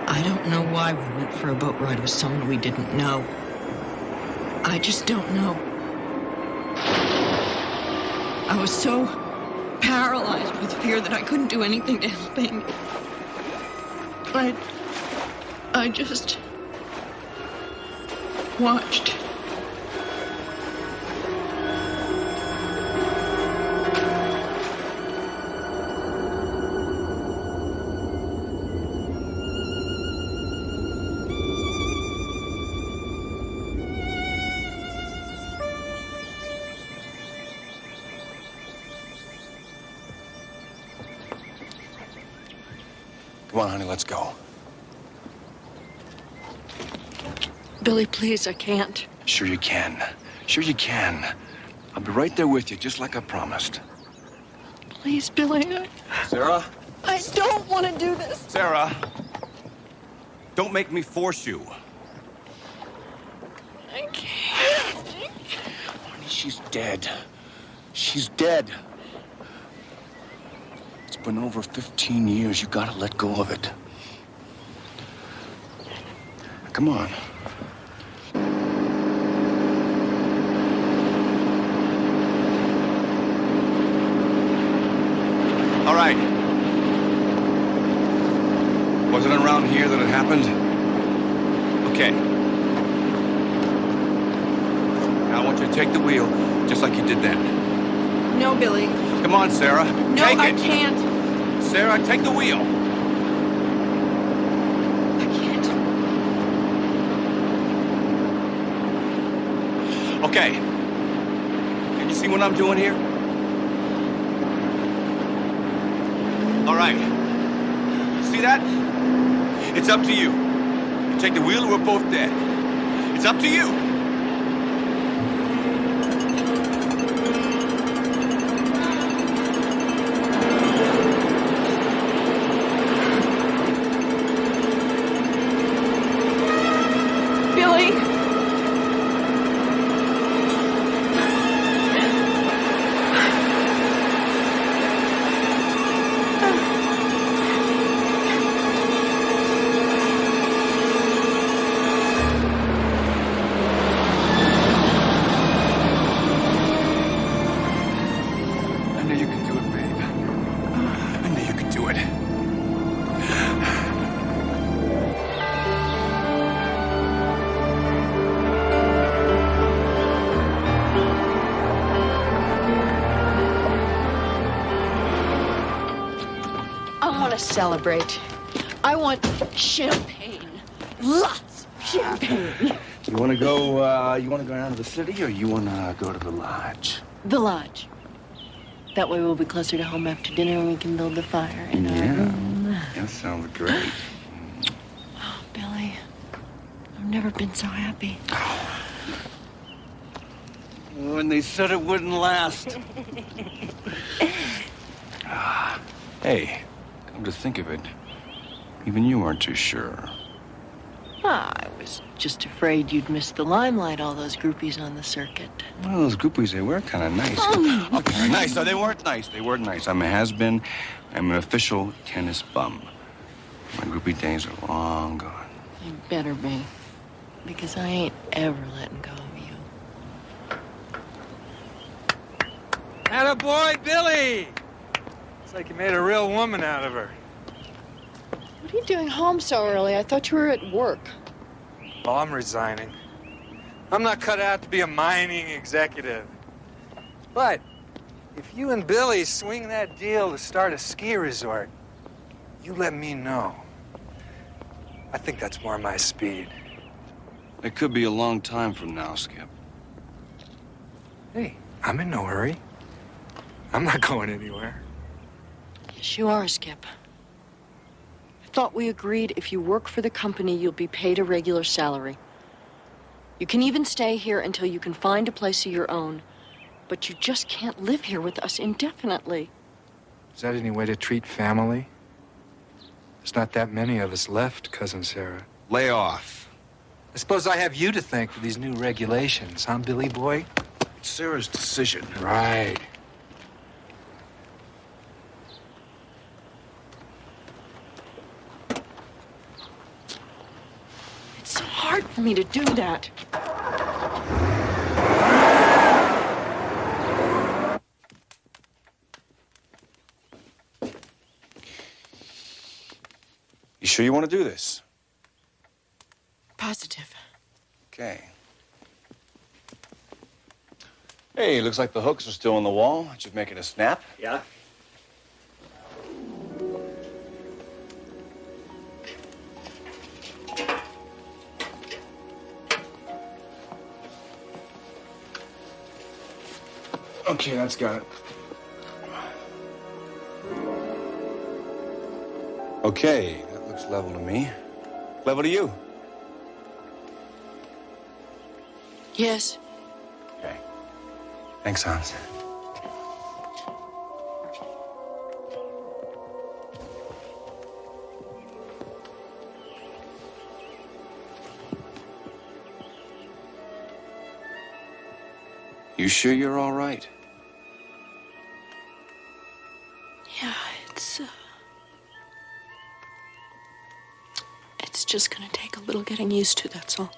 I don't know why we went for a boat ride with someone we didn't know. I just don't know. I was so paralyzed with fear that I couldn't do anything to help Amy. I just watched. Come on, honey, let's go. Billy, please, I can't. Sure you can. Sure you can. I'll be right there with you, just like I promised. Please, Billy. Sarah? I don't want to do this. Sarah, don't make me force you. I can't. Honey, she's dead. She's dead. It's been over 15 years. You gotta let go of it. Come on. All right. Was it around here that it happened? Okay. Now I want you to take the wheel, just like you did then. No, Billy. Come on, Sarah. No, take I it. can't. Sarah, take the wheel. I can't. Okay. Can you see what I'm doing here? All right. See that? It's up to you. You take the wheel or we're both dead. It's up to you. Billy. I knew you could do it, babe. I knew you could do it. I want to celebrate. I want champagne. Lots of champagne. You want to go down to the city or you want to go to the lodge? The lodge. That way we'll be closer to home after dinner and we can build the fire in our room. That sounds great. Oh, Billy. I've never been so happy. When they said it wouldn't last. Hey, come to think of it, even you weren't too sure. I was just afraid you'd miss the limelight, all those groupies on the circuit. Well, those groupies, they were kind of nice. Okay, nice. No, they weren't nice. They weren't nice. I'm a has-been. I'm an official tennis bum. My groupie days are long gone. You better be, because I ain't ever letting go of you. Attaboy, Billy! It's like you made a real woman out of her. What are you doing home so early? I thought you were at work. Oh, I'm resigning. I'm not cut out to be a mining executive. But if you and Billy swing that deal to start a ski resort, you let me know. I think that's more my speed. It could be a long time from now, Skip. Hey, I'm in no hurry. I'm not going anywhere. Yes, you are, Skip. I thought we agreed if you work for the company, you'll be paid a regular salary. You can even stay here until you can find a place of your own, but you just can't live here with us indefinitely. Is that any way to treat family? There's not that many of us left, Cousin Sarah. Lay off. I suppose I have you to thank for these new regulations, huh, Billy boy? It's Sarah's decision. Right. for me to do that. You sure you want to do this? Positive. Okay. Hey, looks like the hooks are still on the wall. Should make it a snap. Yeah? Okay, that's got it. Okay, that looks level to me. Level to you. Yes. Okay. Thanks, Hans. You sure you're all right? Yeah, it's just gonna take a little getting used to, that's all.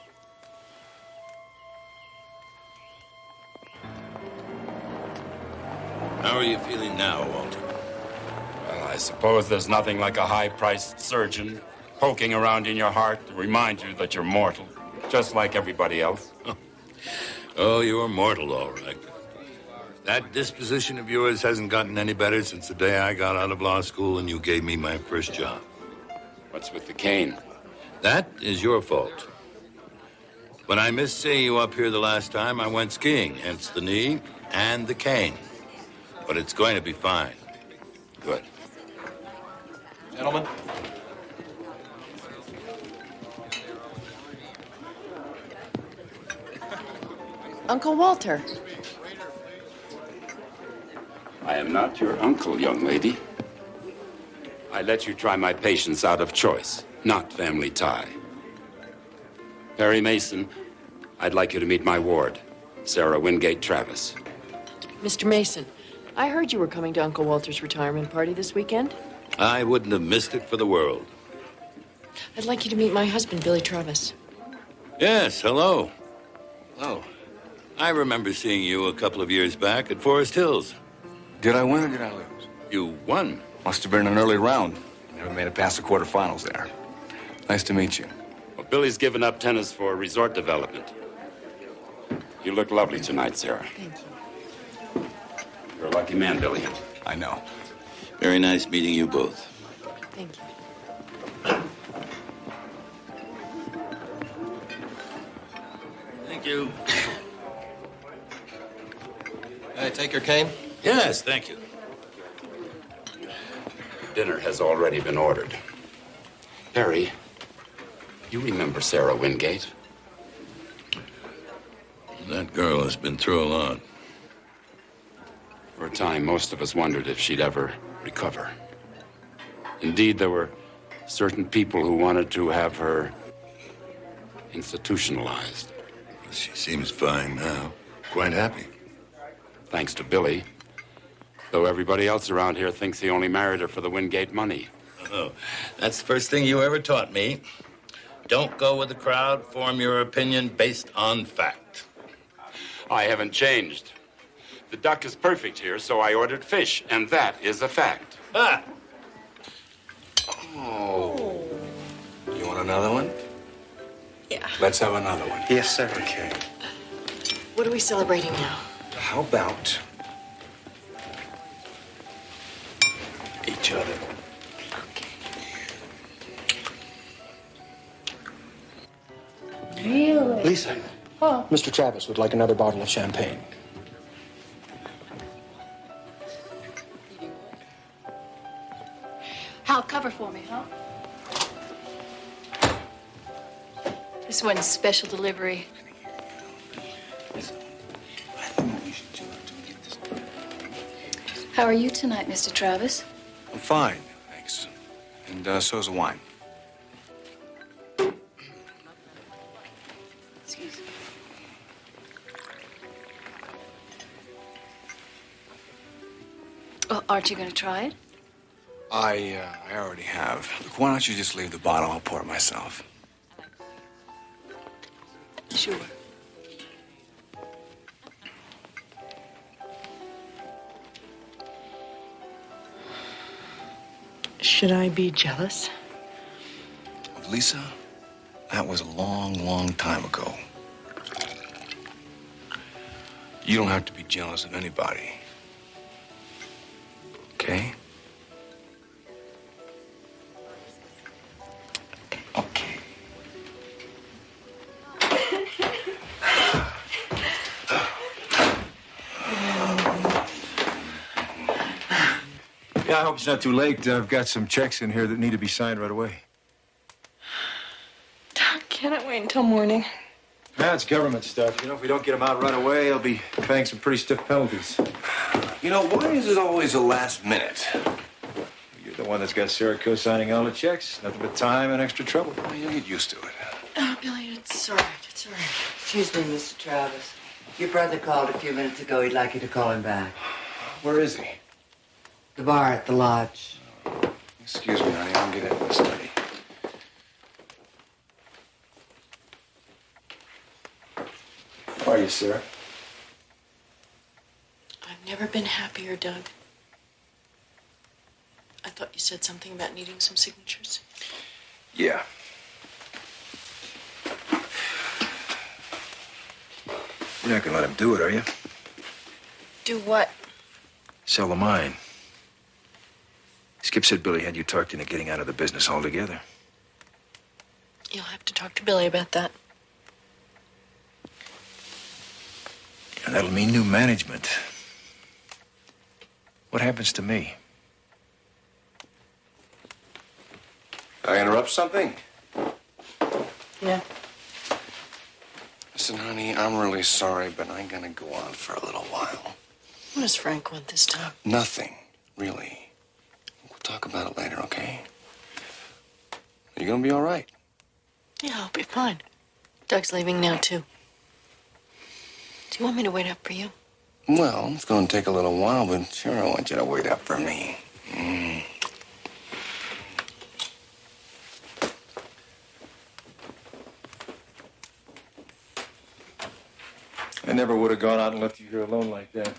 How are you feeling now, Walter? Well, I suppose there's nothing like a high-priced surgeon poking around in your heart to remind you that you're mortal, just like everybody else. Oh, you're mortal, all right. That disposition of yours hasn't gotten any better since the day I got out of law school and you gave me my first job. What's with the cane? That is your fault. When I missed seeing you up here the last time, I went skiing, hence the knee and the cane. But it's going to be fine. Good. Gentlemen. Uncle Walter. I am not your uncle, young lady. I let you try my patience out of choice, not family tie. Perry Mason, I'd like you to meet my ward, Sarah Wingate Travis. Mr. Mason, I heard you were coming to Uncle Walter's retirement party this weekend. I wouldn't have missed it for the world. I'd like you to meet my husband, Billy Travis. Yes, hello. Hello. I remember seeing you a couple of years back at Forest Hills. Did I win or did I lose? You won. Must have been an early round. Never made it past the quarterfinals there. Nice to meet you. Well, Billy's given up tennis for resort development. You look lovely tonight, Sarah. Thank you. You're a lucky man, Billy. I know. Very nice meeting you both. Thank you. Thank you. Hey, take your cane? Yes, thank you. Dinner has already been ordered. Perry, you remember Sarah Wingate? That girl has been through a lot. For a time, most of us wondered if she'd ever recover. Indeed, there were certain people who wanted to have her institutionalized. She seems fine now. Quite happy. Thanks to Billy. Though everybody else around here thinks he only married her for the Wingate money. Oh, that's the first thing you ever taught me. Don't go with the crowd. Form your opinion based on fact. I haven't changed. The duck is perfect here, so I ordered fish, and that is a fact. Ah! Oh. You want another one? Yeah. Let's have another one. Yes, sir. Okay. What are we celebrating now? How about each other? Okay. Really? Lisa, Mr. Travis would like another bottle of champagne. Hal, cover for me, huh? This one's special delivery. How are you tonight, Mr. Travis? I'm fine, thanks. And so's the wine. Excuse me. Well, aren't you going to try it? I already have. Look, why don't you just leave the bottle? I'll pour it myself. Sure. Should I be jealous? Lisa, that was a long, long time ago. You don't have to be jealous of anybody. Okay? Okay. Yeah, I hope it's not too late. I've got some checks in here that need to be signed right away. Can't I wait until morning? Yeah, it's government stuff. You know, if we don't get them out right away, I'll be paying some pretty stiff penalties. You know, why is it always the last minute? You're the one that's got Sarah co-signing all the checks. Nothing but time and extra trouble. Well, you'll get used to it. Oh, Billy, it's all right. It's all right. Excuse me, Mr. Travis. Your brother called a few minutes ago. He'd like you to call him back. Where is he? The bar at the lodge. Excuse me, honey. I'll get into the study. How are you, Sarah? I've never been happier, Doug. I thought you said something about needing some signatures. Yeah. You're not gonna let him do it, are you? Do what? Sell the mine. Skip said Billy had you talked into getting out of the business altogether. You'll have to talk to Billy about that. And that'll mean new management. What happens to me? I interrupt something? Yeah. Listen, honey, I'm really sorry, but I'm gonna go on for a little while. What does Frank want this time? Nothing, really. We'll talk about it later, okay? Are you gonna be all right? Yeah, I'll be fine. Doug's leaving now, too. Do you want me to wait up for you? Well, it's gonna take a little while, but sure, I want you to wait up for me. I never would have gone out and left you here alone like that.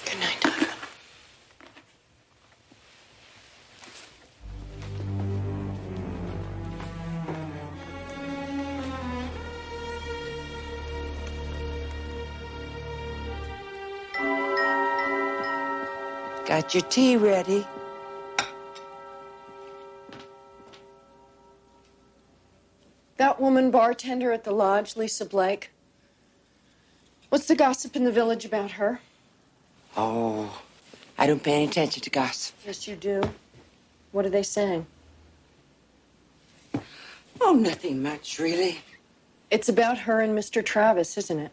Good night, Doug. Got your tea ready? That woman bartender at the lodge, Lisa Blake. What's the gossip in the village about her? Oh, I don't pay any attention to gossip. Yes, you do. What are they saying? Oh, nothing much, really. It's about her and Mr. Travis, isn't it?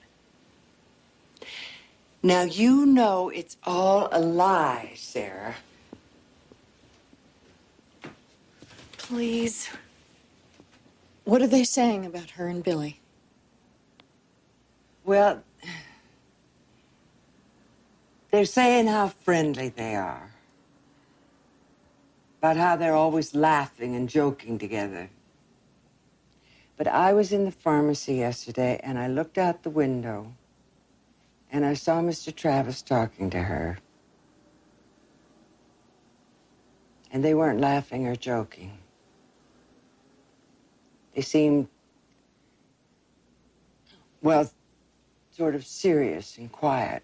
Now, you know it's all a lie, Sarah. Please. What are they saying about her and Billy? Well, they're saying how friendly they are. About how they're always laughing and joking together. But I was in the pharmacy yesterday, and I looked out the window, and I saw Mr. Travis talking to her. And they weren't laughing or joking. They seemed, well, sort of serious and quiet.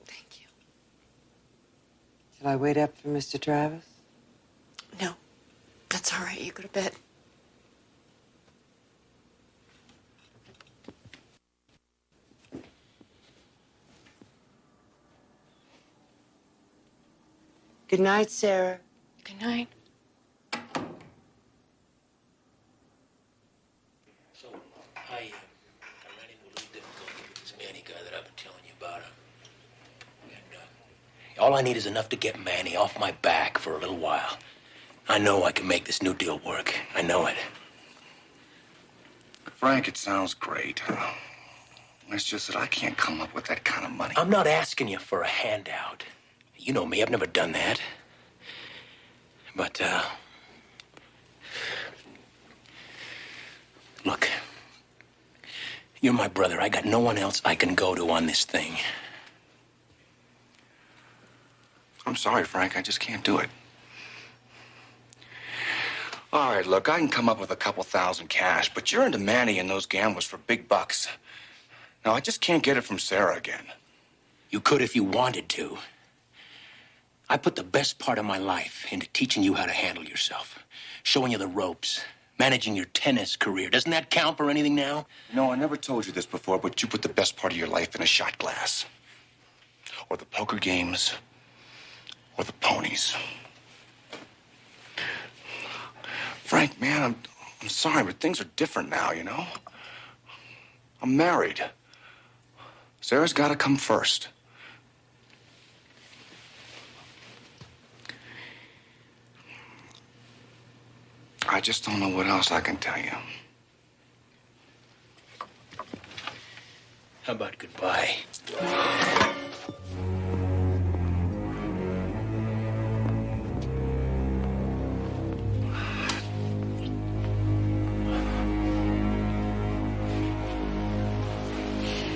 Thank you. Shall I wait up for Mr. Travis? No, that's all right. You go to bed. Good night, Sarah. Good night. So, I ran into a little difficulty with this Manny guy that I've been telling you about. And all I need is enough to get Manny off my back for a little while. I know I can make this new deal work. I know it. Frank, it sounds great. It's just that I can't come up with that kind of money. I'm not asking you for a handout. You know me, I've never done that. But, look, you're my brother. I got no one else I can go to on this thing. I'm sorry, Frank. I just can't do it. All right, look, I can come up with a couple thousand cash, but you're into Manny and those gamblers for big bucks. Now, I just can't get it from Sarah again. You could if you wanted to. I put the best part of my life into teaching you how to handle yourself, showing you the ropes, managing your tennis career. Doesn't that count for anything now? No, I never told you this before, but you put the best part of your life in a shot glass. Or the poker games. Or the ponies. Frank, man, I'm sorry, but things are different now, you know? I'm married. Sarah's got to come first. I just don't know what else I can tell you. How about goodbye?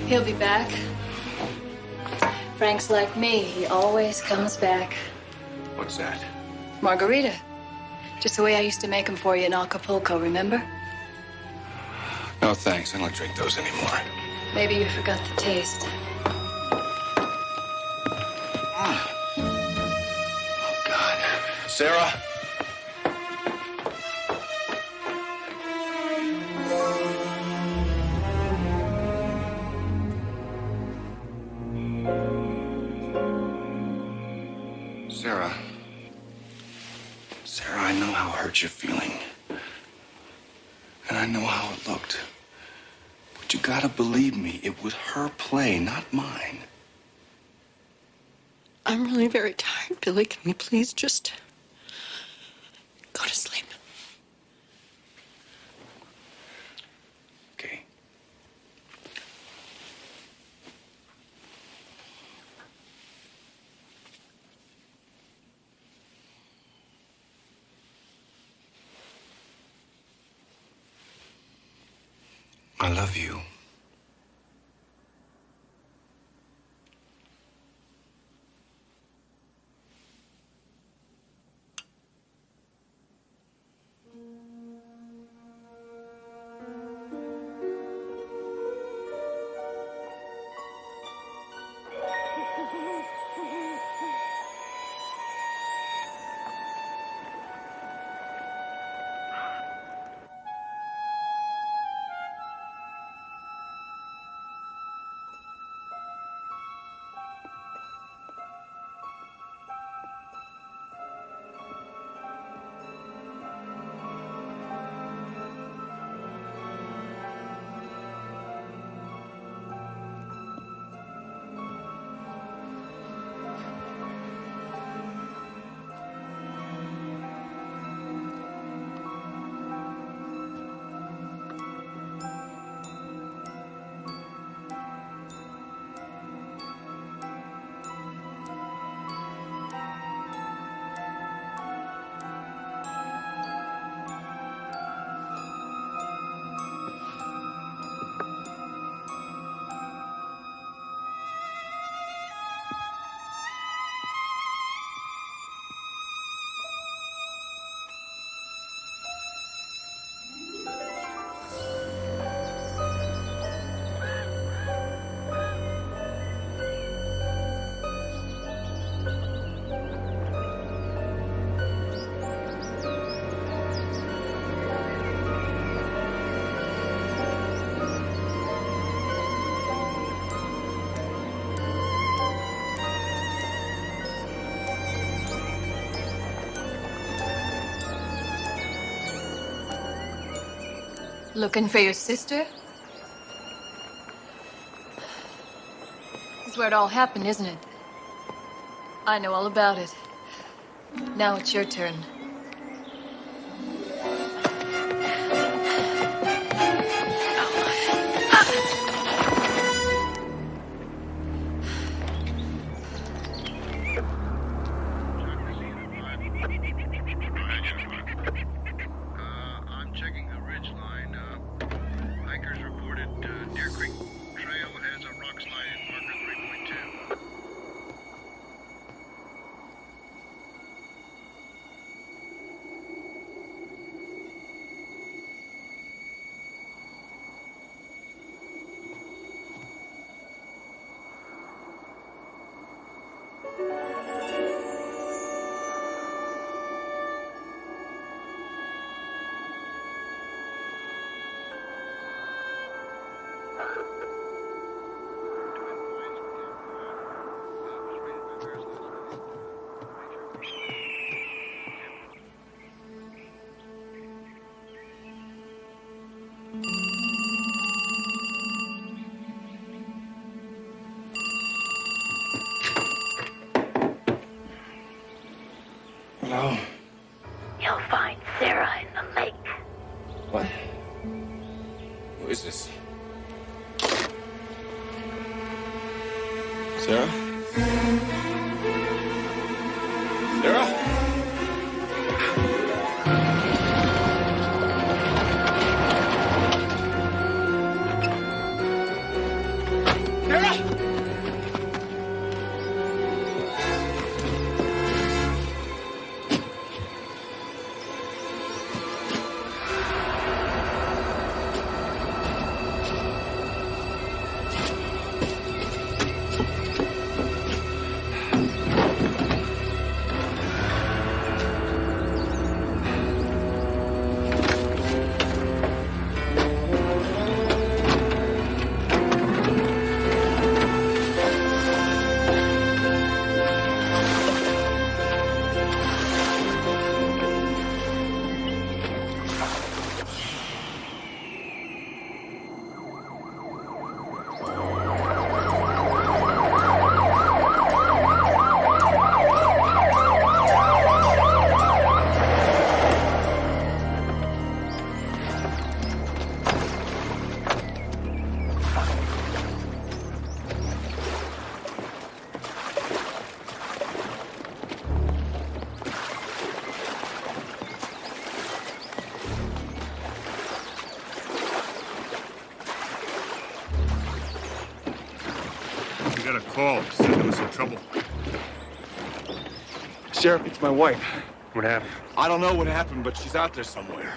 He'll be back. Frank's like me. He always comes back. What's that? Margarita. Just the way I used to make them for you in Acapulco, remember? No, thanks. I don't drink those anymore. Maybe you forgot the taste. Oh, God. Sarah? Sarah. Sarah, I know how hurt you're feeling. And I know how it looked. But you gotta believe me, it was her play, not mine. I'm really very tired, Billy. Can we please just go to sleep? Okay. I love you. Looking for your sister? This is where it all happened, isn't it? I know all about it. Now it's your turn. Hello? You'll find Sarah in the lake. What? Who is this? Sarah? Sarah? We got a call. Said there was some trouble. Sheriff, it's my wife. What happened? I don't know what happened, but she's out there somewhere.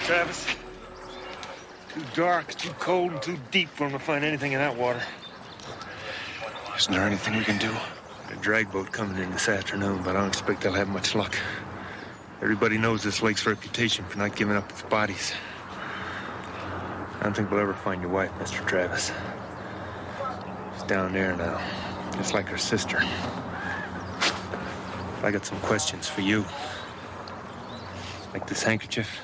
Travis. Too dark, too cold, and too deep for him to find anything in that water. Isn't there anything we can do? A drag boat coming in this afternoon, but I don't expect they'll have much luck. Everybody knows this lake's reputation for not giving up its bodies. I don't think we'll ever find your wife, Mr. Travis. She's down there now, just like her sister. I got some questions for you. Like this handkerchief.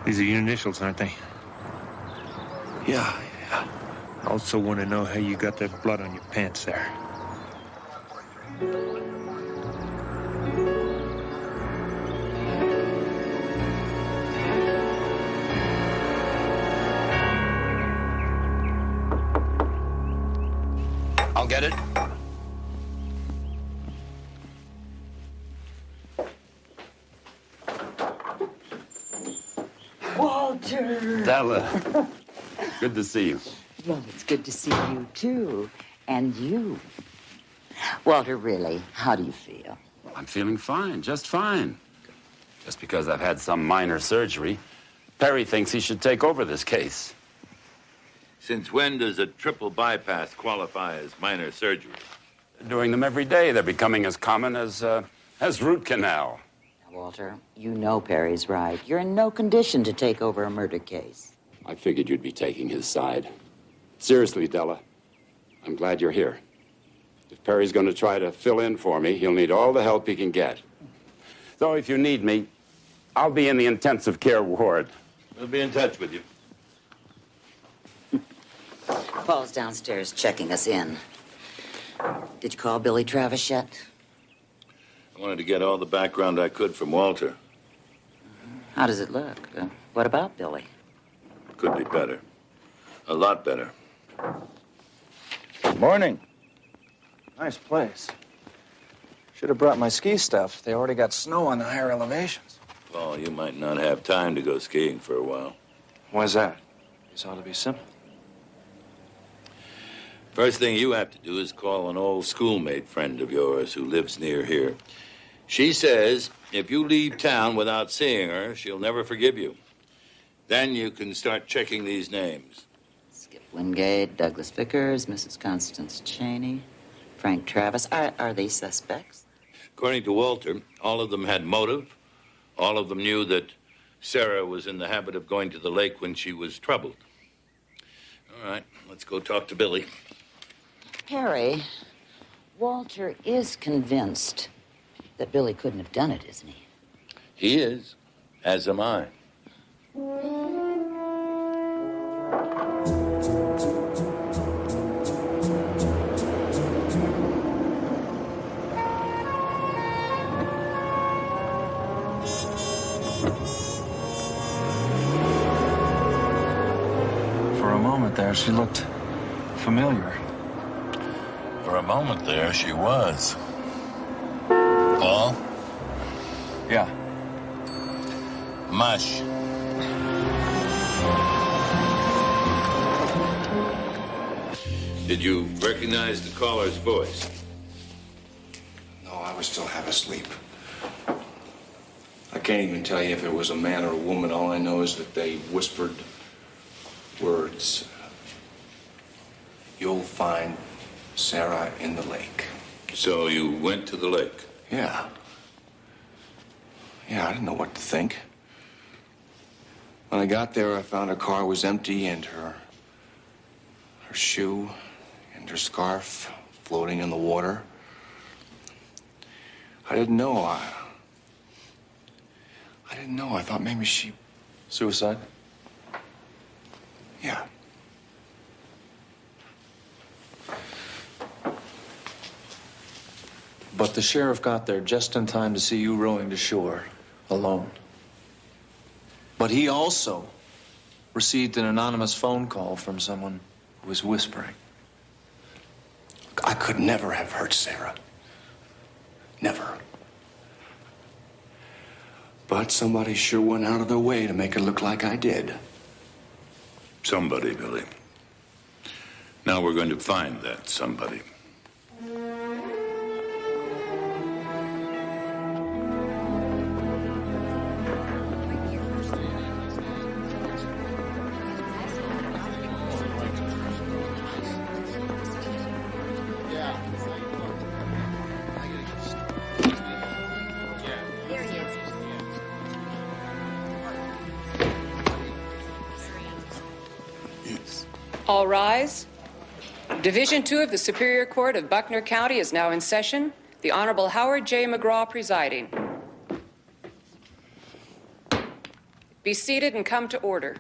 These are your initials, aren't they? Yeah. I also want to know how you got that blood on your pants there. I'll get it. Walter! Della, good to see you. Well, it's good to see you, too. And you. Walter, really, how do you feel? I'm feeling fine, just fine. Just because I've had some minor surgery, Perry thinks he should take over this case. Since when does a triple bypass qualify as minor surgery? Doing them every day. They're becoming as common as root canal. Walter, you know Perry's right. You're in no condition to take over a murder case. I figured you'd be taking his side. Seriously, Della, I'm glad you're here. If Perry's going to try to fill in for me, he'll need all the help he can get. So if you need me, I'll be in the intensive care ward. We'll be in touch with you. Paul's downstairs checking us in. Did you call Billy Travis yet? I wanted to get all the background I could from Walter. How does it look? What about Billy? Could be better. A lot better. Morning. Nice place. Should have brought my ski stuff. They already got snow on the higher elevations. Paul, you might not have time to go skiing for a while. Why's that? This ought to be simple. First thing you have to do is call an old schoolmate friend of yours who lives near here. She says if you leave town without seeing her, she'll never forgive you. Then you can start checking these names. Skip Wingate, Douglas Vickers, Mrs. Constance Cheney, Frank Travis. Are they suspects? According to Walter, all of them had motive. All of them knew that Sarah was in the habit of going to the lake when she was troubled. All right, let's go talk to Billy. Harry, Walter is convinced that Billy couldn't have done it, isn't he? He is, as am I. For a moment there, she looked familiar. For a moment there, she was. Paul? Yeah. Mush. Did you recognize the caller's voice? No, I was still half asleep. I can't even tell you if it was a man or a woman. All I know is that they whispered words. You'll find Sarah in the lake. So you went to the lake? Yeah. Yeah, I didn't know what to think. When I got there, I found her car was empty and her shoe and her scarf floating in the water. I didn't know. I didn't know. I thought maybe she... Suicide? Yeah. But the sheriff got there just in time to see you rowing to shore, alone. But he also received an anonymous phone call from someone who was whispering. I could never have hurt Sarah. Never. But somebody sure went out of their way to make it look like I did. Somebody, Billy. Now we're going to find that somebody. All rise. Division 2 of the Superior Court of Buckner County is now in session. The Honorable Howard J. McGraw presiding. Be seated and come to order.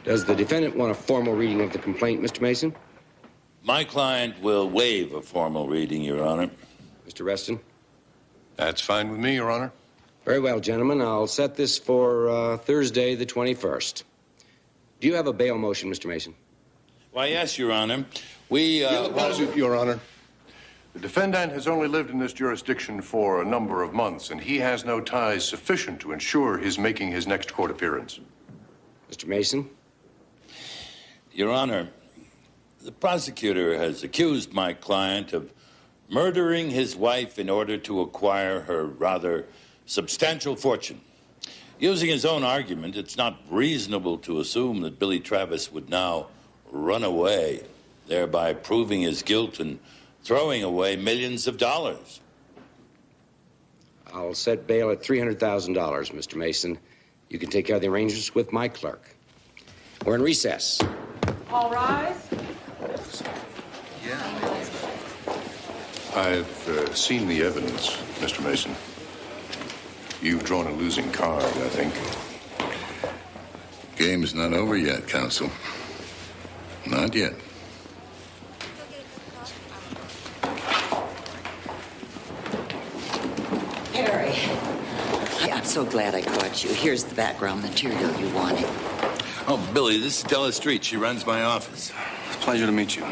Does the defendant want a formal reading of the complaint, Mr. Mason? My client will waive a formal reading, Your Honor. Mr. Reston? That's fine with me, Your Honor. Very well, gentlemen. I'll set this for Thursday, the 21st. Do you have a bail motion, Mr. Mason? Why, yes, Your Honor. Your Honor. The defendant has only lived in this jurisdiction for a number of months, and he has no ties sufficient to ensure his making his next court appearance. Mr. Mason? Your Honor, the prosecutor has accused my client of murdering his wife in order to acquire her rather substantial fortune. Using his own argument, it's not reasonable to assume that Billy Travis would now run away, thereby proving his guilt and throwing away millions of dollars. I'll set bail at $300,000, Mr. Mason. You can take care of the arrangements with my clerk. We're in recess. All rise. I've seen the evidence, Mr. Mason. You've drawn a losing card, I think. Game's not over yet, counsel. Not yet. Harry, I'm so glad I caught you. Here's the background material you wanted. Oh, Billy, this is Della Street. She runs my office. It's a pleasure to meet you.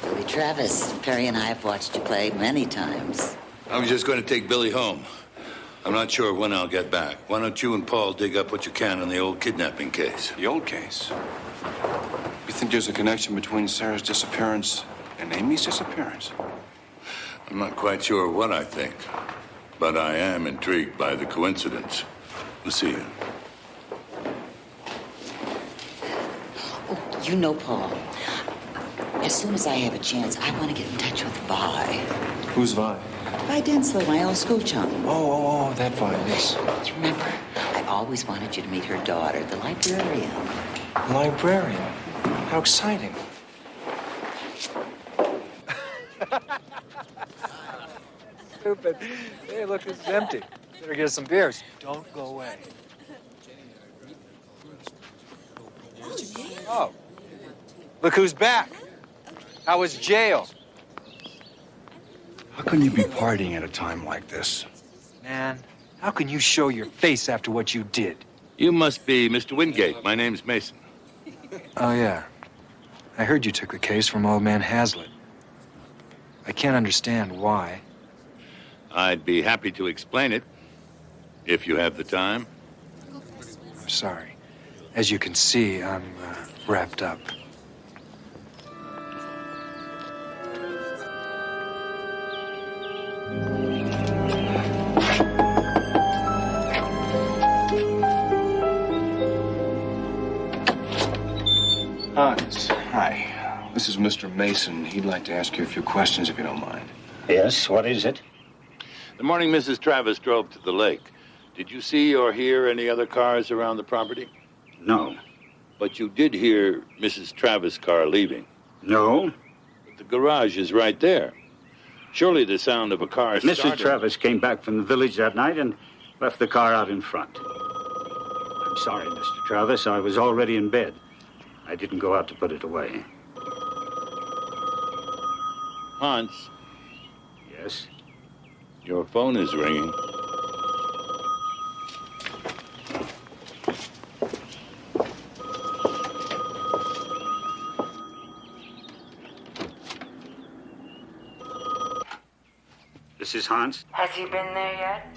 Billy Travis, Perry and I have watched you play many times. I was just going to take Billy home. I'm not sure when I'll get back. Why don't you and Paul dig up what you can on the old kidnapping case? The old case? You think there's a connection between Sarah's disappearance and Amy's disappearance? I'm not quite sure what I think, but I am intrigued by the coincidence. We'll see you. Oh, you know, Paul, as soon as I have a chance, I want to get in touch with Vi. Who's Vi? Vi Denslow, my old school chum. Oh, that Vi, yes. Remember, I always wanted you to meet her daughter, the librarian. Librarian? How exciting. Stupid. Hey, look, this is empty. Better get us some beers. Don't go away. Oh. Look who's back. How was jail? How can you be partying at a time like this? Man, how can you show your face after what you did? You must be Mr. Wingate. My name's Mason. Oh, yeah. I heard you took the case from old man Hazlitt. I can't understand why. I'd be happy to explain it, if you have the time. I'm sorry. As you can see, I'm wrapped up. Hans, hi. This is Mr. Mason. He'd like to ask you a few questions, if you don't mind. Yes, what is it? The morning Mrs. Travis drove to the lake, did you see or hear any other cars around the property? No. But you did hear Mrs. Travis' car leaving? No. But the garage is right there. Surely the sound of a car Mrs. started... Travis came back from the village that night and left the car out in front. I'm sorry, Mr. Travis. I was already in bed. I didn't go out to put it away. Hans? Yes? Your phone is ringing. This is Hans? Has he been there yet?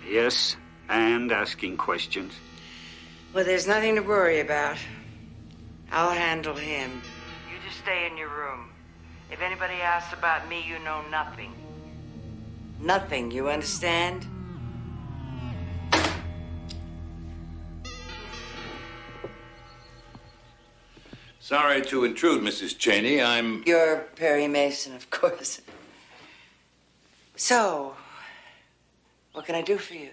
Yes, and asking questions. Well, there's nothing to worry about. I'll handle him. You just stay in your room. If anybody asks about me, you know nothing. Nothing, you understand? Sorry to intrude, Mrs. Cheney. You're Perry Mason, of course. So, what can I do for you?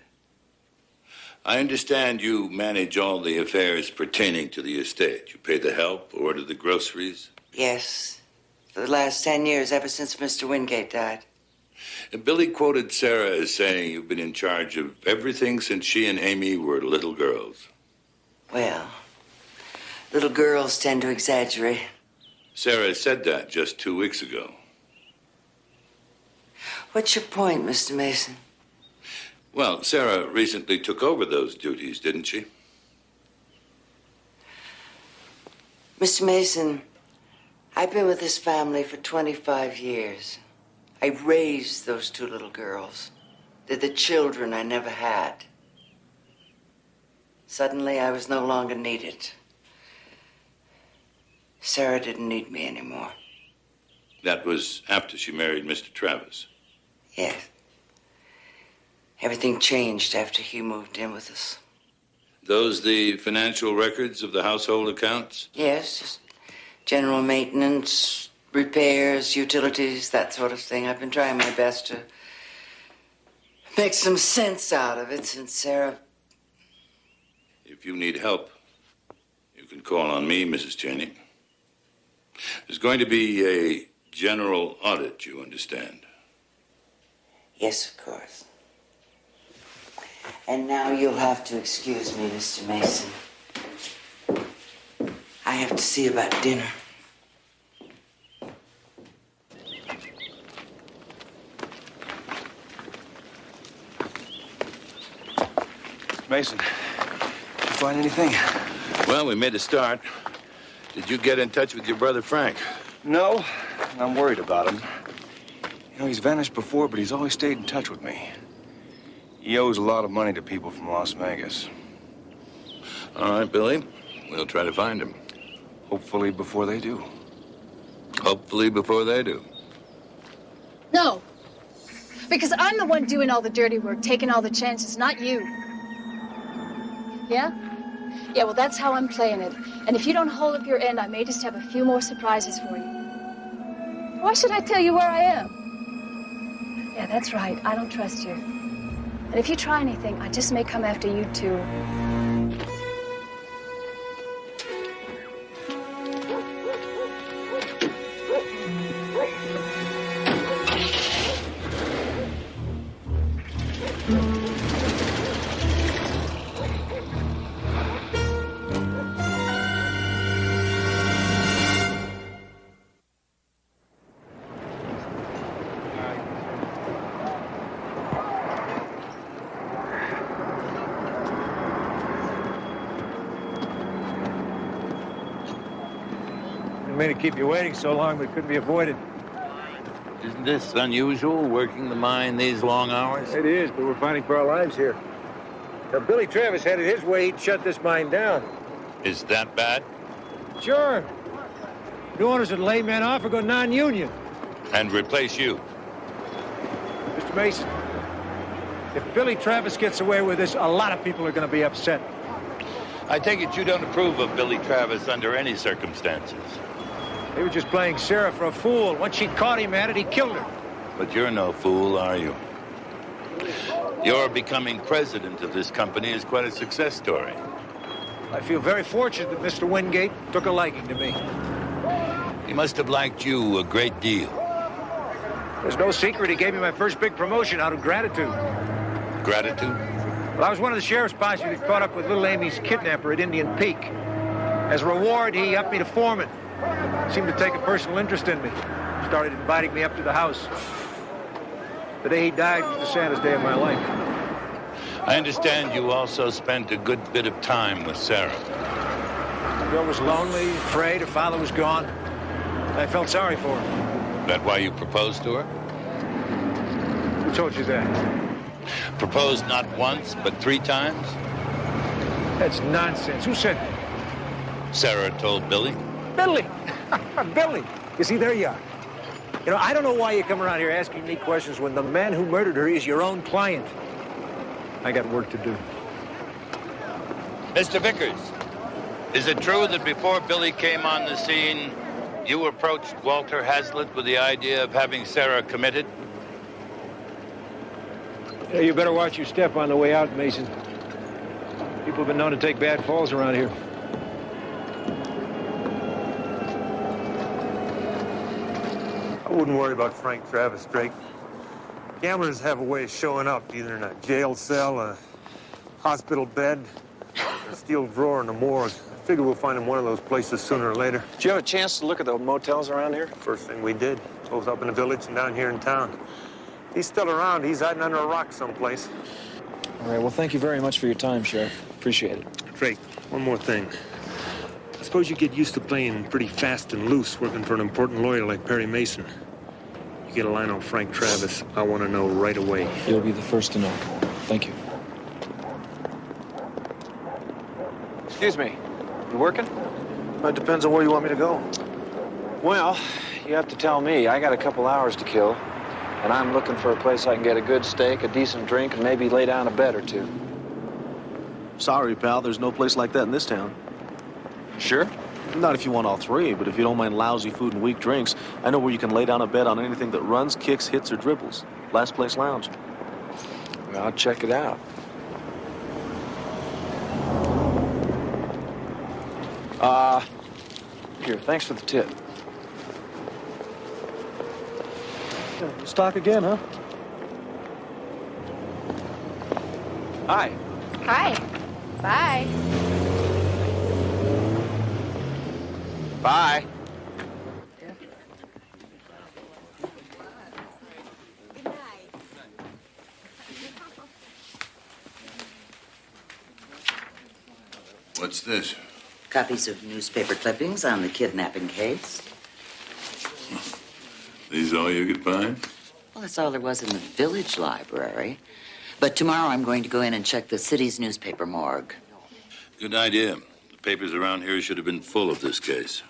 I understand you manage all the affairs pertaining to the estate. You pay the help, order the groceries. Yes. For the last 10 years, ever since Mr. Wingate died. And Billy quoted Sarah as saying you've been in charge of everything since she and Amy were little girls. Well, little girls tend to exaggerate. Sarah said that just 2 weeks ago. What's your point, Mr. Mason? Well, Sarah recently took over those duties, didn't she? Mr. Mason, I've been with this family for 25 years. I raised those two little girls. They're the children I never had. Suddenly, I was no longer needed. Sarah didn't need me anymore. That was after she married Mr. Travis. Yes. Everything changed after he moved in with us. Those the financial records of the household accounts? Yes, just general maintenance, repairs, utilities, that sort of thing. I've been trying my best to make some sense out of it since Sarah... If you need help, you can call on me, Mrs. Cheney. There's going to be a general audit, you understand? Yes, of course. And now you'll have to excuse me, Mr. Mason. I have to see about dinner. Mason, did you find anything? Well, we made a start. Did you get in touch with your brother Frank? No, and I'm worried about him. You know, he's vanished before, but he's always stayed in touch with me. He owes a lot of money to people from Las Vegas. All right, Billy. We'll try to find him. Hopefully before they do. Hopefully before they do. No. Because I'm the one doing all the dirty work, taking all the chances, not you. Yeah? Yeah, well, that's how I'm playing it. And if you don't hold up your end, I may just have a few more surprises for you. Why should I tell you where I am? Yeah, that's right. I don't trust you. And if you try anything, I just may come after you, too. Didn't mean to keep you waiting so long, but it couldn't be avoided. Isn't this unusual, working the mine these long hours? It is, but we're fighting for our lives here. Now, Billy Travis had it his way, he'd shut this mine down. Is that bad? Sure. New owners would lay men off or go non-union. And replace you? Mr. Mason, if Billy Travis gets away with this, a lot of people are going to be upset. I take it you don't approve of Billy Travis under any circumstances. They were just playing Sarah for a fool. Once she caught him at it, he killed her. But you're no fool, are you? Your becoming president of this company is quite a success story. I feel very fortunate that Mr. Wingate took a liking to me. He must have liked you a great deal. There's no secret he gave me my first big promotion out of gratitude. Gratitude? Well, I was one of the sheriff's posse that caught up with little Amy's kidnapper at Indian Peak. As a reward, he upped me to foreman. Seemed to take a personal interest in me. Started inviting me up to the house. The day he died was the saddest day of my life. I understand you also spent a good bit of time with Sarah. The girl was lonely, afraid, her father was gone. I felt sorry for her. That why you proposed to her? Who told you that? Proposed not once, but 3 times? That's nonsense. Who said that? Sarah told Billy. Billy! Billy! You see, there you are. You know, I don't know why you come around here asking me questions when the man who murdered her is your own client. I got work to do. Mr. Vickers, is it true that before Billy came on the scene, you approached Walter Hazlitt with the idea of having Sarah committed? Yeah, you better watch your step on the way out, Mason. People have been known to take bad falls around here. I wouldn't worry about Frank Travis, Drake. Gamblers have a way of showing up, either in a jail cell, a hospital bed, a steel drawer in a morgue. I figure we'll find him one of those places sooner or later. Did you have a chance to look at the motels around here? First thing we did, both up in the village and down here in town. If he's still around, he's hiding under a rock someplace. All right, well, thank you very much for your time, Sheriff. Appreciate it. Drake, one more thing. I suppose you get used to playing pretty fast and loose working for an important lawyer like Perry Mason. You get a line on Frank Travis, I want to know right away. You'll be the first to know. Thank you. Excuse me. You working? It depends on where you want me to go. Well, you have to tell me. I got a couple hours to kill, and I'm looking for a place I can get a good steak, a decent drink, and maybe lay down a bed or two. Sorry, pal, there's no place like that in this town. Sure? Not if you want all three, but if you don't mind lousy food and weak drinks, I know where you can lay down a bed on anything that runs, kicks, hits, or dribbles. Last Place Lounge. I'll check it out. Here, thanks for the tip. Stock again, huh? Hi. Hi. Bye. Bye. What's this? Copies of newspaper clippings on the kidnapping case. These all you could find? Well, that's all there was in the village library. But tomorrow I'm going to go in and check the city's newspaper morgue. Good idea. The papers around here should have been full of this case.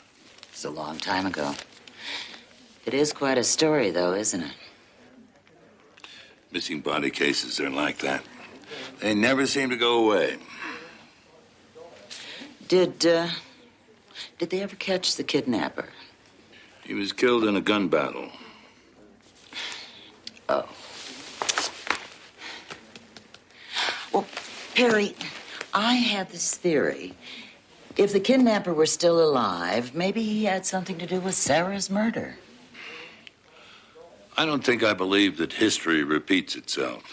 It's a long time ago. It is quite a story, though, isn't it? Missing body cases are like that. They never seem to go away. Did they ever catch the kidnapper? He was killed in a gun battle. Oh. Well, Perry, I had this theory. If the kidnapper were still alive, maybe he had something to do with Sarah's murder. I don't think I believe that history repeats itself.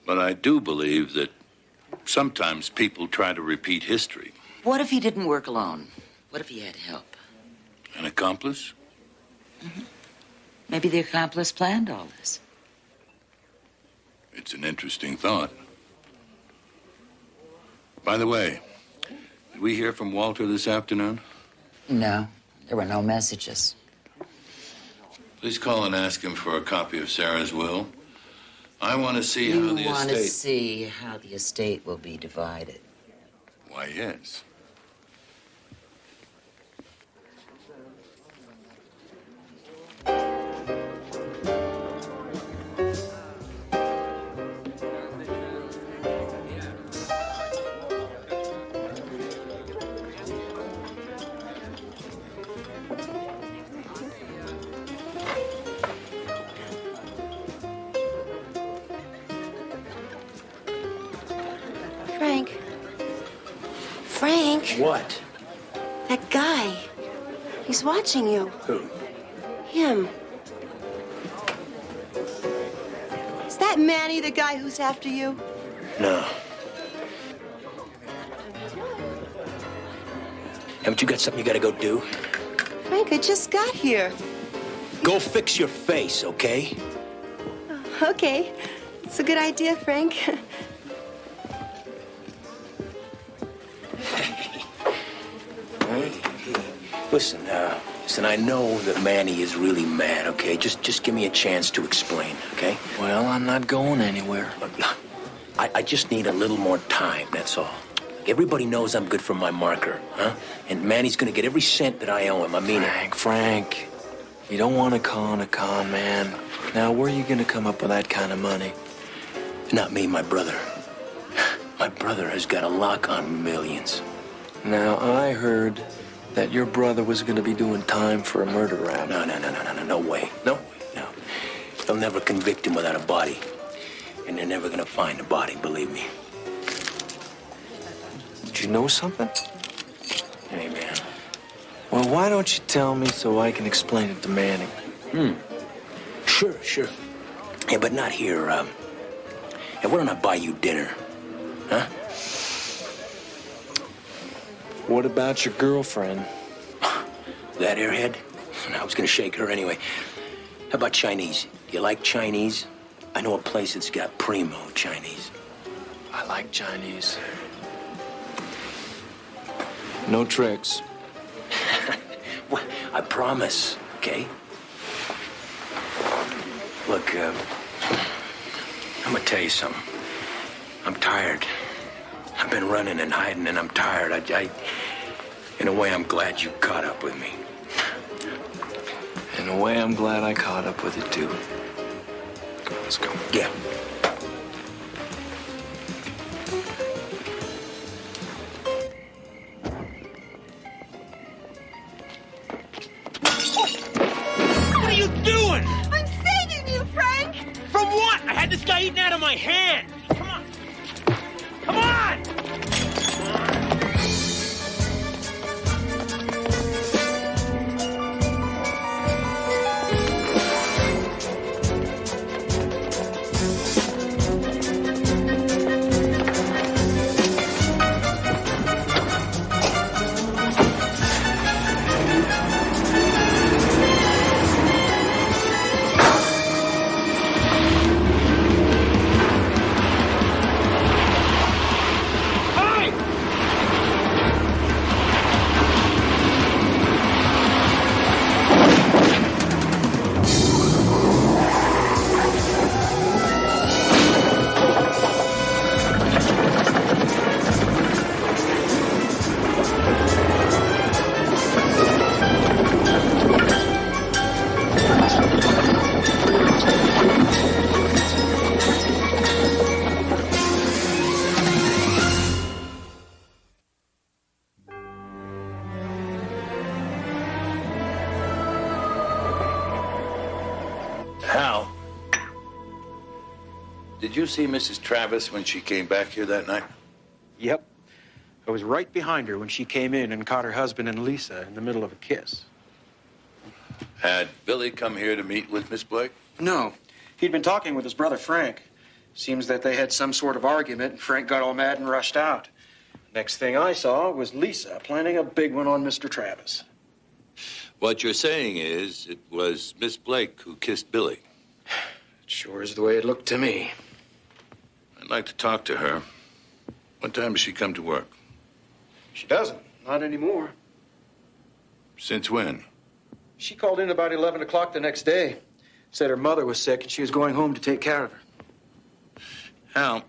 But I do believe that sometimes people try to repeat history. What if he didn't work alone? What if he had help? An accomplice? Mm-hmm. Maybe the accomplice planned all this. It's an interesting thought. By the way, did we hear from Walter this afternoon? No, there were no messages. Please call and ask him for a copy of Sarah's will. I want to see how the You want to estate... see how the estate will be divided. Why, yes. Frank, What? that guy. He's watching you. Who? Him. Is that Manny, the guy who's after you? No. Haven't you got something you gotta go do? Frank, I just got here. Go fix your face, okay? Okay. It's a good idea, Frank. Listen, I know that Manny is really mad, okay? Just give me a chance to explain, okay? Well, I'm not going anywhere. I just need a little more time, that's all. Everybody knows I'm good for my marker, huh? And Manny's gonna get every cent that I owe him. I mean it. Frank, you don't want to con a con man. Now, where are you going to come up with that kind of money? Not me, my brother. My brother has got a lock on millions. Now, I heard that your brother was going to be doing time for a murder rap. No way. No. They'll never convict him without a body. And they're never gonna find a body, believe me. Did you know something? Hey, man. Well, why don't you tell me so I can explain it to Manny? Sure. Hey, but not here. Hey, why don't I buy you dinner? Huh? What about your girlfriend? That airhead? I was gonna shake her anyway. How about Chinese? Do you like Chinese? I know a place that's got primo Chinese. I like Chinese. No tricks. Well, I promise, okay? Look, I'm gonna tell you something. I'm tired. I've been running and hiding, and I'm tired. In a way, I'm glad you caught up with me. In a way, I'm glad I caught up with it, too. Let's go. Yeah. this guy eating out of my hand. Come on. Come on! Hal, did you see Mrs. Travis when she came back here that night? Yep. I was right behind her when she came in and caught her husband and Lisa in the middle of a kiss. Had Billy come here to meet with Miss Blake? No. He'd been talking with his brother Frank. Seems that they had some sort of argument, and Frank got all mad and rushed out. Next thing I saw was Lisa planning a big one on Mr. Travis. What you're saying is it was Miss Blake who kissed Billy. It sure is the way it looked to me. I'd like to talk to her. What time does she come to work? She doesn't. Not anymore. Since when? She called in about 11 o'clock the next day. Said her mother was sick and she was going home to take care of her. Hal,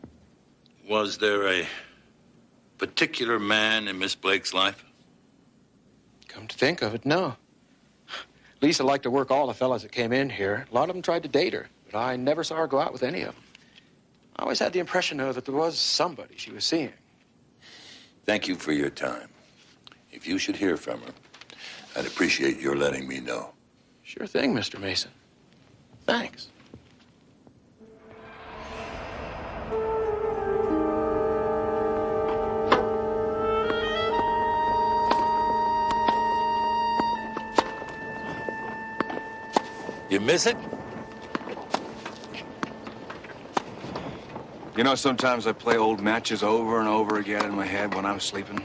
was there a particular man in Miss Blake's life? Come to think of it, no. Lisa liked to work all the fellas that came in here. A lot of them tried to date her, but I never saw her go out with any of them. I always had the impression, though, that there was somebody she was seeing. Thank you for your time. If you should hear from her, I'd appreciate your letting me know. Sure thing, Mr. Mason. Thanks. You miss it? You know, sometimes I play old matches over and over again in my head when I'm sleeping.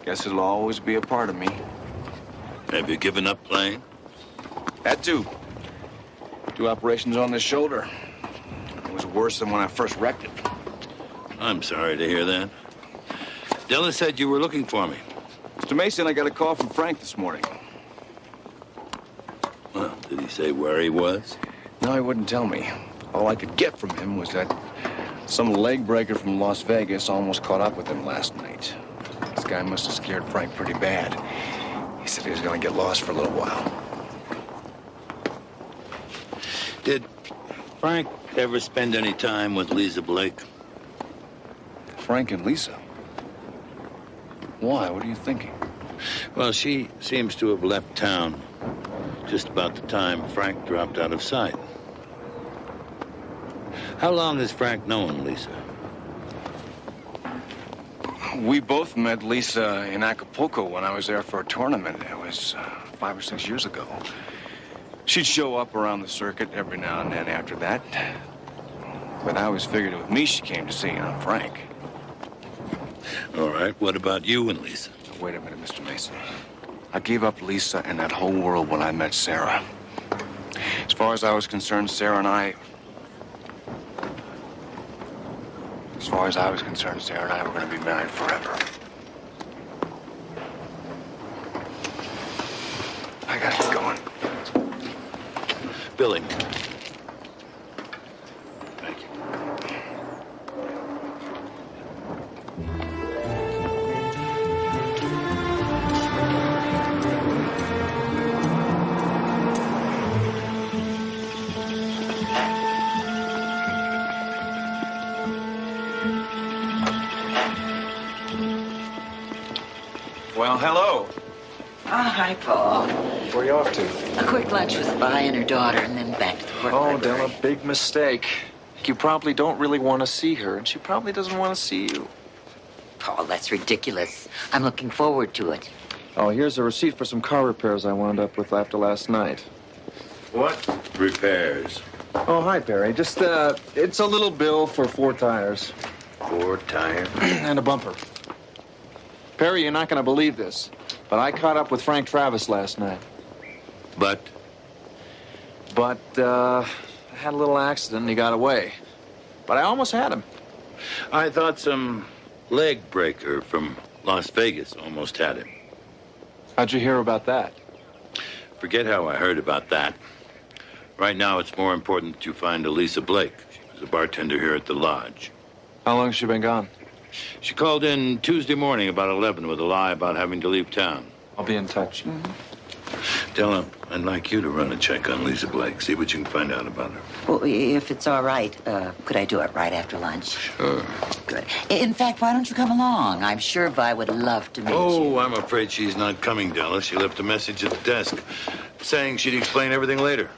Guess it'll always be a part of me. Have you given up playing? Had to. 2 operations on this shoulder. It was worse than when I first wrecked it. I'm sorry to hear that. Della said you were looking for me. Mr. Mason, I got a call from Frank this morning. Well, did he say where he was? No, he wouldn't tell me. All I could get from him was that some leg breaker from Las Vegas almost caught up with him last night. This guy must have scared Frank pretty bad. He said he was going to get lost for a little while. Did Frank ever spend any time with Lisa Blake? Frank and Lisa? Why? What are you thinking? Well, she seems to have left town just about the time Frank dropped out of sight. How long has Frank known Lisa? We both met Lisa in Acapulco when I was there for a tournament. It was 5 or 6 years ago. She'd show up around the circuit every now and then after that. But I always figured it was me she came to see, not Frank. All right, what about you and Lisa? Wait a minute, Mr. Mason. I gave up Lisa and that whole world when I met Sarah. As far as I was concerned, Sarah and I were going to be married forever. I got to get going. Billy. Thank you. Well, hello. Hi, Paul. Where are you off to? A quick lunch with Vi and her daughter, and then back to the work library. Della, big mistake. You probably don't really want to see her, and she probably doesn't want to see you. Paul, that's ridiculous. I'm looking forward to it. Oh, here's a receipt for some car repairs I wound up with after last night. What repairs? Oh, hi, Perry. Just, it's a little bill for 4 tires. 4 tires? And a bumper. Perry, you're not going to believe this, but I caught up with Frank Travis last night. But, I had a little accident and he got away. But I almost had him. I thought some leg breaker from Las Vegas almost had him. How'd you hear about that? Forget how I heard about that. Right now, it's more important that you find Elisa Blake. She was a bartender here at the lodge. How long has she been gone? She called in Tuesday morning about 11 with a lie about having to leave town. I'll be in touch. Della, I'd like you to run a check on Lisa Blake. See what you can find out about her. Well, if it's all right, could I do it right after lunch? Sure. Good. In fact, why don't you come along? I'm sure Vi would love to meet you. Oh, I'm afraid she's not coming, Della. She left a message at the desk saying she'd explain everything later.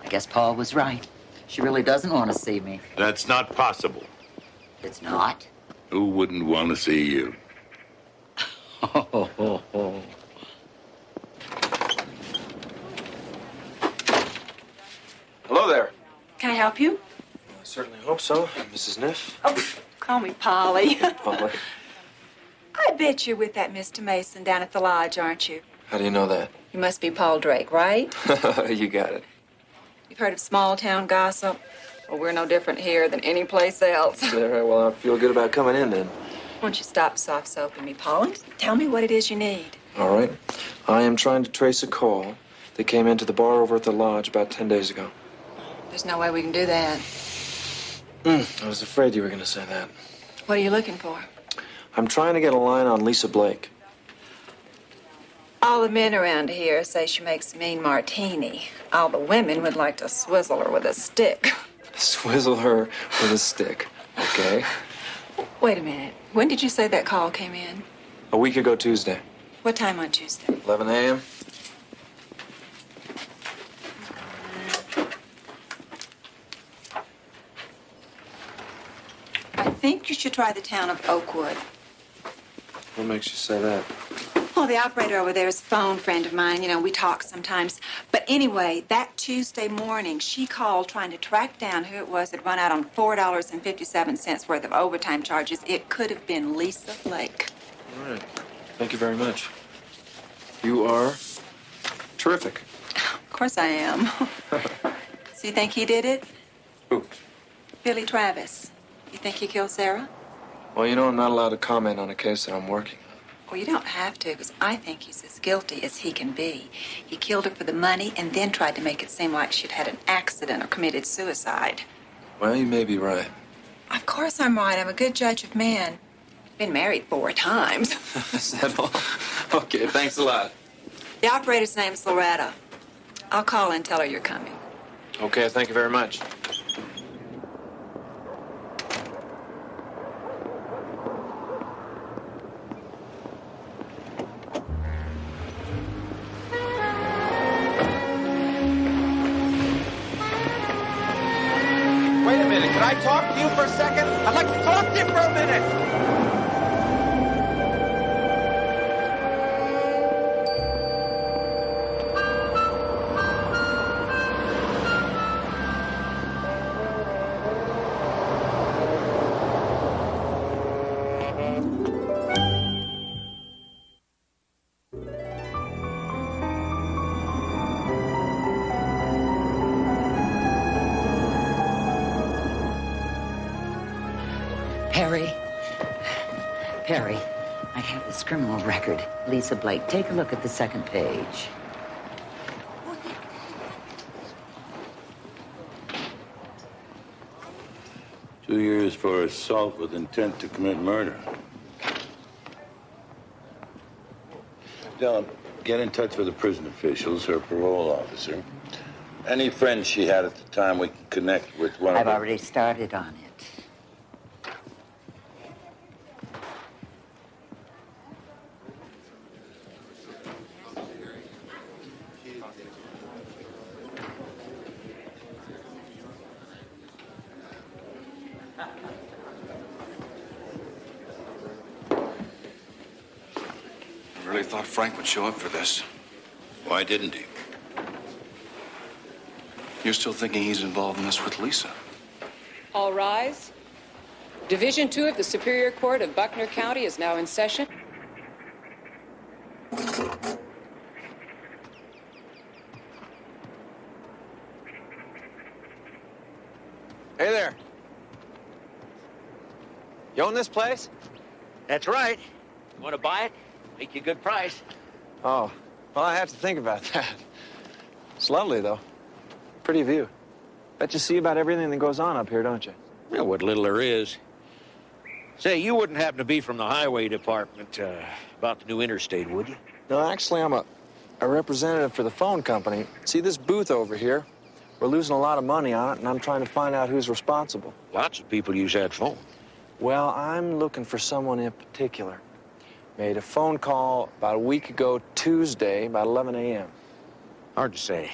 I guess Paul was right. She really doesn't want to see me. That's not possible. It's not? Who wouldn't want to see you? Hello there. Can I help you? I certainly hope so, Mrs. Niff. Oh, call me Polly. Polly. I bet you're with that Mr. Mason down at the lodge, aren't you? How do you know that? You must be Paul Drake, right? You got it. You've heard of small town gossip? Well, we're no different here than any place else. All right, well, I feel good about coming in then. Why don't you stop soft-soaping me, Paul, and tell me what it is you need. All right. I am trying to trace a call that came into the bar over at the lodge about 10 days ago. There's no way we can do that. I was afraid you were going to say that. What are you looking for? I'm trying to get a line on Lisa Blake. All the men around here say she makes a mean martini. All the women would like to swizzle her with a stick. Swizzle her with a stick, okay? Wait a minute. When did you say that call came in? A week ago Tuesday. What time on Tuesday? 11 a.m. I think you should try the town of Oakwood. What makes you say that? Well, the operator over there is a phone friend of mine. You know, we talk sometimes. But anyway, that Tuesday morning, she called trying to track down who it was that run out on $4.57 worth of overtime charges. It could have been Lisa Blake. All right. Thank you very much. You are terrific. Of course I am. So you think he did it? Who? Billy Travis. You think he killed Sarah? Well, you know, I'm not allowed to comment on a case that I'm working on. Well, you don't have to, because I think he's as guilty as he can be. He killed her for the money and then tried to make it seem like she'd had an accident or committed suicide. Well, you may be right. Of course I'm right. I'm a good judge of men. Been married 4 times. Is that all? Okay, thanks a lot. The operator's name's Loretta. I'll call and tell her you're coming. Okay, thank you very much. Wait a minute. Can I talk to you for a second? I'd like to talk to you for a minute. Perry, I have this criminal record. Lisa Blake, take a look at the second page. Two years for assault with intent to commit murder. Della, get in touch with the prison officials, her parole officer. Any friends she had at the time we can connect with one of I've them. already started on it. thought Frank would show up for this. Why didn't he? You're still thinking he's involved in this with Lisa? All rise. Division 2 of the Superior Court of Buckner County is now in session. Hey there. You own this place? That's right. You want to buy it? Make you a good price. Oh, well, I have to think about that. It's lovely, though. Pretty view. Bet you see about everything that goes on up here, don't you? Yeah, what little there is. Say, you wouldn't happen to be from the highway department about the new interstate, would you? No, actually, I'm a representative for the phone company. See this booth over here? We're losing a lot of money on it, and I'm trying to find out who's responsible. Lots of people use that phone. Well, I'm looking for someone in particular. Made a phone call about a week ago Tuesday, about 11 a.m. Hard to say.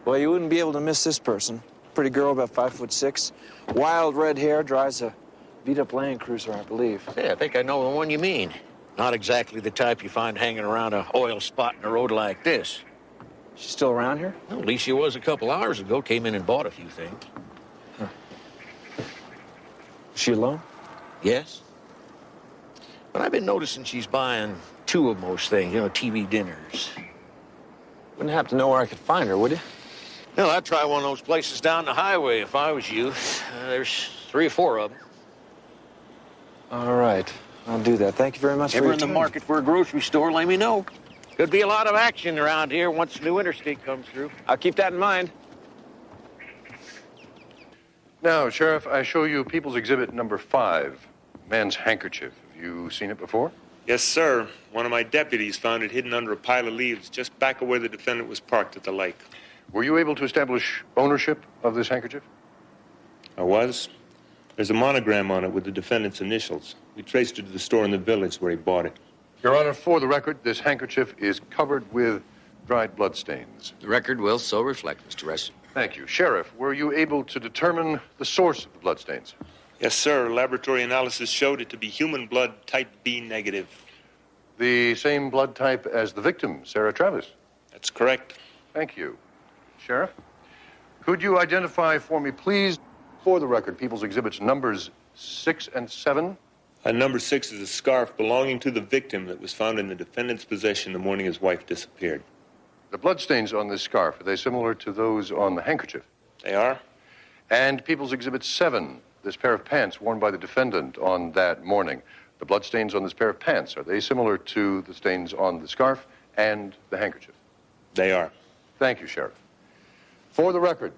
Well, you wouldn't be able to miss this person. Pretty girl, about 5'6", wild red hair, drives a beat-up Land Cruiser, I believe. Yeah, I think I know the one you mean. Not exactly the type you find hanging around an oil spot in a road like this. She's still around here? Well, at least she was a couple hours ago. Came in and bought a few things. Huh. Is she alone? Yes. But I've been noticing she's buying two of most things, you know, TV dinners. Wouldn't happen to know where I could find her, would you? Well, I'd try one of those places down the highway if I was you. There's 3 or 4 of them. All right. I'll do that. Thank you very much for Ever your in the time. market for a grocery store, let me know. Could be a lot of action around here once the new interstate comes through. I'll keep that in mind. Now, Sheriff, I show you People's Exhibit number 5, man's handkerchief. Have you seen it before? Yes, sir. One of my deputies found it hidden under a pile of leaves just back of where the defendant was parked at the lake. Were you able to establish ownership of this handkerchief? I was. There's a monogram on it with the defendant's initials. We traced it to the store in the village where he bought it. Your Honor, for the record, this handkerchief is covered with dried bloodstains. The record will so reflect, Mr. Reston. Thank you. Sheriff, were you able to determine the source of the bloodstains? Yes, sir. Laboratory analysis showed it to be human blood type B negative. The same blood type as the victim, Sarah Travis? That's correct. Thank you. Sheriff, could you identify for me, please, for the record, People's Exhibits numbers 6 and 7? Number 6 is a scarf belonging to the victim that was found in the defendant's possession the morning his wife disappeared. The bloodstains on this scarf, are they similar to those on the handkerchief? They are. And People's Exhibit 7, this pair of pants worn by the defendant on that morning. The bloodstains on this pair of pants, are they similar to the stains on the scarf and the handkerchief? They are. Thank you, Sheriff. For the record,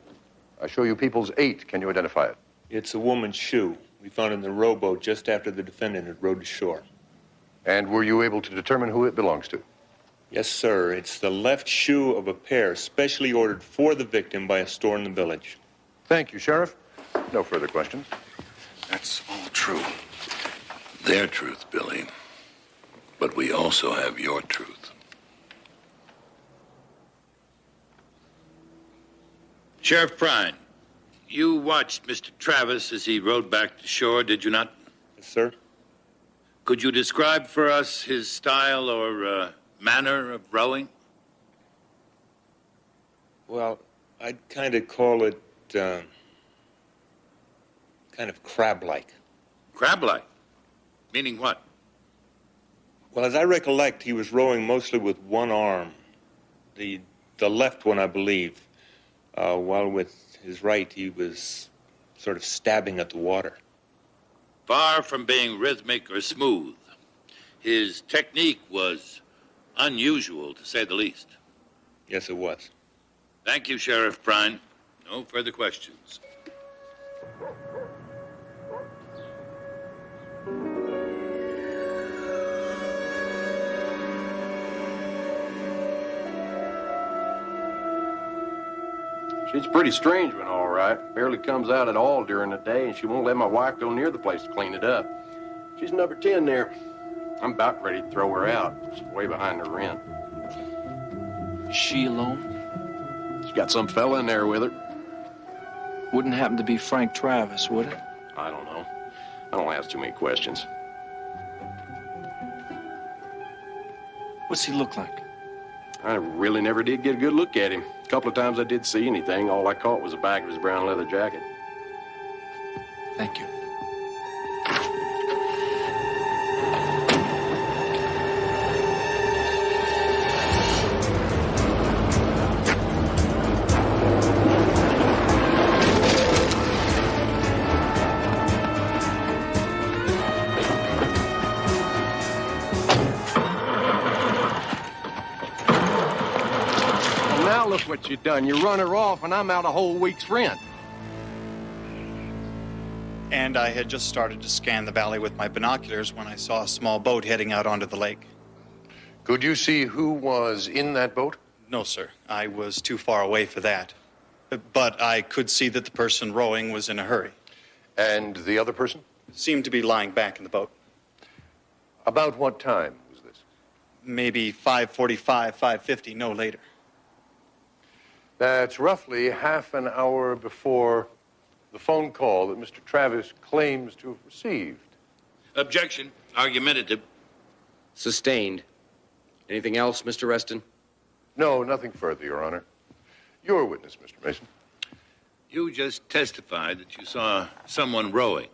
I show you People's 8. Can you identify it? It's a woman's shoe. We found it in the rowboat just after the defendant had rowed to shore. And were you able to determine who it belongs to? Yes, sir. It's the left shoe of a pair specially ordered for the victim by a store in the village. Thank you, Sheriff. No further questions. That's all true. Their truth, Billy. But we also have your truth. Sheriff Prine, you watched Mr. Travis as he rowed back to shore, did you not? Yes, sir. Could you describe for us his style or manner of rowing? Well, I'd kind of call it kind of crab-like. Crab-like? Meaning what? Well, as I recollect, he was rowing mostly with one arm. The left one, I believe. While with his right, he was sort of stabbing at the water. Far from being rhythmic or smooth, his technique was unusual, to say the least. Yes, it was. Thank you, Sheriff Prine. No further questions. She's a pretty strange one, all right. Barely comes out at all during the day, and she won't let my wife go near the place to clean it up. She's number 10 there. I'm about ready to throw her out. She's way behind her rent. Is she alone? She's got some fella in there with her. Wouldn't happen to be Frank Travis, would it? I don't know. I don't ask too many questions. What's he look like? I really never did get a good look at him. A couple of times I did see anything. All I caught was the back of his brown leather jacket. Thank you. Now look what you done. You run her off, and I'm out a whole week's rent. And I had just started to scan the valley with my binoculars when I saw a small boat heading out onto the lake. Could you see who was in that boat? No, sir. I was too far away for that. But I could see that the person rowing was in a hurry. And the other person? Seemed to be lying back in the boat. About what time was this? Maybe 5:45, 5:50, no later. That's roughly half an hour before the phone call that Mr. Travis claims to have received. Objection. Argumentative. Sustained. Anything else, Mr. Reston? No, nothing further, Your Honor. Your witness, Mr. Mason. You just testified that you saw someone rowing,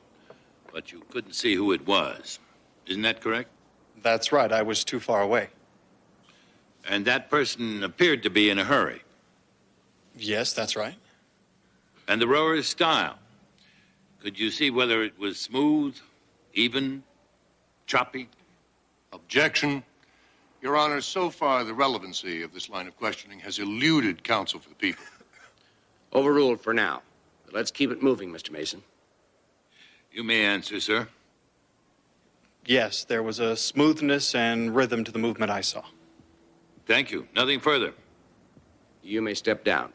but you couldn't see who it was. Isn't that correct? That's right. I was too far away. And that person appeared to be in a hurry. Yes, that's right. And the rower's style. Could you see whether it was smooth, even, choppy? Objection. Your Honor, so far the relevancy of this line of questioning has eluded counsel for the people. Overruled for now. But let's keep it moving, Mr. Mason. You may answer, sir. Yes, there was a smoothness and rhythm to the movement I saw. Thank you. Nothing further. You may step down.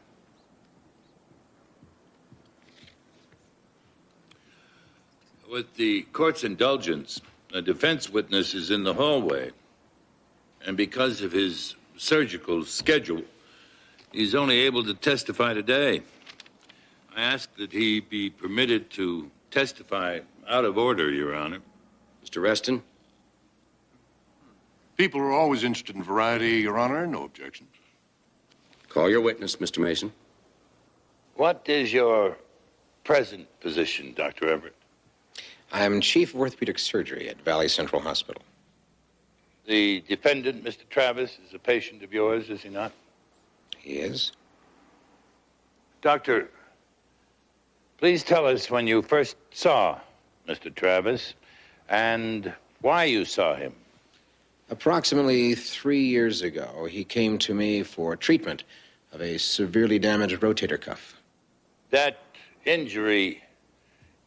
With the court's indulgence, a defense witness is in the hallway. And because of his surgical schedule, he's only able to testify today. I ask that he be permitted to testify out of order, Your Honor. Mr. Reston? People are always interested in variety, Your Honor. No objection. Call your witness, Mr. Mason. What is your present position, Dr. Everett? I am Chief of Orthopedic Surgery at Valley Central Hospital. The defendant, Mr. Travis, is a patient of yours, is he not? He is. Doctor, please tell us when you first saw Mr. Travis and why you saw him. Approximately 3 years ago, he came to me for treatment of a severely damaged rotator cuff. That injury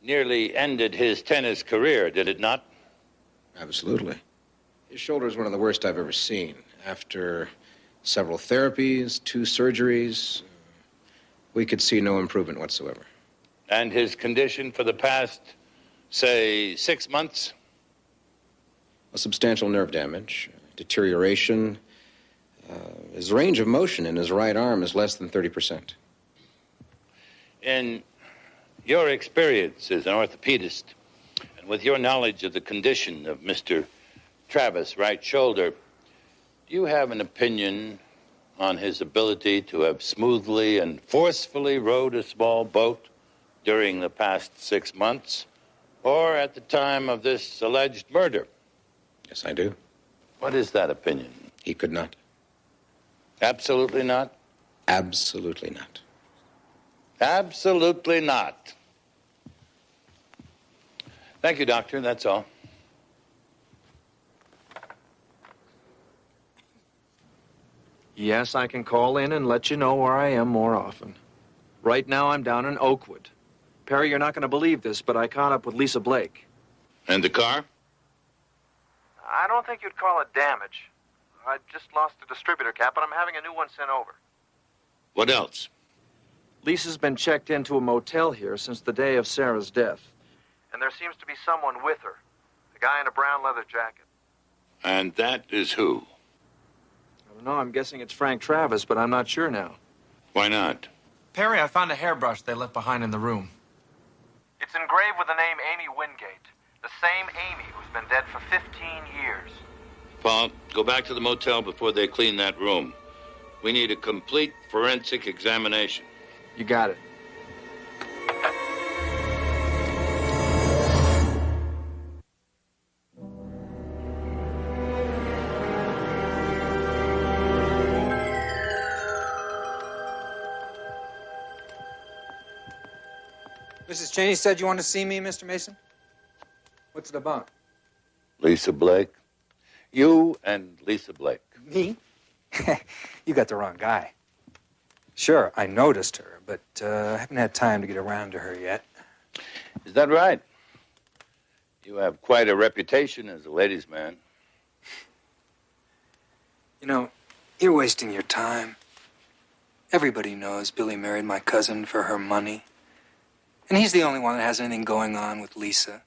nearly ended his tennis career, did it not? Absolutely. His shoulder is one of the worst I've ever seen. After several therapies, 2 surgeries, we could see no improvement whatsoever. And his condition for the past, say, 6 months? A substantial nerve damage, deterioration. His range of motion in his right arm is less than 30%. In your experience as an orthopedist, and with your knowledge of the condition of Mr. Travis' right shoulder, do you have an opinion on his ability to have smoothly and forcefully rowed a small boat during the past 6 months, or at the time of this alleged murder? Yes, I do. What is that opinion? He could not. Absolutely not? Absolutely not. Absolutely not. Thank you, Doctor. That's all. Yes, I can call in and let you know where I am more often. Right now, I'm down in Oakwood. Perry, you're not going to believe this, but I caught up with Lisa Blake. And the car? I don't think you'd call it damage. I just lost a distributor cap, but I'm having a new one sent over. What else? Lisa's been checked into a motel here since the day of Sarah's death. And there seems to be someone with her. A guy in a brown leather jacket. And that is who? I don't know, I'm guessing it's Frank Travis, but I'm not sure now. Why not? Perry, I found a hairbrush they left behind in the room. It's engraved with the name Amy Wingate. The same Amy who's been dead for 15 years. Paul, go back to the motel before they clean that room. We need a complete forensic examination. You got it. Mrs. Cheney said you wanted to see me, Mr. Mason? What's it about? Lisa Blake? You and Lisa Blake. Me? You got the wrong guy. Sure, I noticed her, but I haven't had time to get around to her yet. Is that right? You have quite a reputation as a ladies' man. You know, you're wasting your time. Everybody knows Billy married my cousin for her money. And he's the only one that has anything going on with Lisa.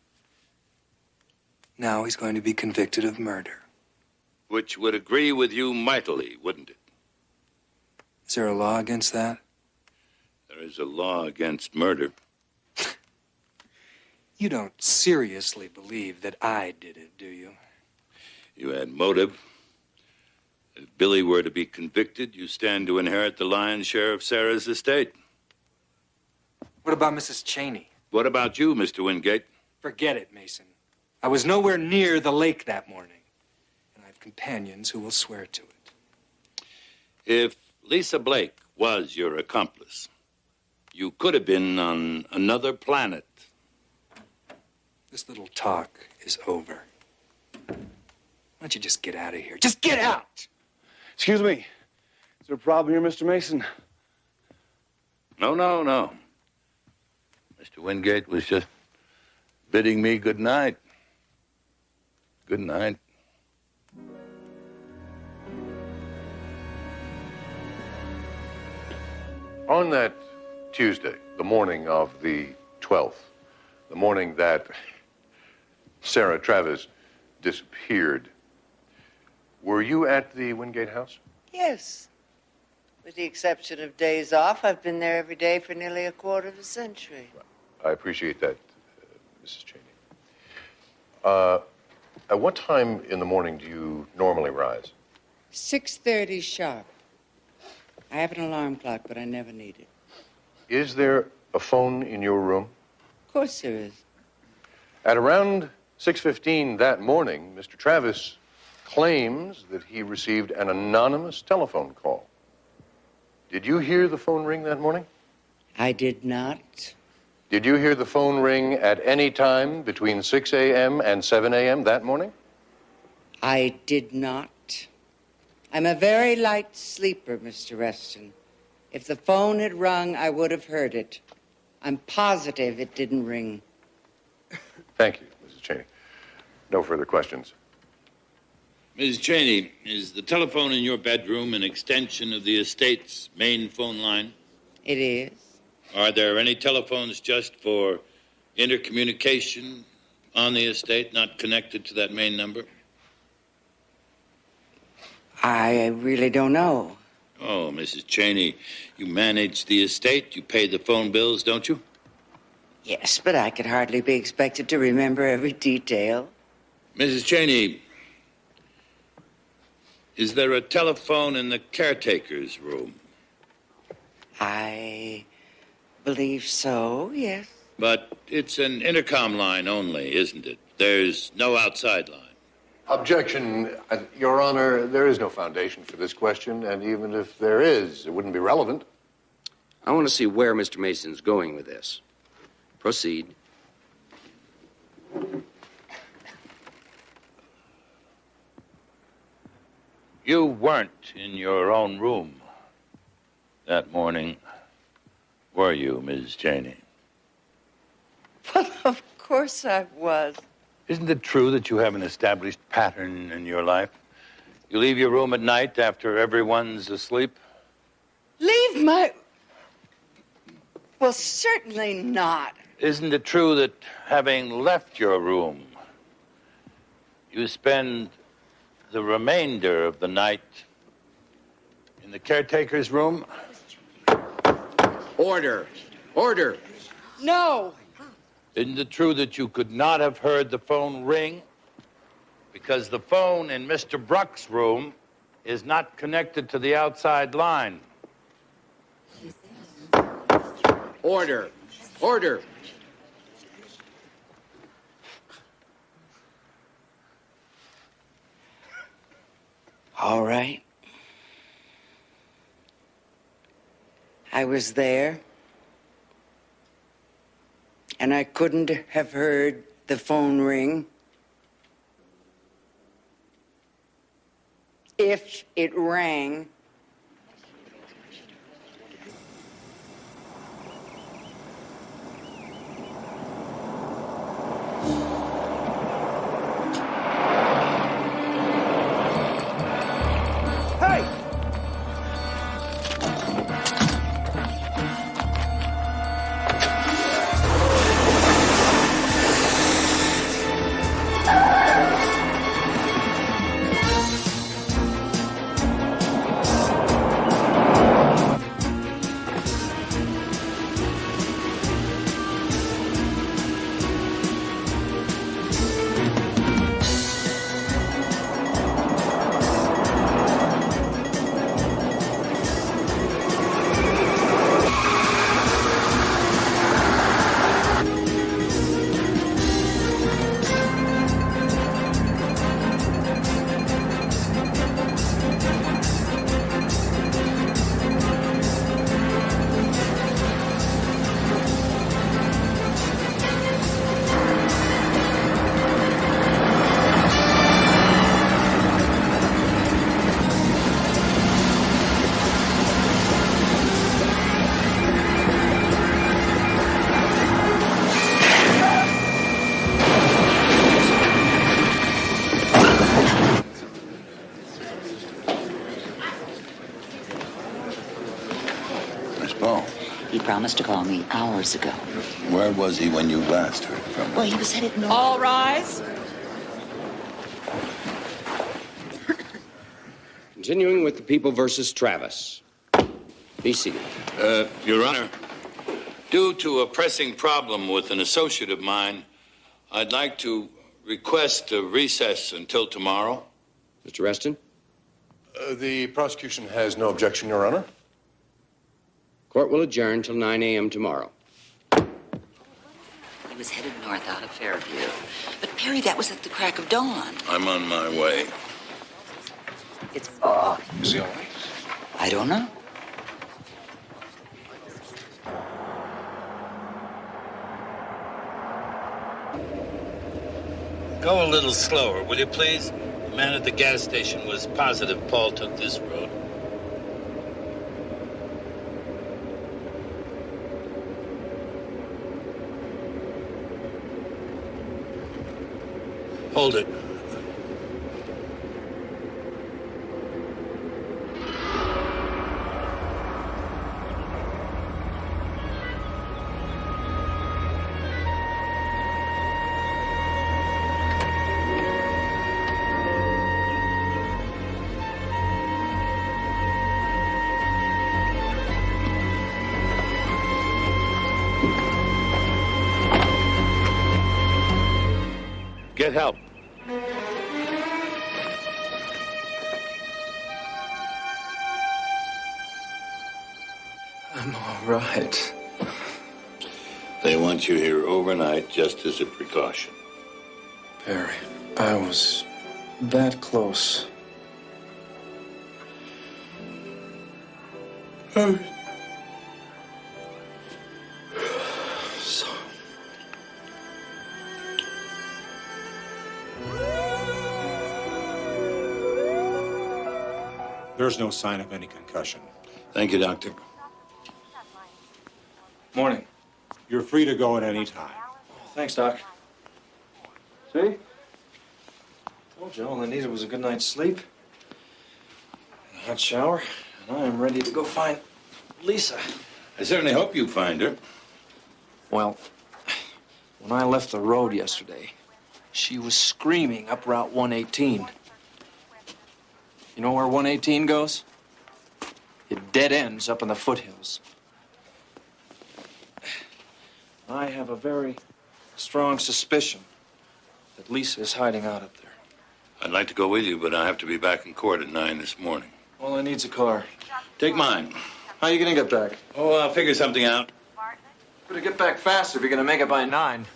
Now he's going to be convicted of murder. Which would agree with you mightily, wouldn't it? Is there a law against that? There is a law against murder. You don't seriously believe that I did it, do you? You had motive. If Billy were to be convicted, you stand to inherit the lion's share of Sarah's estate. What about Mrs. Cheney? What about you, Mr. Wingate? Forget it, Mason. I was nowhere near the lake that morning. And I have companions who will swear to it. If Lisa Blake was your accomplice, you could have been on another planet. This little talk is over. Why don't you just get out of here? Just get out! Excuse me. Is there a problem here, Mr. Mason? No. Mr. Wingate was just bidding me good night. Good night. On that Tuesday, the morning of the 12th, the morning that Sarah Travis disappeared, were you at the Wingate house? Yes. With the exception of days off, I've been there every day for nearly a quarter of a century. I appreciate that, Mrs. Cheney. At what time in the morning do you normally rise? 6:30 sharp. I have an alarm clock, but I never need it. Is there a phone in your room? Of course there is. At around 6:15 that morning, Mr. Travis claims that he received an anonymous telephone call. Did you hear the phone ring that morning? I did not. Did you hear the phone ring at any time between 6 a.m. and 7 a.m. that morning? I did not. I'm a very light sleeper, Mr. Reston. If the phone had rung, I would have heard it. I'm positive it didn't ring. Thank you, Mrs. Cheney. No further questions. Ms. Cheney, is the telephone in your bedroom an extension of the estate's main phone line? It is. Are there any telephones just for intercommunication on the estate, not connected to that main number? I really don't know. Oh, Mrs. Cheney, you manage the estate. You pay the phone bills, don't you? Yes, but I could hardly be expected to remember every detail. Mrs. Cheney, is there a telephone in the caretaker's room? I believe so, yes. But it's an intercom line only, isn't it? There's no outside line. Objection, Your Honor. There is no foundation for this question, and even if there is, it wouldn't be relevant. I want to see where Mr. Mason's going with this. Proceed. You weren't in your own room that morning, were you, Ms. Cheney? Well, of course I was. Isn't it true that you have an established pattern in your life? You leave your room at night after everyone's asleep? Leave my... Well, certainly not. Isn't it true that having left your room, you spend the remainder of the night in the caretaker's room? Order. Order. No. Isn't it true that you could not have heard the phone ring because the phone in Mr. Bruck's room is not connected to the outside line. Order. Order. All right. I was there, and I couldn't have heard the phone ring if it rang. He promised to call me hours ago. Where was he when you last heard from him? Well, he was headed north. All rise. Continuing with the People versus Travis. Be seated. Your Honor, due to a pressing problem with an associate of mine, I'd like to request a recess until tomorrow. Mr. Reston? The prosecution has no objection, Your Honor. Court will adjourn till 9 a.m. tomorrow. He was headed north out of Fairview. But, Perry, that was at the crack of dawn. I'm on my way. It's fog. Is he all right? I don't know. Go a little slower, will you please? The man at the gas station was positive Paul took this road. Hold it. Get help. I'm all right. They want you here overnight just as a precaution. Perry, I was that close. There's no sign of any concussion. Thank you, Doctor. Morning. You're free to go at any time. Thanks, Doc. See? Told you all I needed was a good night's sleep, a hot shower, and I am ready to go find Lisa. I certainly hope you find her. Well, when I left the road yesterday, she was screaming up Route 118. You know where 118 goes? It dead ends up in the foothills. I have a very strong suspicion that Lisa is hiding out up there. I'd like to go with you, but I have to be back in court at 9 this morning. All I need's a car. Take mine. How are you gonna get back? Oh, I'll figure something out. Better get back faster if you're gonna make it by 9.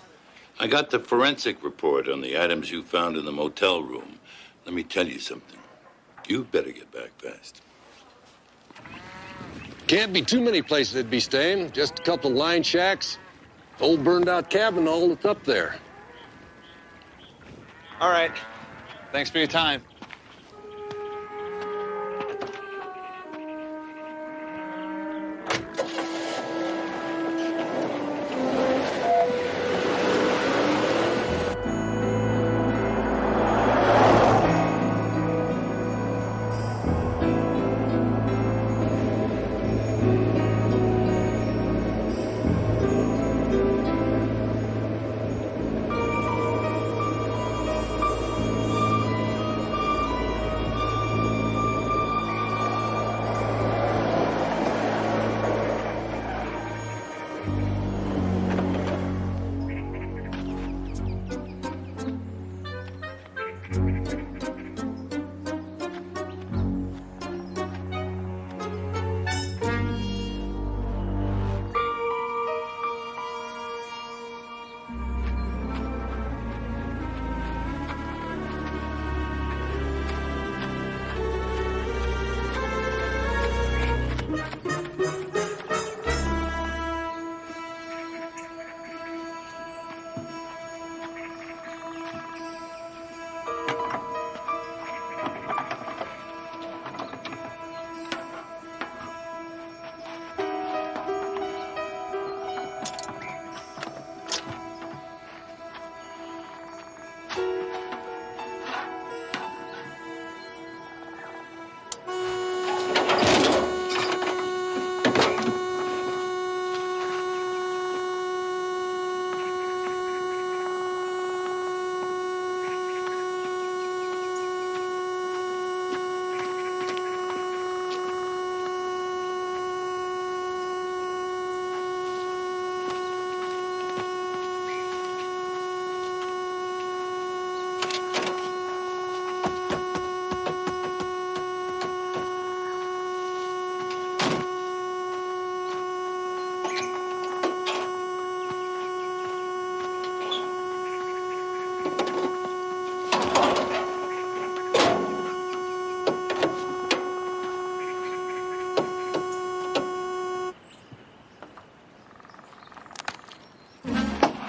I got the forensic report on the items you found in the motel room. Let me tell you something. You better get back fast. Can't be too many places they'd be staying. Just a couple line shacks. Old burned-out cabin, all that's up there. All right. Thanks for your time.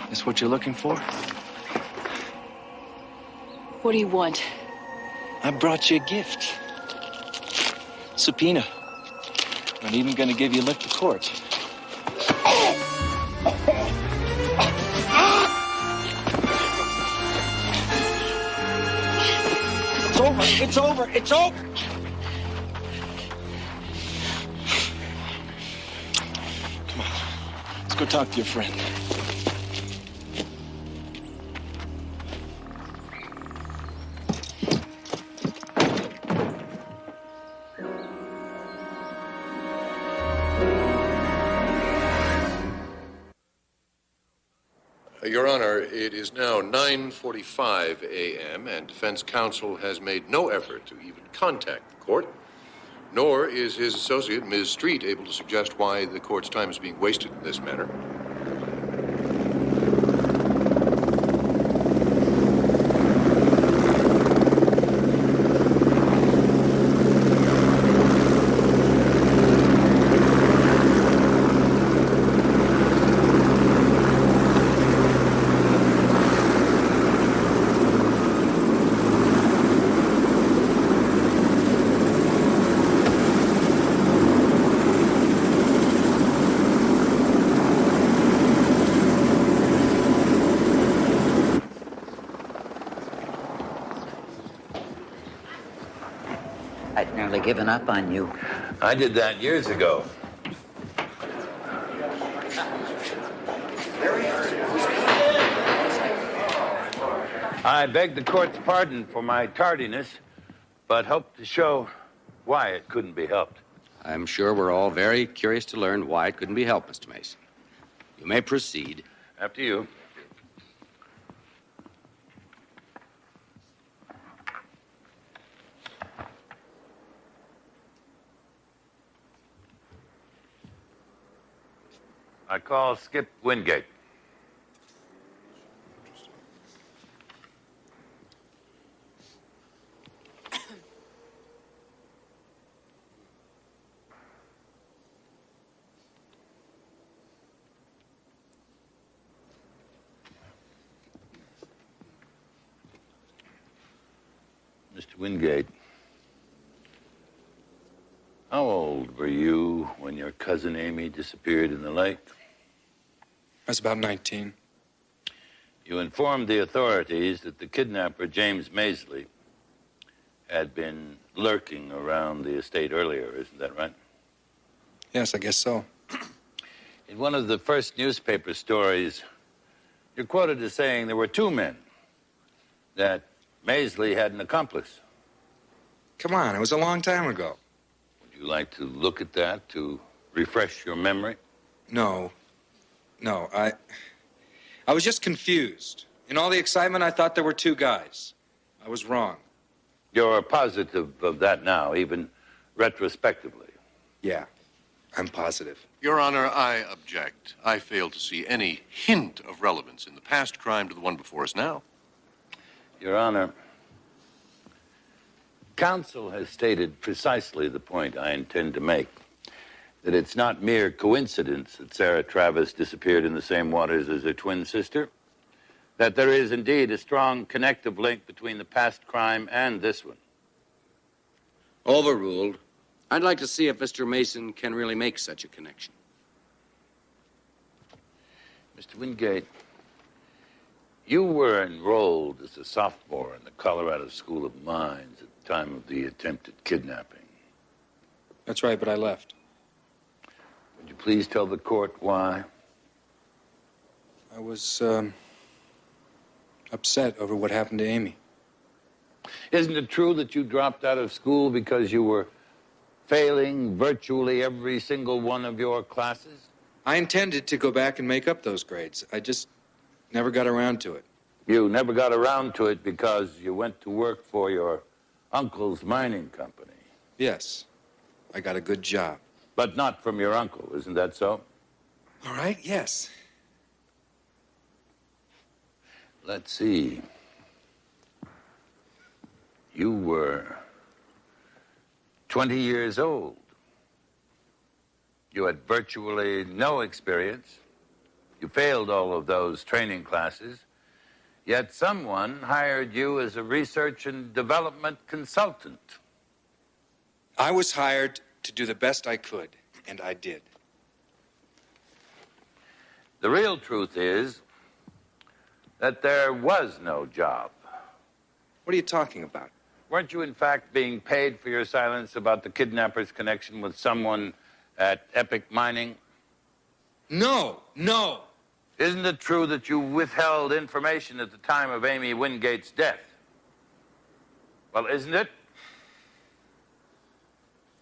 This what you're looking for? What do you want? I brought you a gift. Subpoena. I'm even gonna give you a lift to court. It's over. It's over. It's over. Come on. Let's go talk to your friend. Your Honor, it is now 9:45 a.m., and defense counsel has made no effort to even contact the court, nor is his associate, Ms. Street, able to suggest why the court's time is being wasted in this manner. I'd nearly given up on you. I did that years ago. I beg the court's pardon for my tardiness, but hope to show why it couldn't be helped. I'm sure we're all very curious to learn why it couldn't be helped, Mr. Mason. You may proceed. After you. I call Skip Wingate. Mr. Wingate, how old were you when your cousin Amy disappeared in the lake? I was about 19. You informed the authorities that the kidnapper, James Maisley, had been lurking around the estate earlier, isn't that right? Yes, I guess so. In one of the first newspaper stories, you're quoted as saying there were two men, that Maisley had an accomplice. Come on, it was a long time ago. Would you like to look at that to refresh your memory? No. I was just confused. In all the excitement, I thought there were two guys. I was wrong. You're positive of that now, even retrospectively? Yeah, I'm positive. Your Honor, I object. I fail to see any hint of relevance in the past crime to the one before us now. Your Honor, counsel has stated precisely the point I intend to make, that it's not mere coincidence that Sarah Travis disappeared in the same waters as her twin sister, that there is indeed a strong connective link between the past crime and this one. Overruled. I'd like to see if Mr. Mason can really make such a connection. Mr. Wingate, you were enrolled as a sophomore in the Colorado School of Mines at the time of the attempted kidnapping. That's right, but I left. Would you please tell the court why? I was, upset over what happened to Amy. Isn't it true that you dropped out of school because you were failing virtually every single one of your classes? I intended to go back and make up those grades. I just never got around to it. You never got around to it because you went to work for your uncle's mining company. Yes, I got a good job. But not from your uncle, isn't that so? All right, yes. Let's see. You were 20 years old. You had virtually no experience. You failed all of those training classes. Yet someone hired you as a research and development consultant. I was hired to do the best I could, and I did. The real truth is that there was no job. What are you talking about? Weren't you, in fact, being paid for your silence about the kidnapper's connection with someone at Epic Mining? No. Isn't it true that you withheld information at the time of Amy Wingate's death? Well, isn't it?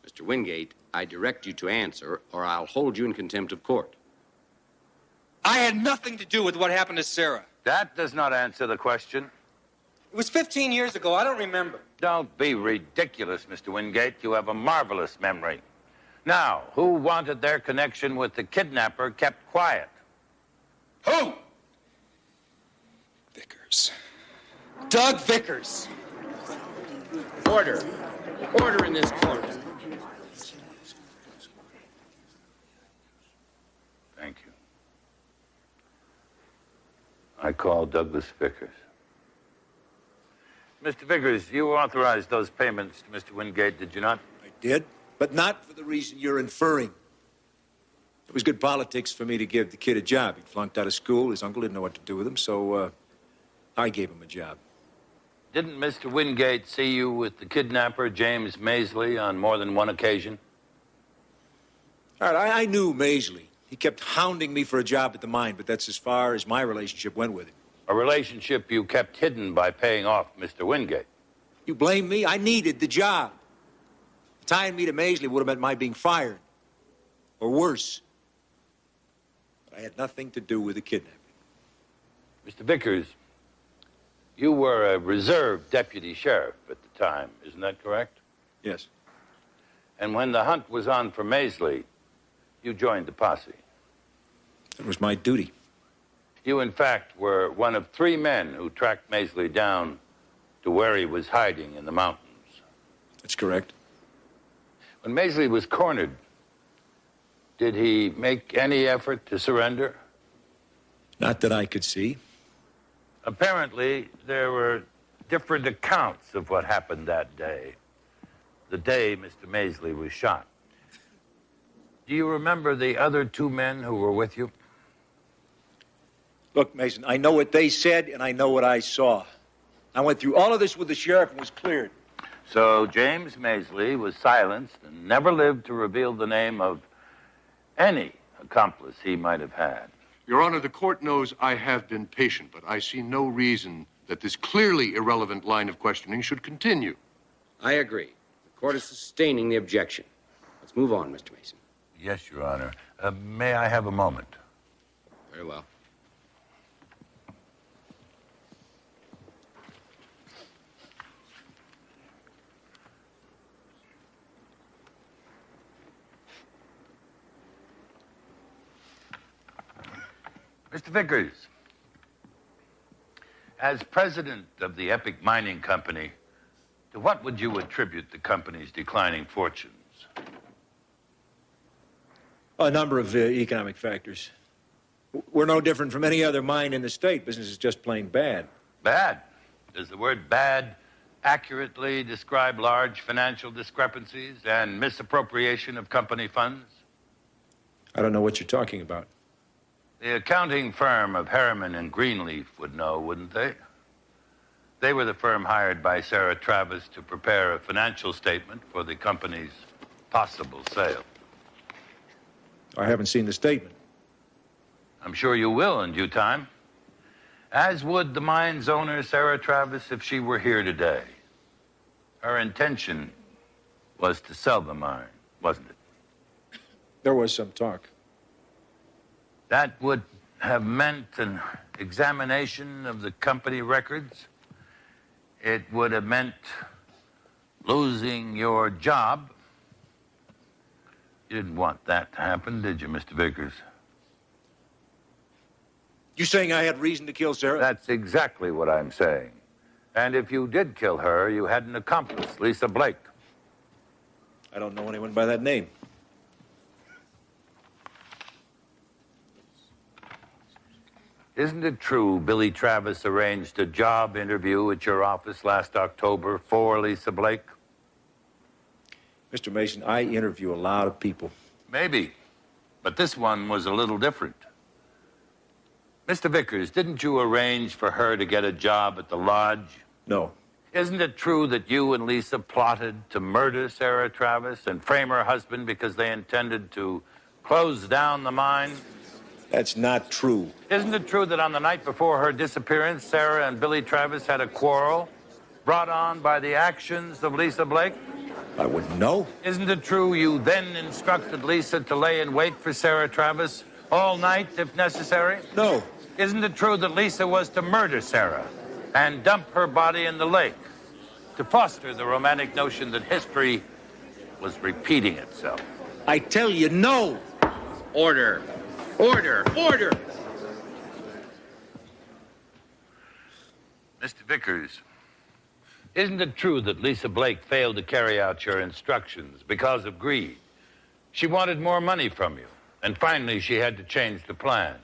Mr. Wingate, I direct you to answer, or I'll hold you in contempt of court. I had nothing to do with what happened to Sarah. That does not answer the question. It was 15 years ago. I don't remember. Don't be ridiculous, Mr. Wingate. You have a marvelous memory. Now, who wanted their connection with the kidnapper kept quiet? Who? Vickers. Doug Vickers. Order. Order in this court. Thank you. I call Douglas Vickers. Mr. Vickers, you authorized those payments to Mr. Wingate, did you not? I did, but not for the reason you're inferring. It was good politics for me to give the kid a job. He flunked out of school. His uncle didn't know what to do with him, so I gave him a job. Didn't Mr. Wingate see you with the kidnapper, James Maisley, on more than one occasion? All right, I knew Maisley. He kept hounding me for a job at the mine, but that's as far as my relationship went with him. A relationship you kept hidden by paying off Mr. Wingate. You blame me? I needed the job. Tying me to Maisley would have meant my being fired. Or worse. But I had nothing to do with the kidnapping. Mr. Vickers, you were a reserve deputy sheriff at the time, isn't that correct? Yes. And when the hunt was on for Maisley, you joined the posse. It was my duty. You, in fact, were one of 3 men who tracked Maisley down to where he was hiding in the mountains. That's correct. When Maisley was cornered, did he make any effort to surrender? Not that I could see. Apparently, there were different accounts of what happened that day, the day Mr. Maisley was shot. Do you remember the other 2 men who were with you? Look, Mason, I know what they said, and I know what I saw. I went through all of this with the sheriff and was cleared. So James Maisley was silenced and never lived to reveal the name of any accomplice he might have had. Your Honor, the court knows I have been patient, but I see no reason that this clearly irrelevant line of questioning should continue. I agree. The court is sustaining the objection. Let's move on, Mr. Mason. Yes, Your Honor. May I have a moment? Very well. Mr. Vickers, as president of the Epic Mining Company, to what would you attribute the company's declining fortunes? A number of economic factors. We're no different from any other mine in the state. Business is just plain bad. Bad? Does the word bad accurately describe large financial discrepancies and misappropriation of company funds? I don't know what you're talking about. The accounting firm of Harriman and Greenleaf would know, wouldn't they? They were the firm hired by Sarah Travis to prepare a financial statement for the company's possible sale. I haven't seen the statement. I'm sure you will in due time. As would the mine's owner, Sarah Travis, if she were here today. Her intention was to sell the mine, wasn't it? There was some talk. That would have meant an examination of the company records. It would have meant losing your job. You didn't want that to happen, did you, Mr. Vickers? You saying I had reason to kill Sarah? That's exactly what I'm saying. And if you did kill her, you had an accomplice, Lisa Blake. I don't know anyone by that name. Isn't it true Billy Travis arranged a job interview at your office last October for Lisa Blake? Mr. Mason, I interview a lot of people. Maybe, but this one was a little different. Mr. Vickers, didn't you arrange for her to get a job at the lodge? No. Isn't it true that you and Lisa plotted to murder Sarah Travis and frame her husband because they intended to close down the mine? That's not true. Isn't it true that on the night before her disappearance, Sarah and Billy Travis had a quarrel brought on by the actions of Lisa Blake? I wouldn't know. Isn't it true you then instructed Lisa to lay in wait for Sarah Travis all night, if necessary? No. Isn't it true that Lisa was to murder Sarah and dump her body in the lake to foster the romantic notion that history was repeating itself? I tell you, no. Order. Order! Order! Mr. Vickers, isn't it true that Lisa Blake failed to carry out your instructions because of greed? She wanted more money from you, and finally she had to change the plan.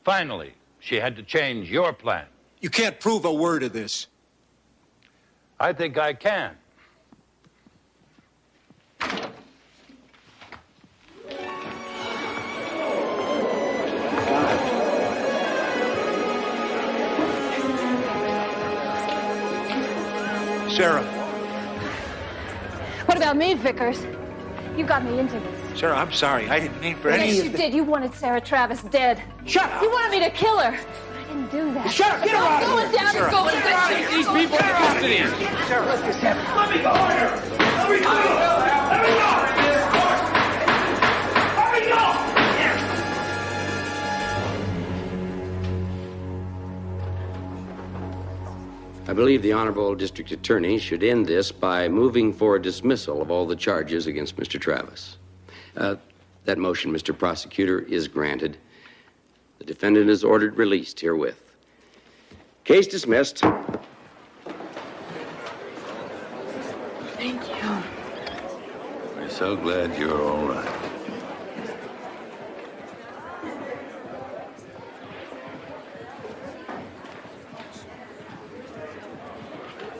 Finally, she had to change your plan. You can't prove a word of this. I think I can. Sarah. What about me, Vickers? You got me into this. Sarah, I'm sorry. I didn't mean for any Yes, of you this. did. You wanted Sarah Travis dead. Shut up! You wanted me to kill her. I didn't do that. Shut up! Get her out of Going here! down Sarah. and going Get her out of down. here! These people in custody! Sarah, let's just have... Let me go! Let me go! Let me go! Let me go! I believe the Honorable District Attorney should end this by moving for a dismissal of all the charges against Mr. Travis. That motion, Mr. Prosecutor, is granted. The defendant is ordered released herewith. Case dismissed. Thank you. We're so glad you're all right.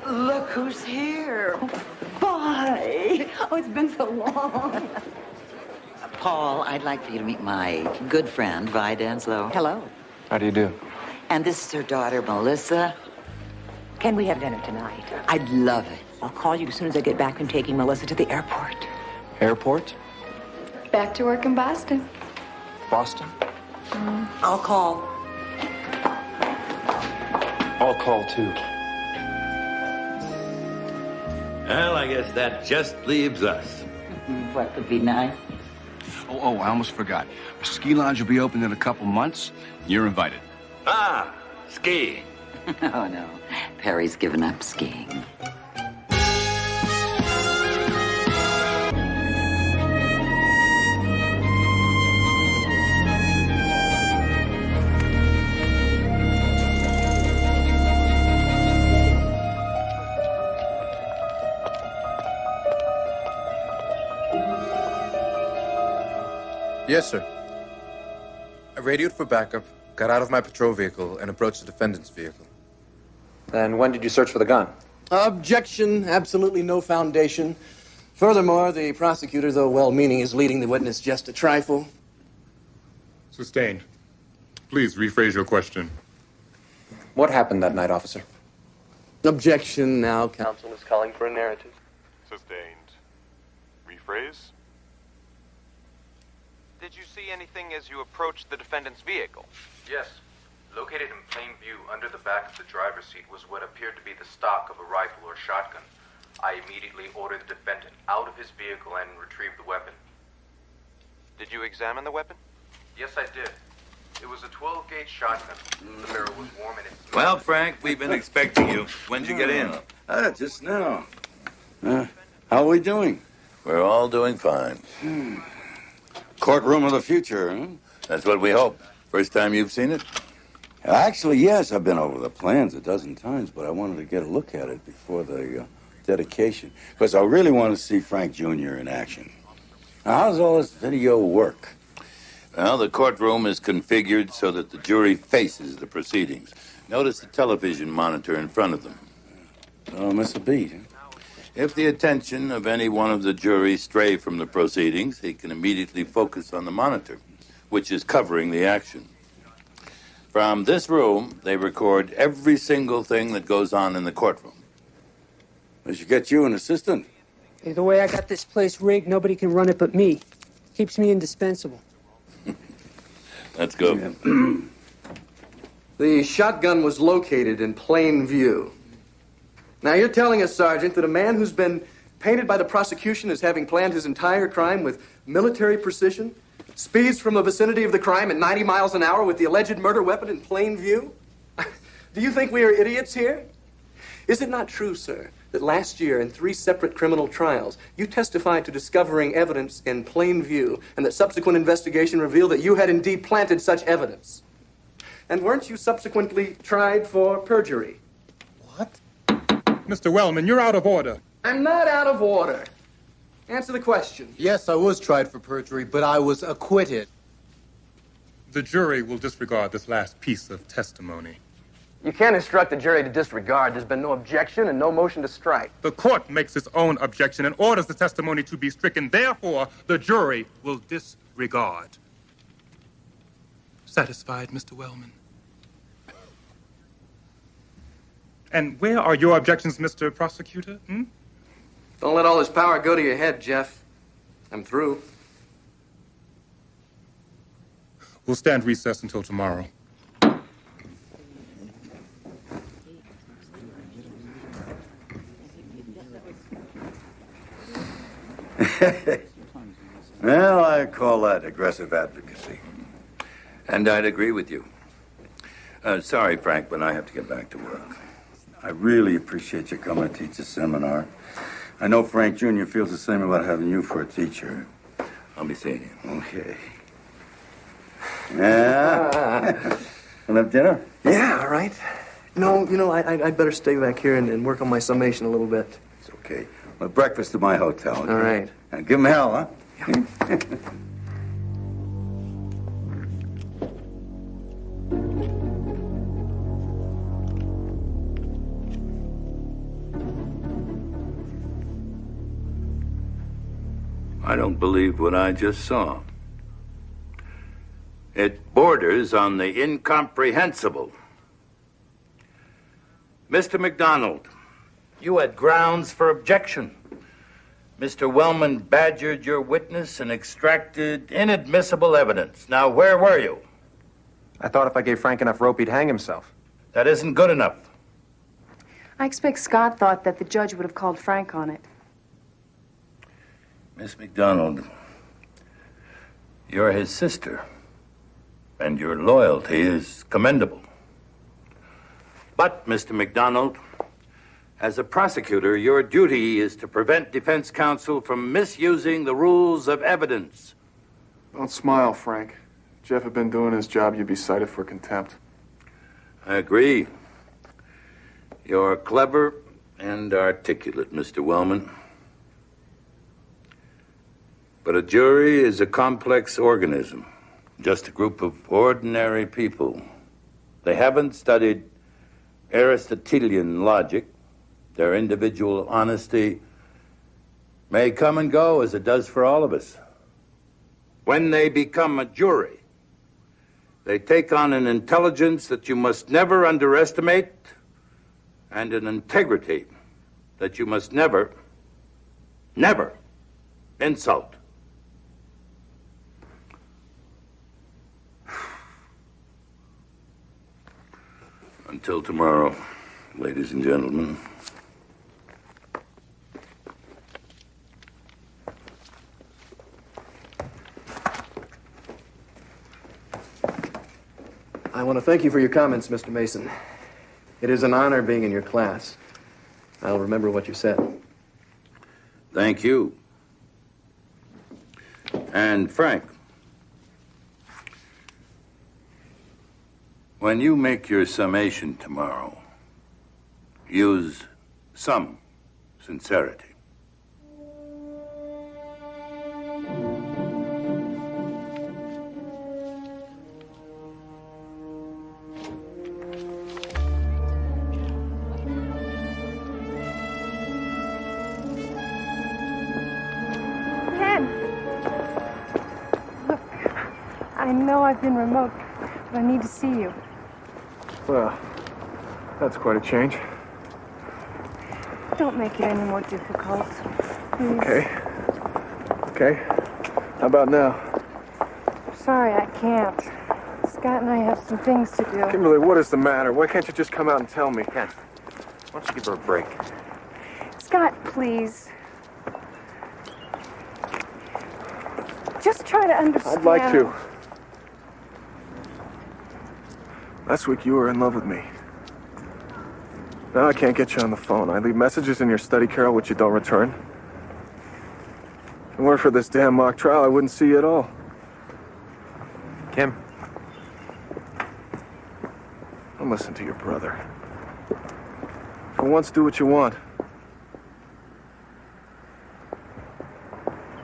Look who's here. Bye. Oh, it's been so long. Paul, I'd like for you to meet my good friend, Vi Denslow. Hello. How do you do? And this is her daughter, Melissa. Can we have dinner tonight? I'd love it. I'll call you as soon as I get back from taking Melissa to the airport. Airport? Back to work in Boston. Boston? I'll call. I'll call too. Well, I guess that just leaves us. What would be nice? Oh, I almost forgot. Ski Lodge will be open in a couple months. You're invited. Ah, ski. Oh, no. Perry's given up skiing. Yes, sir. I radioed for backup, got out of my patrol vehicle, and approached the defendant's vehicle. And when did you search for the gun? Objection. Absolutely no foundation. Furthermore, the prosecutor, though well-meaning, is leading the witness just a trifle. Sustained. Please rephrase your question. What happened that night, officer? Objection. Now counsel is calling for a narrative. Sustained. Rephrase? Did you see anything as you approached the defendant's vehicle? Yes. Located in plain view under the back of the driver's seat was what appeared to be the stock of a rifle or shotgun. I immediately ordered the defendant out of his vehicle and retrieved the weapon. Did you examine the weapon? Yes, I did. It was a 12-gauge shotgun. The mirror was warm and it smelled. Well, Frank, we've been expecting you. When'd you get in? Just now. How are we doing? We're all doing fine. Courtroom of the future, huh? That's what we hope. First time you've seen it? Actually, yes. I've been over the plans a dozen times, but I wanted to get a look at it before the dedication. Because I really want to see Frank Jr. in action. Now, how does all this video work? Well, the courtroom is configured so that the jury faces the proceedings. Notice the television monitor in front of them. Don't miss a beat, huh? If the attention of any one of the jury stray from the proceedings, he can immediately focus on the monitor, which is covering the action. From this room, they record every single thing that goes on in the courtroom. They should get you an assistant. Hey, the way I got this place rigged, nobody can run it but me. Keeps me indispensable. Let's go. The shotgun was located in plain view. Now, you're telling us, Sergeant, that a man who's been painted by the prosecution as having planned his entire crime with military precision speeds from the vicinity of the crime at 90 miles an hour with the alleged murder weapon in plain view? Do you think we are idiots here? Is it not true, sir, that last year in 3 separate criminal trials, you testified to discovering evidence in plain view and that subsequent investigation revealed that you had indeed planted such evidence? And weren't you subsequently tried for perjury? Mr. Wellman, you're out of order. I'm not out of order. Answer the question. Yes, I was tried for perjury, but I was acquitted. The jury will disregard this last piece of testimony. You can't instruct the jury to disregard. There's been no objection and no motion to strike. The court makes its own objection and orders the testimony to be stricken. Therefore, the jury will disregard. Satisfied, Mr. Wellman? And where are your objections, Mr. Prosecutor? Don't let all this power go to your head, Jeff. I'm through. We'll stand recess until tomorrow. Well, I call that aggressive advocacy. And I'd agree with you. Sorry, Frank, but I have to get back to work. I really appreciate you coming to teach a seminar. I know Frank Jr. feels the same about having you for a teacher. I'll be seeing you. Okay. Yeah. Want to have dinner? Yeah, all right. No, I'd better stay back here and work on my summation a little bit. It's okay. Well, breakfast at my hotel. Okay? All right. Now, give him hell, huh? I don't believe what I just saw. It borders on the incomprehensible. Mr. McDonald, you had grounds for objection. Mr. Wellman badgered your witness and extracted inadmissible evidence. Now, where were you? I thought if I gave Frank enough rope, he'd hang himself. That isn't good enough. I expect Scott thought that the judge would have called Frank on it. Miss McDonald, you're his sister, and your loyalty is commendable. But, Mr. McDonald, as a prosecutor, your duty is to prevent defense counsel from misusing the rules of evidence. Don't smile, Frank. If Jeff had been doing his job, you'd be cited for contempt. I agree. You're clever and articulate, Mr. Wellman. But a jury is a complex organism, just a group of ordinary people. They haven't studied Aristotelian logic. Their individual honesty may come and go as it does for all of us. When they become a jury, they take on an intelligence that you must never underestimate and an integrity that you must never, never insult. Until tomorrow, ladies and gentlemen. I want to thank you for your comments, Mr. Mason. It is an honor being in your class. I'll remember what you said. Thank you. And Frank, when you make your summation tomorrow, use some sincerity. I know I've been remote, but I need to see you. Well, that's quite a change. Don't make it any more difficult, please. Okay. How about now? Sorry, I can't. Scott and I have some things to do. Kimberly, what is the matter? Why can't you just come out and tell me? Ken, why don't you give her a break? Scott, please. Just try to understand. I'd like to. Last week you were in love with me. Now I can't get you on the phone. I leave messages in your study, Carol, which you don't return. If it weren't for this damn mock trial, I wouldn't see you at all. Kim? Don't listen to your brother. For once, do what you want.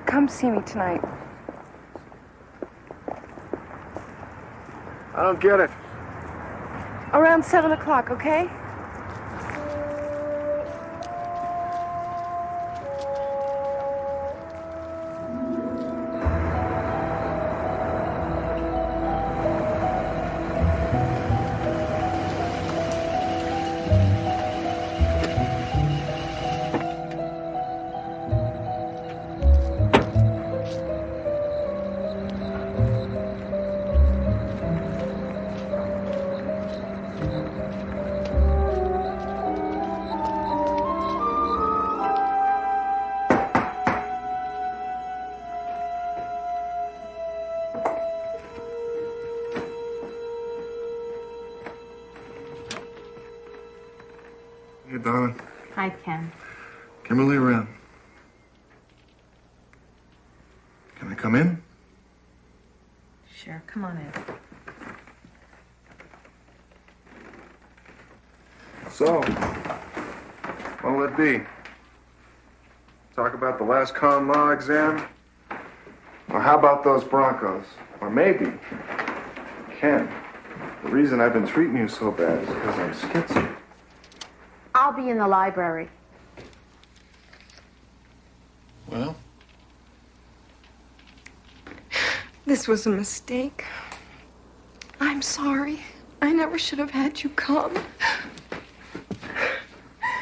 Come see me tonight. I don't get it. Around 7 o'clock, okay? Hey, darling. Hi, Ken. Kimberly around. Can I come in? Sure, come on in. So, what'll it be? Talk about the last con law exam? Or how about those Broncos? Or maybe, Ken, the reason I've been treating you so bad is because I'm schizo. I'll be in the library. Well? This was a mistake. I'm sorry. I never should have had you come.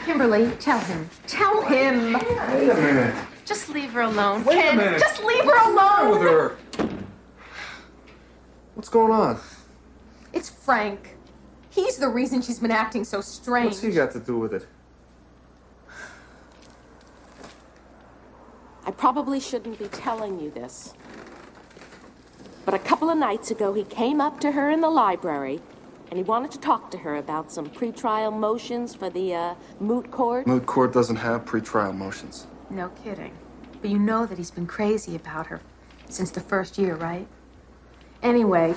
Kimberly, tell him. Tell him. Wait a minute. Just leave her alone. Wait a Ken, minute. just leave her alone. With her. What's going on? It's Frank. He's the reason she's been acting so strange. What's he got to do with it? I probably shouldn't be telling you this. But a couple of nights ago, he came up to her in the library, and he wanted to talk to her about some pretrial motions for the moot court. Moot court doesn't have pretrial motions. No kidding. But you know that he's been crazy about her since the first year, right? Anyway,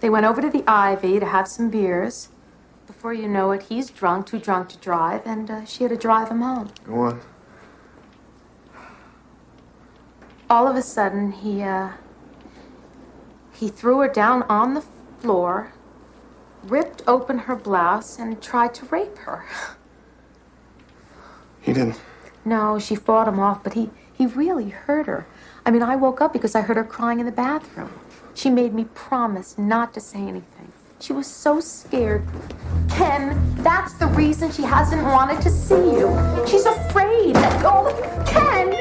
they went over to the Ivy to have some beers. Before you know it, he's drunk, too drunk to drive, and she had to drive him home. Go on. All of a sudden, he threw her down on the floor, ripped open her blouse, and tried to rape her. He didn't. No, she fought him off, but he really hurt her. I mean, I woke up because I heard her crying in the bathroom. She made me promise not to say anything. She was so scared. Ken, that's the reason she hasn't wanted to see you. She's afraid that Ken!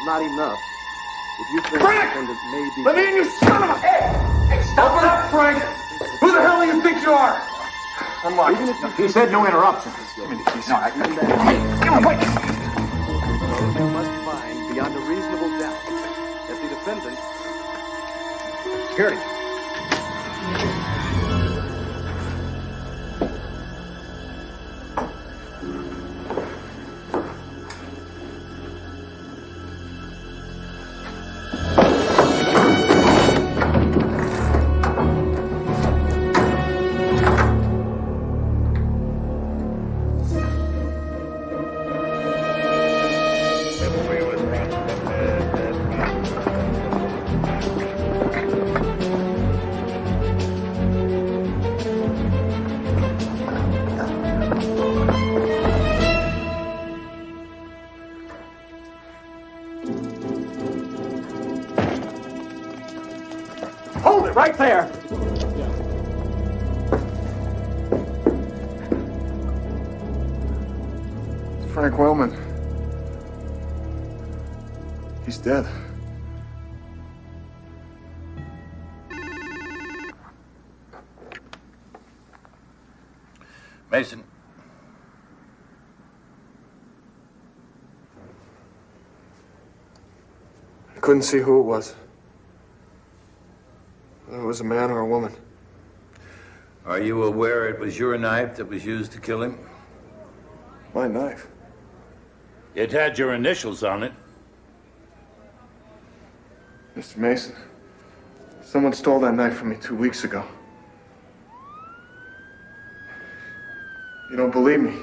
Not enough. If you think Frank! the defendant may be... Let me in, you son of a... Hey, stop! Open up, Frank! Who the hell do you think you are? Unlock it. He said no interruptions. Give me the keys. No, Hey, give him a break! You must find beyond a reasonable doubt that the defendant... Security. Hold it right there! It's Frank Wellman. He's dead. Mason. I couldn't see who it was. Whether it was a man or a woman. Are you aware it was your knife that was used to kill him? My knife? It had your initials on it. Mr. Mason, someone stole that knife from me 2 weeks ago. You don't believe me?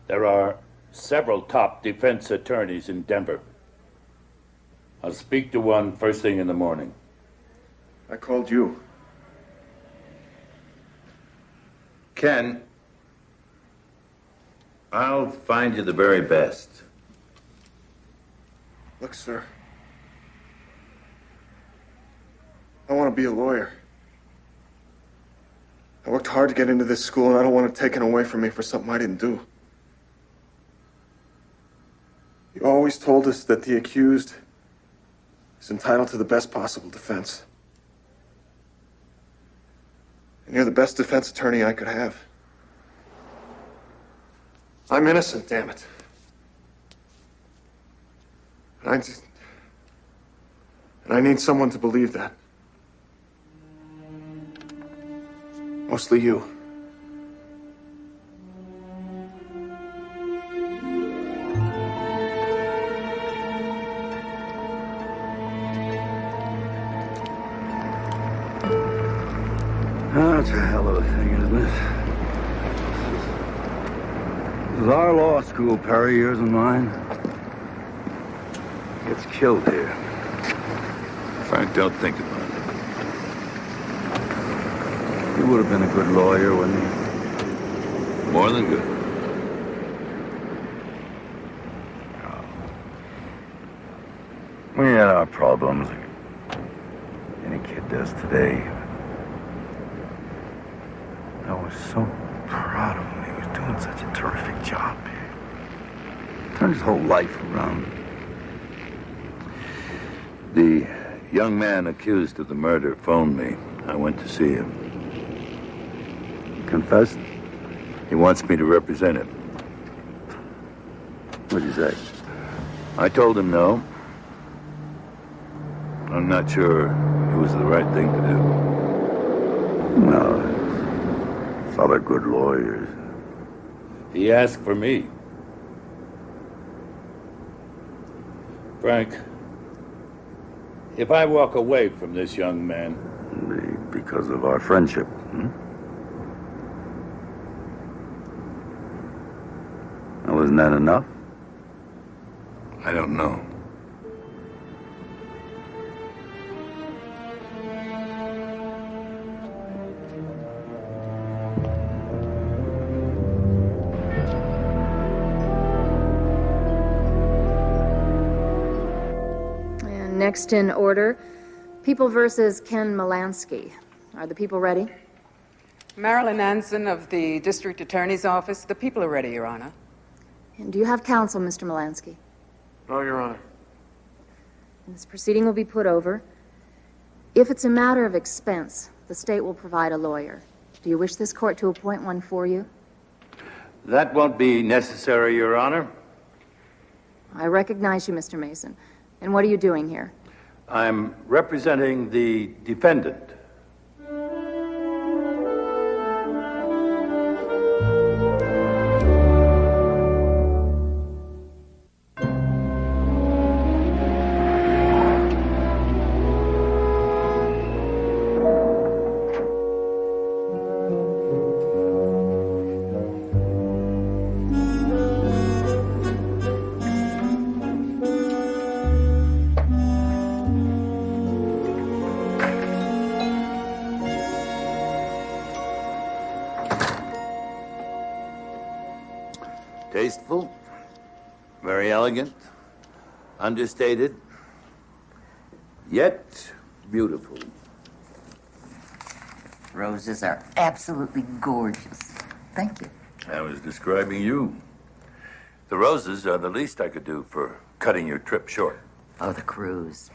There are several top defense attorneys in Denver. I'll speak to one first thing in the morning. I called you. Ken, I'll find you the very best. Look, sir. I want to be a lawyer. I worked hard to get into this school, and I don't want it taken away from me for something I didn't do. You always told us that the accused is entitled to the best possible defense. And you're the best defense attorney I could have. I'm innocent, damn it. And I need someone to believe that. Mostly you. Oh, it's a hell of a thing, isn't it? This is our law school, Perry, yours and mine. Gets killed here. Frank, don't think about it. He would have been a good lawyer, wouldn't he? More than good. We had our problems. Any kid does today. I was so proud of him. He was doing such a terrific job. Turned his whole life around. The young man accused of the murder phoned me. I went to see him. Confessed? He wants me to represent him. What'd you say? I told him no. I'm not sure it was the right thing to do. No. It's other good lawyers. He asked for me. Frank, if I walk away from this young man... Because of our friendship, Well, isn't that enough? I don't know. And next in order, People versus Ken Melansky. Are the people ready? Marilyn Anson of the District Attorney's Office. The people are ready, Your Honor. And do you have counsel, Mr. Melansky? No, Your Honor. And this proceeding will be put over. If it's a matter of expense, the state will provide a lawyer. Do you wish this court to appoint one for you? That won't be necessary, Your Honor. I recognize you, Mr. Mason. And what are you doing here? I'm representing the defendant. Tasteful, very elegant, understated, yet beautiful. Roses are absolutely gorgeous. Thank you. I was describing you. The roses are the least I could do for cutting your trip short. Oh, the cruise.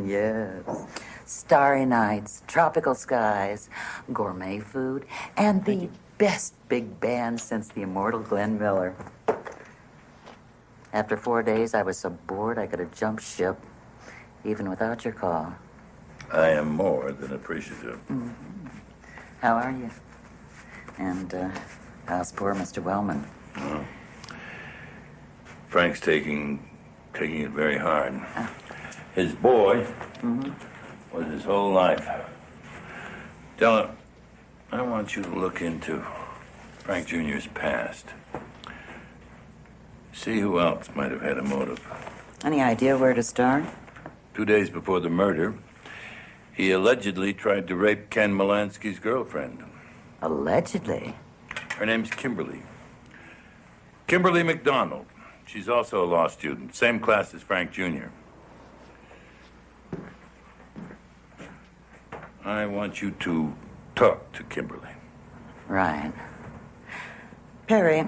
Yes. Starry nights, tropical skies, gourmet food, and the best big band since the immortal Glenn Miller. After 4 days, I was so bored I could have jumped ship, even without your call. I am more than appreciative. How are you? And how's poor Mr. Wellman? Well, Frank's taking it very hard. His boy was his whole life. Della, I want you to look into Frank Jr.'s past. See who else might have had a motive. Any idea where to start? 2 days before the murder, he allegedly tried to rape Ken Melansky's girlfriend. Allegedly? Her name's Kimberly. Kimberly McDonald. She's also a law student, same class as Frank Jr. I want you to talk to Kimberly. Right. Perry,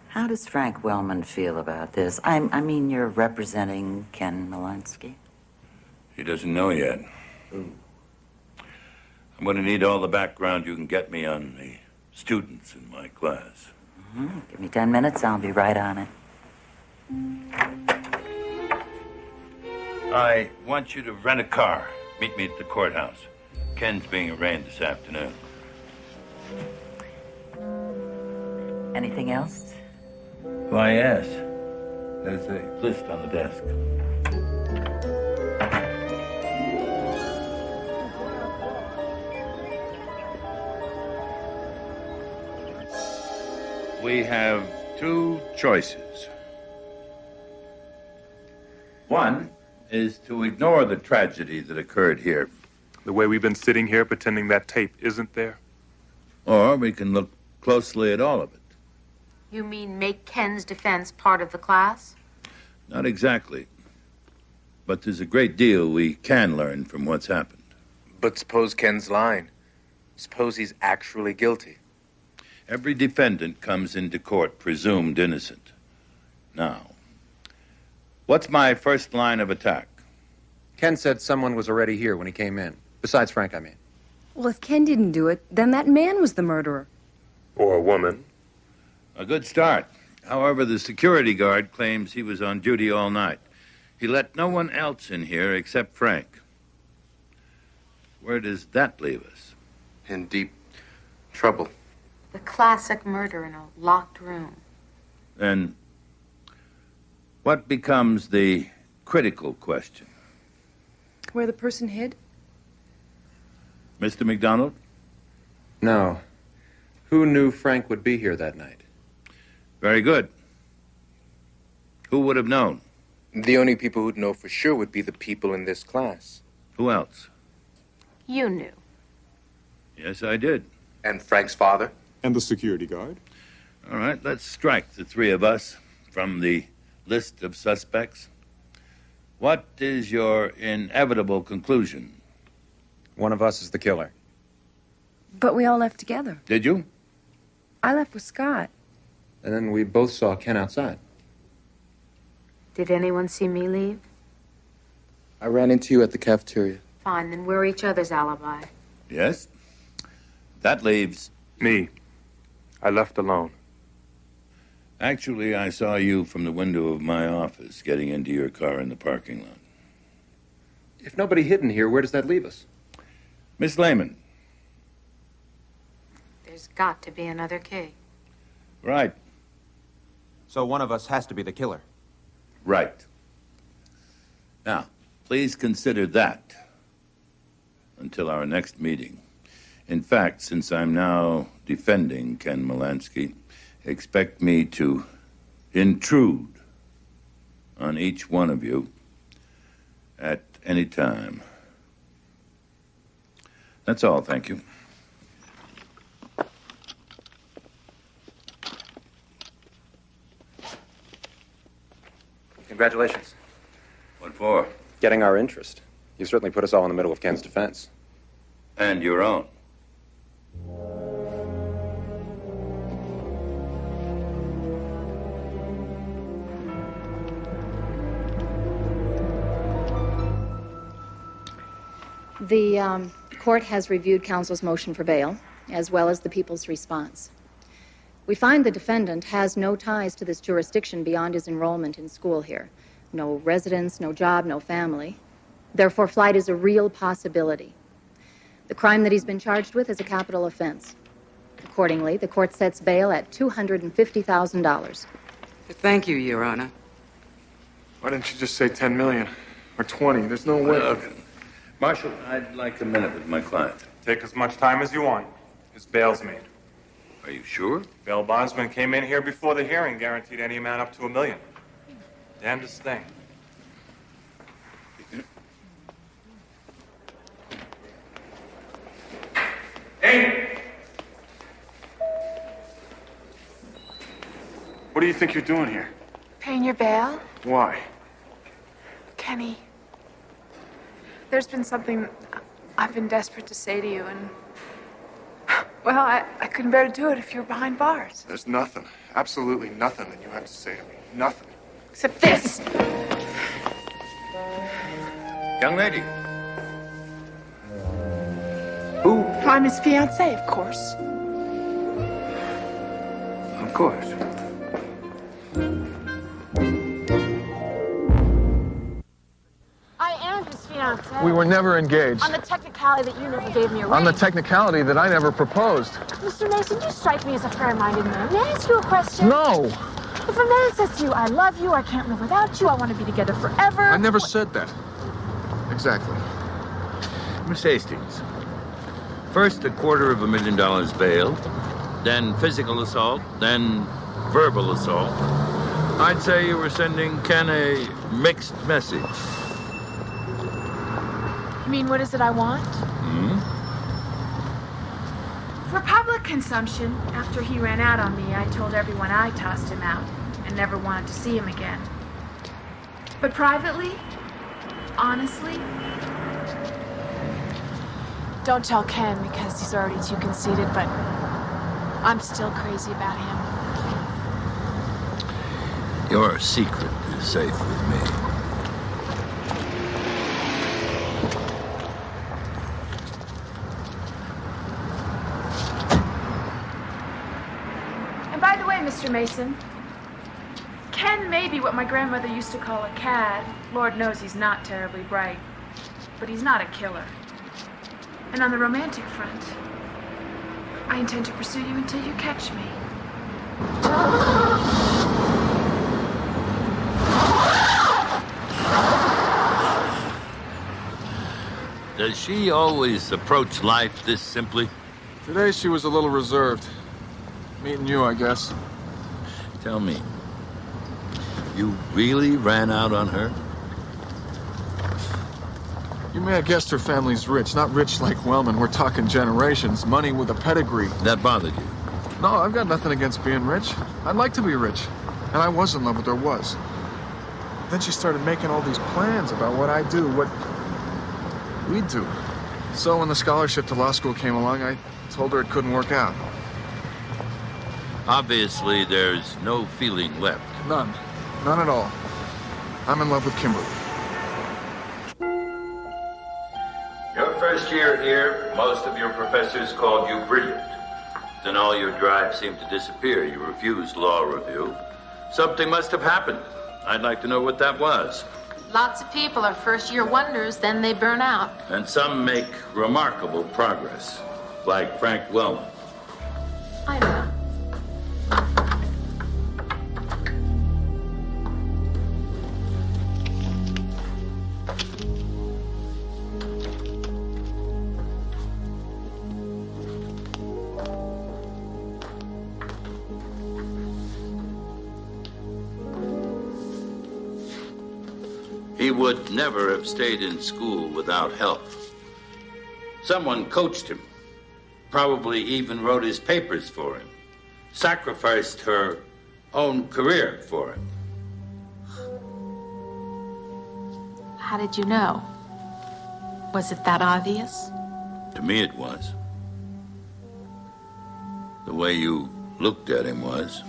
how does Frank Wellman feel about this? I mean, you're representing Ken Malinsky. He doesn't know yet. I'm going to need all the background you can get me on the students in my class. Give me 10 minutes, I'll be right on it. I want you to rent a car. Meet me at the courthouse. Ken's being arraigned this afternoon. Anything else? Why, yes. There's a list on the desk. We have two choices. One is to ignore the tragedy that occurred here. The way we've been sitting here pretending that tape isn't there? Or we can look closely at all of it. You mean make Ken's defense part of the class? Not exactly. But there's a great deal we can learn from what's happened. But suppose Ken's lying. Suppose he's actually guilty. Every defendant comes into court presumed innocent. Now, what's my first line of attack? Ken said someone was already here when he came in. Besides Frank, I mean. Well, if Ken didn't do it, then that man was the murderer. Or a woman. A good start. However, the security guard claims he was on duty all night. He let no one else in here except Frank. Where does that leave us? In deep trouble. The classic murder in a locked room. Then, what becomes the critical question? Where the person hid? Mr. McDonald? No. Who knew Frank would be here that night? Very good. Who would have known? The only people who'd know for sure would be the people in this class. Who else? You knew. Yes, I did. And Frank's father? And the security guard? All right, let's strike the three of us from the list of suspects. What is your inevitable conclusion? One of us is the killer. But we all left together. Did you? I left with Scott. And then we both saw Ken outside. Did anyone see me leave? I ran into you at the cafeteria. Fine, then we're each other's alibi. Yes. That leaves... Me. I left alone. Actually, I saw you from the window of my office getting into your car in the parking lot. If nobody hidden here, where does that leave us? Miss Lehman. There's got to be another key. Right. So one of us has to be the killer. Right. Now, please consider that until our next meeting. In fact, since I'm now defending Ken Malinsky, expect me to intrude on each one of you at any time. That's all, thank you. Congratulations. What for? Getting our interest. You certainly put us all in the middle of Ken's defense. And your own. The court has reviewed counsel's motion for bail, as well as the people's response. We find the defendant has no ties to this jurisdiction beyond his enrollment in school here. No residence, no job, no family. Therefore, flight is a real possibility. The crime that he's been charged with is a capital offense. Accordingly, the court sets bail at $250,000. Thank you, Your Honor. Why didn't you just say 10 million? Or 20? There's no way. Marshal, I'd like a minute with my client. Take as much time as you want. His bail's made. Are you sure? Bail bondsman came in here before the hearing, guaranteed any amount up to $1 million. Damnedest thing. Hey! What do you think you're doing here? Paying your bail? Why? Kenny. There's been something I've been desperate to say to you, and well, I couldn't bear to do it if you were behind bars. There's nothing, absolutely nothing that you have to say to me. Nothing. Except this. Young lady. Who? I'm his fiancée, of course. Of course. I am his fiancée. We were never engaged. On the technicality that you never gave me a ring. On the technicality that I never proposed. Mr. Mason, you strike me as a fair-minded man. May I ask you a question? No! If a man says to you, I love you, I can't live without you, I want to be together forever. I never said that. Exactly. Miss Hastings, first $250,000 bail, then physical assault, then verbal assault. I'd say you were sending Ken a mixed message. You mean, what is it I want? For public consumption, after he ran out on me, I told everyone I tossed him out and never wanted to see him again. But privately, honestly, don't tell Ken because he's already too conceited, but I'm still crazy about him. Your secret is safe with me. By the way, Mr. Mason, Ken may be what my grandmother used to call a cad. Lord knows he's not terribly bright, but he's not a killer. And on the romantic front, I intend to pursue you until you catch me. Does she always approach life this simply? Today she was a little reserved. Meeting you, I guess. Tell me, you really ran out on her? You may have guessed her family's rich. Not rich like Wellman. We're talking generations. Money with a pedigree. That bothered you? No, I've got nothing against being rich. I'd like to be rich. And I was in love with her, was. Then she started making all these plans about what I do, what we'd do. So when the scholarship to law school came along, I told her it couldn't work out. Obviously, there's no feeling left. None. None at all. I'm in love with Kimberly. Your first year here, most of your professors called you brilliant. Then all your drive seemed to disappear. You refused law review. Something must have happened. I'd like to know what that was. Lots of people are first-year wonders, then they burn out. And some make remarkable progress, like Frank Wellman. I know. He would never have stayed in school without help. Someone coached him, probably even wrote his papers for him, sacrificed her own career for him. How did you know? Was it that obvious? To me, it was. The way you looked at him was.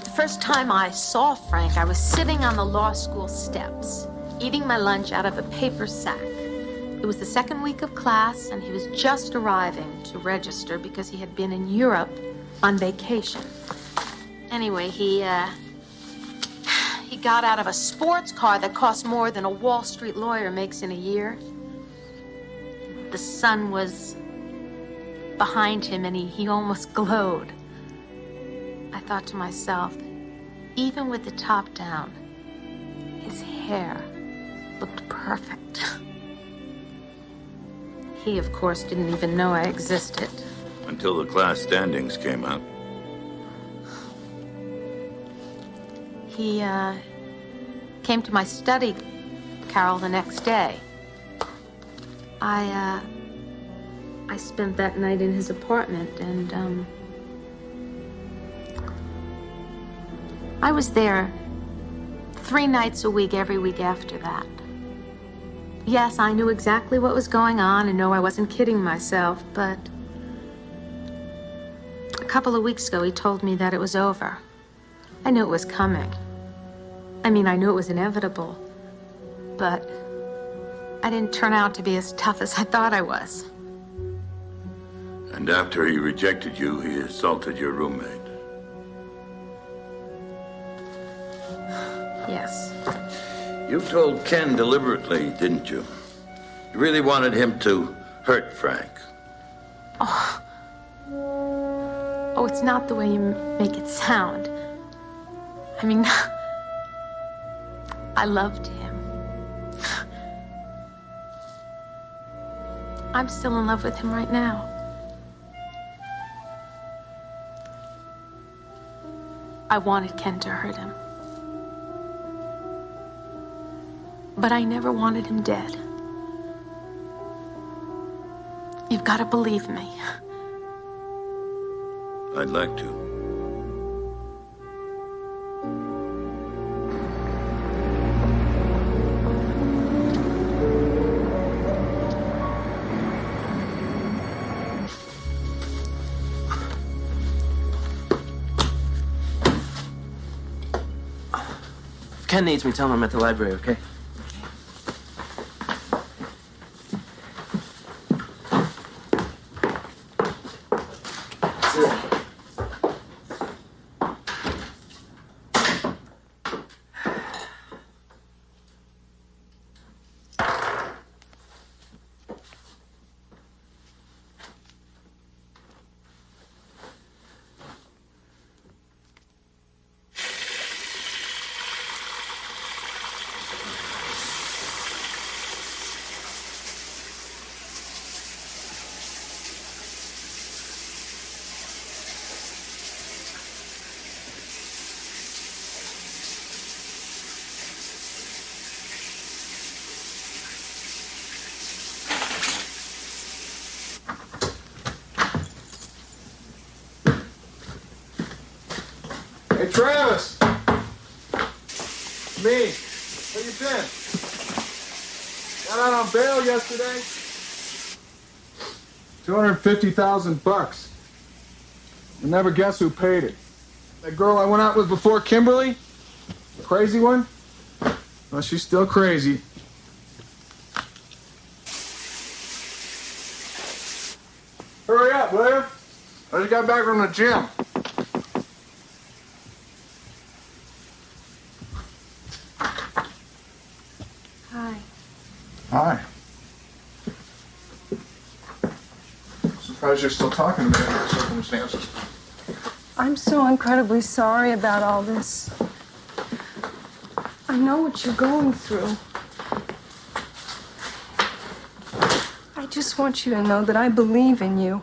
The first time I saw Frank, I was sitting on the law school steps, eating my lunch out of a paper sack. It was the second week of class, and he was just arriving to register because he had been in Europe on vacation. Anyway, he got out of a sports car that cost more than a Wall Street lawyer makes in a year. The sun was behind him, and he almost glowed. I thought to myself, even with the top down, his hair looked perfect. He, of course, didn't even know I existed. Until the class standings came out. He came to my study, Carol, the next day. I spent that night in his apartment, and I was there 3 nights a week, every week after that. Yes, I knew exactly what was going on and no, I wasn't kidding myself, but a couple of weeks ago, he told me that it was over. I knew it was coming. I mean, I knew it was inevitable, but I didn't turn out to be as tough as I thought I was. And after he rejected you, he assaulted your roommate. Yes. You told Ken deliberately, didn't you? You really wanted him to hurt Frank. Oh. Oh, it's not the way you make it sound. I mean, I loved him. I'm still in love with him right now. I wanted Ken to hurt him. But I never wanted him dead. You've got to believe me. I'd like to. If Ken needs me, tell him I'm at the library, okay? Hey, Travis! Me. Where you been? Got out on bail yesterday. $250,000. You'll never guess who paid it. That girl I went out with before Kimberly? The crazy one? Well, she's still crazy. Hurry up, will you? I just got back from the gym. Hi. Hi. Surprised you're still talking to me under the circumstances. I'm so incredibly sorry about all this. I know what you're going through. I just want you to know that I believe in you.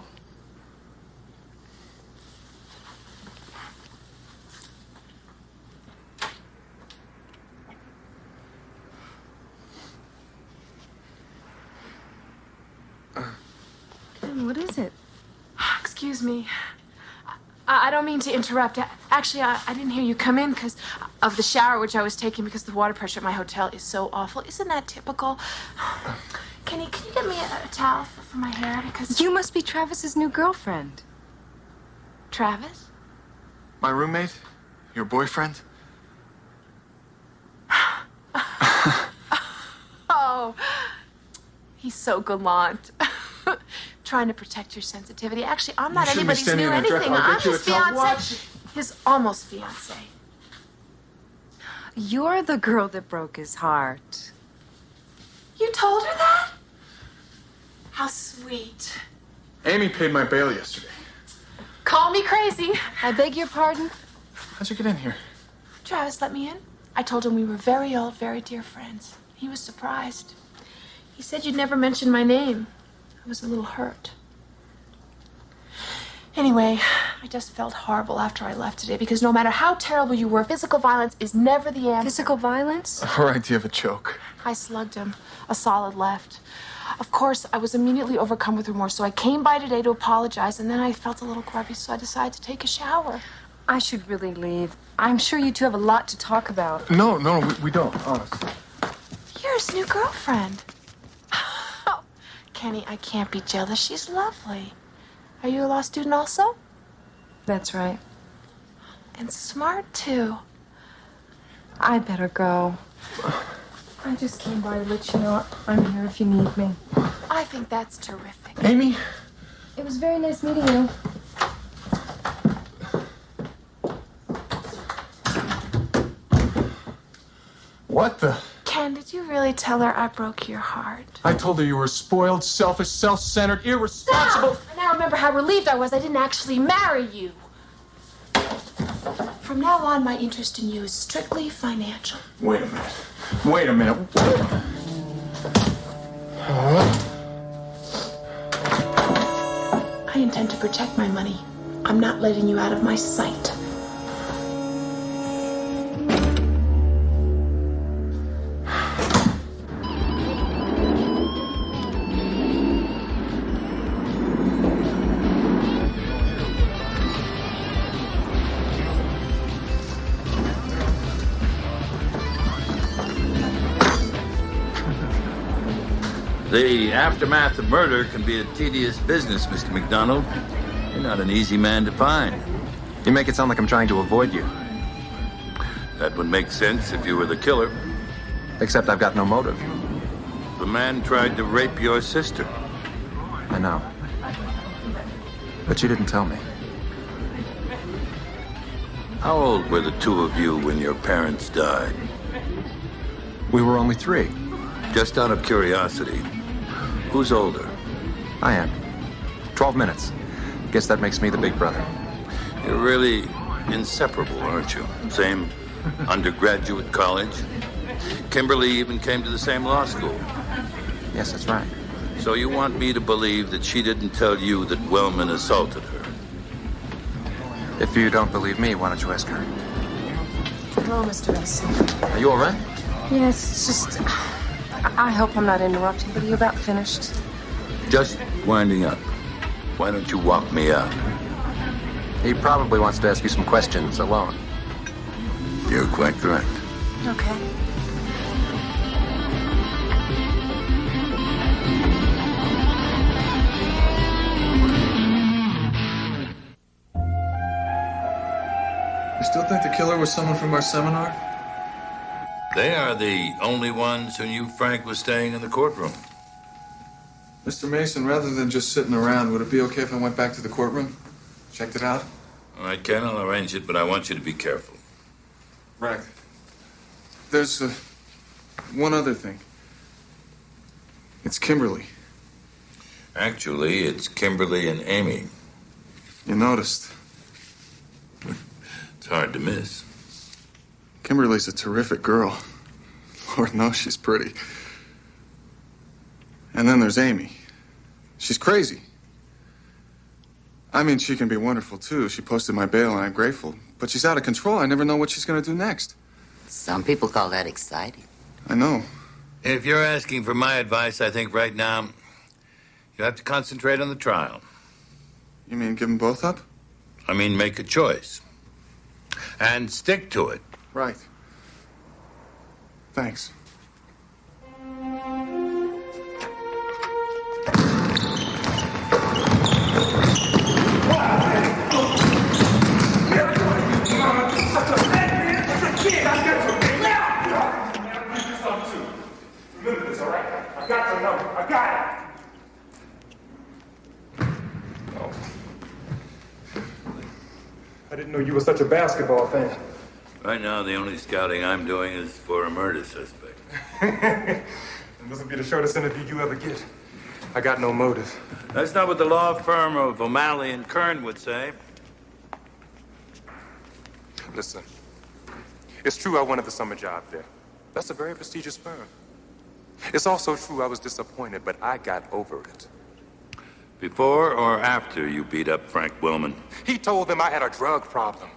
What is it? Excuse me. I don't mean to interrupt. Actually, I didn't hear you come in because of the shower which I was taking because the water pressure at my hotel is so awful. Isn't that typical? Can you get me a towel for my hair? Because You must be Travis's new girlfriend. Travis? My roommate? Your boyfriend? Oh, he's so gallant. Trying to protect your sensitivity. Actually, I'm not shouldn't be anybody's standing new in a dress. anything. I'll I'm get you his a towel. fiance. His almost fiance. You're the girl that broke his heart. You told her that? How sweet. Amy paid my bail yesterday. Call me crazy. I beg your pardon? How'd you get in here? Travis let me in. I told him we were very old, very dear friends. He was surprised. He said you'd never mention my name. I was a little hurt. Anyway, I just felt horrible after I left today because no matter how terrible you were, physical violence is never the answer. Physical violence? All right, do you have a choke? I slugged him. A solid left. Of course, I was immediately overcome with remorse, so I came by today to apologize, and then I felt a little grubby, so I decided to take a shower. I should really leave. I'm sure you two have a lot to talk about. No, we don't, honestly. You're his new girlfriend. Oh, Kenny, I can't be jealous. She's lovely. Are you a law student also? That's right. And smart, too. I better go. I just came by to let you know I'm here if you need me. I think that's terrific. Amy? It was very nice meeting you. What the? Ken, did you really tell her I broke your heart? I told her you were spoiled, selfish, self-centered, irresponsible. Stop! I now remember how relieved I was I didn't actually marry you. From now on, my interest in you is strictly financial. Wait a minute. I intend to protect my money. I'm not letting you out of my sight. The aftermath of murder can be a tedious business, Mr. McDonald. You're not an easy man to find. You make it sound like I'm trying to avoid you. That would make sense if you were the killer. Except I've got no motive. The man tried to rape your sister. I know. But you didn't tell me. How old were the two of you when your parents died? We were only 3. Just out of curiosity, who's older? I am. 12 minutes. Guess that makes me the big brother. You're really inseparable, aren't you? Same undergraduate college. Kimberly even came to the same law school. Yes, that's right. So you want me to believe that she didn't tell you that Wellman assaulted her? If you don't believe me, why don't you ask her? Hello, Mr. Mason. Are you all right? Yes, it's just... I hope I'm not interrupting, but are you about finished? Just winding up. Why don't you walk me out? He probably wants to ask you some questions alone. You're quite correct. Okay. You still think the killer was someone from our seminar? They are the only ones who knew Frank was staying in the courtroom. Mr. Mason, rather than just sitting around, would it be okay if I went back to the courtroom? Checked it out? All right, Ken, I'll arrange it, but I want you to be careful. Right. There's one other thing. It's Kimberly. Actually, it's Kimberly and Amy. You noticed. It's hard to miss. Kimberly's a terrific girl. Lord knows she's pretty. And then there's Amy. She's crazy. I mean, she can be wonderful, too. She posted my bail, and I'm grateful. But she's out of control. I never know what she's going to do next. Some people call that exciting. I know. If you're asking for my advice, I think right now you have to concentrate on the trial. You mean give them both up? I mean, make a choice. And stick to it. Right. Thanks. Remember this, all right? I got your number. I got it. Oh. I didn't know you were such a basketball fan. Right now, the only scouting I'm doing is for a murder suspect. And this will be the shortest interview you ever get. I got no motive. That's not what the law firm of O'Malley and Kern would say. Listen, it's true I wanted the summer job there. That's a very prestigious firm. It's also true I was disappointed, but I got over it. Before or after you beat up Frank Wellman? He told them I had a drug problem.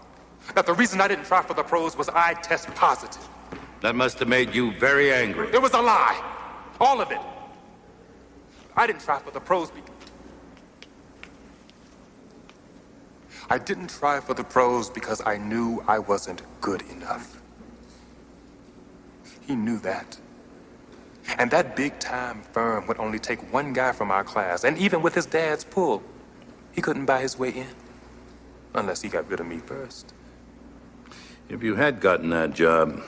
That the reason I didn't try for the pros was I test positive. That must have made you very angry. It was a lie. All of it. I didn't try for the pros because... I didn't try for the pros because I knew I wasn't good enough. He knew that. And that big-time firm would only take one guy from our class, and even with his dad's pull, he couldn't buy his way in. Unless he got rid of me first. If you had gotten that job,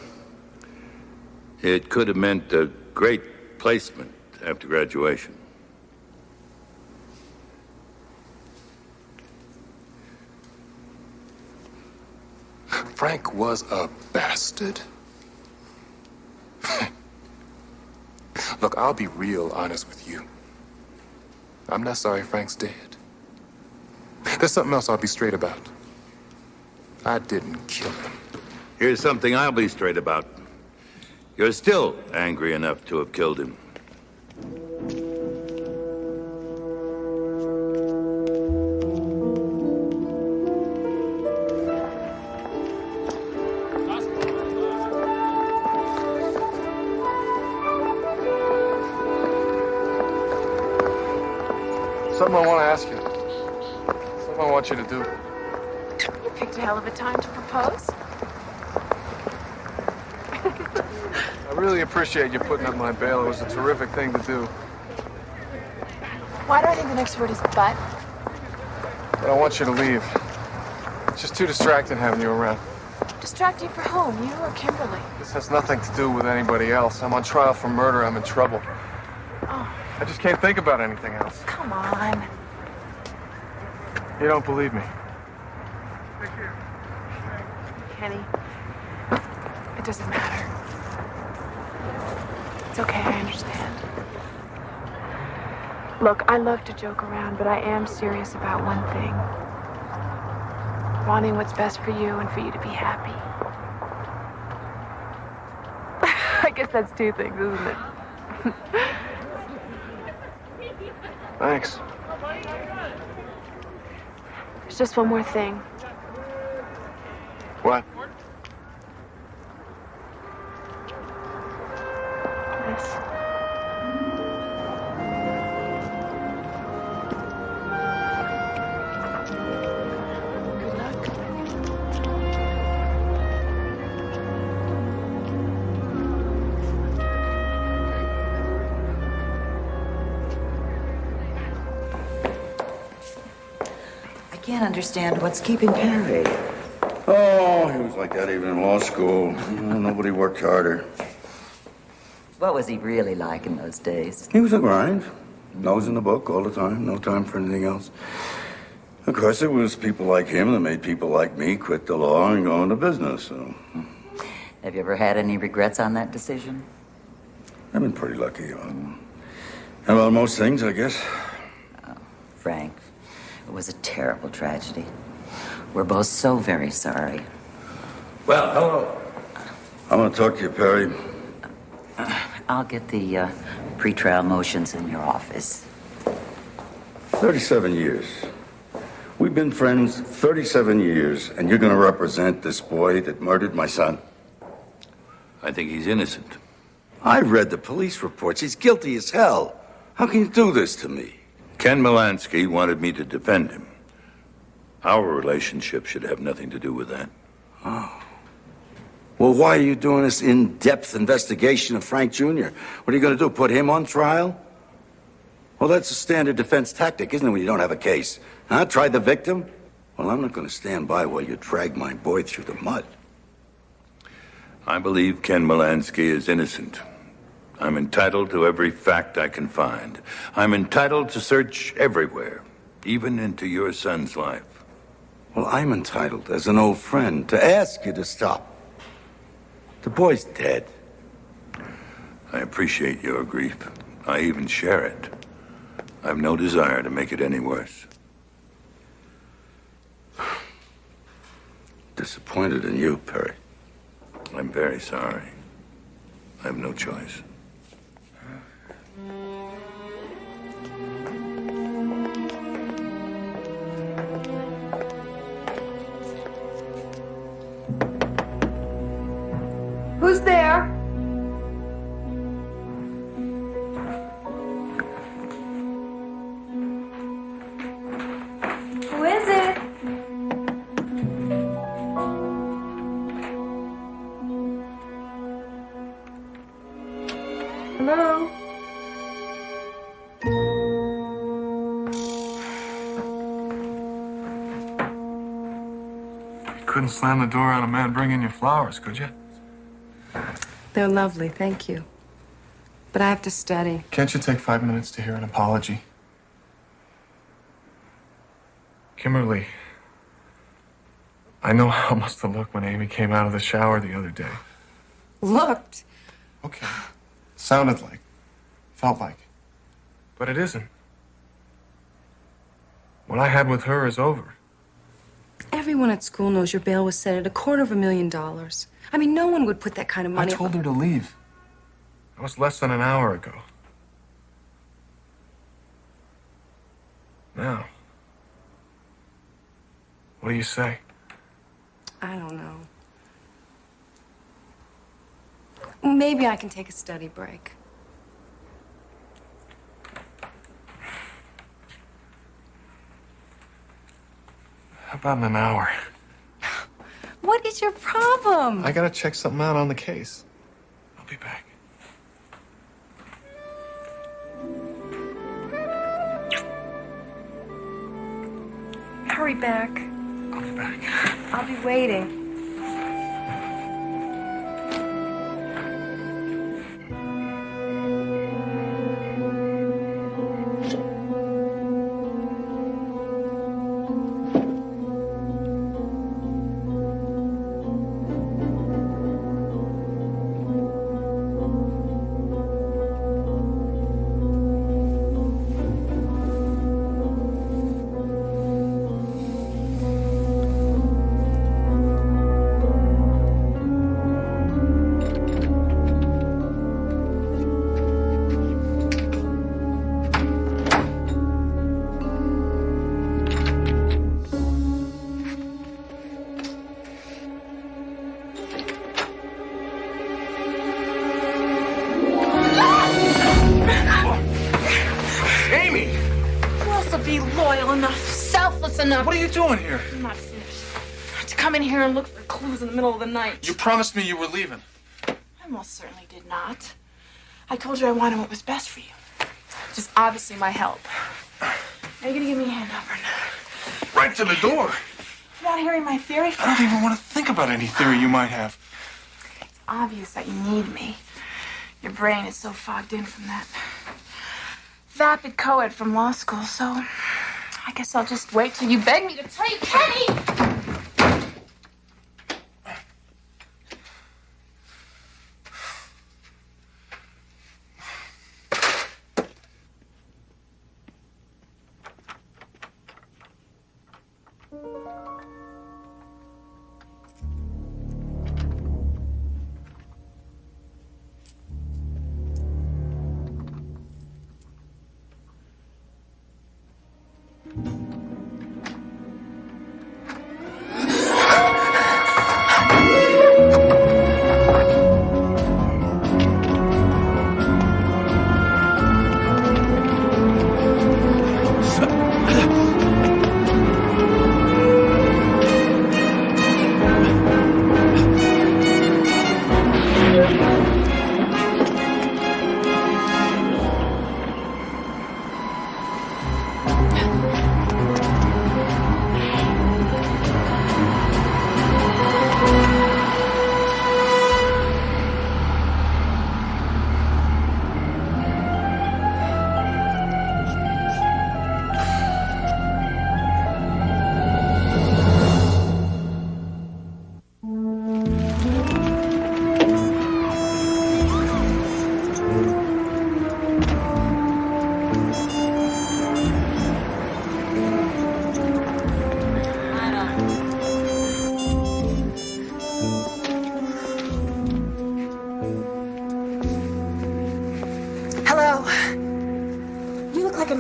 it could have meant a great placement after graduation. Frank was a bastard. Look, I'll be real honest with you. I'm not sorry Frank's dead. There's something else I'll be straight about. I didn't kill him. Here's something I'll be straight about. You're still angry enough to have killed him. Something I want to ask you. Something I want you to do. You picked a hell of a time to propose. I really appreciate you putting up my bail. It was a terrific thing to do. Why do I think the next word is but? But I want you to leave. It's just too distracting having you around. Distracting for whom? You or Kimberly? This has nothing to do with anybody else. I'm on trial for murder. I'm in trouble. Oh, I just can't think about anything else. come on. You don't believe me. Kenny, it doesn't matter. It's okay, I understand. Look, I love to joke around, but I am serious about one thing. Wanting what's best for you and for you to be happy. I guess that's two things, isn't it? Thanks. There's just one more thing. What? This. Good luck. I can't understand what's keeping Perry. Oh, he was like that even in law school. Nobody worked harder. What was he really like in those days? He was a grind. Nose in the book all the time. No time for anything else. Of course, it was people like him that made people like me quit the law and go into business. So Have you ever had any regrets on that decision? I've been pretty lucky. About most things, I guess. Oh, Frank, it was a terrible tragedy. We're both so very sorry. Well, hello. I want to talk to you, Perry. I'll get the pretrial motions in your office. 37 years. We've been friends 37 years, and you're going to represent this boy that murdered my son? I think he's innocent. I read the police reports. He's guilty as hell. How can you do this to me? Ken Melansky wanted me to defend him. Our relationship should have nothing to do with that. Oh. Well, why are you doing this in-depth investigation of Frank Jr.? What are you going to do, put him on trial? Well, that's a standard defense tactic, isn't it, when you don't have a case? Huh? Try the victim? Well, I'm not going to stand by while you drag my boy through the mud. I believe Ken Melansky is innocent. I'm entitled to every fact I can find. I'm entitled to search everywhere, even into your son's life. Well, I'm entitled, as an old friend, to ask you to stop. The boy's dead. I appreciate your grief. I even share it. I've no desire to make it any worse. Disappointed in you, Perry. I'm very sorry. I have no choice. Who's there? Who is it? couldn't slam the door on a man bringing you flowers, could you? They're lovely, thank you. But I have to study. Can't you take 5 minutes to hear an apology? Kimberly, I know how it must have looked when Amy came out of the shower the other day. Looked? Okay. Sounded like. Felt like. But it isn't. What I had with her is over. Everyone at school knows your bail was set at $250,000. I mean, no one would put that kind of money. I told her to leave. That was less than an hour ago. Now, what do you say? I don't know. Maybe I can take a study break. How about in an hour? What is your problem? I gotta check something out on the case. I'll be back. Hurry back. I'll be back. I'll be waiting. What are you doing here? I'm not finished. To come in here and look for clues in the middle of the night. You promised me you were leaving. I most certainly did not. I told you I wanted what was best for you. Which is obviously my help. Are you gonna give me a hand, Alfred? Right to the door. You're not hearing my theory? I don't even want to think about any theory you might have. It's obvious that you need me. Your brain is so fogged in from that vapid co-ed from law school, so I guess I'll just wait till you beg me to tell you, Kenny!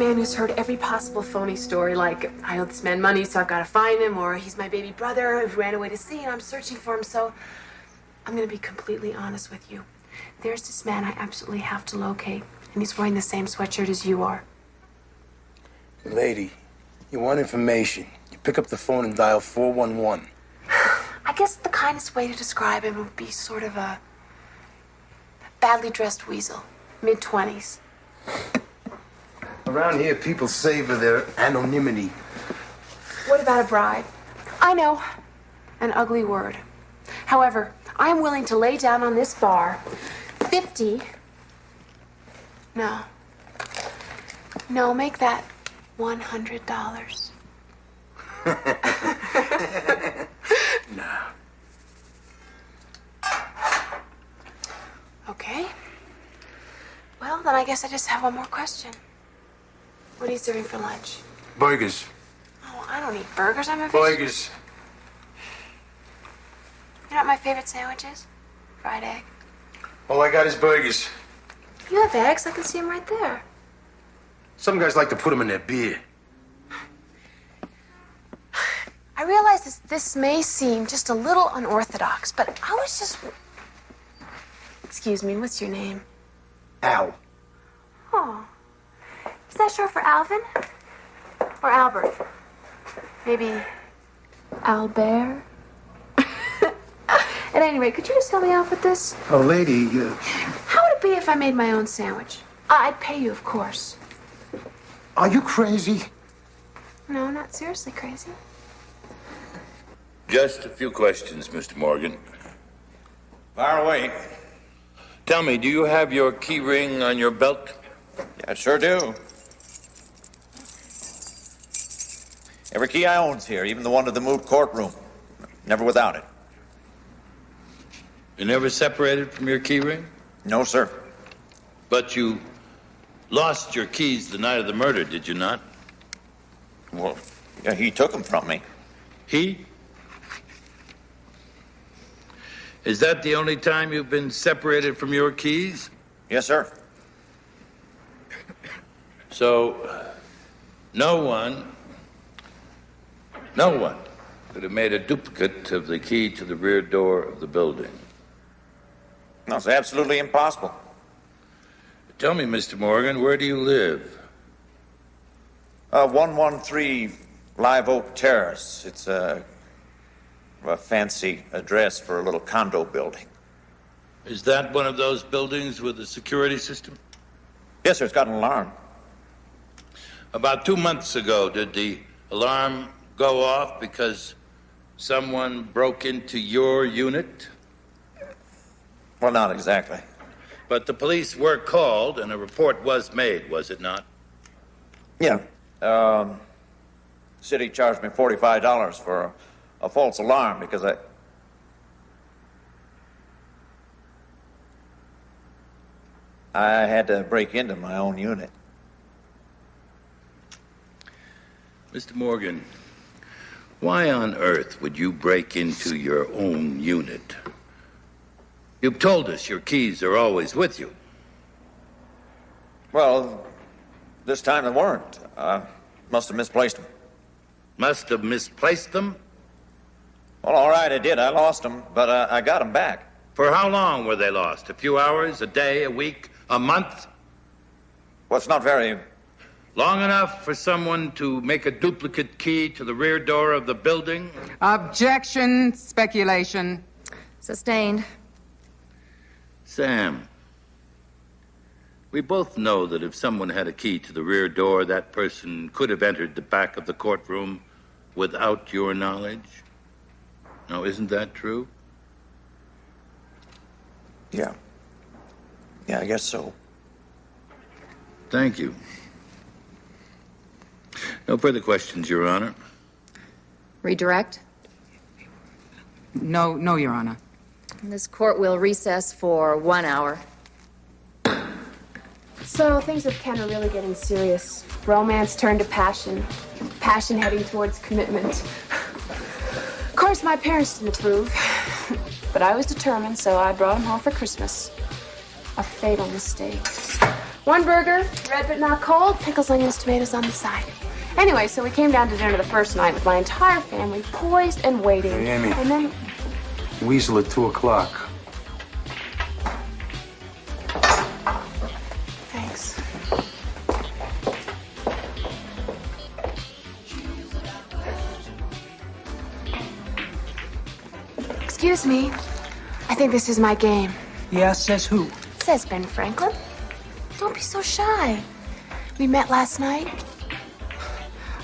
Who's heard every possible phony story, like I owe this man money, so I've got to find him, or he's my baby brother who ran away to sea and I'm searching for him. So I'm going to be completely honest with you. There's this man I absolutely have to locate, and he's wearing the same sweatshirt as you are. Lady, you want information. You pick up the phone and dial 411. I guess the kindest way to describe him would be sort of a badly dressed weasel, mid-20s. Around here, people savor their anonymity. What about a bribe? I know. an ugly word. However, I am willing to lay down on this bar 50. No, make that $100. No. Okay. Well, then I guess I just have one more question. What are you serving for lunch? Burgers. Oh, I don't eat burgers. I'm a vegetarian. Burgers. You know what my favorite sandwich is? Fried egg. All I got is burgers. You have eggs? I can see them right there. Some guys like to put them in their beer. I realize this may seem just a little unorthodox, but I was just... Excuse me, what's your name? Al. Oh. Is that short for Alvin? Or Albert? Maybe Albert? At any rate, could you just help me out with this? Oh, lady, How would it be if I made my own sandwich? I'd pay you, of course. are you crazy? No, not seriously crazy. Just a few questions, Mr. Morgan. Fire away. Tell me, do you have your key ring on your belt? Yeah, I sure do. Every key I own's here, even the one to the moved courtroom. Never without it. You never separated from your key ring? No, sir. But you lost your keys the night of the murder, did you not? Well, yeah, he took them from me. He? Is that the only time you've been separated from your keys? Yes, sir. So, no one could have made a duplicate of the key to the rear door of the building. No, it's absolutely impossible. Tell me, Mr. Morgan, where do you live? 113 Live Oak Terrace. It's a fancy address for a little condo building. Is that one of those buildings with a security system? Yes, sir. It's got an alarm. About 2 months ago, did the alarm go off because someone broke into your unit? Well, not exactly. But the police were called and a report was made, was it not? Yeah. City charged me $45 for a false alarm because I had to break into my own unit. Mr. Morgan, why on earth would you break into your own unit? You've told us your keys are always with you. Well, this time they weren't. I must have misplaced them. Must have misplaced them? Well, all right, I did. I lost them, but I got them back. For how long were they lost? A few hours, a day, a week, a month? Well, it's not very... Long enough for someone to make a duplicate key to the rear door of the building? Objection, speculation. Sustained. Sam, we both know that if someone had a key to the rear door, that person could have entered the back of the courtroom without your knowledge. Now, isn't that true? Yeah. Yeah, I guess so. Thank you. No further questions, Your Honor. Redirect. No, Your Honor. This court will recess for 1 hour. So things with Ken are really getting serious. Romance turned to passion. Passion heading towards commitment. Of course, my parents didn't approve. But I was determined, so I brought him home for Christmas. A fatal mistake. One burger, red but not cold, pickles, onions, tomatoes on the side. Anyway, so we came down to dinner the first night with my entire family, poised and waiting. Hey, Amy. And then... Weasel at 2 o'clock. Thanks. Excuse me. I think this is my game. Yeah, says who? Says Ben Franklin. Don't be so shy. We met last night.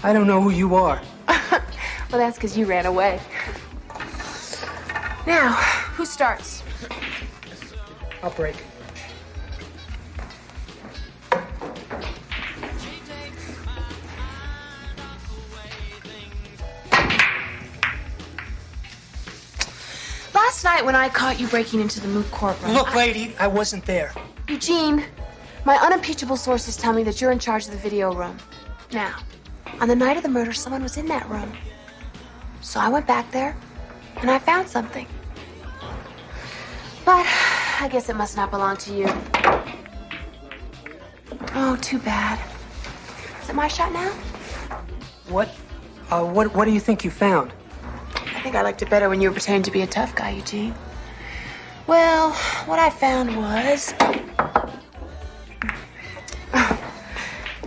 I don't know who you are. Well, that's because you ran away. Now, who starts? I'll break. Last night when I caught you breaking into the moot courtroom... Look, lady, I wasn't there. Eugene, my unimpeachable sources tell me that you're in charge of the video room. Now, on the night of the murder, someone was in that room. So I went back there, and I found something. But I guess it must not belong to you. Oh, too bad. Is it my shot now? What do you think you found? I think I liked it better when you were pretending to be a tough guy, Eugene. Well, what I found was...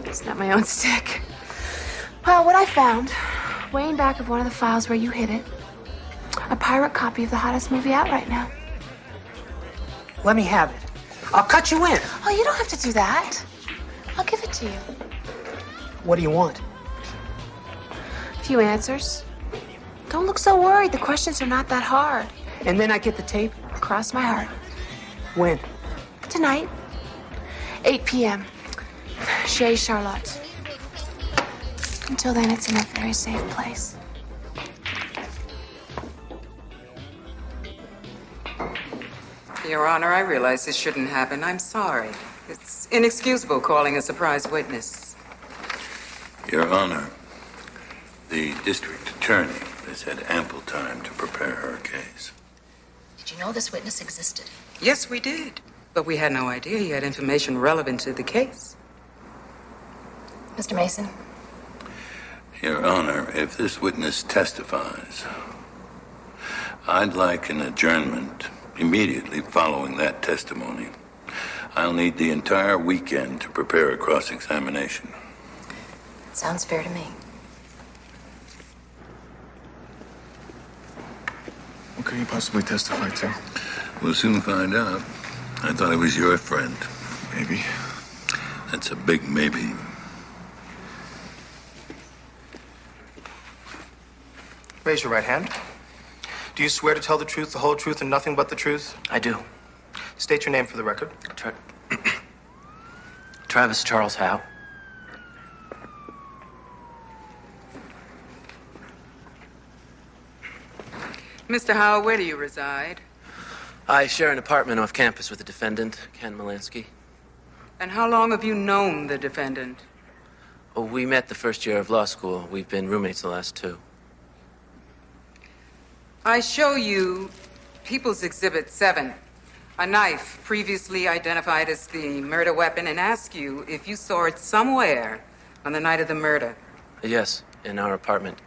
It's not my own stick. Well, what I found, way in back of one of the files where you hid it, a pirate copy of the hottest movie out right now. Let me have it. I'll cut you in. Oh, you don't have to do that. I'll give it to you. What do you want? A few answers. Don't look so worried. The questions are not that hard. And then I get the tape? Cross my heart. When? Tonight. 8 p.m. Chez Charlotte. Until then, it's in a very safe place. Your Honor, I realize this shouldn't happen. I'm sorry. It's inexcusable calling a surprise witness. Your Honor, the district attorney has had ample time to prepare her case. Did you know this witness existed? Yes, we did. But we had no idea he had information relevant to the case. Mr. Mason? Your Honor, if this witness testifies, I'd like an adjournment immediately following that testimony. I'll need the entire weekend to prepare a cross-examination. Sounds fair to me. What could he possibly testify to? We'll soon find out. I thought he was your friend. Maybe. That's a big maybe. Raise your right hand. Do you swear to tell the truth, the whole truth, and nothing but the truth? I do. State your name for the record. Travis Charles Howe. Mr. Howe, where do you reside? I share an apartment off campus with the defendant, Ken Molansky. And how long have you known the defendant? Oh, we met the first year of law school. We've been roommates the last 2. I show you People's Exhibit 7, a knife previously identified as the murder weapon, and ask you if you saw it somewhere on the night of the murder. Yes, in our apartment.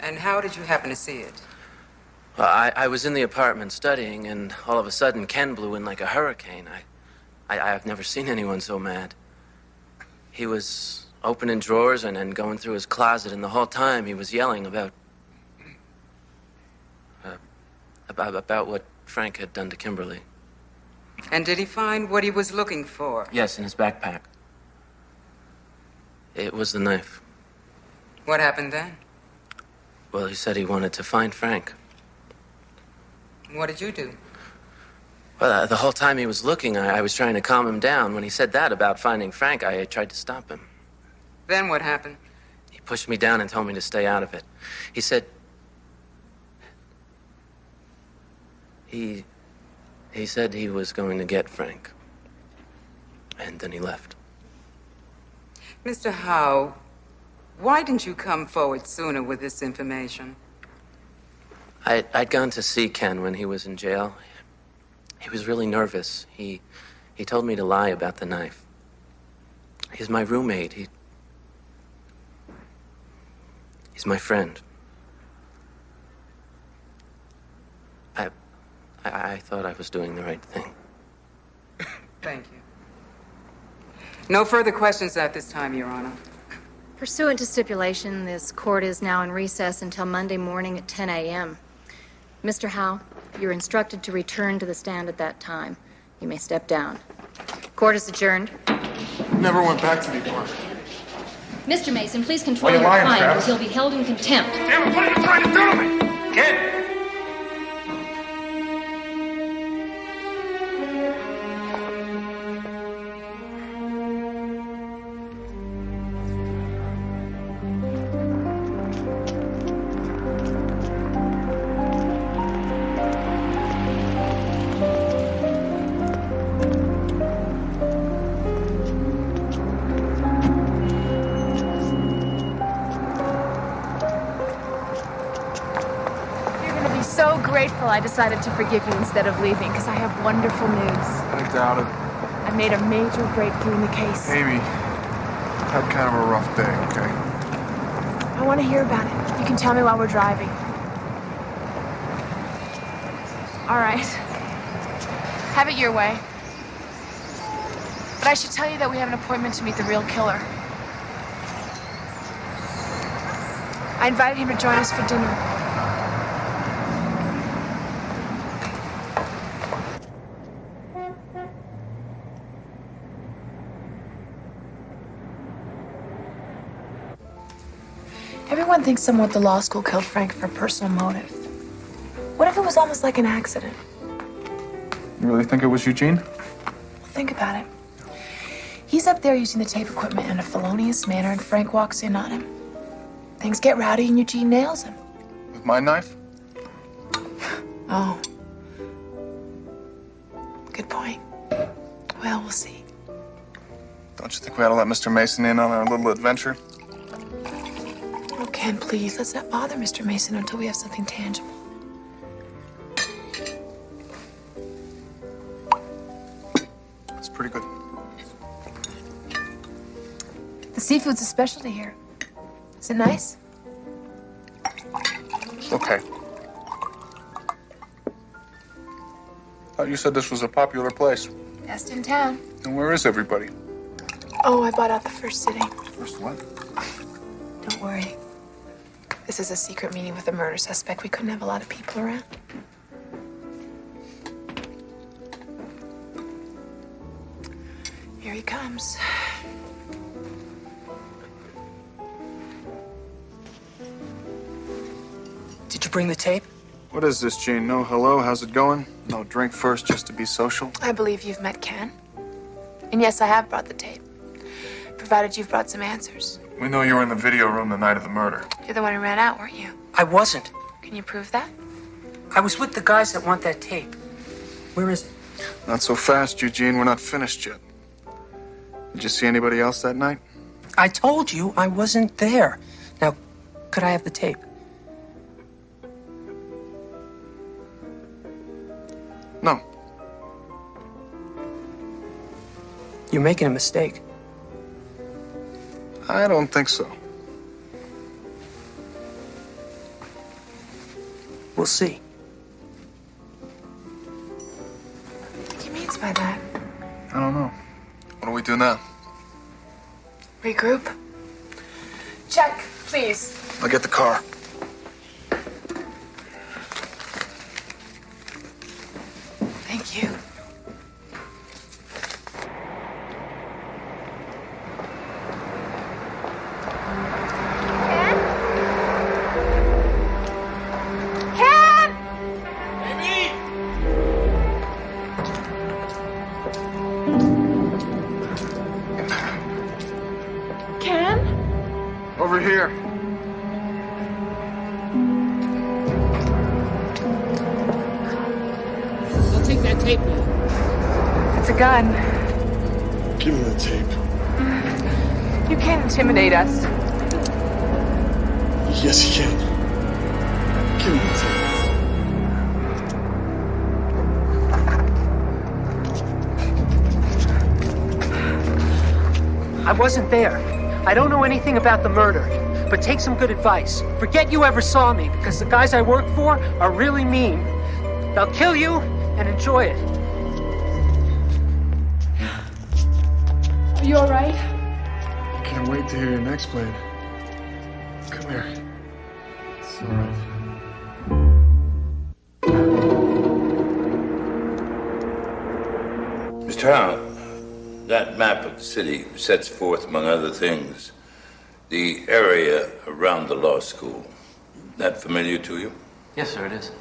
And how did you happen to see it? Well, I was in the apartment studying, and all of a sudden Ken blew in like a hurricane. I've never seen anyone so mad. He was opening drawers and going through his closet, and the whole time he was yelling about what Frank had done to Kimberly. And did he find what he was looking for? Yes, in his backpack. It was the knife. What happened then? Well, he said he wanted to find Frank. What did you do? Well, the whole time he was looking, I was trying to calm him down. When he said that about finding Frank, I tried to stop him. Then what happened? He pushed me down and told me to stay out of it. He said... He said he was going to get Frank. And then he left. Mr. Howe, why didn't you come forward sooner with this information? I'd gone to see Ken when he was in jail. He was really nervous. He told me to lie about the knife. He's my roommate. He's my friend. I thought I was doing the right thing. Thank you. No further questions at this time, Your Honor. Pursuant to stipulation, this court is now in recess until Monday morning at 10 a.m. Mr. Howe, you're instructed to return to the stand at that time. You may step down. Court is adjourned. Never went back to the apartment. Mr. Mason, please control Why are you your lying, client, or Travis? he'll be held in contempt. Damn it, what are you trying to do to me? Ken! grateful I decided to forgive you instead of leaving, because I have wonderful news. I doubt it. I made a major breakthrough in the case. Amy, I've had kind of a rough day, okay? I want to hear about it. You can tell me while we're driving. All right. Have it your way. But I should tell you that we have an appointment to meet the real killer. I invited him to join us for dinner. Everyone thinks someone at the law school killed Frank for a personal motive. What if it was almost like an accident? You really think it was Eugene? Think about it. He's up there using the tape equipment in a felonious manner, and Frank walks in on him. Things get rowdy, and Eugene nails him. With my knife? Oh. Good point. Well, we'll see. Don't you think we ought to let Mr. Mason in on our little adventure? Oh, Ken, please, let's not bother Mr. Mason until we have something tangible. It's pretty good. The seafood's a specialty here. Is it nice? Okay. Thought you said this was a popular place. Best in town. And where is everybody? Oh, I bought out the first sitting. First what? Don't worry. This is a secret meeting with a murder suspect. We couldn't have a lot of people around. Here he comes. Did you bring the tape? What is this, Gene? No hello? How's it going? No drink first just to be social? I believe you've met Ken. And yes, I have brought the tape. Provided you've brought some answers. We know you were in the video room the night of the murder. You're the one who ran out, weren't you? I wasn't. Can you prove that? I was with the guys that want that tape. Where is it? Not so fast, Eugene. We're not finished yet. Did you see anybody else that night? I told you I wasn't there. Now, could I have the tape? No. You're making a mistake. I don't think so. We'll see. What he means by that? I don't know. What do we do now? Regroup? Check, please. I'll get the car. Thank you. Over here. I'll take that tape now. It's a gun. Give me the tape. You can't intimidate us. Yes, you can. Give me the tape. I wasn't there. I don't know anything about the murder, but take some good advice. Forget you ever saw me, because the guys I work for are really mean. They'll kill you and enjoy it. Are you all right? I can't wait to hear your next plan. Come here. It's all right. Mr. Howe, that map of the city sets forth, among other things, the area around the law school. That familiar to you? Yes, sir, it is.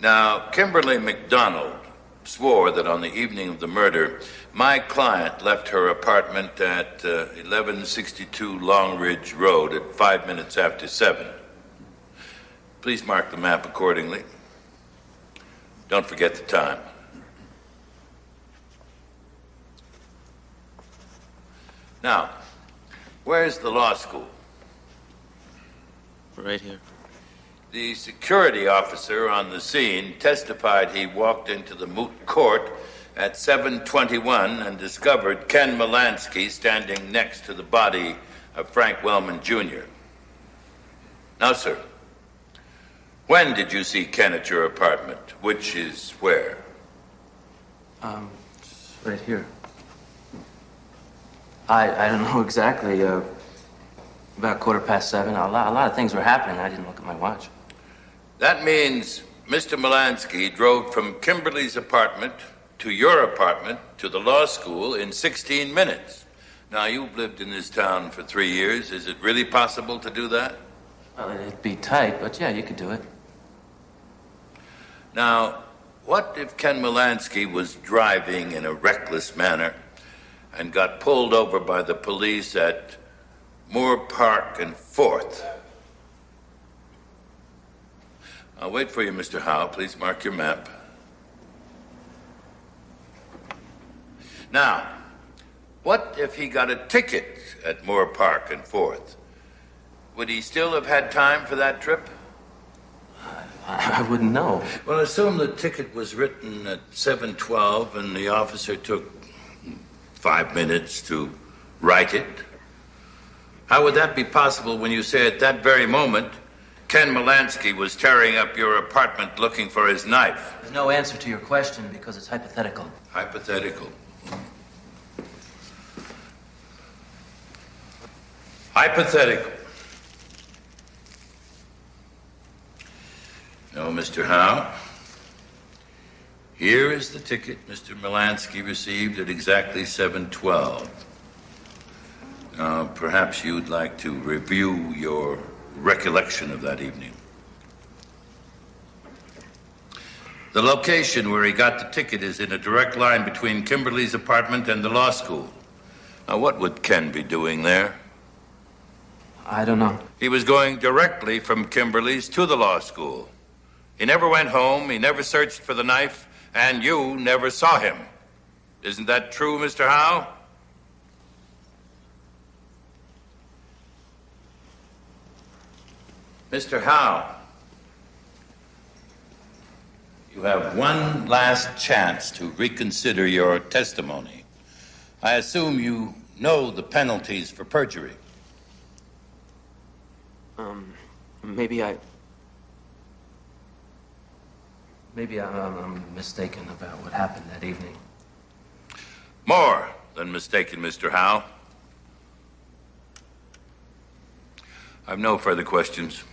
Now, Kimberly McDonald swore that on the evening of the murder, my client left her apartment at 1162 Long Ridge Road at 5 minutes after 7. Please mark the map accordingly. Don't forget the time. Now, where's the law school? Right here. The security officer on the scene testified he walked into the moot court at 7:21 and discovered Ken Melansky standing next to the body of Frank Wellman Jr. Now, sir, when did you see Ken at your apartment? Which is where? Right here. I don't know exactly. About 7:15. A lot of things were happening. I didn't look at my watch. That means Mr. Melansky drove from Kimberly's apartment to your apartment to the law school in 16 minutes. Now, you've lived in this town for 3 years. Is it really possible to do that? Well, it'd be tight, but yeah, you could do it. Now, what if Ken Melansky was driving in a reckless manner and got pulled over by the police at Moore Park and 4th? I'll wait for you, Mr. Howe. Please mark your map. Now, what if he got a ticket at Moore Park and 4th? Would he still have had time for that trip? I wouldn't know. Well, assume the ticket was written at 7:12 and the officer took 5 minutes to write it. How would that be possible when you say at that very moment Ken Melansky was tearing up your apartment looking for his knife? There's no answer to your question because it's hypothetical. Hypothetical. Hypothetical. No, Mr. Howe. Here is the ticket Mr. Melansky received at exactly 7:12. Now, perhaps you'd like to review your recollection of that evening. The location where he got the ticket is in a direct line between Kimberly's apartment and the law school. Now, what would Ken be doing there? I don't know. He was going directly from Kimberly's to the law school. He never went home, he never searched for the knife, and you never saw him. Isn't that true, Mr. Howe? Mr. Howe, you have one last chance to reconsider your testimony. I assume you know the penalties for perjury. Maybe I'm mistaken about what happened that evening. More than mistaken, Mr. Howe. I've no further questions.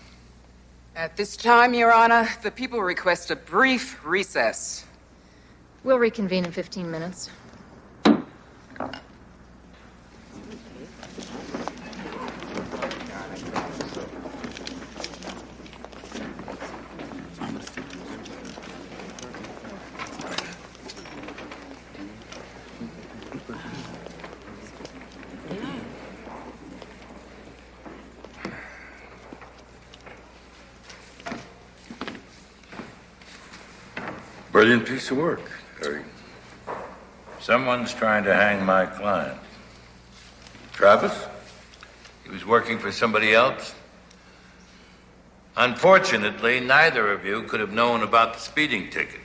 At this time, Your Honor, the people request a brief recess. We'll reconvene in 15 minutes. Brilliant piece of work, Harry. Someone's trying to hang my client. Travis? He was working for somebody else? Unfortunately, neither of you could have known about the speeding ticket.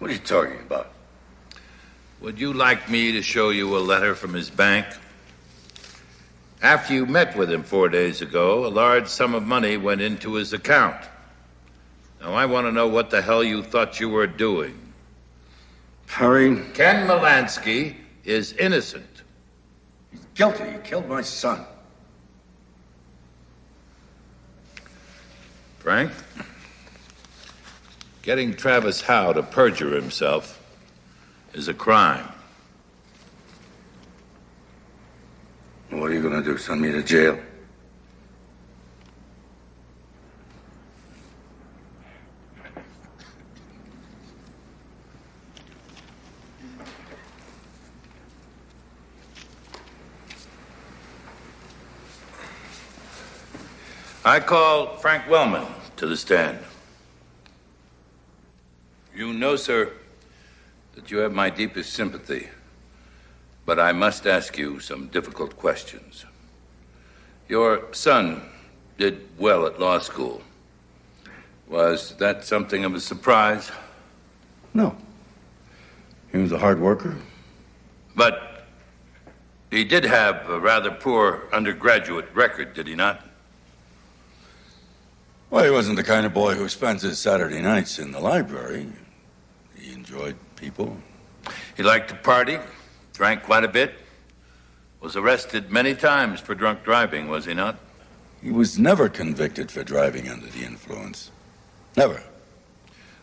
What are you talking about? Would you like me to show you a letter from his bank? After you met with him 4 days ago, a large sum of money went into his account. Now, I want to know what the hell you thought you were doing. Harry? Ken Melansky is innocent. He's guilty. He killed my son. Frank? Getting Travis Howe to perjure himself is a crime. What are you going to do? Send me to jail? I call Frank Wellman to the stand. You know, sir, that you have my deepest sympathy, but I must ask you some difficult questions. Your son, did well at law school. Was that something of a surprise? No. He was a hard worker. But he did have a rather poor undergraduate record, did he not? Well, he wasn't the kind of boy who spends his Saturday nights in the library. He enjoyed people. He liked to party, drank quite a bit, was arrested many times for drunk driving, was he not? He was never convicted for driving under the influence. Never.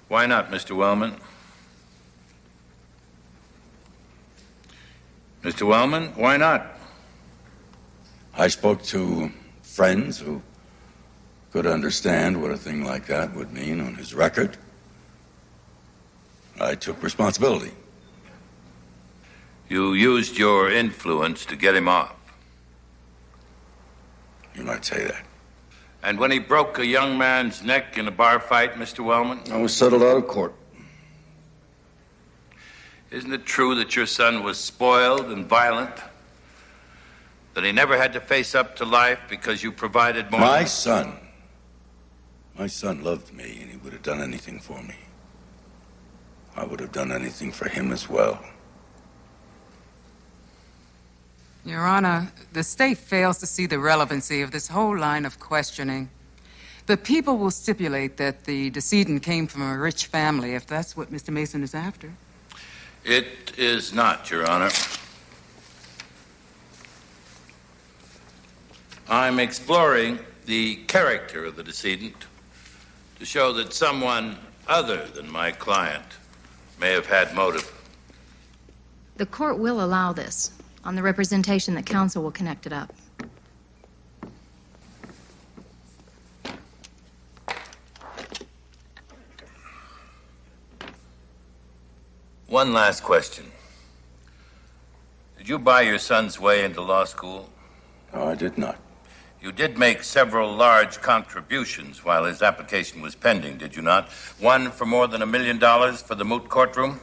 Why not, Mr. Wellman? Mr. Wellman, why not? I spoke to friends who could understand what a thing like that would mean on his record. I took responsibility. You used your influence to get him off. You might say that. And when he broke a young man's neck in a bar fight, Mr. Wellman? I was settled out of court. Isn't it true that your son was spoiled and violent? That he never had to face up to life because you provided more? My son loved me, and he would have done anything for me. I would have done anything for him as well. Your Honor, the state fails to see the relevancy of this whole line of questioning. The people will stipulate that the decedent came from a rich family, if that's what Mr. Mason is after. It is not, Your Honor. I'm exploring the character of the decedent to show that someone other than my client may have had motive. The court will allow this, on the representation that counsel will connect it up. One last question. Did you buy your son's way into law school? No, I did not. You did make several large contributions while his application was pending, did you not? One for more than $1 million for the moot courtroom?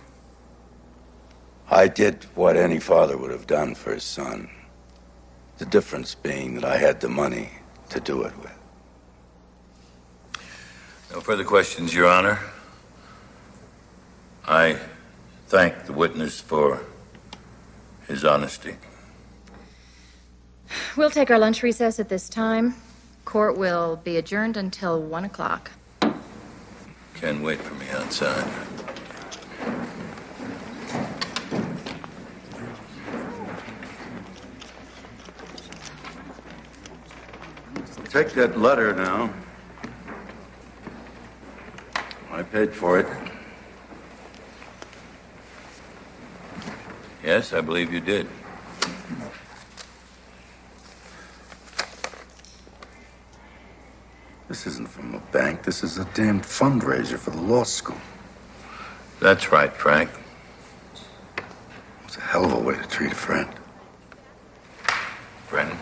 I did what any father would have done for his son. The difference being that I had the money to do it with. No further questions, Your Honor. I thank the witness for his honesty. We'll take our lunch recess at this time. Court will be adjourned until 1 o'clock. Can't wait for me outside. Take that letter now. I paid for it. Yes, I believe you did. This isn't from a bank. This is a damn fundraiser for the law school. That's right, Frank. It's a hell of a way to treat a friend. Friend?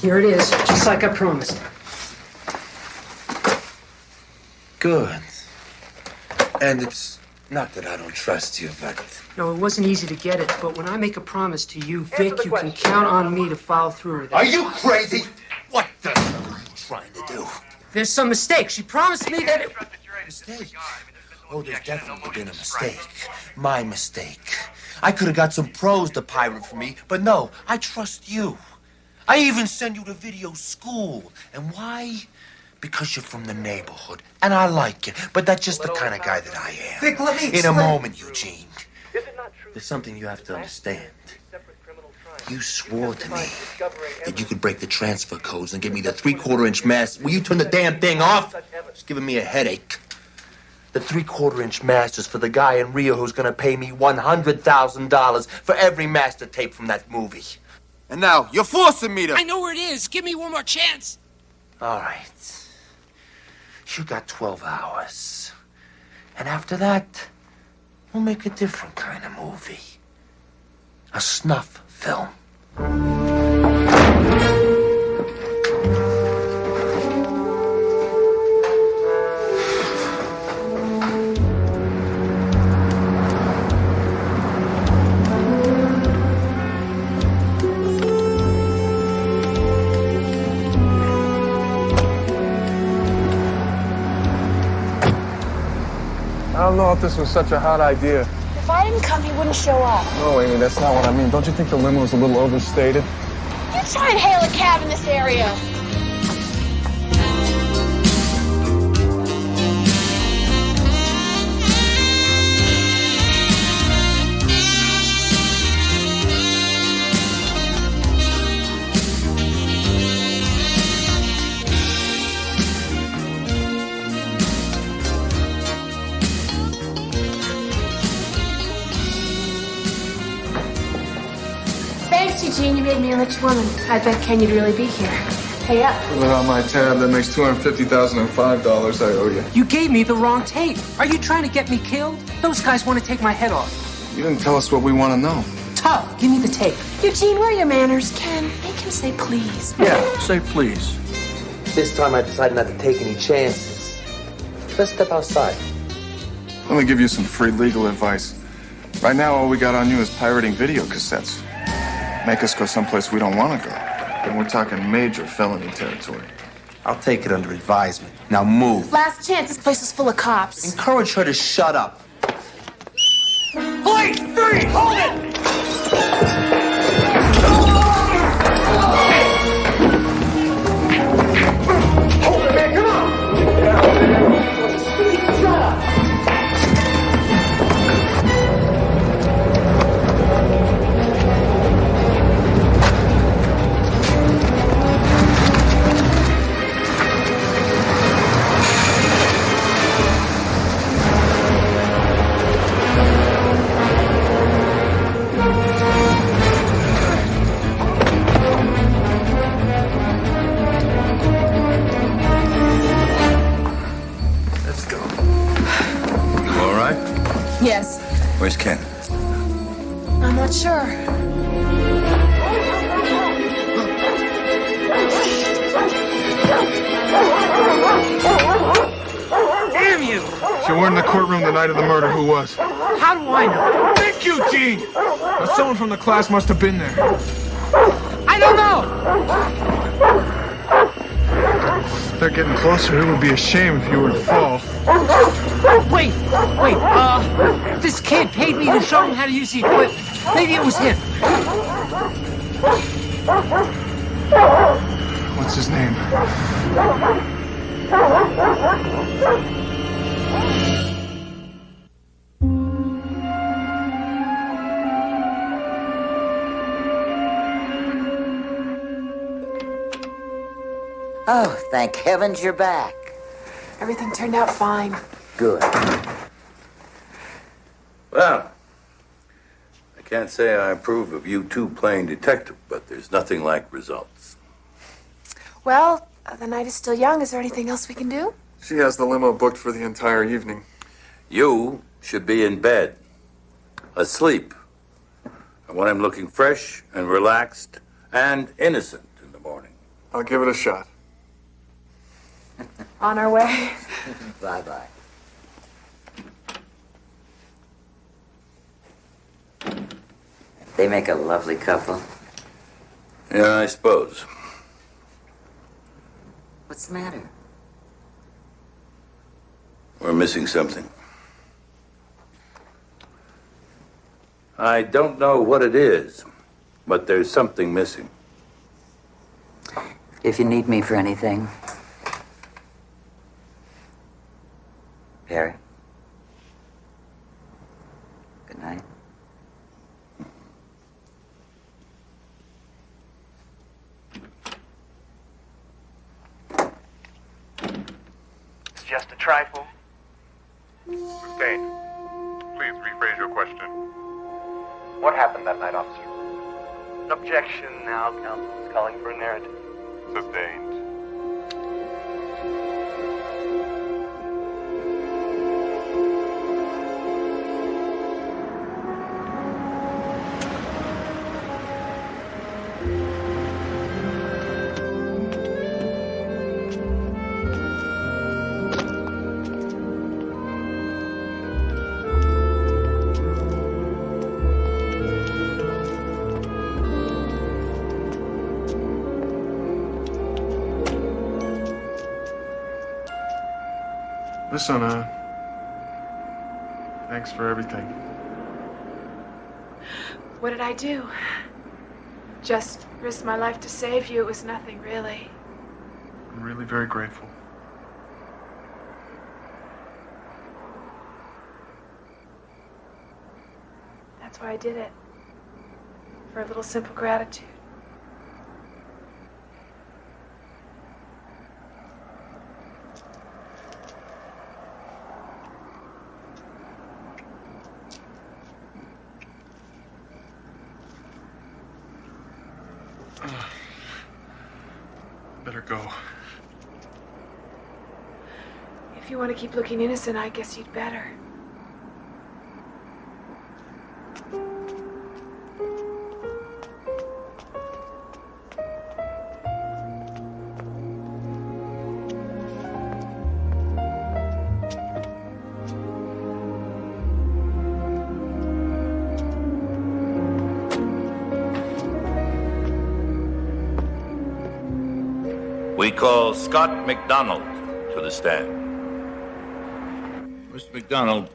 Here it is, just like I promised. Good. And it's not that I don't trust you, but... No, it wasn't easy to get it, but when I make a promise to you, Vic, you can count on me to follow through with it. Are you crazy? What the hell are you trying to do? There's some mistake. She promised me that it... Mistake? Oh, there's definitely been a mistake. My mistake. I could have got some pros to pirate for me, but no, I trust you. I even send you to video school. And why? Because you're from the neighborhood, and I like you. But that's just the kind of guy that I am. Vic, let me In a explain. moment, Eugene. There's something you have to understand. You swore to me that you could break the transfer codes and give me the 3/4-inch master. Will you turn the damn thing off? It's giving me a headache. The 3/4-inch master's for the guy in Rio who's gonna pay me $100,000 for every master tape from that movie. And now, you're forcing me to... I know where it is. Give me one more chance. All right. You got 12 hours. And after that, we'll make a different kind of movie. A snuff film. I don't know if this was such a hot idea. If I didn't come, he wouldn't show up. No, Amy, that's not what I mean. Don't you think the limo is a little overstated? You try and hail a cab in this area. Thanks, Eugene. You made me a rich woman. I bet Ken you'd really be here. Pay up. Put it on my tab. That makes $250,005 I owe you. You gave me the wrong tape. Are you trying to get me killed? Those guys want to take my head off. You didn't tell us what we want to know. Tough. Give me the tape. Eugene, where are your manners? Ken, make him say please. Yeah, say please. This time I decided not to take any chances. Let's step outside. Let me give you some free legal advice. Right now, all we got on you is pirating video cassettes. Make us go someplace we don't want to go. And we're talking major felony territory. I'll take it under advisement. Now move. Last chance. This place is full of cops. Encourage her to shut up. Police! Freeze! Hold it! Hold it, man, come on! Shut up! Yes. Where's Ken? I'm not sure. Damn you! If you weren't in the courtroom the night of the murder, who was? How do I know? Thank you, Gene! Now, someone from the class must have been there. I don't know! They're getting closer. It would be a shame if you were to fall. Wait, this kid paid me to show him how to use the equipment. Maybe it was him. What's his name? Oh, thank heavens you're back. Everything turned out fine. Good. Well, I can't say I approve of you two playing detective, but there's nothing like results. Well, the night is still young. Is there anything else we can do? She has the limo booked for the entire evening. You should be in bed, asleep. I want him looking fresh and relaxed and innocent in the morning. I'll give it a shot. On our way. Bye-bye. They make a lovely couple. Yeah, I suppose. What's the matter? We're missing something. I don't know what it is, but there's something missing. If you need me for anything. Perry. Good night. It's just a trifle. Sustained. Please rephrase your question. What happened that night, officer? Objection now. Counsel is calling for a narrative. Sustained. Listen, thanks for everything. What did I do? Just risked my life to save you. It was nothing, really. I'm really very grateful. That's why I did it. For a little simple gratitude. Better go. If you want to keep looking innocent, I guess you'd better. We call Scott McDonald to the stand. Mr. McDonald,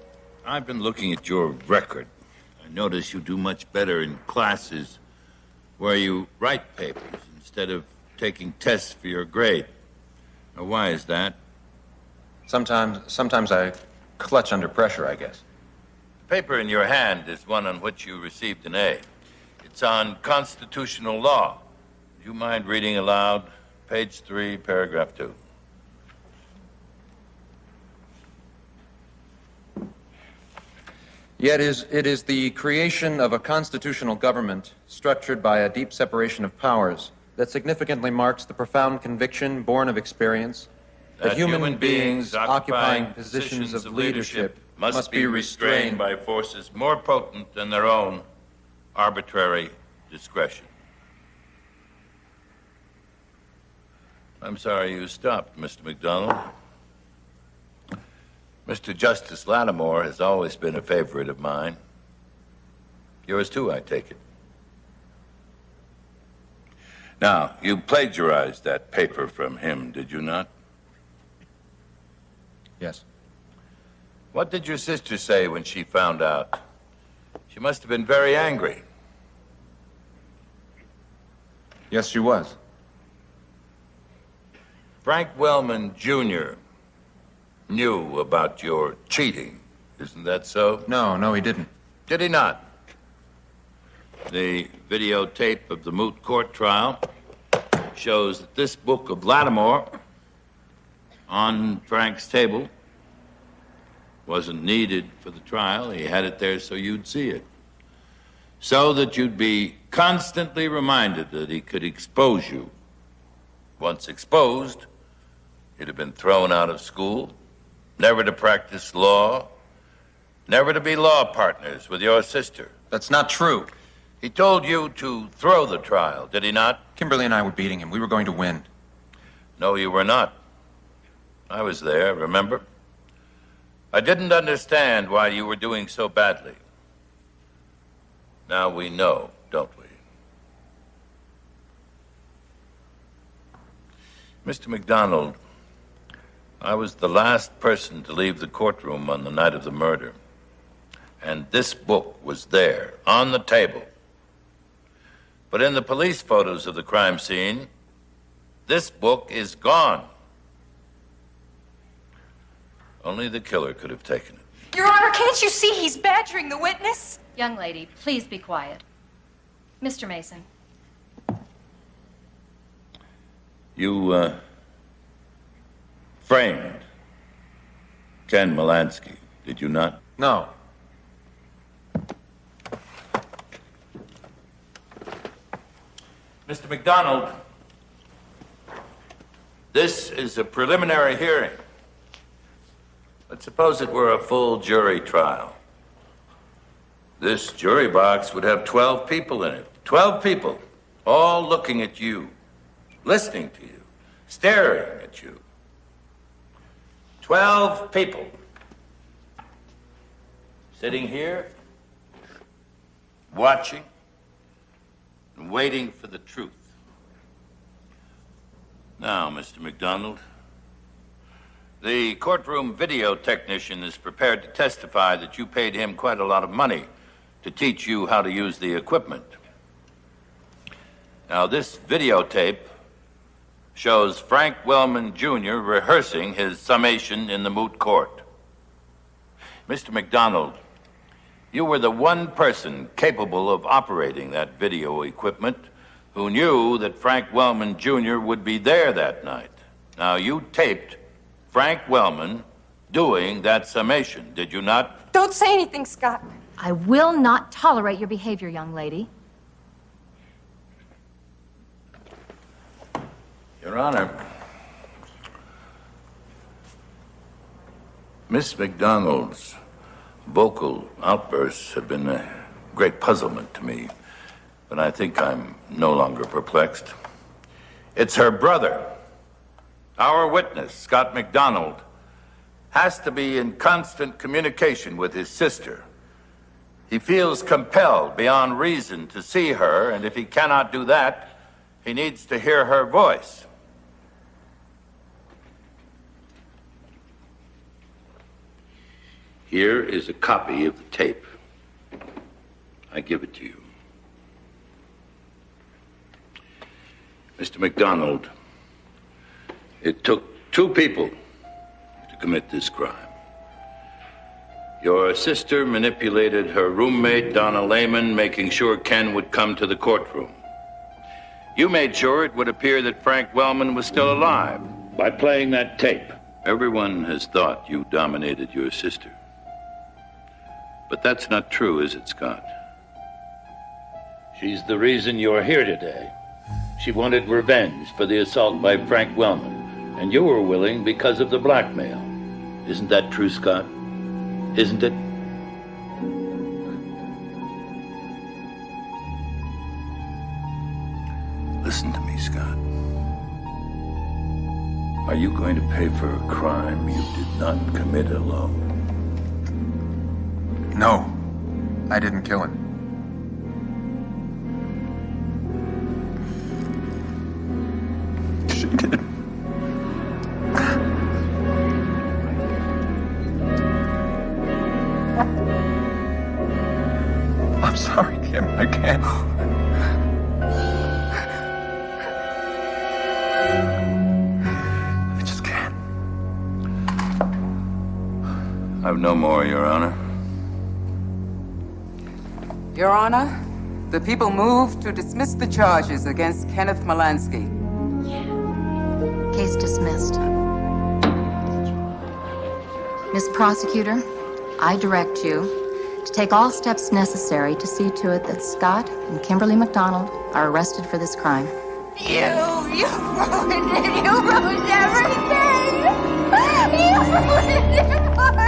I've been looking at your record. I notice you do much better in classes where you write papers instead of taking tests for your grade. Now, why is that? Sometimes I clutch under pressure, I guess. The paper in your hand is one on which you received an A. It's on constitutional law. Do you mind reading aloud? Page 3, paragraph 2. Yet it is the creation of a constitutional government structured by a deep separation of powers that significantly marks the profound conviction born of experience that human beings occupying positions of leadership must be restrained by forces more potent than their own arbitrary discretion. I'm sorry you stopped, Mr. McDonald. Mr. Justice Lattimore has always been a favorite of mine. Yours too, I take it. Now, you plagiarized that paper from him, did you not? Yes. What did your sister say when she found out? She must have been very angry. Yes, she was. Frank Wellman Jr. knew about your cheating. Isn't that so? No, he didn't. Did he not? The videotape of the moot court trial shows that this book of Lattimore on Frank's table wasn't needed for the trial. He had it there so you'd see it. So that you'd be constantly reminded that he could expose you. Once exposed, you'd have been thrown out of school, never to practice law, never to be law partners with your sister. That's not true. He told you to throw the trial, did he not? Kimberly and I were beating him. We were going to win. No, you were not. I was there, remember? I didn't understand why you were doing so badly. Now we know, don't we? Mr. McDonald, I was the last person to leave the courtroom on the night of the murder. And this book was there, on the table. But in the police photos of the crime scene, this book is gone. Only the killer could have taken it. Your Honor, can't you see he's badgering the witness? Young lady, please be quiet. Mr. Mason. You, framed Ken Molansky, did you not? No. Mr. McDonald, this is a preliminary hearing. Let's suppose it were a full jury trial. This jury box would have 12 people in it. 12 people, all looking at you, listening to you, staring at you. 12 people sitting here, watching, and waiting for the truth. Now, Mr. McDonald, The courtroom video technician is prepared to testify that you paid him quite a lot of money to teach you how to use the equipment. Now, this videotape shows Frank Wellman Jr. rehearsing his summation in the moot court. Mr. McDonald, you were the one person capable of operating that video equipment who knew that Frank Wellman Jr. would be there that night. Now, you taped Frank Wellman doing that summation, did you not? Don't say anything, Scott. I will not tolerate your behavior, young lady. Your Honor, Miss McDonald's vocal outbursts have been a great puzzlement to me, but I think I'm no longer perplexed. It's her brother. Our witness, Scott McDonald, has to be in constant communication with his sister. He feels compelled beyond reason to see her, and if he cannot do that, he needs to hear her voice. Here is a copy of the tape. I give it to you. Mr. McDonald, it took two people to commit this crime. Your sister manipulated her roommate, Donna Lehman, making sure Ken would come to the courtroom. You made sure it would appear that Frank Wellman was still alive by playing that tape. Everyone has thought you dominated your sister. But that's not true, is it, Scott? She's the reason you're here today. She wanted revenge for the assault by Frank Wellman, and you were willing because of the blackmail. Isn't that true, Scott? Isn't it? Listen to me, Scott. Are you going to pay for a crime you did not commit alone? No, I didn't kill him. She did. I'm sorry, Kim. I can't. I just can't. I've no more, Your Honor. Your Honor, the people move to dismiss the charges against Kenneth Molansky. Case dismissed. Miss Prosecutor, I direct you to take all steps necessary to see to it that Scott and Kimberly McDonald are arrested for this crime. You ruined it. You ruined everything. You ruined it for me.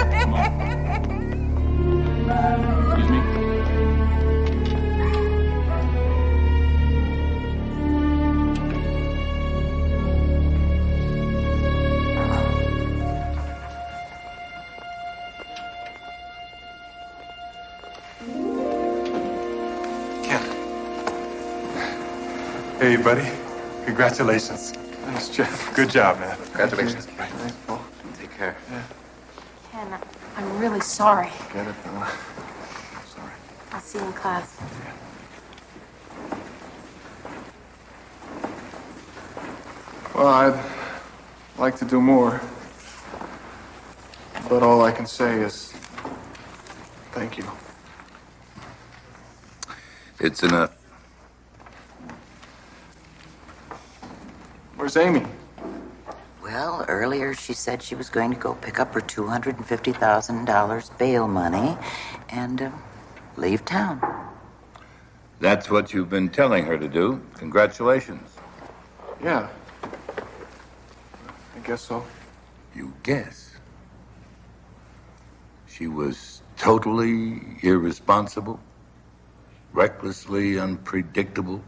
Excuse me? Hey, buddy. Congratulations. Nice job. Good job, man. Congratulations. Right. Well, take care. Yeah. Ken, I'm really sorry. Get it, Donna. Sorry. I'll see you in class. Well, I'd like to do more. But all I can say is thank you. It's enough. Where's Amy? Well, earlier she said she was going to go pick up her $250,000 bail money and leave town. That's what you've been telling her to do. Congratulations. Yeah. I guess so. You guess? She was totally irresponsible, recklessly unpredictable.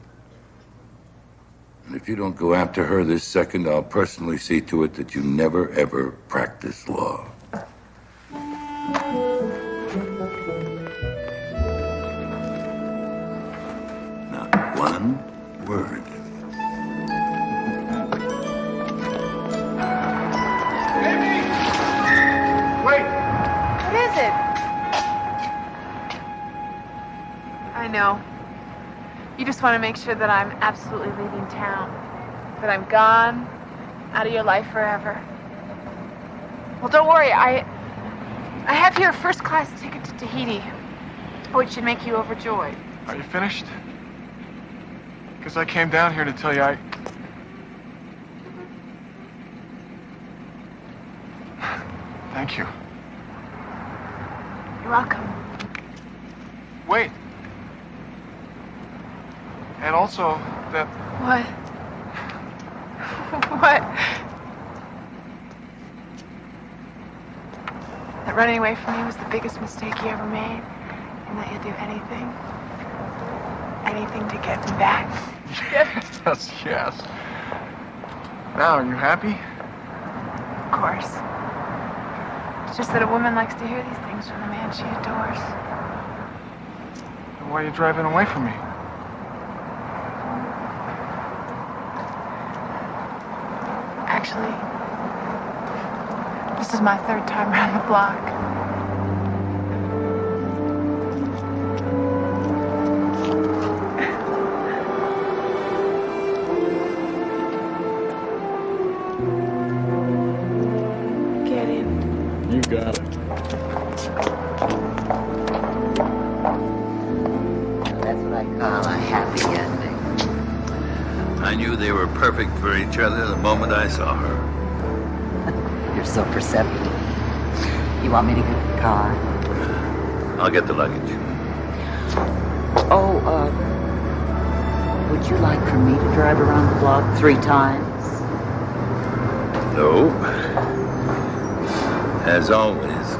And if you don't go after her this second, I'll personally see to it that you never, ever practice law. Not one word. Amy! You just want to make sure that I'm absolutely leaving town. That I'm gone, out of your life forever. Well, don't worry. I have here a first-class ticket to Tahiti, which should make you overjoyed. Are you finished? Because I came down here to tell you Thank you. You're welcome. Wait. And also, that... What? What? That running away from me was the biggest mistake you ever made, and that you'll do anything to get me back. Yes. Now, are you happy? Of course. It's just that a woman likes to hear these things from the man she adores. Then why are you driving away from me? Actually, this is my third time around the block. Get in. You got it. That's what I call a happy ending. I knew they were perfect for each other the moment I saw her. You're so perceptive. You want me to get the car? I'll get the luggage. Oh, would you like for me to drive around the block 3 times? No. As always,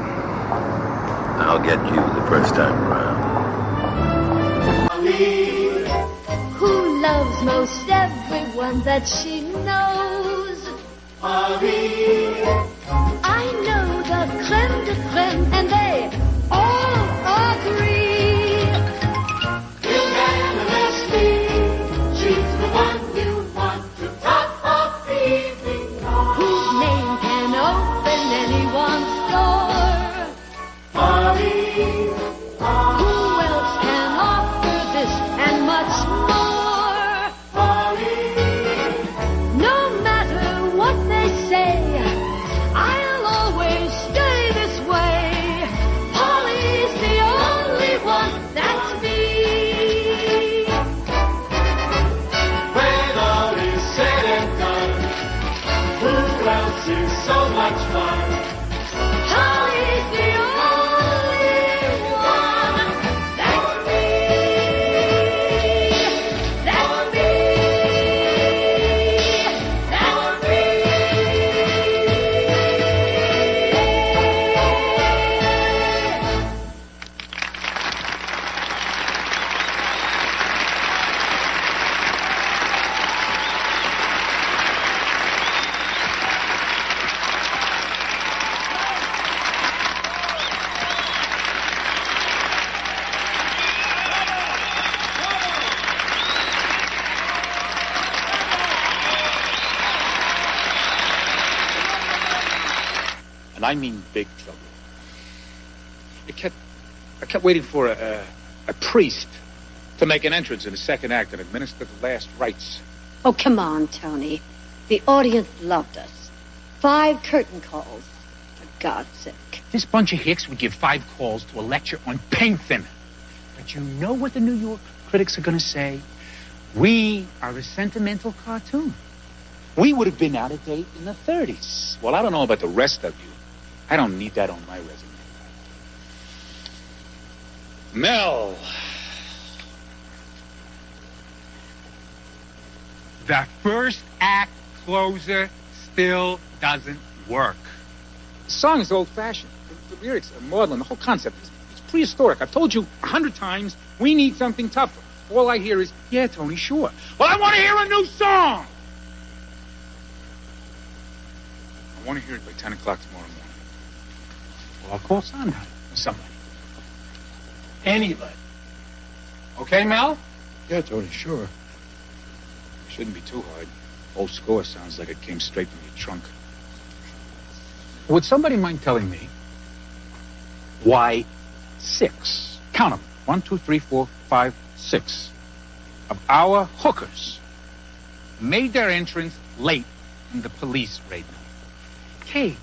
I'll get you the first time around. Who loves most everyone that she knows? I know the creme de creme, and they all agree. Unanimously, she's the one you want to top of the evening. Whose name can open anyone's door? Who else can offer this and much more? No matter what they say, I'll always stay this way. Polly's the only one that's me. When all is said and done, who else is so much fun? Polly's the only one. That's me. That's me. That's me. And I mean big trouble. I kept waiting for a priest to make an entrance in the second act and administer the last rites. Oh, come on, Tony. The audience loved us. 5 curtain calls, for God's sake. This bunch of hicks would give 5 calls to a lecture on paint thinner. But you know what the New York critics are going to say? We are a sentimental cartoon. We would have been out of date in the 30s. Well, I don't know about the rest of you. I don't need that on my resume. Mel. The first act closer still doesn't work. The song is old-fashioned. The lyrics are maudlin. The whole concept is prehistoric. I've told you 100 times, we need something tougher. All I hear is, yeah, Tony, sure. Well, I want to hear a new song! I want to hear it by 10 o'clock tomorrow morning. Well, I'll call Sondheim or somebody. Anybody. Okay, Mel? Yeah, Tony, sure. Shouldn't be too hard. Old score sounds like it came straight from your trunk. Would somebody mind telling me why 6, count them, 1, 2, 3, 4, 5, 6, of our hookers made their entrance late in the police raid. Kate,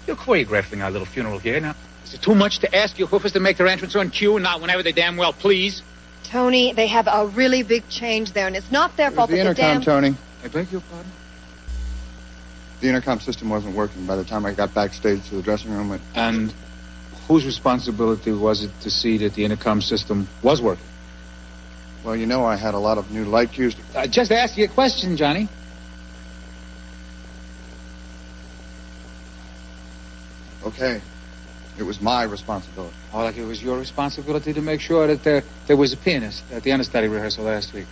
you're choreographing our little funeral here. Now, is it too much to ask your hoofers to make their entrance on cue and not whenever they damn well please? Tony, they have a really big change there, and it's not their fault The that the intercom, damn... Tony. I beg your pardon? The intercom system wasn't working by the time I got backstage to the dressing room. And whose responsibility was it to see that the intercom system was working? Well, you know I had a lot of new light cues. Just ask you a question, Johnny. Okay. It was my responsibility. Oh, like it was your responsibility to make sure that there was a pianist at the understudy rehearsal last week?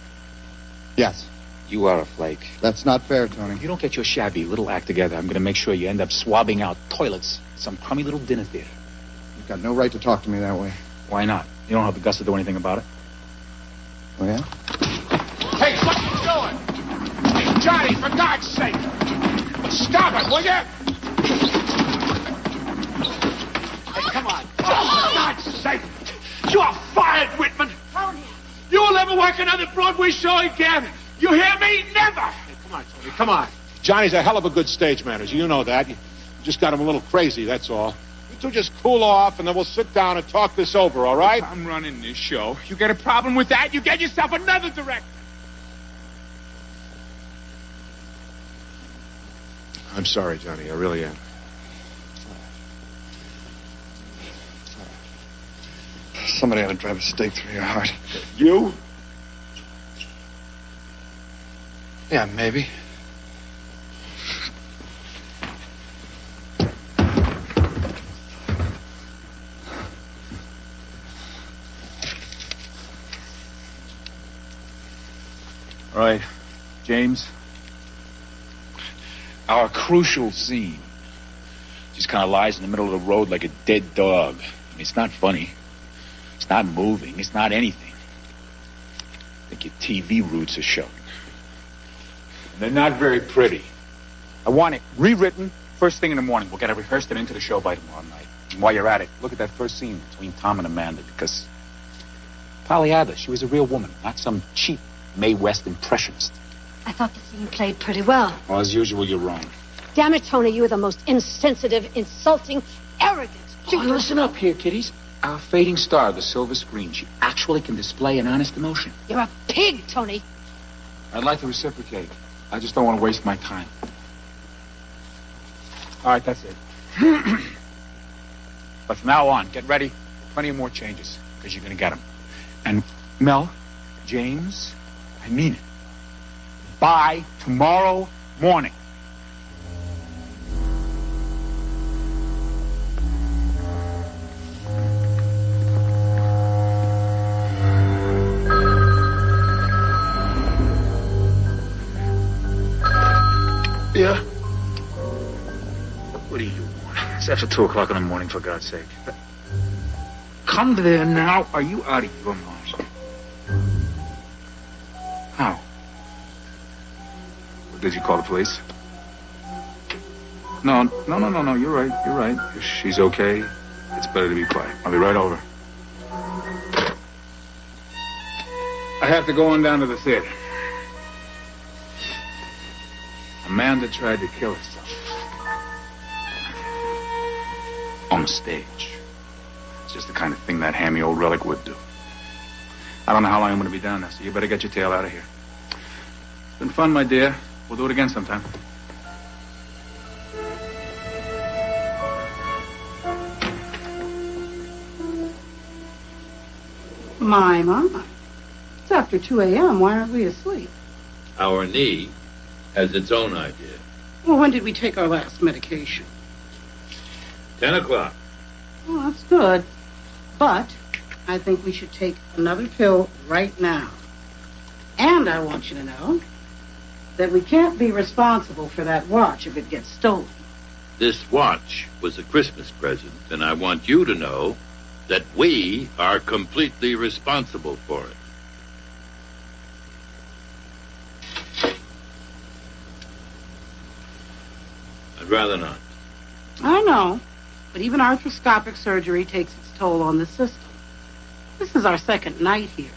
Yes. You are a flake. That's not fair, Tony. If you don't get your shabby little act together, I'm going to make sure you end up swabbing out toilets at some crummy little dinner theater. You've got no right to talk to me that way. Why not? You don't have the guts to do anything about it. Oh, yeah? Hey, what are you doing? Hey, Johnny, for God's sake! Stop it, will you? Hey, come on. For God's sake! You are fired, Whitman! Tony! You will never work another Broadway show again! You hear me? Never! Hey, come on, Tony, come on. Johnny's a hell of a good stage manager. You know that. You just got him a little crazy, that's all. You two just cool off, and then we'll sit down and talk this over, all right? I'm running this show. You get a problem with that, you get yourself another director. I'm sorry, Johnny. I really am. Somebody ought to drive a stake through your heart. You? Yeah, maybe. All right, James. Our crucial scene just kind of lies in the middle of the road like a dead dog. I mean, it's not funny. It's not moving. It's not anything. I think your TV roots are showing. And they're not very pretty. I want it rewritten first thing in the morning. We'll get it rehearsed and into the show by tomorrow night. And while you're at it, look at that first scene between Tom and Amanda, because Polly Adler, she was a real woman, not some cheap Mae West impressionist. I thought the scene played pretty well. Well, as usual, you're wrong. Damn it, Tony, you are the most insensitive, insulting, arrogant... Oh, listen up here, kiddies. Our fading star, the silver screen, she actually can display an honest emotion. You're a pig, Tony. I'd like to reciprocate. I just don't want to waste my time. All right, that's it. But from now on, get ready. Plenty of more changes, because you're going to get them. And Mel, James, I mean it. By tomorrow morning. Yeah? What do you want? It's after 2 o'clock in the morning, for God's sake. Come there now. Are you out of your mind? How? Did you call the police? No. You're right. If she's okay, it's better to be quiet. I'll be right over. I have to go on down to the theater. Amanda tried to kill herself. On the stage. It's just the kind of thing that hammy old relic would do. I don't know how long I'm going to be down there, so you better get your tail out of here. It's been fun, my dear. We'll do it again sometime. My. It's after 2 a.m. Why aren't we asleep? Our knee has its own idea. Well, when did we take our last medication? 10 o'clock. Well, that's good. But I think we should take another pill right now. And I want you to know that we can't be responsible for that watch if it gets stolen. This watch was a Christmas present, and I want you to know that we are completely responsible for it. I'd rather not. I know, but even arthroscopic surgery takes its toll on the system. This is our second night here.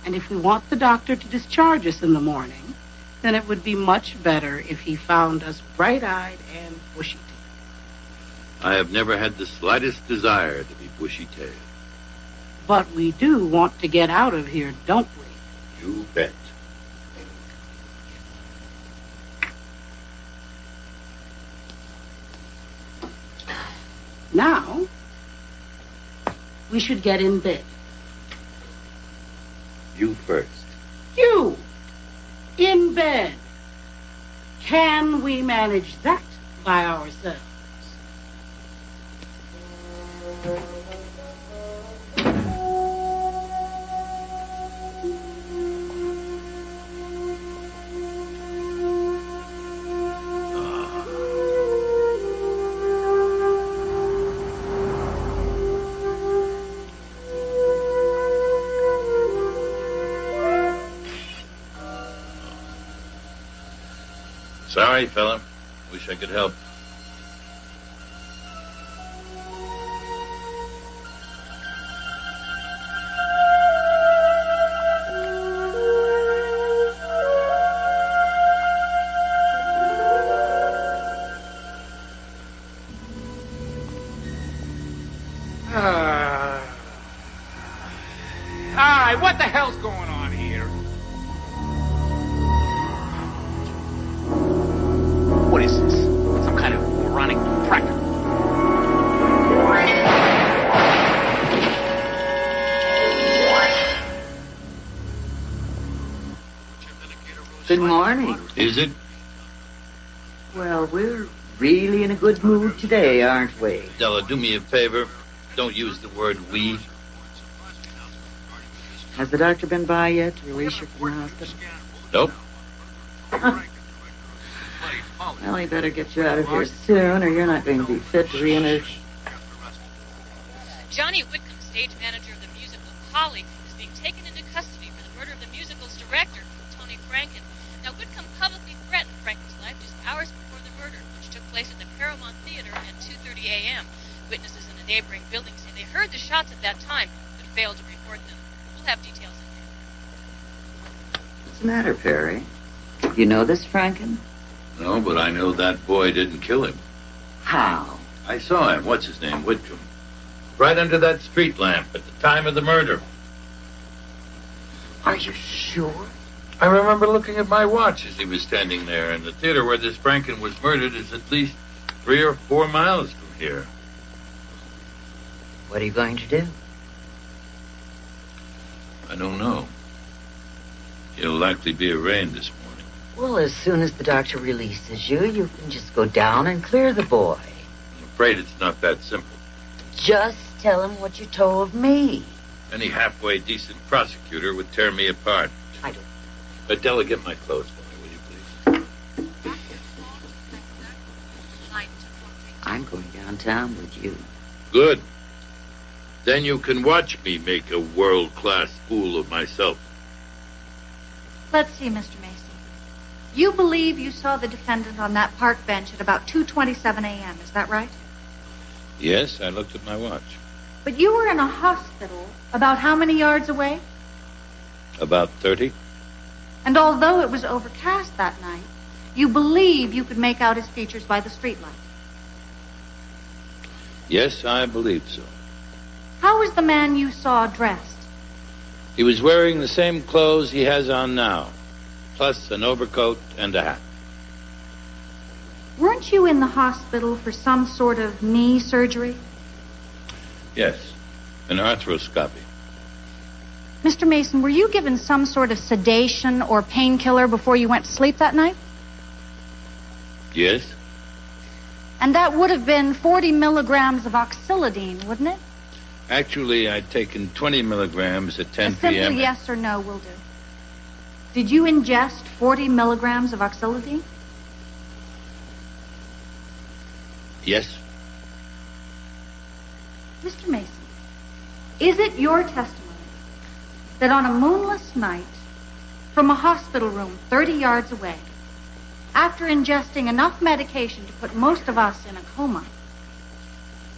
And if we want the doctor to discharge us in the morning, then it would be much better if he found us bright-eyed and bushy-tailed. I have never had the slightest desire to be bushy-tailed. But we do want to get out of here, don't we? You bet. Now, we should get in bed. You first. You! In bed. Can we manage that by ourselves? Sorry, fella. Wish I could help. All right, what the hell's going on here? What is this? Some kind of moronic prank? Good morning. Is it? Well, we're really in a good mood today, aren't we? Della, do me a favor. Don't use the word we. Has the doctor been by yet to release you from the hospital? Nope. Well, he better get you out of here soon, or you're not going to be fit to re-enter. Johnny Whitcomb, stage manager of the musical Polly, is being taken into custody for the murder of the musical's director, Tony Franken. Now, Whitcomb publicly threatened Franken's life just hours before the murder, which took place at the Paramount Theater at 2:30 a.m. Witnesses in a neighboring building say they heard the shots at that time, but failed to report them. We'll have details in there. What's the matter, Perry? You know this Franken? No, but I know that boy didn't kill him. How? I saw him. What's his name? Whitcomb. Right under that street lamp at the time of the murder. Are you sure? I remember looking at my watch as he was standing there, and the theater where this Franken was murdered is at least 3 or 4 miles from here. What are you going to do? I don't know. He'll likely be arraigned this morning. Well, as soon as the doctor releases you, you can just go down and clear the boy. I'm afraid it's not that simple. Just tell him what you told me. Any halfway decent prosecutor would tear me apart. I don't. Adela, get my clothes for me, will you please? I'm going downtown with you. Good. Then you can watch me make a world-class fool of myself. Let's see, Mr. Mason. You believe you saw the defendant on that park bench at about 2:27 a.m., is that right? Yes, I looked at my watch. But you were in a hospital about how many yards away? About 30. And although it was overcast that night, you believe you could make out his features by the streetlight. Yes, I believe so. How was the man you saw dressed? He was wearing the same clothes he has on now, plus an overcoat and a hat. Weren't you in the hospital for some sort of knee surgery? Yes, an arthroscopy. Mr. Mason, were you given some sort of sedation or painkiller before you went to sleep that night? Yes? And that would have been 40 milligrams of oxylidine, wouldn't it? Actually, I'd taken 20 milligrams at 10 A simple p.m. yes or no will do. Did you ingest 40 milligrams of oxylidine? Yes. Mr. Mason, is it your testimony that on a moonless night, from a hospital room 30 yards away, after ingesting enough medication to put most of us in a coma,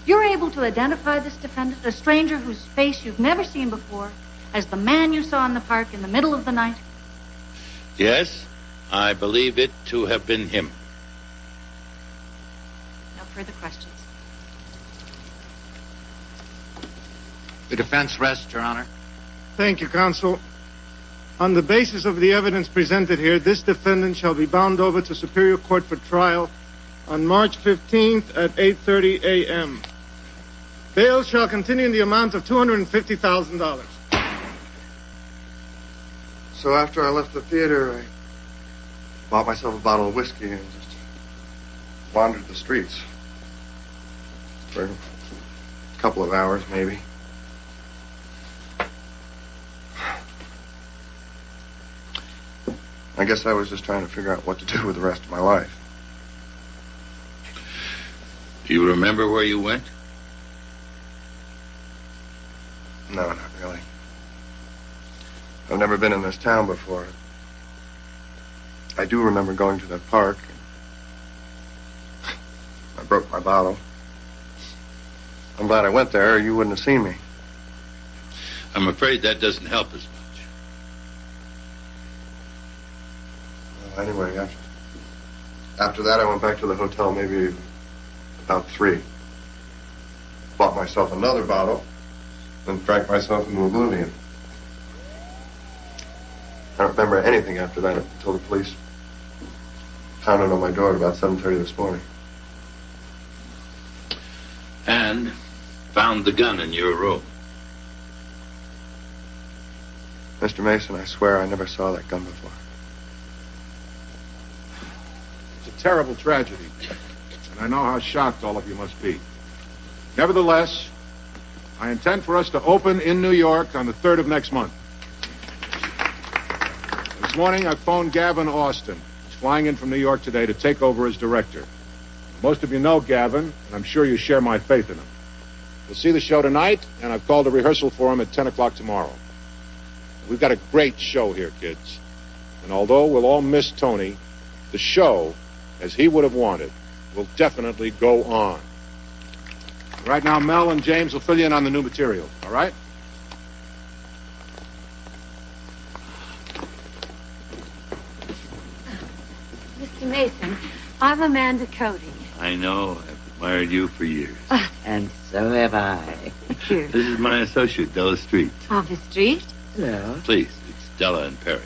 you're able to identify this defendant, a stranger whose face you've never seen before, as the man you saw in the park in the middle of the night? Yes, I believe it to have been him. No further questions. The defense rests, Your Honor. Thank you, counsel. On the basis of the evidence presented here, this defendant shall be bound over to Superior Court for trial on March 15th at 8:30 a.m. Bail shall continue in the amount of $250,000. So after I left the theater, I bought myself a bottle of whiskey and just wandered the streets for a couple of hours, maybe. I guess I was just trying to figure out what to do with the rest of my life. Do you remember where you went? No, not really. I've never been in this town before. I do remember going to that park. I broke my bottle. I'm glad I went there, or you wouldn't have seen me. I'm afraid that doesn't help us much. Well, anyway, after that, I went back to the hotel maybe about 3. Bought myself another bottle, then drank myself into oblivion. I don't remember anything after that until the police pounded on my door at about 7:30 this morning. And found the gun in your room. Mr. Mason, I swear I never saw that gun before. It's a terrible tragedy, and I know how shocked all of you must be. Nevertheless, I intend for us to open in New York on the 3rd of next month. This morning, I phoned Gavin Austin. He's flying in from New York today to take over as director. Most of you know Gavin, and I'm sure you share my faith in him. We'll see the show tonight, and I've called a rehearsal for him at 10 o'clock tomorrow. We've got a great show here, kids. And although we'll all miss Tony, the show, as he would have wanted, will definitely go on. Right now, Mel and James will fill you in on the new material, all right? Mr. Mason, I'm Amanda Cody. I know. I've admired you for years. And so have I. Thank you. This is my associate, Della Street. Miss Street? Hello. Please, it's Della and Perry.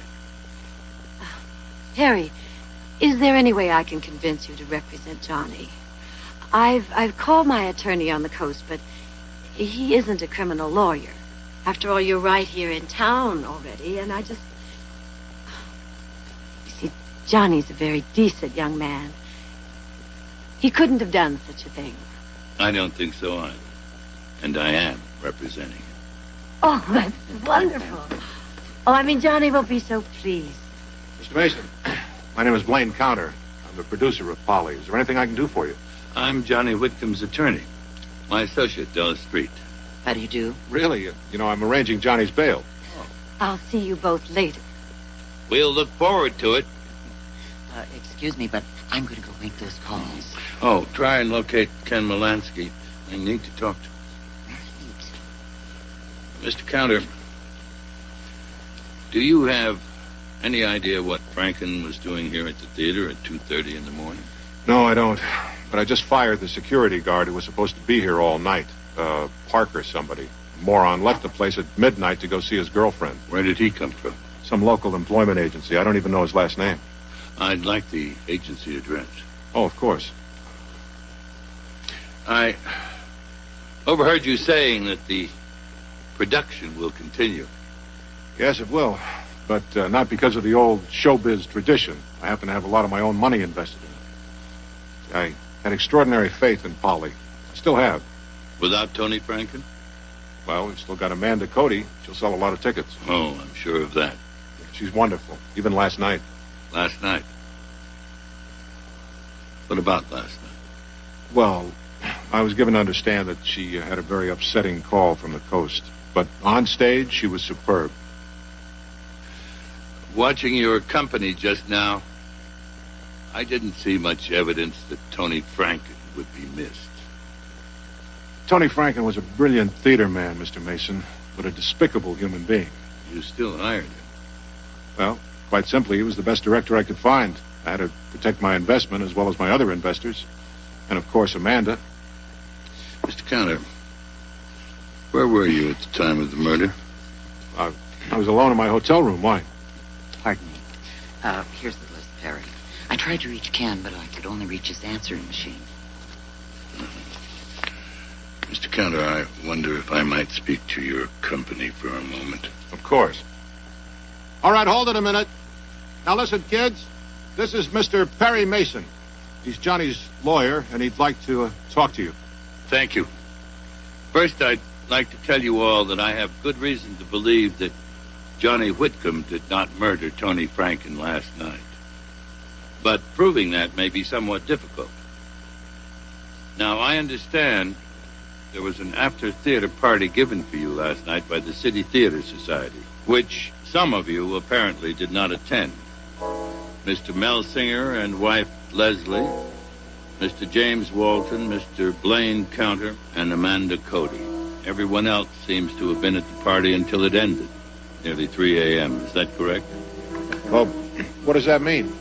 Perry, is there any way I can convince you to represent Johnny? I've called my attorney on the coast, but he isn't a criminal lawyer. After all, you're right here in town already, and I just... You see, Johnny's a very decent young man. He couldn't have done such a thing. I don't think so either. And I am representing him. Oh, that's wonderful. Oh, Johnny will be so pleased. Mr. Mason, my name is Blaine Counter. I'm the producer of Polly. Is there anything I can do for you? I'm Johnny Whitcomb's attorney. My associate, Della Street. How do you do? Really? I'm arranging Johnny's bail. I'll see you both later. We'll look forward to it. Excuse me, but I'm going to go make those calls. Oh, try and locate Ken Molansky. I need to talk to him. Mr. Counter, do you have any idea what Franken was doing here at the theater at 2:30 in the morning? No, I don't. But I just fired the security guard who was supposed to be here all night. Parker somebody. Moron left the place at midnight to go see his girlfriend. Where did he come from? Some local employment agency. I don't even know his last name. I'd like the agency address. Oh, of course. I overheard you saying that the production will continue. Yes, it will. But not because of the old showbiz tradition. I happen to have a lot of my own money invested in it. I had extraordinary faith in Polly. I still have. Without Tony Franken? Well, we've still got Amanda Cody. She'll sell a lot of tickets. Oh, I'm sure of that. She's wonderful. Even last night. Last night? What about last night? Well, I was given to understand that she had a very upsetting call from the coast. But on stage, she was superb. Watching your company just now, I didn't see much evidence that Tony Franken would be missed. Tony Franken was a brilliant theater man, Mr. Mason. but a despicable human being. You still hired him. Well, quite simply, he was the best director I could find. I had to protect my investment as well as my other investors. And, of course, Amanda. Mr. Counter, where were you at the time of the murder? I was alone in my hotel room. Why? Pardon me. Here's the list, Perry. I tried to reach Ken, but I could only reach his answering machine. Mr. Counter, I wonder if I might speak to your company for a moment. Of course. All right, hold it a minute. Now listen, kids. This is Mr. Perry Mason. He's Johnny's lawyer, and he'd like to talk to you. Thank you. First, I'd like to tell you all that I have good reason to believe that Johnny Whitcomb did not murder Tony Franken last night. But proving that may be somewhat difficult. Now, I understand there was an after-theater party given for you last night by the City Theater Society, which some of you apparently did not attend. Mr. Melsinger and wife Leslie, Mr. James Walton, Mr. Blaine Counter, and Amanda Cody. Everyone else seems to have been at the party until it ended, nearly 3 a.m. Is that correct? Well, what does that mean?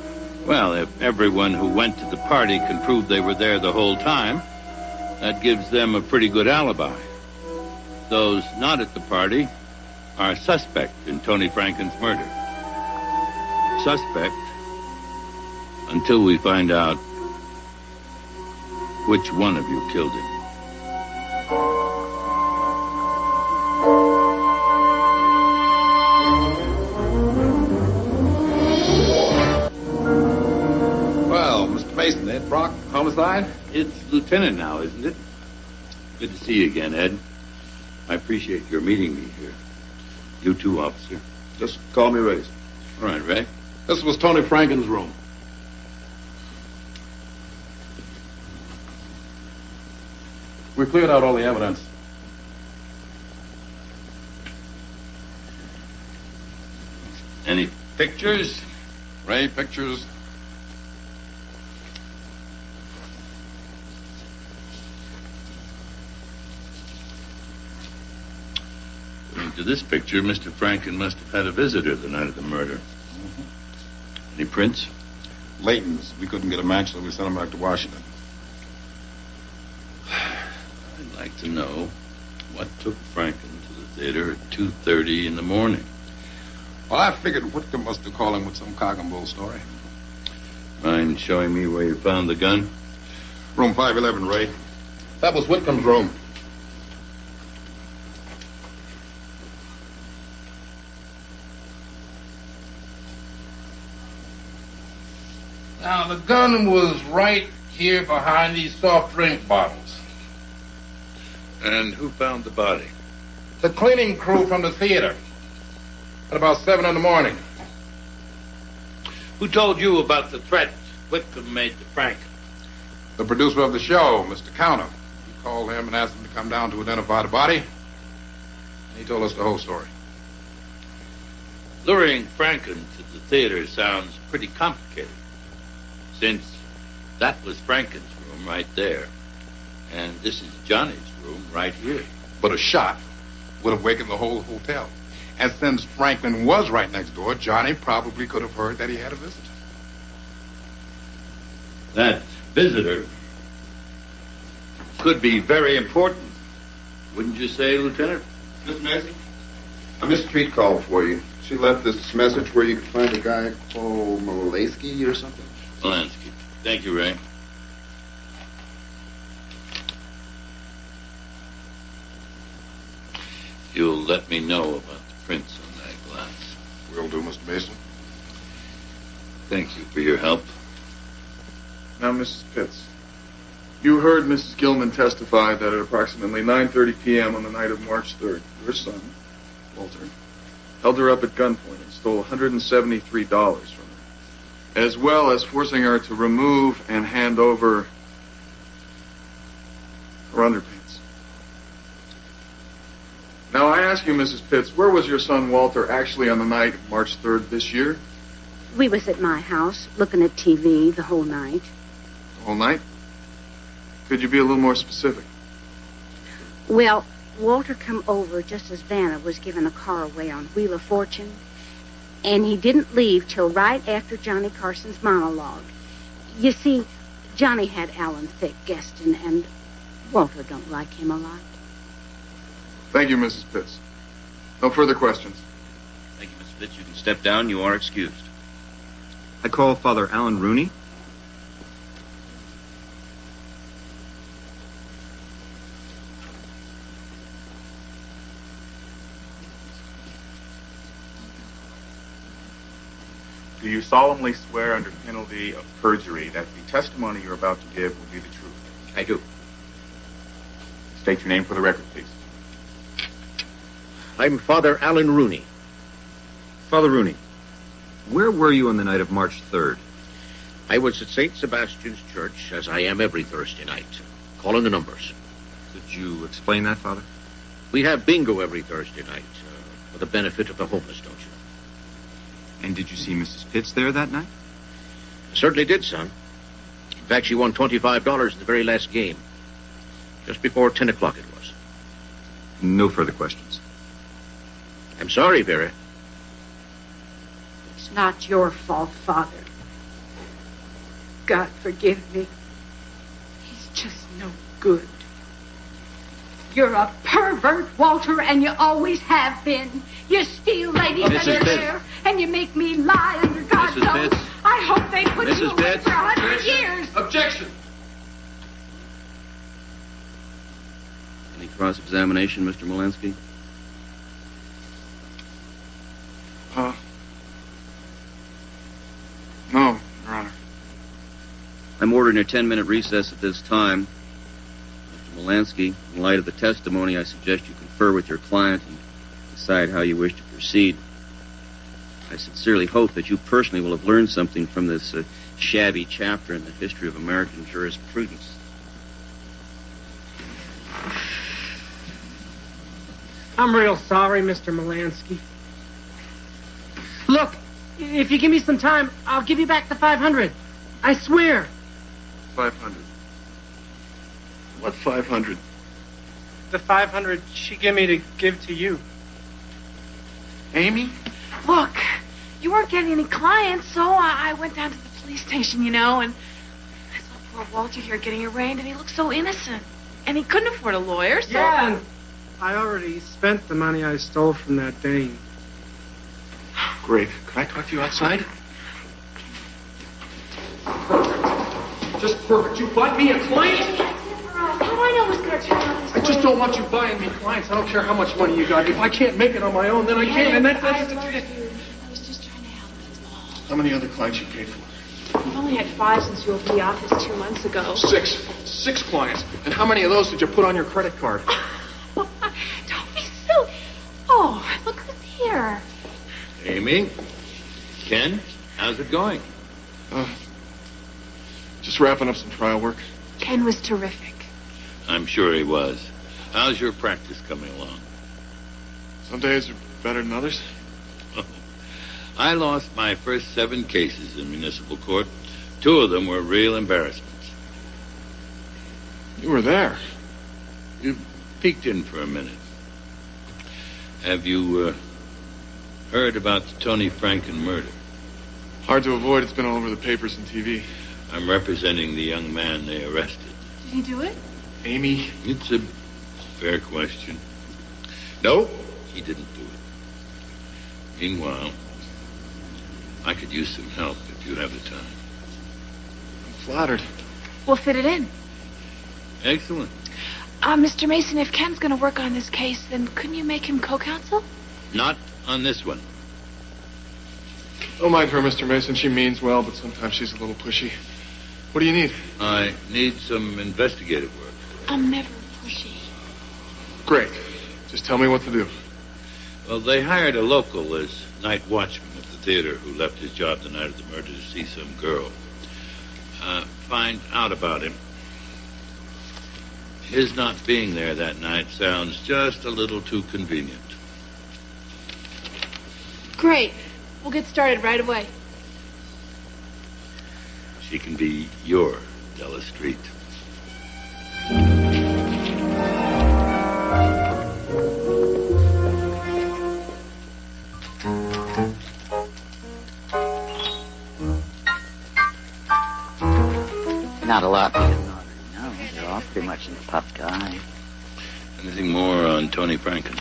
Well, if everyone who went to the party can prove they were there the whole time, that gives them a pretty good alibi. Those not at the party are suspect in Tony Franken's murder. Suspect until we find out which one of you killed him. Well, Mr. Mason, Ed Brock, homicide? It's Lieutenant now, isn't it? Good to see you again, Ed. I appreciate your meeting me here. You too, officer. Just call me Ray. All right, Ray. This was Tony Franken's room. We cleared out all the evidence. Any pictures? Ray, pictures. According to this picture, Mr. Franken must have had a visitor the night of the murder. Any prints? Layton's. We couldn't get a match, so we sent him back to Washington. I'd like to know what took Franken to the theater at 2:30 in the morning. Well, I figured Whitcomb must have called him with some cock and bull story. Mind showing me where you found the gun? Room 511, Ray. That was Whitcomb's room. Now, the gun was right here behind these soft drink bottles. And who found the body? The cleaning crew from the theater. At about 7 in the morning. Who told you about the threat Whitcomb made to Franken? The producer of the show, Mr. Counter. We called him and asked him to come down to identify the body. And he told us the whole story. Luring Franken to the theater sounds pretty complicated, since that was Franken's room right there, and this is Johnny's room right here. But a shot would have wakened the whole hotel. And since Franklin was right next door, Johnny probably could have heard that he had a visitor. That visitor could be very important, wouldn't you say, Lieutenant? Miss Mason, Miss Treat called for you. She left this message where you could find a guy called Malansky or something. Malansky. Thank you, Ray. You'll let me know about the prints on that glass. Will do, Mr. Mason. Thank you for your help. Now, Mrs. Pitts, you heard Mrs. Gilman testify that at approximately 9:30 p.m. on the night of March 3rd, your son, Walter, held her up at gunpoint and stole $173 from her, as well as forcing her to remove and hand over her underpants. Now, I ask you, Mrs. Pitts, where was your son Walter actually on the night of March 3rd this year? We was at my house, looking at TV the whole night. The whole night? Could you be a little more specific? Well, Walter come over just as Vanna was giving a car away on Wheel of Fortune, and he didn't leave till right after Johnny Carson's monologue. You see, Johnny had Alan Thicke guesting, and Walter don't like him a lot. Thank you, Mrs. Pitts. No further questions. Thank you, Mr. Pitts. You can step down. You are excused. I call Father Alan Rooney. Do you solemnly swear under penalty of perjury that the testimony you're about to give will be the truth? I do. State your name for the record, please. I'm Father Alan Rooney. Father Rooney, where were you on the night of March 3rd? I was at St. Sebastian's Church, as I am every Thursday night, calling the numbers. Could you explain that, Father? We have bingo every Thursday night, for the benefit of the homeless, don't you? And did you see Mrs. Pitts there that night? I certainly did, son. In fact, she won $25 in the very last game. Just before 10 o'clock it was. No further questions. I'm sorry, Vera. It's not your fault, Father. God forgive me. He's just no good. You're a pervert, Walter, and you always have been. You steal ladies Mrs. under Pitts. there, and you make me lie under God's Mrs. oath. Pitts. I hope they put you Mrs. away Pitts. for 100 years. Objection! Any cross-examination, Mr. Molansky? No, Your Honor. I'm ordering a 10-minute recess at this time. Mr. Molansky, in light of the testimony, I suggest you confer with your client and decide how you wish to proceed. I sincerely hope that you personally will have learned something from this shabby chapter in the history of American jurisprudence. I'm real sorry, Mr. Molansky. Look, if you give me some time, I'll give you back the 500. I swear. 500. What 500? The 500 she gave me to give to you. Amy? Look, you weren't getting any clients, so I went down to the police station, and I saw poor Walter here getting arraigned, and he looked so innocent. And he couldn't afford a lawyer, so... Yeah, and I already spent the money I stole from that dame. Great. Can I talk to you outside? Just perfect. You bought me a client? How do I know what's going to turn out this I just don't want you buying me clients. I don't care how much money you got. If I can't make it on my own, then I can't. And that's... I was just trying to help. How many other clients you paid for? I've only had 5 since you opened the office 2 months ago. 6. 6 clients. And how many of those did you put on your credit card? Don't be silly. Oh, look who's here. Amy? Ken? How's it going? Just wrapping up some trial work. Ken was terrific. I'm sure he was. How's your practice coming along? Some days are better than others. I lost my first 7 cases in municipal court. 2 of them were real embarrassments. You were there. You peeked in for a minute. Have you heard about the Tony Franken murder? Hard to avoid. It's been all over the papers and TV. I'm representing the young man they arrested. Did he do it? Amy? It's a fair question. No, he didn't do it. Meanwhile, I could use some help if you have the time. I'm flattered. We'll fit it in. Excellent. Mr. Mason, if Ken's going to work on this case, then couldn't you make him co-counsel? Not on this one. Don't mind her, Mr. Mason. She means well, but sometimes she's a little pushy. What do you need? I need some investigative work. I'm never pushy. Great. Just tell me what to do. Well, they hired a local as night watchman at the theater who left his job the night of the murder to see some girl. Find out about him. His not being there that night sounds just a little too convenient. Great. We'll get started right away. She can be your Della Street. Not a lot we don't already know. They're all pretty much in the public eye. Anything more on Tony Franken?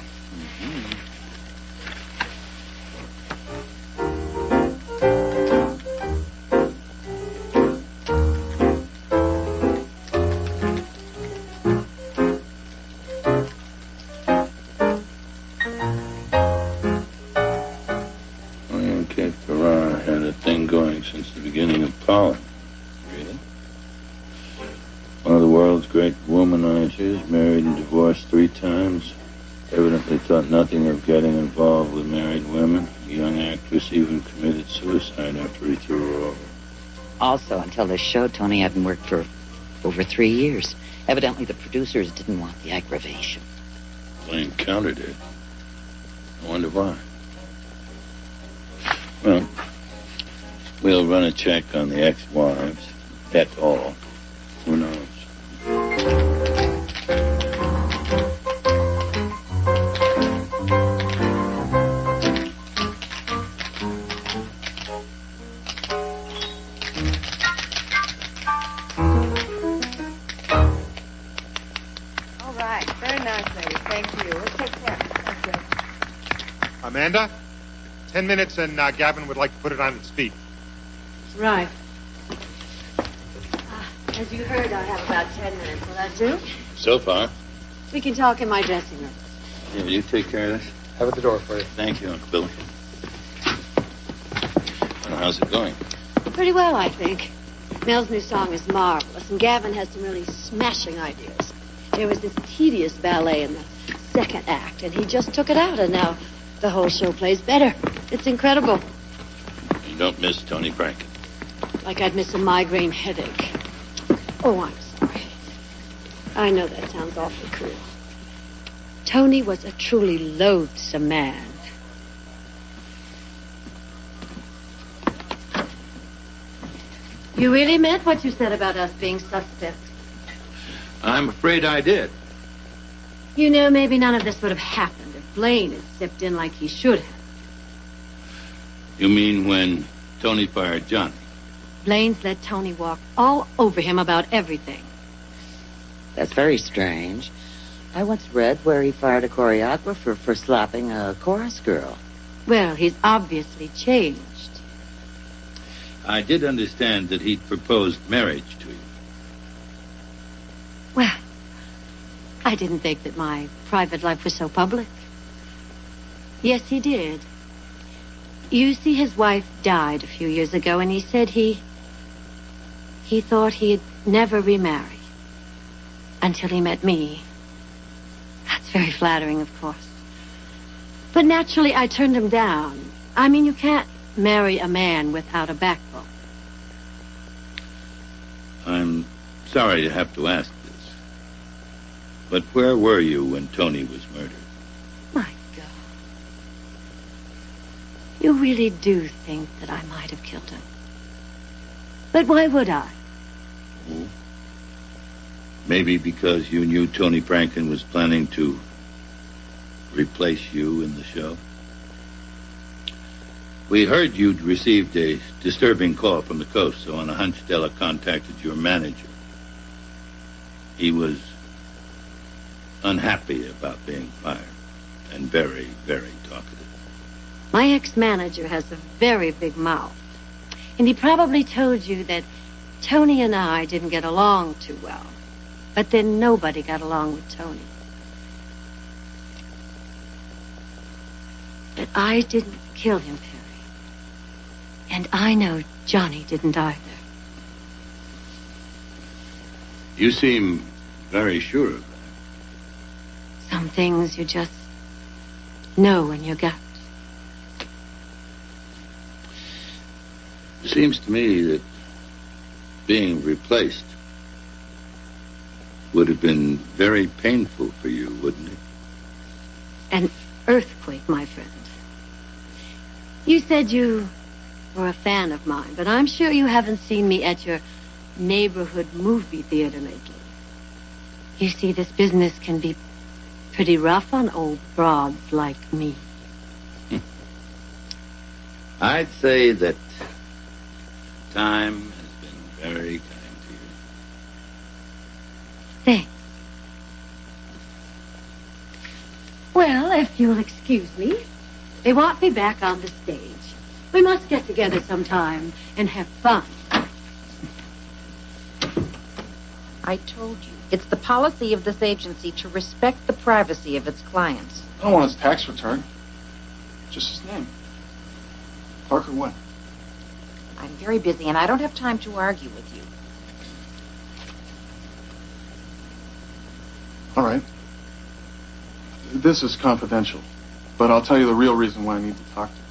Since the beginning of pollen. Really? One of the world's great womanizers, married and divorced 3 times. Evidently thought nothing of getting involved with married women. The young actress even committed suicide after he threw her over. Also, until this show, Tony hadn't worked for over 3 years. Evidently, the producers didn't want the aggravation. Blaine countered it. I wonder why. Well, we'll run a check on the ex-wives. That's all. Who knows? All right. Very nice, lady. Thank you. We'll take care. Thank you. Amanda, 10 minutes and Gavin would like to put it on its feet. Right. As you heard, I have about 10 minutes. Will that do? So far. We can talk in my dressing room. Yeah, you take care of this? Have at the door for you. Thank you, Uncle Billy. Well, how's it going? Pretty well, I think. Mel's new song is marvelous, and Gavin has some really smashing ideas. There was this tedious ballet in the second act, and he just took it out, and now the whole show plays better. It's incredible. You don't miss Tony Franken. Like I'd miss a migraine headache. Oh, I'm sorry. I know that sounds awfully cruel. Tony was a truly loathsome man. You really meant what you said about us being suspects? I'm afraid I did. You know, maybe none of this would have happened if Blaine had stepped in like he should have. You mean when Tony fired Johnny? Blaine's let Tony walk all over him about everything. That's very strange. I once read where he fired a choreographer for slapping a chorus girl. Well, he's obviously changed. I did understand that he'd proposed marriage to you. Well, I didn't think that my private life was so public. Yes, he did. You see, his wife died a few years ago, and he said he thought he'd never remarry until he met me. That's very flattering, of course. But naturally, I turned him down. I mean, you can't marry a man without a backbone. I'm sorry to have to ask this, but where were you when Tony was murdered? My God. You really do think that I might have killed him. But why would I? Oh. Maybe because you knew Tony Franken was planning to replace you in the show? We heard you'd received a disturbing call from the coast, so on a hunch, Della contacted your manager. He was unhappy about being fired and very, very talkative. My ex-manager has a very big mouth. And he probably told you that Tony and I didn't get along too well. But then nobody got along with Tony. But I didn't kill him, Perry. And I know Johnny didn't either. You seem very sure of that. Some things you just know in your gut. It seems to me that being replaced would have been very painful for you, wouldn't it? An earthquake, my friend. You said you were a fan of mine, but I'm sure you haven't seen me at your neighborhood movie theater lately. You see, this business can be pretty rough on old broads like me. I'd say that time has been very kind to you. Well, if you'll excuse me, they want me back on the stage. We must get together sometime and have fun. I told you. It's the policy of this agency to respect the privacy of its clients. I don't want his tax return. Just his name. Parker what? I'm very busy, and I don't have time to argue with you. All right. This is confidential, but I'll tell you the real reason why I need to talk to him.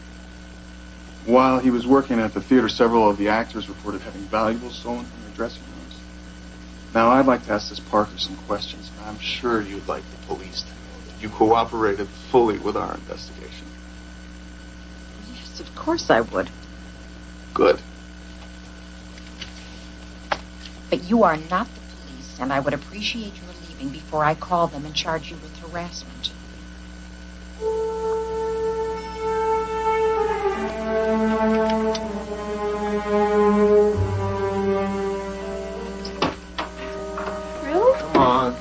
While he was working at the theater, several of the actors reported having valuables stolen from their dressing rooms. Now, I'd like to ask this Parker some questions. I'm sure you'd like the police to know that you cooperated fully with our investigation. Yes, of course I would. Good. But you are not the police, and I would appreciate your leaving before I call them and charge you with harassment. Really? Come on.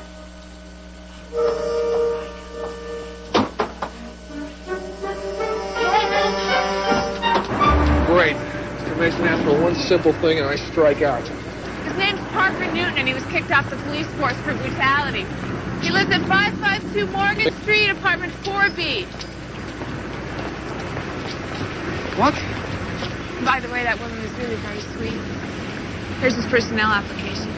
Great. Mr. Mason asked for one simple thing, and I strike out. His name's Parker Newton, and he was kicked off the police force for brutality. He lives at 552 Morgan Street, apartment 4B. What? By the way, that woman was really very sweet. Here's his personnel application.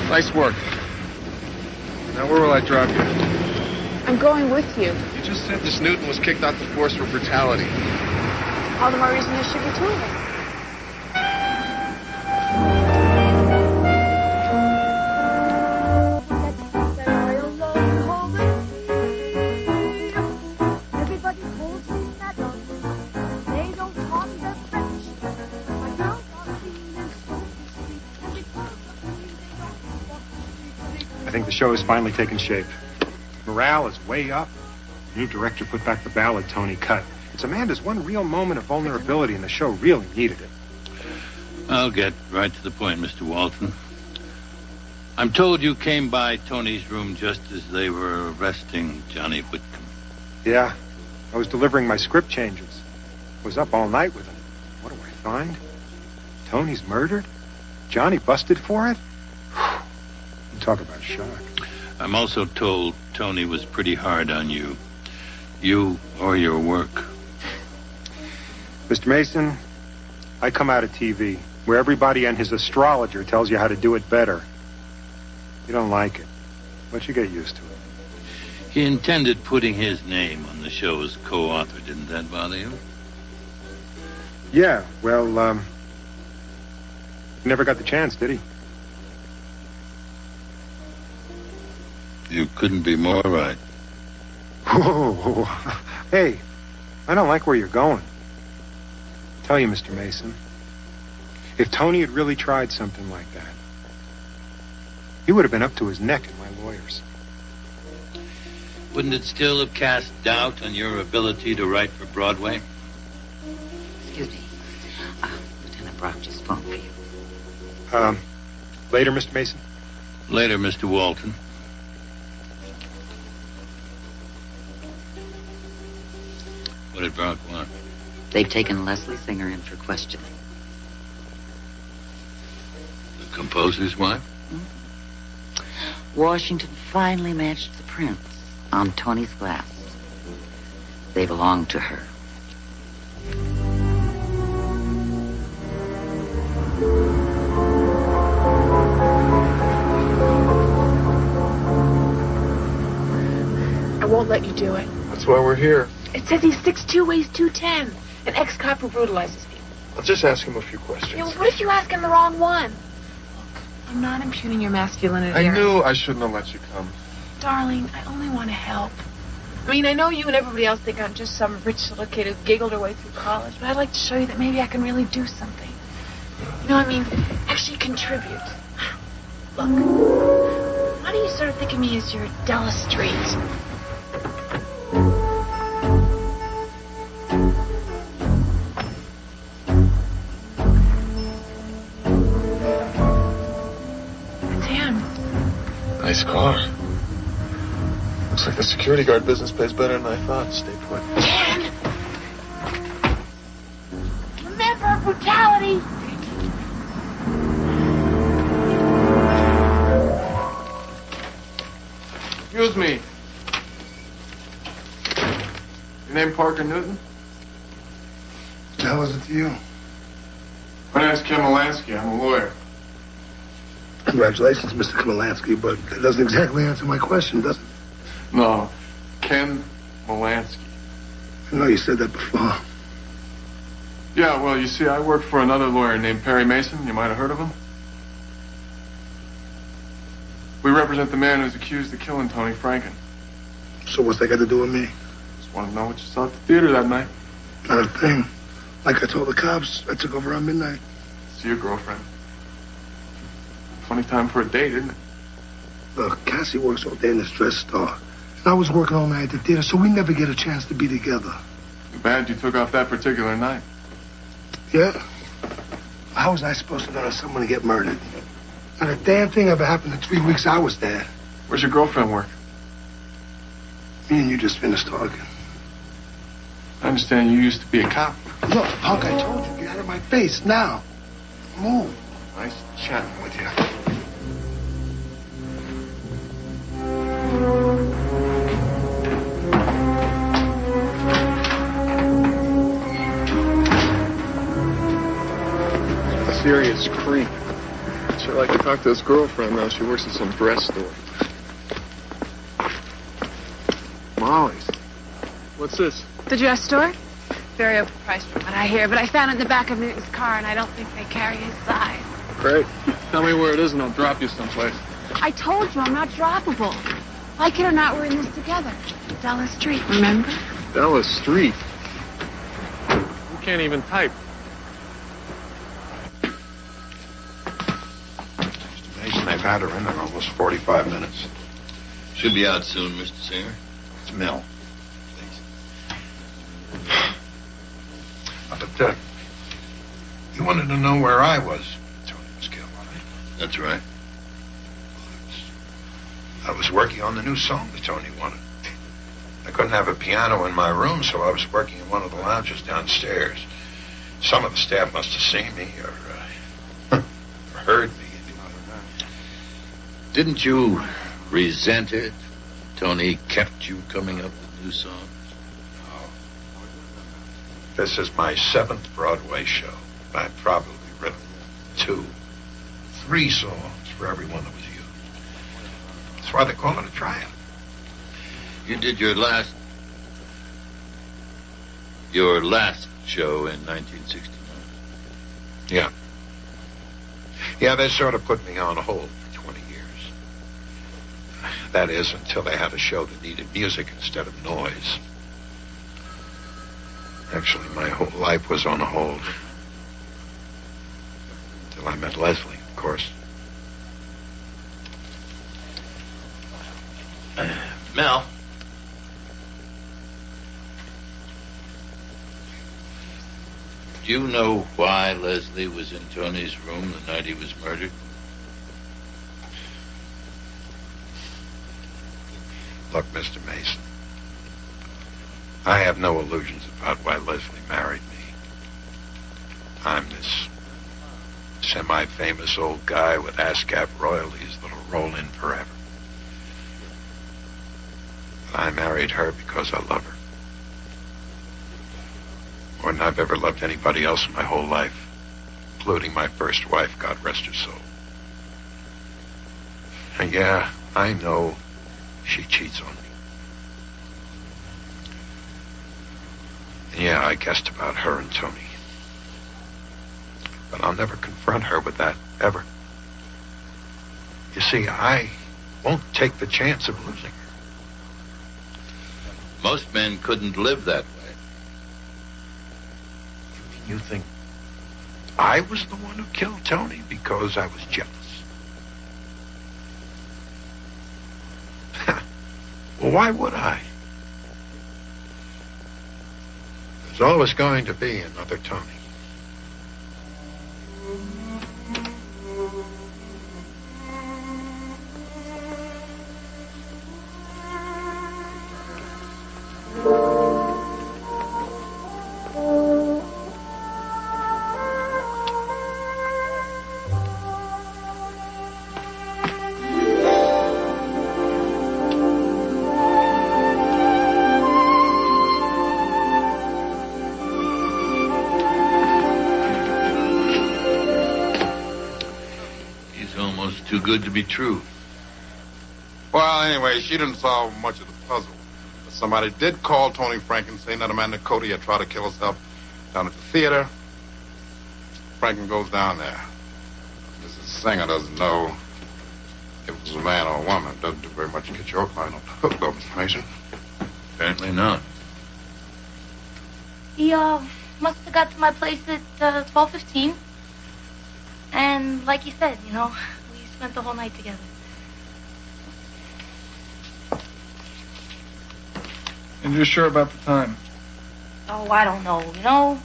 Nice work. Now, where will I drop you? I'm going with you. You just said this Newton was kicked off the force for brutality. All the more reason there should be two of us. I think the show has finally taken shape. Morale is way up. The new director put back the ballad Tony cut. It's Amanda's one real moment of vulnerability, and the show really needed it. I'll get right to the point, Mr. Walton. I'm told you came by Tony's room just as they were arresting Johnny Whitcomb. Yeah, I was delivering my script changes. Was up all night with him. What do I find? Tony's murdered? Johnny busted for it? You talk about shock. I'm also told Tony was pretty hard on you. You or your work. Mr. Mason, I come out of TV, where everybody and his astrologer tells you how to do it better. You don't like it, but you get used to it. He intended putting his name on the show as co-author. Didn't that bother you? Yeah, well, never got the chance, did he? You couldn't be more right. Whoa. Hey, I don't like where you're going. Tell you, Mr. Mason, if Tony had really tried something like that, he would have been up to his neck in my lawyers. Wouldn't it still have cast doubt on your ability to write for Broadway? Excuse me. Lieutenant Brock just phoned for you. Later, Mr. Mason? Later, Mr. Walton. What did Brock want? They've taken Leslie Singer in for questioning. The composer's wife? Washington finally matched the prints on Tony's glass. They belong to her. I won't let you do it. That's why we're here. It says he's 6'2", weighs 210. An ex-cop who brutalizes people. I'll just ask him a few questions. Yeah, well, what if you ask him the wrong one? Look, I'm not impugning your masculinity. I knew I shouldn't have let you come. Darling, I only want to help. I mean, I know you and everybody else think I'm just some rich little kid who giggled her way through college, but I'd like to show you that maybe I can really do something. You know, I mean, actually contribute. Look, why do you sort of think of me as your Della Street? It's him. Looks like the security guard business pays better than I thought. Stay put. Ken! Remember brutality! Excuse me. Your name Parker Newton? What the hell is it to you? My name's Ken Molansky. I'm a lawyer. Congratulations, Mr. Kamilansky, but that doesn't exactly answer my question, does it? No, Ken Molansky. I know you said that before. Yeah, well, you see, I work for another lawyer named Perry Mason. You might have heard of him. We represent the man who's accused of killing Tony Franken. So what's that got to do with me? Just want to know what you saw at the theater that night. Not a thing. Like I told the cops, I took over around midnight. See your girlfriend. Funny time for a date, isn't it? Look, Cassie works all day in this dress store. And I was working all night at the theater, so we never get a chance to be together. Too bad you took off that particular night. Yeah? How was I supposed to know that someone would get murdered? Not a damn thing ever happened in 3 weeks I was there. Where's your girlfriend work? Me and you just finished talking. I understand you used to be a cop. Look, punk, I told you, get out of my face now. Move. Nice chatting with you. A serious creep. Sure like to talk to his girlfriend, though. She works at some dress store. Molly's. What's this? The dress store? Very overpriced from what I hear, but I found it in the back of Newton's car, and I don't think they carry his size. Great. Tell me where it is, and I'll drop you someplace. I told you I'm not droppable. Like it or not, we're in this together. Della Street, remember? Della Street? You can't even type. Mr. Mason, they've had her in there almost 45 minutes. Should be out soon, Mr. Singer. It's Mill. But, you wanted to know where I was. Tony was killed, right? That's right. I was working on the new song that Tony wanted. I couldn't have a piano in my room, so I was working in one of the lounges downstairs. Some of the staff must have seen me or heard me. Didn't you resent it? Tony kept you coming up with new songs? This is my 7th Broadway show. I've probably written 2, 3 songs for every one that was used. That's why they call it a tryout. You did your last show in 1969. Yeah. Yeah, they sort of put me on hold for 20 years. That is, until they had a show that needed music instead of noise. Actually, my whole life was on hold. Until I met Leslie, of course. Mel. Do you know why Leslie was in Tony's room the night he was murdered? Look, Mr. Mason, I have no illusions about why Leslie married me. I'm this semi-famous old guy with ASCAP royalties that'll roll in forever. But I married her because I love her. More than I've ever loved anybody else in my whole life, including my first wife, God rest her soul. And yeah, I know she cheats on me. And yeah, I guessed about her and Tony. But I'll never confront her with that, ever. You see, I won't take the chance of losing her. Most men couldn't live that way. You think I was the one who killed Tony because I was jealous? Well, why would I? There's always going to be another Tony. too good to be true. Well, anyway, she didn't solve much of the puzzle. But somebody did call Tony Franken, saying that Amanda Cody had tried to kill herself down at the theater. Franken goes down there. Mrs. Singer doesn't know if it was a man or a woman. It doesn't do very much to get your client off the hook, though, Mr. Mason. Apparently not. He, must have got to my place at 12:15. And like you said, you know, we spent the whole night together. And you're sure about the time? Oh, I don't know, you know?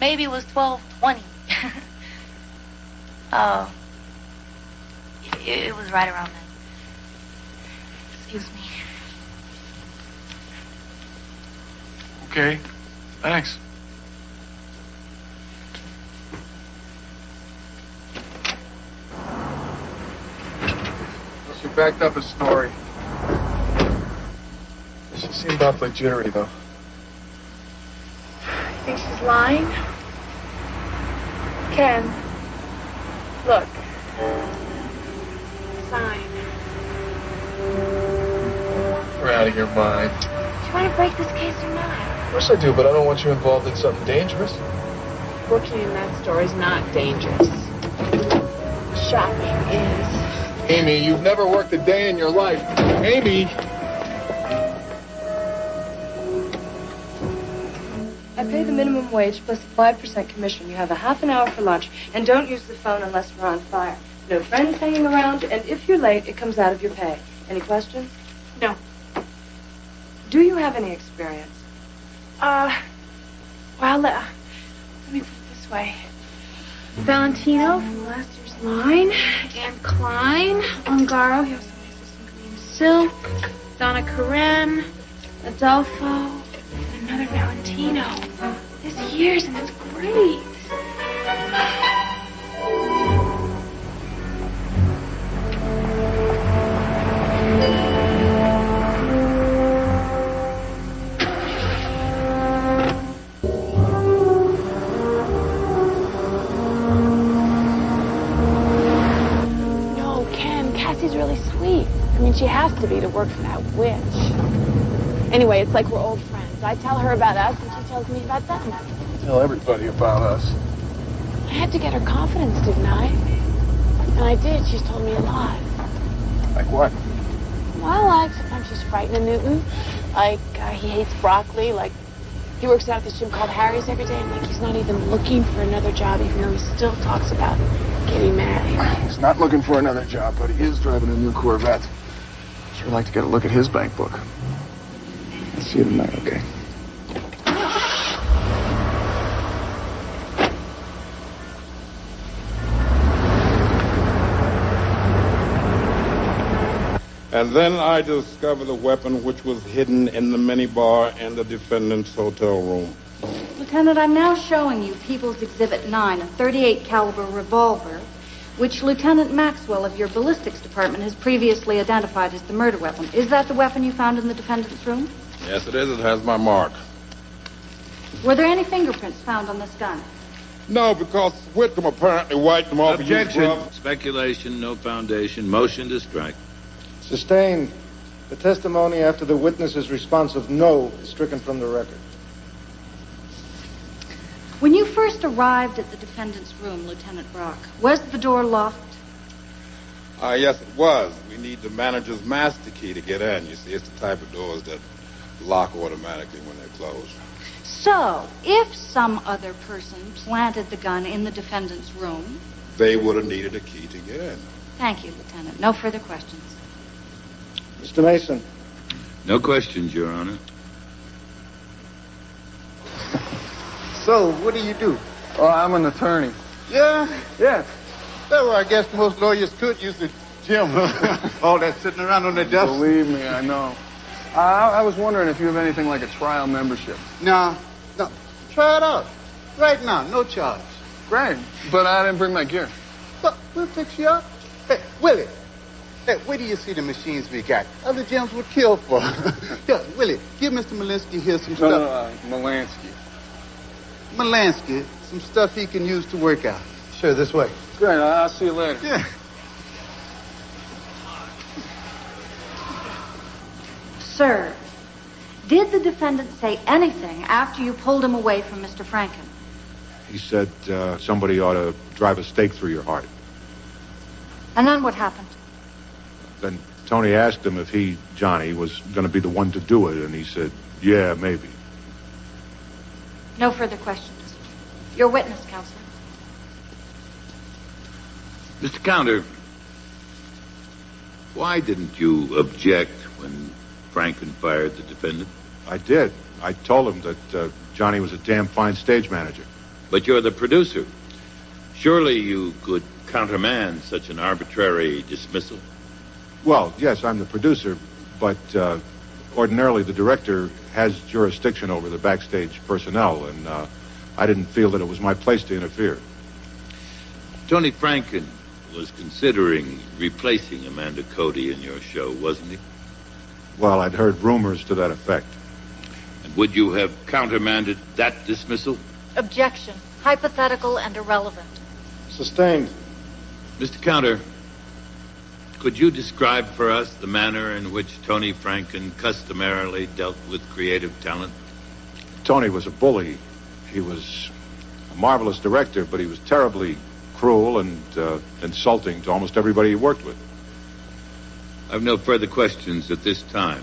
Maybe it was 12:20. It was right around then. Excuse me. Okay, thanks. She backed up his story. She seemed awfully jittery, though. You think she's lying? Ken, look. Sign. You're out of your mind. Do you want to break this case or not? Of course I do, but I don't want you involved in something dangerous. Working in that store is not dangerous. Shopping is. Amy, you've never worked a day in your life. Amy! I pay the minimum wage plus a 5% commission. You have a half an hour for lunch, and don't use the phone unless we're on fire. No friends hanging around, and if you're late, it comes out of your pay. Any questions? No. Do you have any experience? Well, let me put it this way. Valentino from last year's line, Dan Klein, Ungaro, he also makes us some green silk, Donna Karen, Adolfo, and another Valentino. There's years and it's great. She's really sweet. I mean, she has to be to work for that witch. Anyway, it's like we're old friends. I tell her about us, and she tells me about them. Tell everybody about us. I had to get her confidence, didn't I? And I did. She's told me a lot. Like what? Well, like sometimes she's frightened of Newton. Like he hates broccoli. Like he works out at this gym called Harry's every day, and like he's not even looking for another job, even though he still talks about getting married. He's not looking for another job, but he is driving a new Corvette. Sure like to get a look at his bank book. I'll see you tonight, okay? And then I discovered the weapon which was hidden in the minibar in the defendant's hotel room. Lieutenant, I'm now showing you People's Exhibit 9, a .38 caliber revolver, which Lieutenant Maxwell of your ballistics department has previously identified as the murder weapon. Is that the weapon you found in the defendant's room? Yes, it is. It has my mark. Were there any fingerprints found on this gun? No, because Whitcomb apparently wiped them off. Objection. Speculation, no foundation. Motion to strike. Sustained. The testimony after the witness's response of no is stricken from the record. When you first arrived at the defendant's room, Lieutenant Brock, was the door locked? Yes, it was. We need the manager's master key to get in. You see, it's the type of doors that lock automatically when they're closed. So, if some other person planted the gun in the defendant's room... They would have needed a key to get in. Thank you, Lieutenant. No further questions. Mr. Mason. No questions, Your Honor. So, what do you do? Oh, I'm an attorney. Yeah? Yes. That's where I guess most lawyers could use the gym. All that sitting around on their desk. Believe me, I know. I was wondering if you have anything like a trial membership. No. Try it out. Right now, no charge. Great, but I didn't bring my gear. But we'll fix you up. Hey, Willie. Hey, where do you see the machines we got? Other gyms would kill for. Yeah, Willie, give Mr. Malinsky here some stuff. No, Malinsky. Malinsky, some stuff he can use to work out. Sure, this way. Great, I'll see you later. Yeah. Sir, did the defendant say anything after you pulled him away from Mr. Franken? He said somebody ought to drive a stake through your heart. And then what happened? Then Tony asked him if he, Johnny, was going to be the one to do it, and he said, yeah, maybe. No further questions. Your witness, Counselor. Mr. Counter, why didn't you object when Franken fired the defendant? I did. I told him that Johnny was a damn fine stage manager. But you're the producer. Surely you could countermand such an arbitrary dismissal? Well, yes, I'm the producer, but ordinarily the director has jurisdiction over the backstage personnel, and I didn't feel that it was my place to interfere. Tony Franken was considering replacing Amanda Cody in your show, wasn't he? Well, I'd heard rumors to that effect. And would you have countermanded that dismissal? Objection. Hypothetical and irrelevant. Sustained. Mr. Counter, could you describe for us the manner in which Tony Franken customarily dealt with creative talent? Tony was a bully. He was a marvelous director, but he was terribly cruel and insulting to almost everybody he worked with. I've no further questions at this time,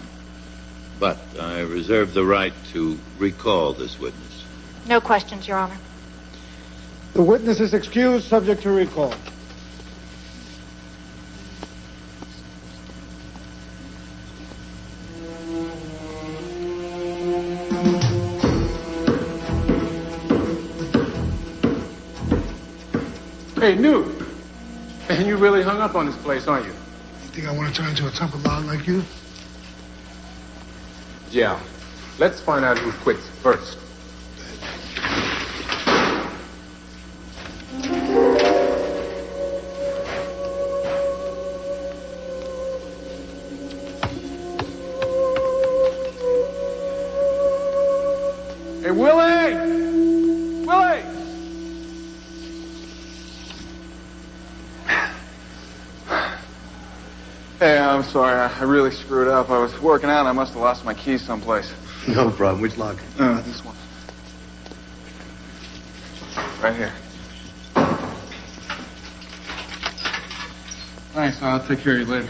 but I reserve the right to recall this witness. No questions, Your Honor. The witness is excused, subject to recall. Hey, Newt. And you really hung up on this place, aren't you? You think I want to turn into a temple log like you? Yeah. Let's find out who quits first. Hey, Willie! Willie! Hey, I'm sorry. I really screwed up. I was working out and I must have lost my keys someplace. No problem. Which locker? This one. Right here. Thanks. I'll take care of you later.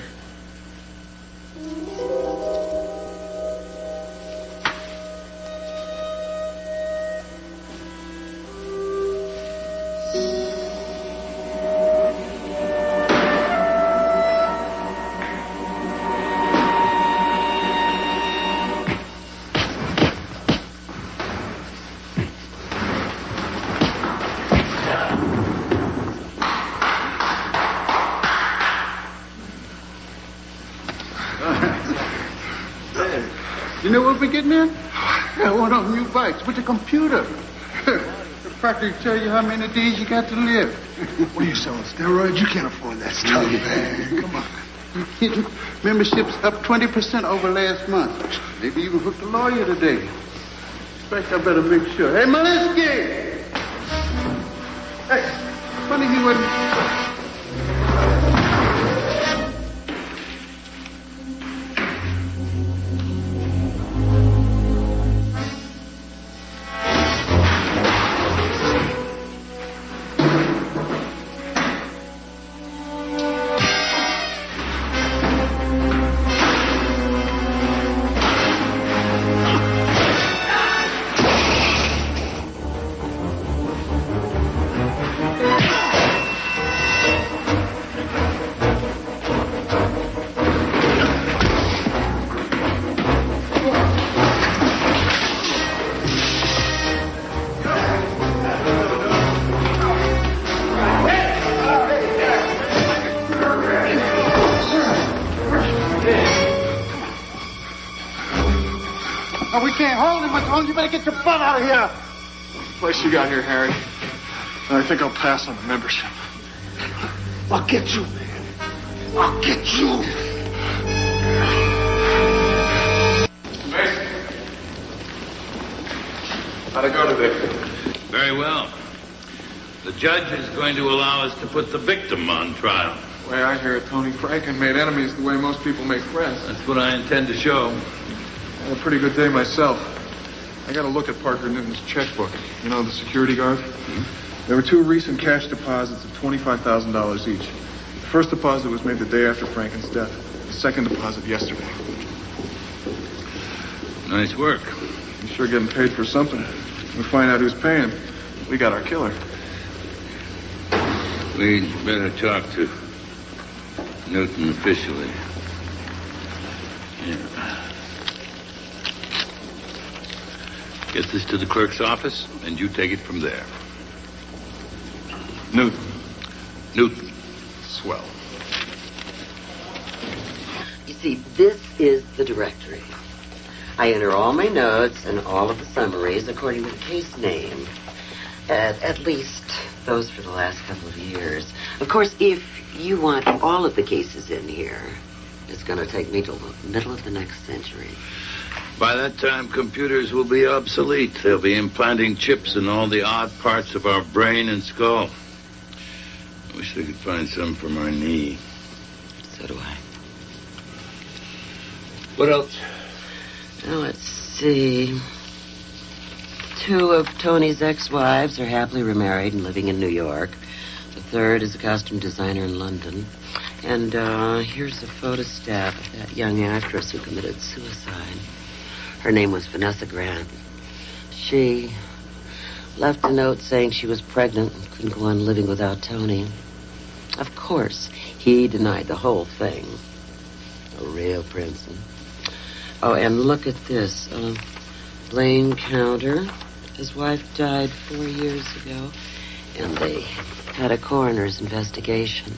You know what we're getting in? Yeah, one of them new bikes with the computer. It'll practically tell you how many days you got to live. What are you selling, steroids? You can't afford that stuff, man. Come on. Membership's up 20% over last month. Maybe even hooked a lawyer today. In fact, I better make sure. Hey, Malinsky! Hey, funny he wouldn't... We can't hold him, Matone. You better get your butt out of here. Place you got here, Harry. I think I'll pass on the membership. I'll get you, man. I'll get you. Mason. How'd it go today? Very well. The judge is going to allow us to put the victim on trial. The way I hear it, Tony Franken made enemies the way most people make friends. That's what I intend to show. Had a pretty good day myself. I got a look at Parker Newton's checkbook. You know, the security guard? There were 2 recent cash deposits of $25,000 each. The first deposit was made the day after Franken's death. The second deposit yesterday. Nice work. He's sure getting paid for something. We find out who's paying. We got our killer. We'd better talk to Newton officially. Yeah. Get this to the clerk's office, and you take it from there. Newton. Swell. You see, this is the directory. I enter all my notes and all of the summaries according to the case name. At least those for the last couple of years. Of course, if you want all of the cases in here, it's going to take me till the middle of the next century. By that time, computers will be obsolete. They'll be implanting chips in all the odd parts of our brain and skull. I wish they could find some for my knee. So do I. What else? Now, let's see. 2 of Tony's ex-wives are happily remarried and living in New York. The third is a costume designer in London. And here's a photostat of that young actress who committed suicide. Her name was Vanessa Grant. She left a note saying she was pregnant and couldn't go on living without Tony. Of course, he denied the whole thing. A real Princeton. Oh, and look at this. Blaine Counter. His wife died 4 years ago, and they had a coroner's investigation.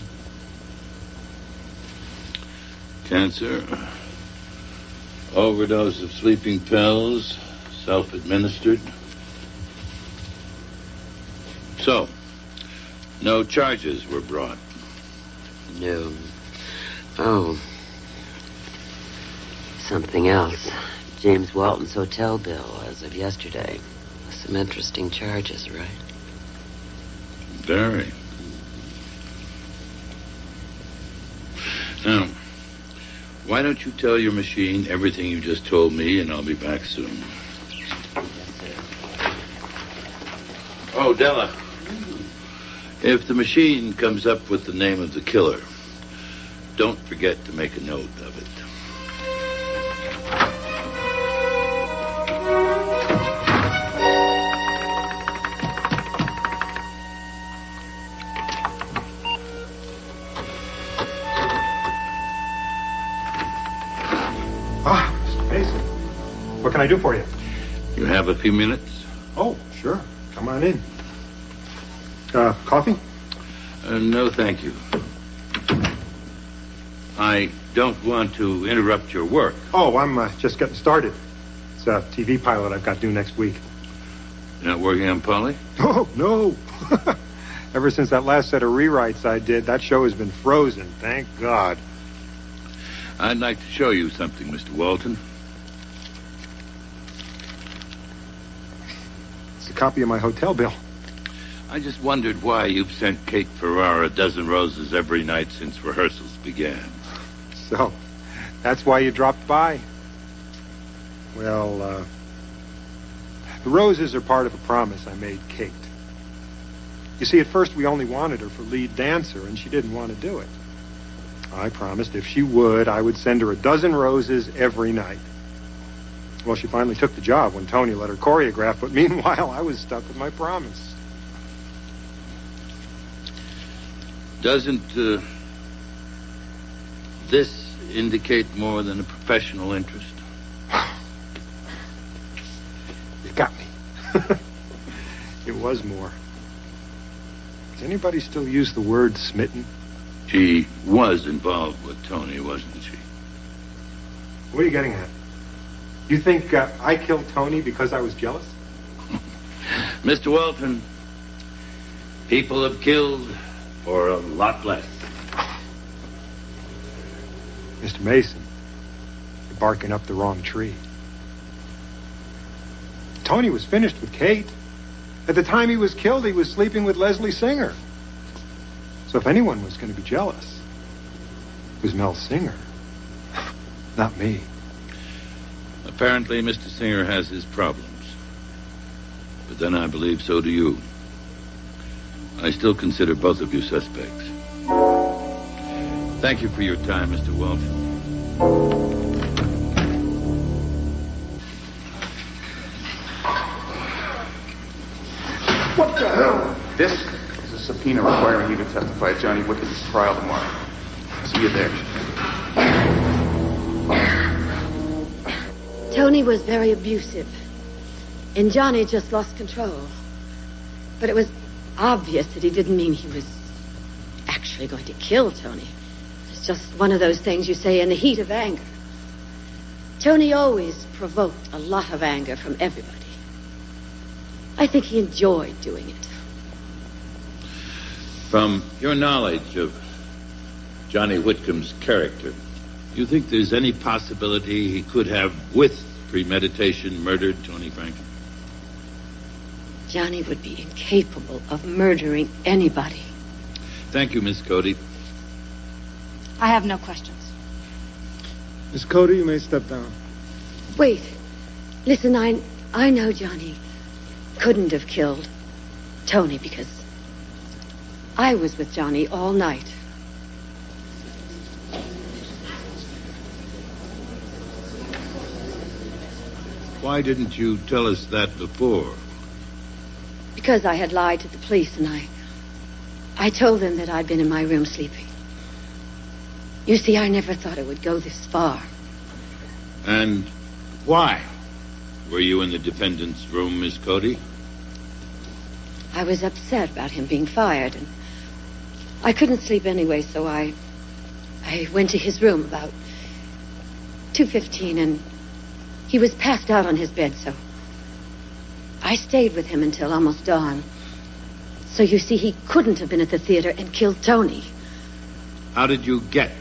Cancer, overdose of sleeping pills, self-administered. So, no charges were brought. No. Oh. Something else. James Walton's hotel bill as of yesterday. Some interesting charges, right? Very. Now, why don't you tell your machine everything you just told me, and I'll be back soon. Oh, Della. If the machine comes up with the name of the killer, don't forget to make a note of it. What can I do for you? You have a few minutes? Oh, sure. Come on in. Coffee? No, thank you. I don't want to interrupt your work. Oh, I'm just getting started. It's a TV pilot I've got due next week. You're not working on Polly? Oh, no. Ever since that last set of rewrites I did, that show has been frozen. Thank God. I'd like to show you something, Mr. Walton. It's a copy of my hotel bill. I just wondered why you've sent Kate Ferrara a dozen roses every night since rehearsals began. So, that's why you dropped by? Well, the roses are part of a promise I made Kate. You see, at first we only wanted her for lead dancer, and she didn't want to do it. I promised if she would, I would send her a dozen roses every night. Well, she finally took the job when Tony let her choreograph, but meanwhile, I was stuck with my promise. Doesn't this indicate more than a professional interest? You got me. It was more. Does anybody still use the word smitten? She was involved with Tony, wasn't she? What are you getting at? You think I killed Tony because I was jealous? Mr. Walton, people have killed for a lot less. Mr. Mason, you're barking up the wrong tree. Tony was finished with Kate. At the time he was killed, he was sleeping with Leslie Singer. So if anyone was going to be jealous, it was Mel Singer, not me. Apparently, Mr. Singer has his problems. But then I believe so do you. I still consider both of you suspects. Thank you for your time, Mr. Welch. What the hell? This is a subpoena requiring you to testify at Johnny Whitcom's trial tomorrow. See you there. Tony was very abusive, and Johnny just lost control. But it was obvious that he didn't mean he was actually going to kill Tony. It's just one of those things you say in the heat of anger. Tony always provoked a lot of anger from everybody. I think he enjoyed doing it. From your knowledge of Johnny Whitcomb's character, you think there's any possibility he could have, with premeditation, murdered Tony Franklin? Johnny would be incapable of murdering anybody. Thank you, Miss Cody. I have no questions. Miss Cody, you may step down. Wait. Listen, I know Johnny couldn't have killed Tony because I was with Johnny all night. Why didn't you tell us that before? Because I had lied to the police, and I told them that I'd been in my room sleeping. You see, I never thought it would go this far. And why were you in the defendant's room, Miss Cody? I was upset about him being fired, and I couldn't sleep anyway, so I went to his room about 2:15, and he was passed out on his bed, so I stayed with him until almost dawn. So you see, he couldn't have been at the theater and killed Tony. How did you get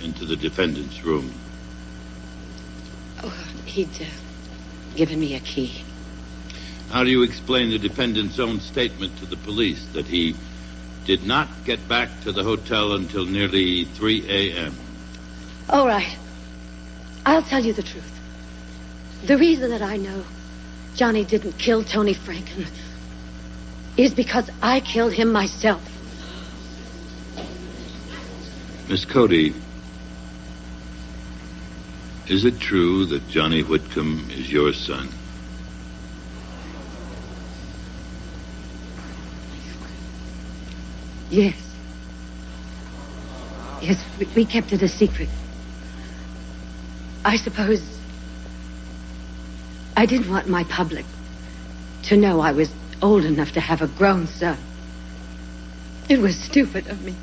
into the defendant's room? Oh, he'd given me a key. How do you explain the defendant's own statement to the police that he did not get back to the hotel until nearly 3 a.m.? All right. I'll tell you the truth. The reason that I know Johnny didn't kill Tony Franklin is because I killed him myself. Miss Cody, is it true that Johnny Whitcomb is your son? Yes. Yes, we kept it a secret. I suppose I didn't want my public to know I was old enough to have a grown son. It was stupid of me.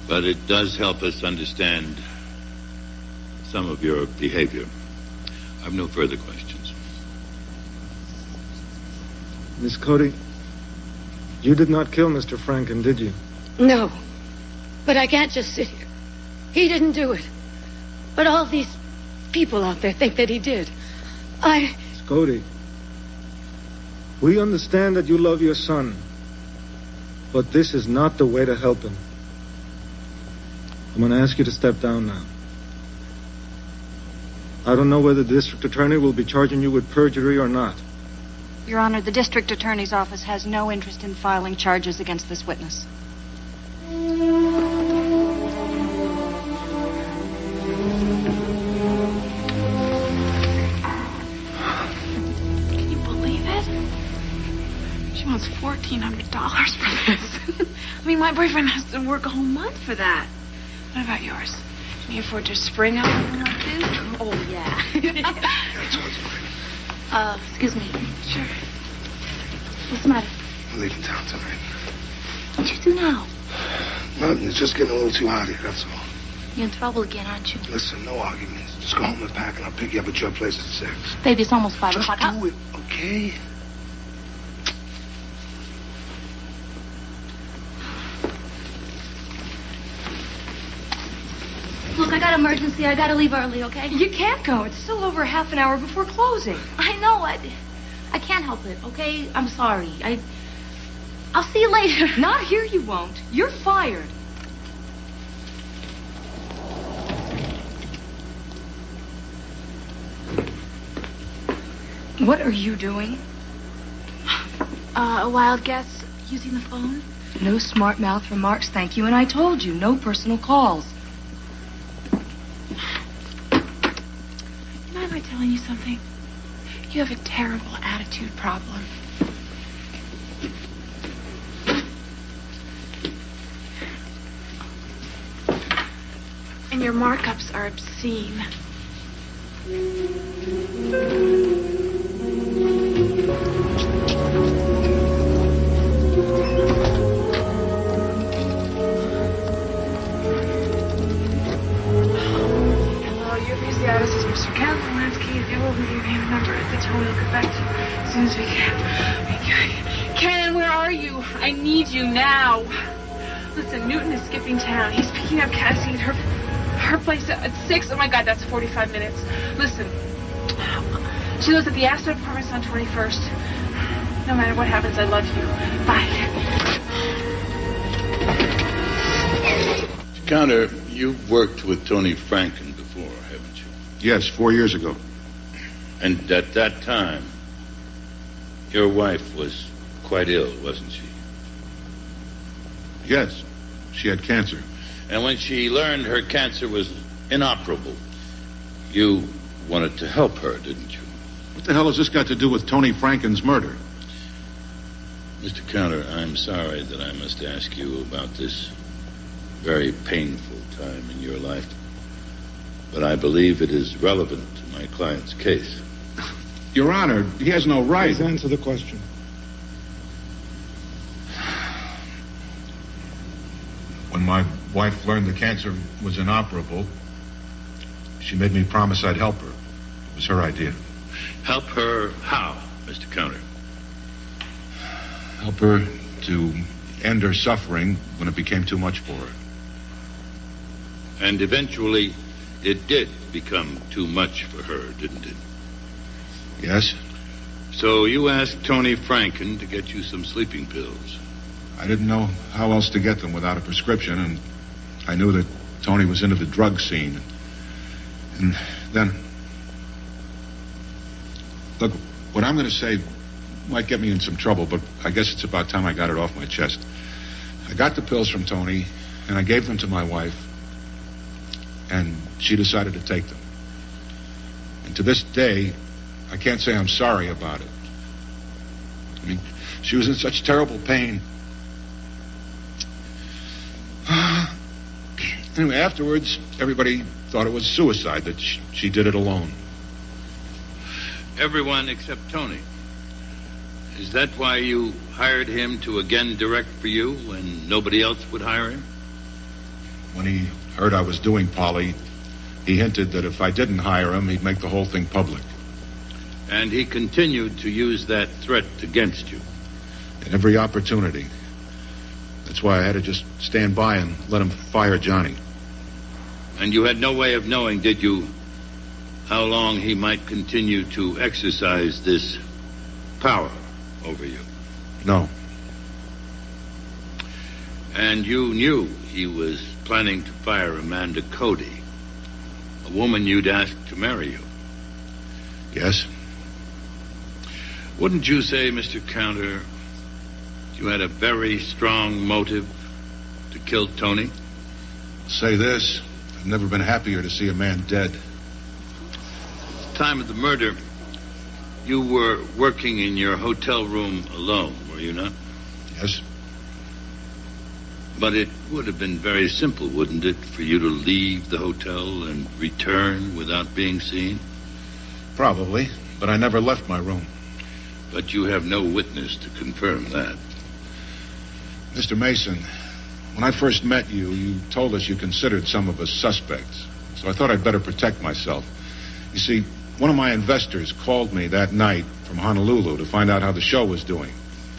But it does help us understand some of your behavior. I have no further questions. Miss Cody, you did not kill Mr. Franklin, did you? No. But I can't just sit here. He didn't do it. But all these people out there think that he did. Miss Cody, we understand that you love your son, but this is not the way to help him. I'm going to ask you to step down now. I don't know whether the district attorney will be charging you with perjury or not. Your Honor, the district attorney's office has no interest in filing charges against this witness. Can you believe it? She wants $1,400 for this. I mean, my boyfriend has to work a whole month for that. What about yours? Can you afford to spring out something like this? Oh, yeah. Excuse me. Sure. What's the matter? I'm leaving town tonight. What you do now? Nothing. It's just getting a little too hot here, that's all. You're in trouble again, aren't you? Listen, no arguments. Just go home and pack, and I'll pick you up at your place at 6. Baby, it's almost 5 Just o'clock. do it, okay? Look, I got emergency. I gotta leave early, okay? You can't go. It's still over half an hour before closing. I know. I can't help it, okay? I'm sorry. I'll see you later. Not here, you won't. You're fired. What are you doing? A wild guess using the phone? No smart mouth remarks, thank you. And I told you, no personal calls. Mind if I telling you something? You have a terrible attitude problem. And your markups are obscene. This is Mr. Ken Polanski. If you'll leave me a number at the tone, we'll get back to you as soon as we can. Ken, where are you? I need you now. Listen, Newton is skipping town. He's picking up Cassie at her place at 6. Oh, my God, that's 45 minutes. Listen, she lives at the Astor Apartments on 21st. No matter what happens, I love you. Bye. Counter, you've worked with Tony Franken before, haven't you? Yes, 4 years ago. And at that time, your wife was quite ill, wasn't she? Yes, she had cancer. And when she learned her cancer was inoperable, you wanted to help her, didn't you? What the hell has this got to do with Tony Franken's murder? Mr. Counter, I'm sorry that I must ask you about this very painful time in your life, but I believe it is relevant to my client's case. Your Honor, he has no right. Please answer the question. When my wife learned the cancer was inoperable, she made me promise I'd help her. It was her idea. Help her how, Mr. Counter? Help her to end her suffering when it became too much for her. And eventually, it did become too much for her, didn't it? Yes. So you asked Tony Franken to get you some sleeping pills. I didn't know how else to get them without a prescription, and I knew that Tony was into the drug scene. And then... Look, what I'm going to say might get me in some trouble, but I guess it's about time I got it off my chest. I got the pills from Tony, and I gave them to my wife, and she decided to take them. And to this day, I can't say I'm sorry about it. I mean, she was in such terrible pain. Anyway, afterwards, everybody thought it was suicide, that she did it alone. Everyone except Tony. Is that why you hired him to again direct for you when nobody else would hire him? When he heard I was doing Polly, he hinted that if I didn't hire him, he'd make the whole thing public. And he continued to use that threat against you? At every opportunity. That's why I had to just stand by and let him fire Johnny. And you had no way of knowing, did you, how long he might continue to exercise this power over you? No. And you knew he was planning to fire Amanda Cody, a woman you'd asked to marry you? Yes. Wouldn't you say, Mr. Counter, you had a very strong motive to kill Tony? I'll say this, I've never been happier to see a man dead. At the time of the murder, you were working in your hotel room alone, were you not? Yes. But it would have been very simple, wouldn't it, for you to leave the hotel and return without being seen? Probably, but I never left my room. But you have no witness to confirm that. Mr. Mason, when I first met you, you told us you considered some of us suspects. So I thought I'd better protect myself. You see, one of my investors called me that night from Honolulu to find out how the show was doing.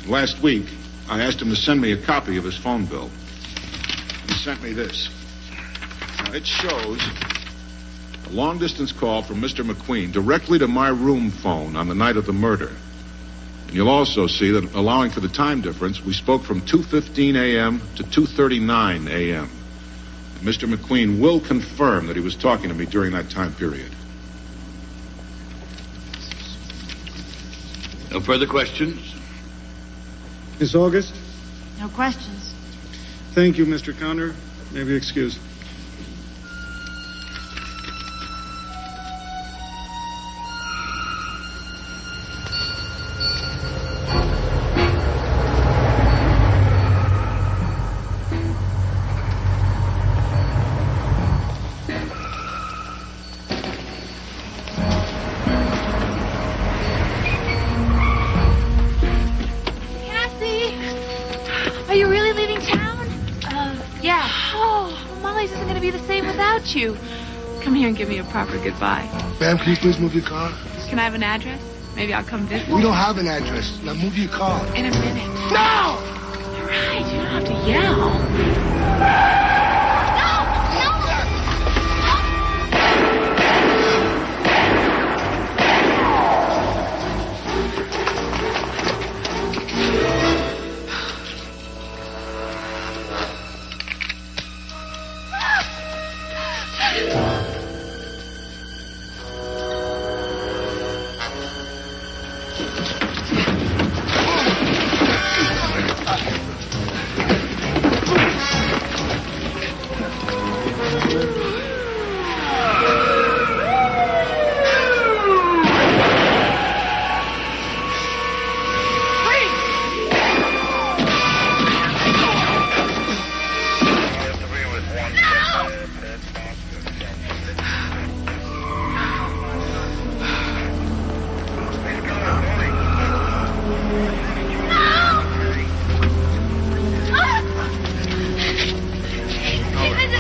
Last week, I asked him to send me a copy of his phone bill. He sent me this. Now, it shows a long-distance call from Mr. McQueen directly to my room phone on the night of the murder. And you'll also see that, allowing for the time difference, we spoke from 2:15 a.m. to 2:39 a.m. And Mr. McQueen will confirm that he was talking to me during that time period. No further questions? Miss August? No questions. Thank you, Mr. Conner. May be excused. Cassie! Are you really leaving town? Yeah. Oh, Molly's isn't going to be the same without you. Come here and give me a proper goodbye. Ma'am, can you please move your car? Can I have an address? Maybe I'll come visit. We don't have an address. Now move your car. In a minute. No! All right, you don't have to yell.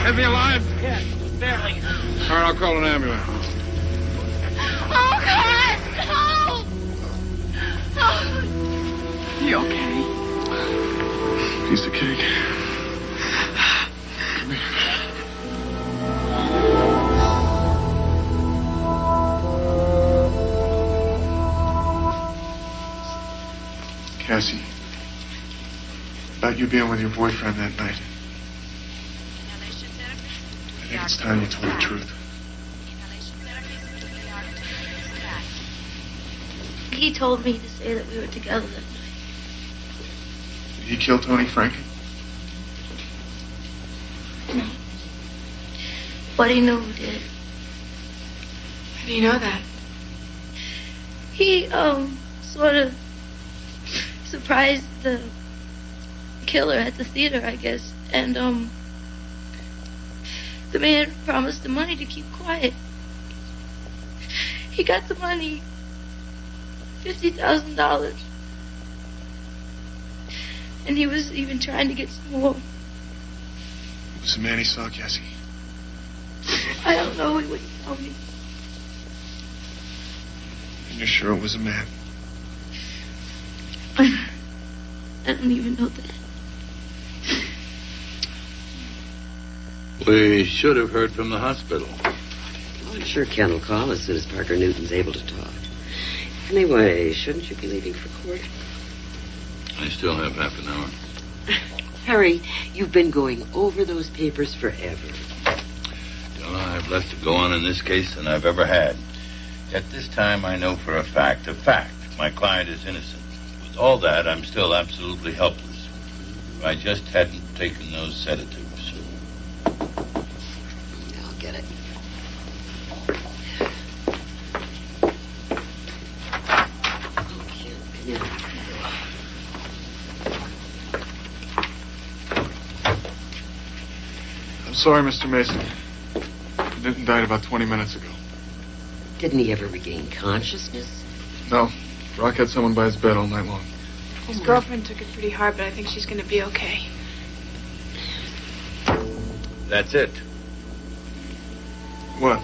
Is he alive? Yes, barely. All right, I'll call an ambulance. Oh, God! No! You okay? Piece of cake. Come here. Cassie, about you being with your boyfriend that night. I think it's time you told the truth. He told me to say that we were together that night. Did he kill Tony Franken? No. But he knew who did. How do you know that? He, sort of surprised the killer at the theater, I guess. And, the man promised the money to keep quiet. He got the money, $50,000. And he was even trying to get some more. Who was the man he saw, Cassie? I don't know, he wouldn't tell me. And you're sure it was a man? I don't even know that. We should have heard from the hospital. Well, I'm sure Ken will call as soon as Parker Newton's able to talk. Anyway, shouldn't you be leaving for court? I still have half an hour. Harry, you've been going over those papers forever. Well, I have less to go on in this case than I've ever had. At this time, I know for a fact, my client is innocent. With all that, I'm still absolutely helpless. If I just hadn't taken those sedatives. I'll get it. I'm sorry, Mr. Mason. Newton died about 20 minutes ago. Didn't he ever regain consciousness? No. Brock had someone by his bed all night long. His girlfriend took it pretty hard, but I think she's going to be okay. That's it. What?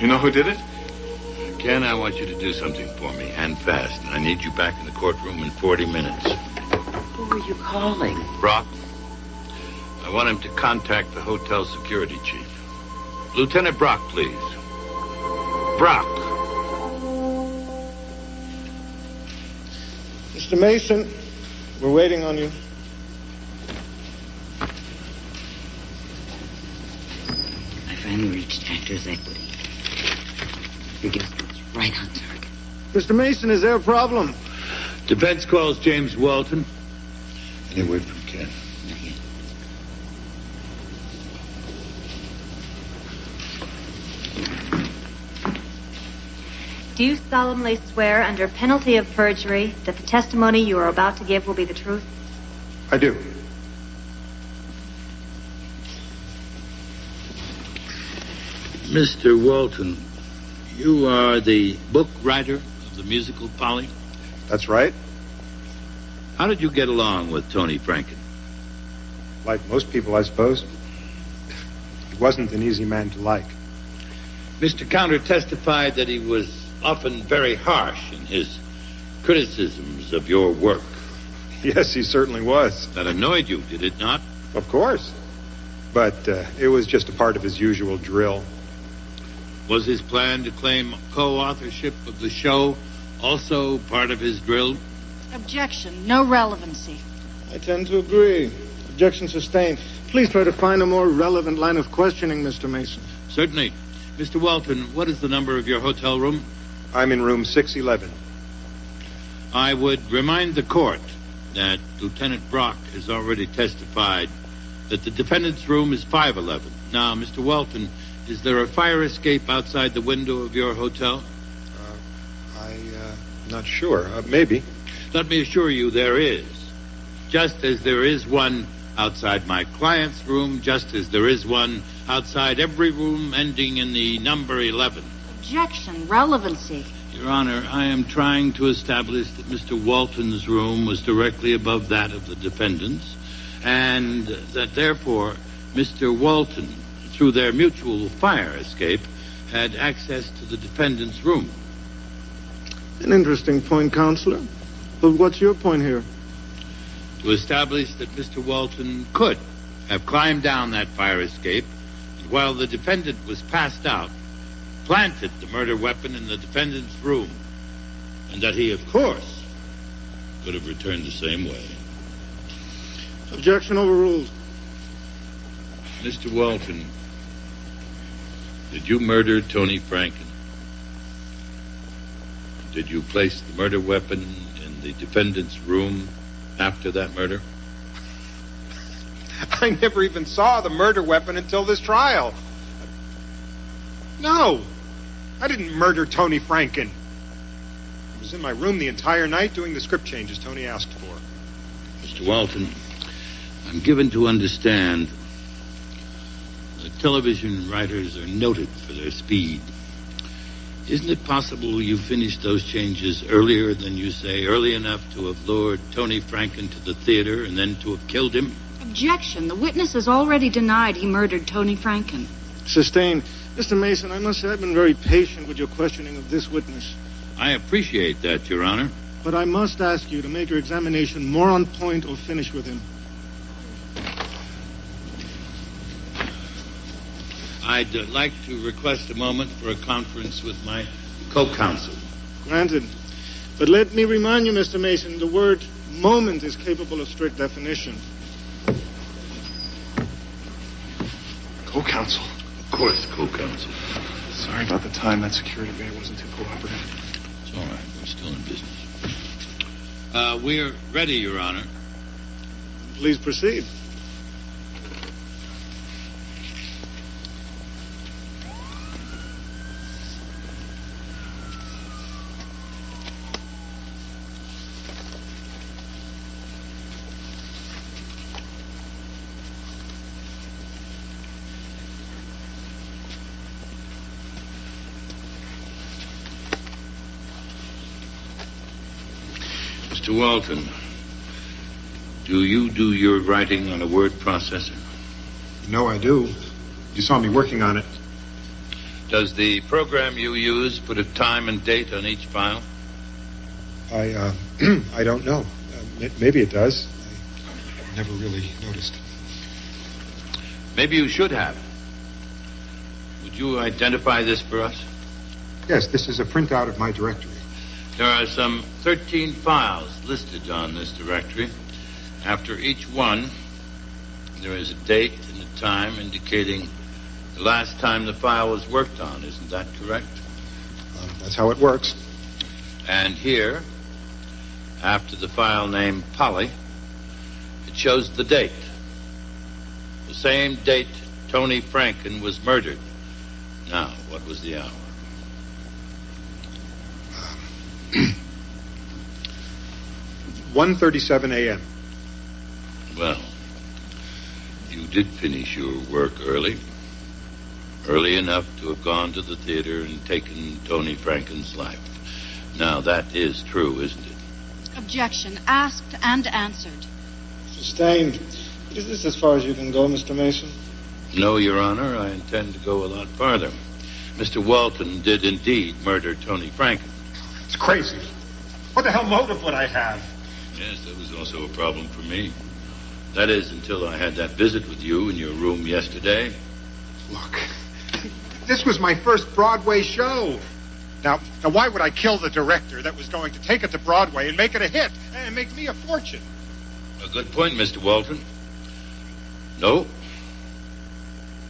You know who did it? Ken, I want you to do something for me, and fast. I need you back in the courtroom in 40 minutes. Who are you calling? Brock, I want him to contact the hotel security chief. Lieutenant Brock, please. Brock. Mr. Mason, we're waiting on you. I finally reached Actors Equity. Your guess was right on target. Mr. Mason, is there a problem? Defense calls James Walton. Any word from Ken? Do you solemnly swear under penalty of perjury that the testimony you are about to give will be the truth? I do. Mr. Walton, you are the book writer of the musical Polly? That's right. How did you get along with Tony Franken? Like most people, I suppose. He wasn't an easy man to like. Mr. Counter testified that he was often very harsh in his criticisms of your work. Yes, he certainly was. That annoyed you, did it not? Of course. But it was just a part of his usual drill. Was his plan to claim co-authorship of the show also part of his drill? Objection. No relevancy. I tend to agree. Objection sustained. Please try to find a more relevant line of questioning, Mr. Mason. Certainly. Mr. Walton, what is the number of your hotel room? I'm in room 611. I would remind the court that Lieutenant Brock has already testified that the defendant's room is 511. Now, Mr. Walton, is there a fire escape outside the window of your hotel? I'm not sure. Maybe. Let me assure you there is. Just as there is one outside my client's room, just as there is one outside every room ending in the number 11. Objection. Relevancy. Your Honor, I am trying to establish that Mr. Walton's room was directly above that of the defendant's, and that therefore Mr. Walton, through their mutual fire escape, had access to the defendant's room. An interesting point, Counselor. But what's your point here? To establish that Mr. Walton could have climbed down that fire escape, and while the defendant was passed out, planted the murder weapon in the defendant's room, and that he, of course, could have returned the same way. Objection overruled. Mr. Walton, did you murder Tony Franken? Did you place the murder weapon in the defendant's room after that murder? I never even saw the murder weapon until this trial. No, I didn't murder Tony Franken. I was in my room the entire night doing the script changes Tony asked for. Mr. Walton, I'm given to understand that television writers are noted for their speed. Isn't it possible you finished those changes earlier than you say, early enough to have lured Tony Franken to the theater and then to have killed him? Objection. The witness has already denied he murdered Tony Franken. Sustained. Mr. Mason, I must say I've been very patient with your questioning of this witness. I appreciate that, Your Honor. But I must ask you to make your examination more on point or finish with him. I'd like to request a moment for a conference with my co-counsel. Granted. But let me remind you, Mr. Mason, the word moment is capable of strict definition. Co-counsel? Of course, co-counsel. Sorry about the time. That security guy wasn't too cooperative. It's all right. We're still in business. We're ready, Your Honor. Please proceed. Mr. Walton, do you do your writing on a word processor? No, I do. You saw me working on it. Does the program you use put a time and date on each file? I don't know. Maybe it does. I never really noticed. Maybe you should have. Would you identify this for us? Yes, this is a printout of my directory. There are some 13 files listed on this directory. After each one, there is a date and a time indicating the last time the file was worked on. Isn't that correct? That's how it works. And here, after the file name Polly, it shows the date. The same date Tony Franken was murdered. Now, what was the hour? 1:37 a.m. Well, you did finish your work early. Early enough to have gone to the theater and taken Tony Franken's life. Now, that is true, isn't it? Objection. Asked and answered. Sustained. Is this as far as you can go, Mr. Mason? No, Your Honor, I intend to go a lot farther. Mr. Walton did indeed murder Tony Franken. It's crazy. What the hell motive would I have? Yes, that was also a problem for me. That is, until I had that visit with you in your room yesterday. Look, this was my first Broadway show. Now, why would I kill the director that was going to take it to Broadway and make it a hit and make me a fortune? A good point, Mr. Walton. No,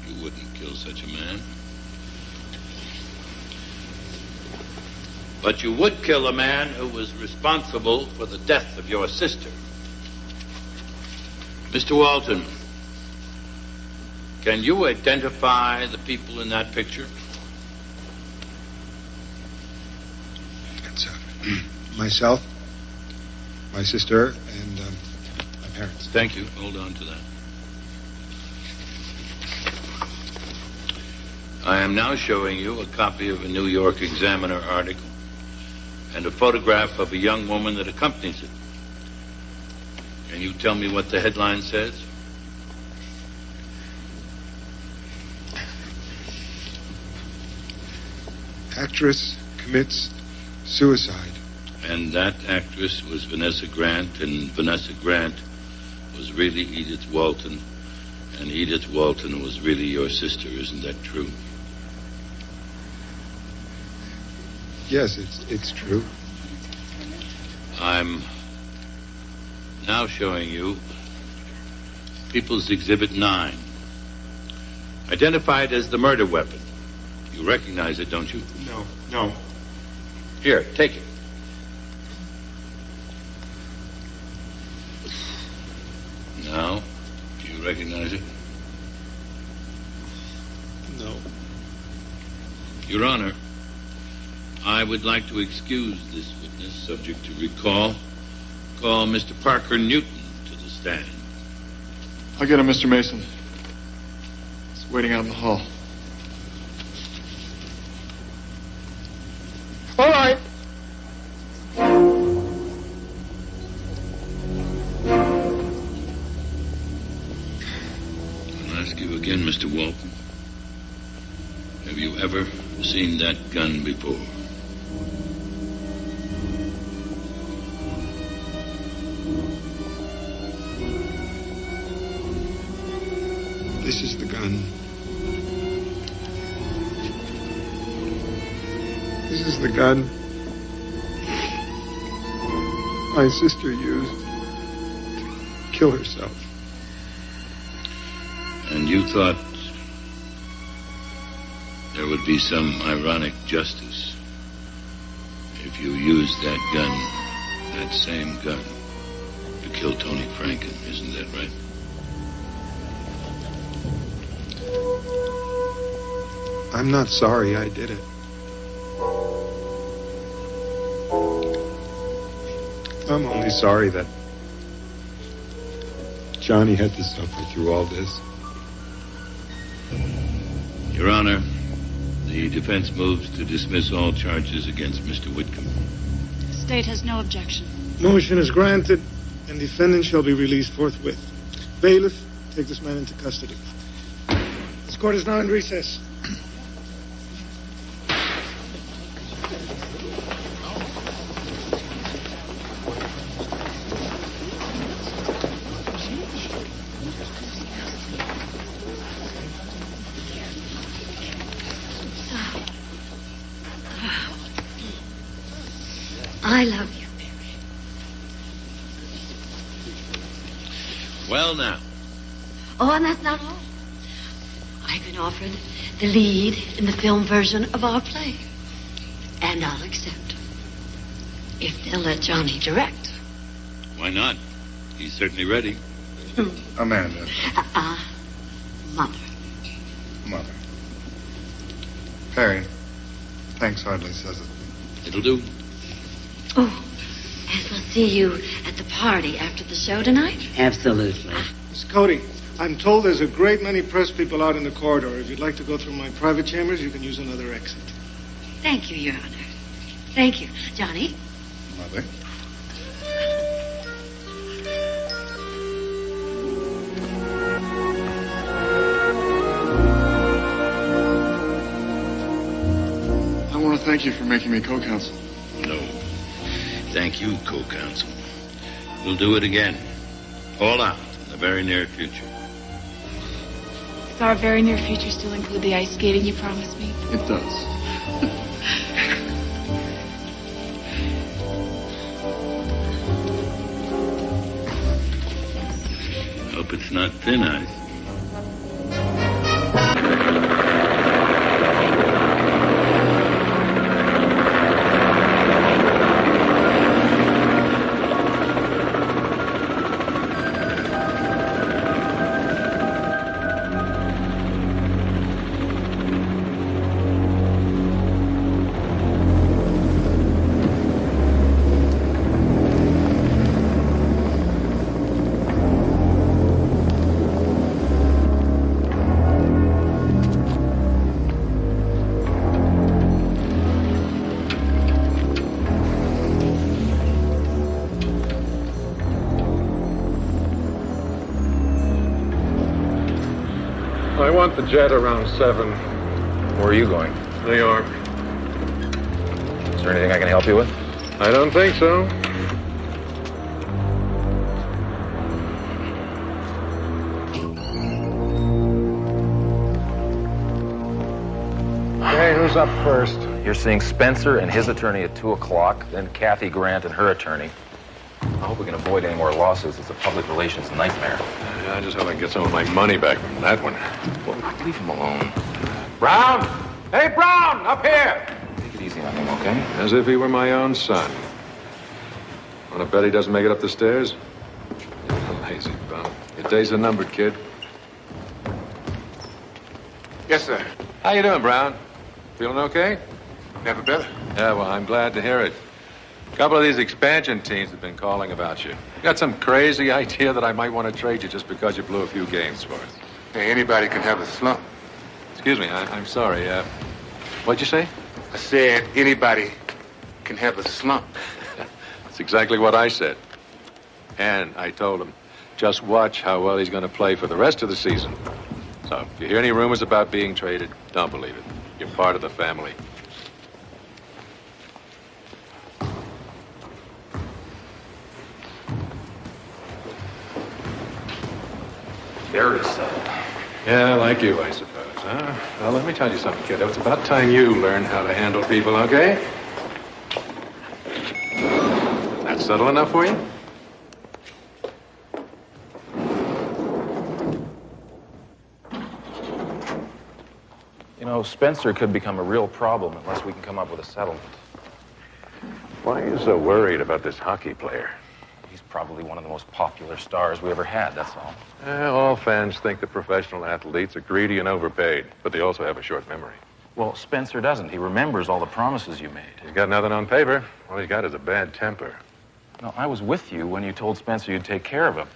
you wouldn't kill such a man. But you would kill a man who was responsible for the death of your sister. Mr. Walton, can you identify the people in that picture? It's myself, my sister, and my parents. Thank you. Hold on to that. I am now showing you a copy of a New York Examiner article and a photograph of a young woman that accompanies it. Can you tell me what the headline says? Actress commits suicide. And that actress was Vanessa Grant, and Vanessa Grant was really Edith Walton, and Edith Walton was really your sister. Isn't that true? Yes, it's true. I'm now showing you People's Exhibit 9, identified as the murder weapon. You recognize it, don't you? No. Here, take it. Now, do you recognize it? No. Your Honor, I would like to excuse this witness, subject to recall. Call Mr. Parker Newton to the stand. I'll get him, Mr. Mason. He's waiting out in the hall. All right. I'll ask you again, Mr. Walton. Have you ever seen that gun before? This is the gun. This is the gun my sister used to kill herself. And you thought there would be some ironic justice if you used that gun, that same gun, to kill Tony Franken. Isn't that right? I'm not sorry I did it. I'm only sorry that Johnny had to suffer through all this. Your Honor, the defense moves to dismiss all charges against Mr. Whitcomb. The state has no objection. Motion is granted, and defendant shall be released forthwith. Bailiff, take this man into custody. This court is now in recess. I love you. Well, now. Oh, and that's not all. I've been offered the lead in the film version of our play. And I'll accept. if they'll let Johnny direct. Why not? He's certainly ready. Amanda. Mother. Mother. Perry. Thanks hardly says it. It'll do. Oh, and we'll see you at the party after the show tonight? Absolutely. Miss Cody, I'm told there's a great many press people out in the corridor. If you'd like to go through my private chambers, you can use another exit. Thank you, Your Honor. Thank you. Johnny? Mother. I want to thank you for making me co-counsel. No. Thank you, co-counsel. We'll do it again. All out in the very near future. Does our very near future still include the ice skating you promised me? It does. Hope it's not thin ice. I want the jet around 7. Where are you going? New York. Is there anything I can help you with? I don't think so. Okay, who's up first? You're seeing Spencer and his attorney at 2 o'clock, then Kathy Grant and her attorney. I hope we can avoid any more lawsuits. It's a public relations nightmare. I just hope I can get some of my money back from that one. Well, leave him alone. Brown! Hey, Brown! Up here! Take it easy on him, okay? As if he were my own son. Want to bet he doesn't make it up the stairs? You're lazy bum. Your days are numbered, kid. Yes, sir. How you doing, Brown? Feeling okay? Never better. Yeah, well, I'm glad to hear it. A couple of these expansion teams have been calling about you. Got some crazy idea that I might want to trade you just because you blew a few games for us. Hey, anybody can have a slump. Excuse me, I'm sorry. What'd you say? I said anybody can have a slump. That's exactly what I said. And I told him, just watch how well he's going to play for the rest of the season. So if you hear any rumors about being traded, don't believe it. You're part of the family. Very subtle. Yeah, like you, I suppose, huh? Well, let me tell you something, kid. It's about time you learn how to handle people, okay? That's subtle enough for you? You know, Spencer could become a real problem unless we can come up with a settlement. Why are you so worried about this hockey player? He's probably one of the most popular stars we ever had, that's all. All fans think that professional athletes are greedy and overpaid, but they also have a short memory. Well, Spencer doesn't. He remembers all the promises you made. He's got nothing on paper. All he's got is a bad temper. No, I was with you when you told Spencer you'd take care of him.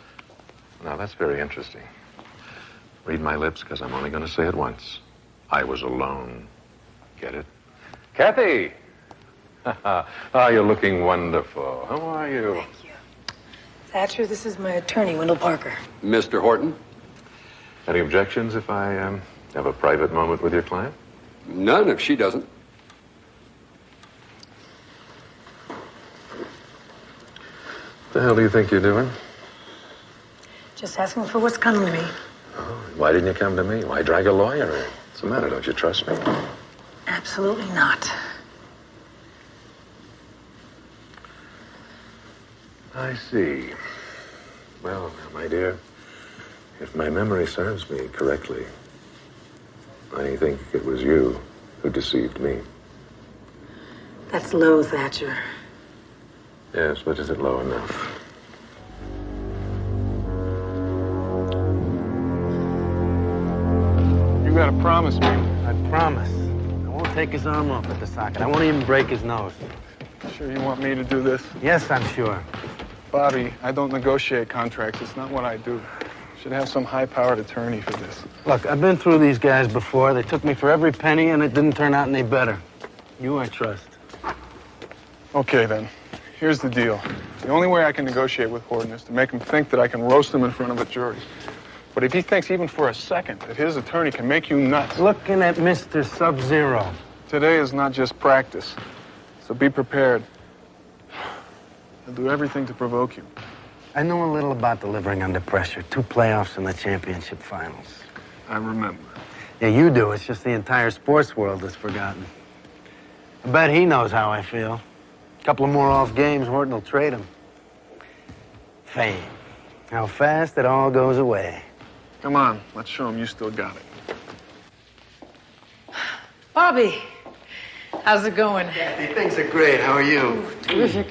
Now, that's very interesting. Read my lips, because I'm only going to say it once. I was alone. Get it? Kathy! Oh, you're looking wonderful. How are you? Thank you. Thatcher, this is my attorney, Wendell Parker. Mr. Horton? Any objections if I have a private moment with your client? None if she doesn't. What the hell do you think you're doing? Just asking for what's coming to me. Why didn't you come to me? Why drag a lawyer in? What's the matter? Don't you trust me? Absolutely not. I see. Well, my dear, if my memory serves me correctly, I think it was you who deceived me. That's low, Thatcher. Yes, but is it low enough? You gotta promise me. I promise. I won't take his arm off at the socket. I won't even break his nose. Sure you want me to do this? Yes, I'm sure. Bobby, I don't negotiate contracts. It's not what I do. Should have some high-powered attorney for this. Look, I've been through these guys before. They took me for every penny, and it didn't turn out any better. You I trust. Okay, then. Here's the deal. The only way I can negotiate with Horton is to make him think that I can roast him in front of a jury. But if he thinks even for a second that his attorney can make you nuts... Looking at Mr. Sub-Zero. Today is not just practice. So be prepared. I'll do everything to provoke you. I know a little about delivering under pressure. 2 playoffs and the championship finals. I remember. Yeah, you do. It's just the entire sports world has forgotten. I bet he knows how I feel. A couple of more off games, Horton will trade him. Fame. How fast it all goes away. Come on, let's show him you still got it. Bobby, how's it going? Kathy, things are great. How are you? Terrific.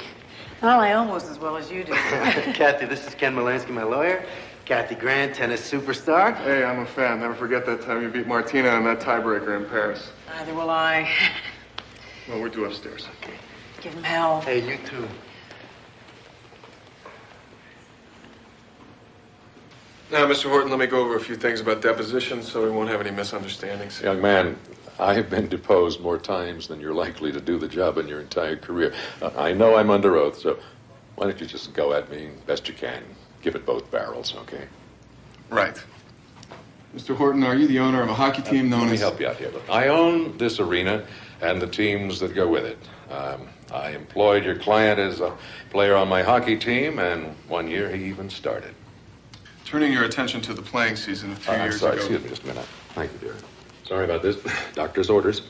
Well, I almost as well as you do. Kathy, this is Ken Molansky, my lawyer. Kathy Grant, tennis superstar. Hey, I'm a fan. Never forget that time you beat Martina in that tiebreaker in Paris. Neither will I. Well, we're due upstairs. Okay. Give him hell. Hey, you too. Now, Mr. Horton, let me go over a few things about depositions so we won't have any misunderstandings. Young man, I have been deposed more times than you're likely to do the job in your entire career. I know I'm under oath, so why don't you just go at me best you can? Give it both barrels, okay? Right. Mr. Horton, are you the owner of a hockey team known as... Let me help you out here. Look, I own this arena and the teams that go with it. I employed your client as a player on my hockey team, and 1 year he even started. Turning your attention to the playing season a few I'm years sorry, ago... excuse me just a minute. Thank you, dear. Sorry about this. Doctor's orders.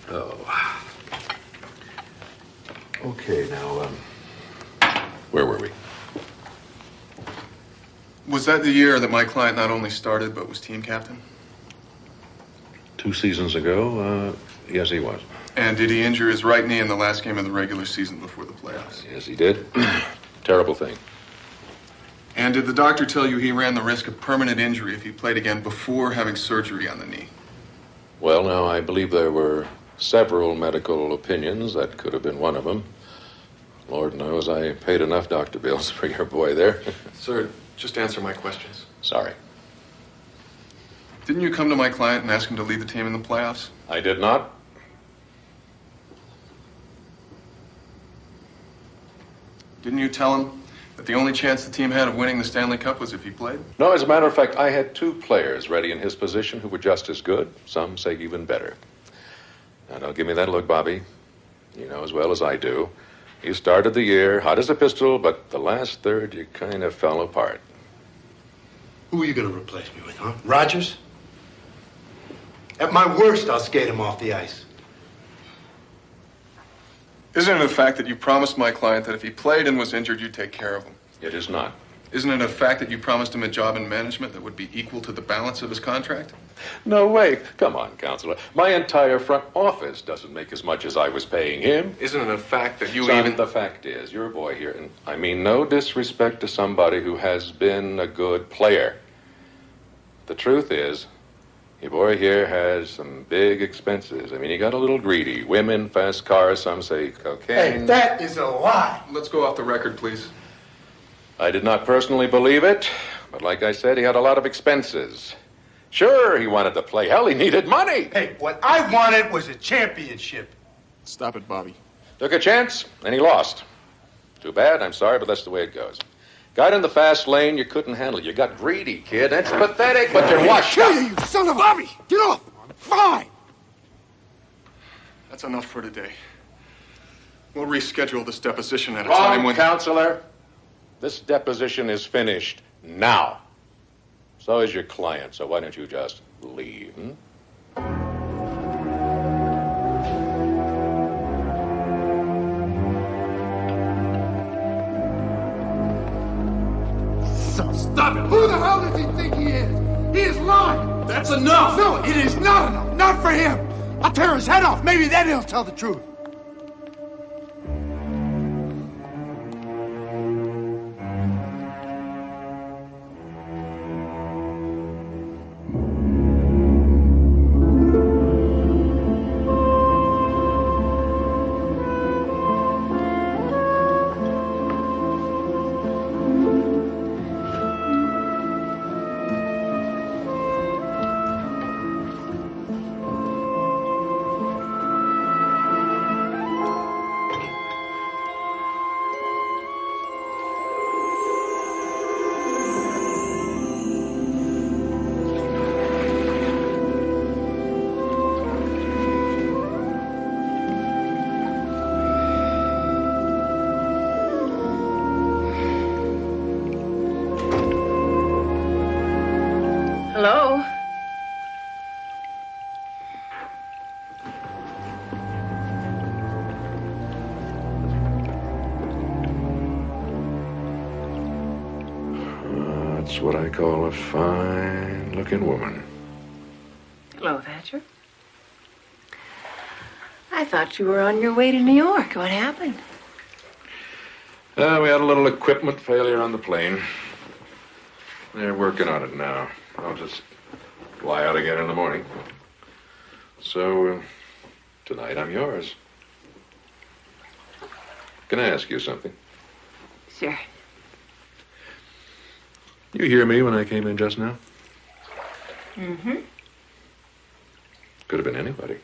Oh. Okay, now, where were we? Was that the year that my client not only started, but was team captain? 2 seasons ago, yes, he was. And did he injure his right knee in the last game of the regular season before the playoffs? Yes, he did. Terrible thing. And did the doctor tell you he ran the risk of permanent injury if he played again before having surgery on the knee? Well, now, I believe there were several medical opinions. That could have been one of them. Lord knows I paid enough doctor bills for your boy there. Sir, just answer my questions. Sorry. Didn't you come to my client and ask him to lead the team in the playoffs? I did not. Didn't you tell him that the only chance the team had of winning the Stanley Cup was if he played? No, as a matter of fact, I had 2 players ready in his position who were just as good. Some say even better. Now, don't give me that look, Bobby. You know as well as I do. You started the year hot as a pistol, but the last third you kind of fell apart. Who are you going to replace me with, huh? Rogers? At my worst, I'll skate him off the ice. Isn't it a fact that you promised my client that if he played and was injured, you'd take care of him? It is not. Isn't it a fact that you promised him a job in management that would be equal to the balance of his contract? No way. Come on, counselor. My entire front office doesn't make as much as I was paying him. Isn't it a fact that you Son, even... the fact is, your boy here, and I mean no disrespect to somebody who has been a good player. The truth is, your boy here has some big expenses. I mean, he got a little greedy. Women, fast cars, some say cocaine. Hey, that is a lie. Let's go off the record, please. I did not personally believe it, but like I said, he had a lot of expenses. Sure, he wanted to play. Hell, he needed money. Hey, what I wanted was a championship. Stop it, Bobby. Took a chance, and he lost. Too bad, I'm sorry, but that's the way it goes. Got in the fast lane, you couldn't handle it. You got greedy, kid. That's pathetic, but you're washed up. You son of a... Bobby, get off. Fine. That's enough for today. We'll reschedule this deposition at a Wrong, time when... counselor. This deposition is finished now. So is your client, so why don't you just leave, So stop it. Who the hell does he think he is? He is lying. That's enough. No, it is not enough. Not for him. I'll tear his head off. Maybe then he'll tell the truth. Hello? That's what I call a fine-looking woman. Hello, Thatcher. I thought you were on your way to New York. What happened? We had a little equipment failure on the plane. They're working on it now. I'll just fly out again in the morning. So, tonight I'm yours. Can I ask you something? Sure. You hear me when I came in just now? Mm-hmm. Could have been anybody.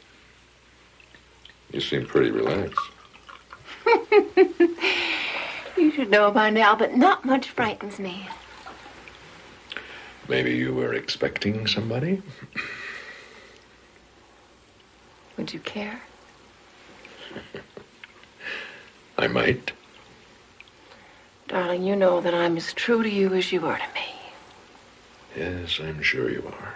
You seem pretty relaxed. You should know by now, but not much frightens me. Maybe you were expecting somebody? Would you care? I might. Darling, you know that I'm as true to you as you are to me. Yes, I'm sure you are.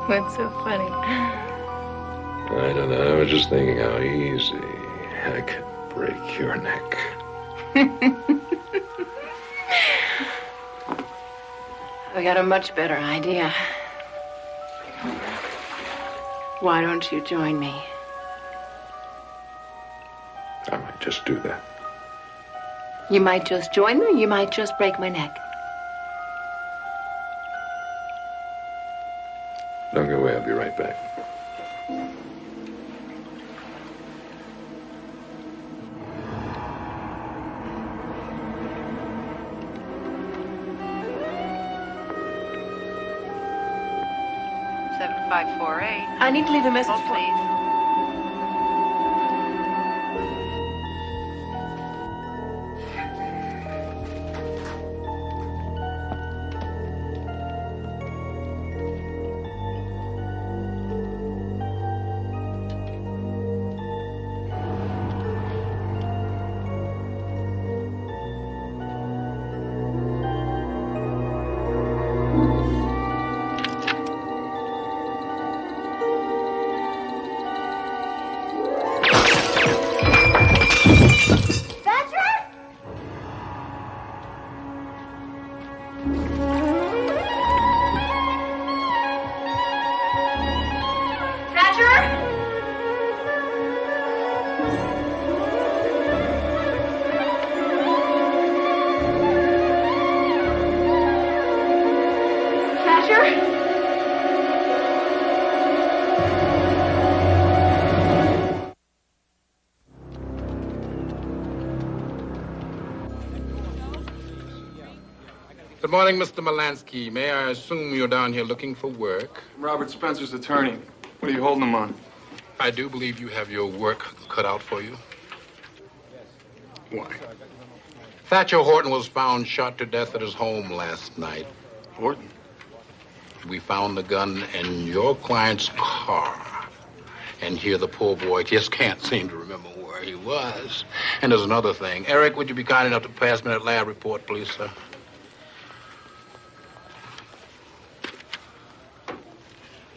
What's so funny? I don't know. I was just thinking how easy I could break your neck. I got a much better idea. Why don't you join me? I might just do that. You might just join me, or you might just break my neck. Don't go away. I'll be right back. I need to leave a message for you. Good morning, Mr. Molansky. May I assume you're down here looking for work? I'm Robert Spencer's attorney. What are you holding him on? I do believe you have your work cut out for you. Why? Thatcher Horton was found shot to death at his home last night. Horton? We found the gun in your client's car. And here the poor boy just can't seem to remember where he was. And there's another thing. Eric, would you be kind enough to pass me that lab report, please, sir?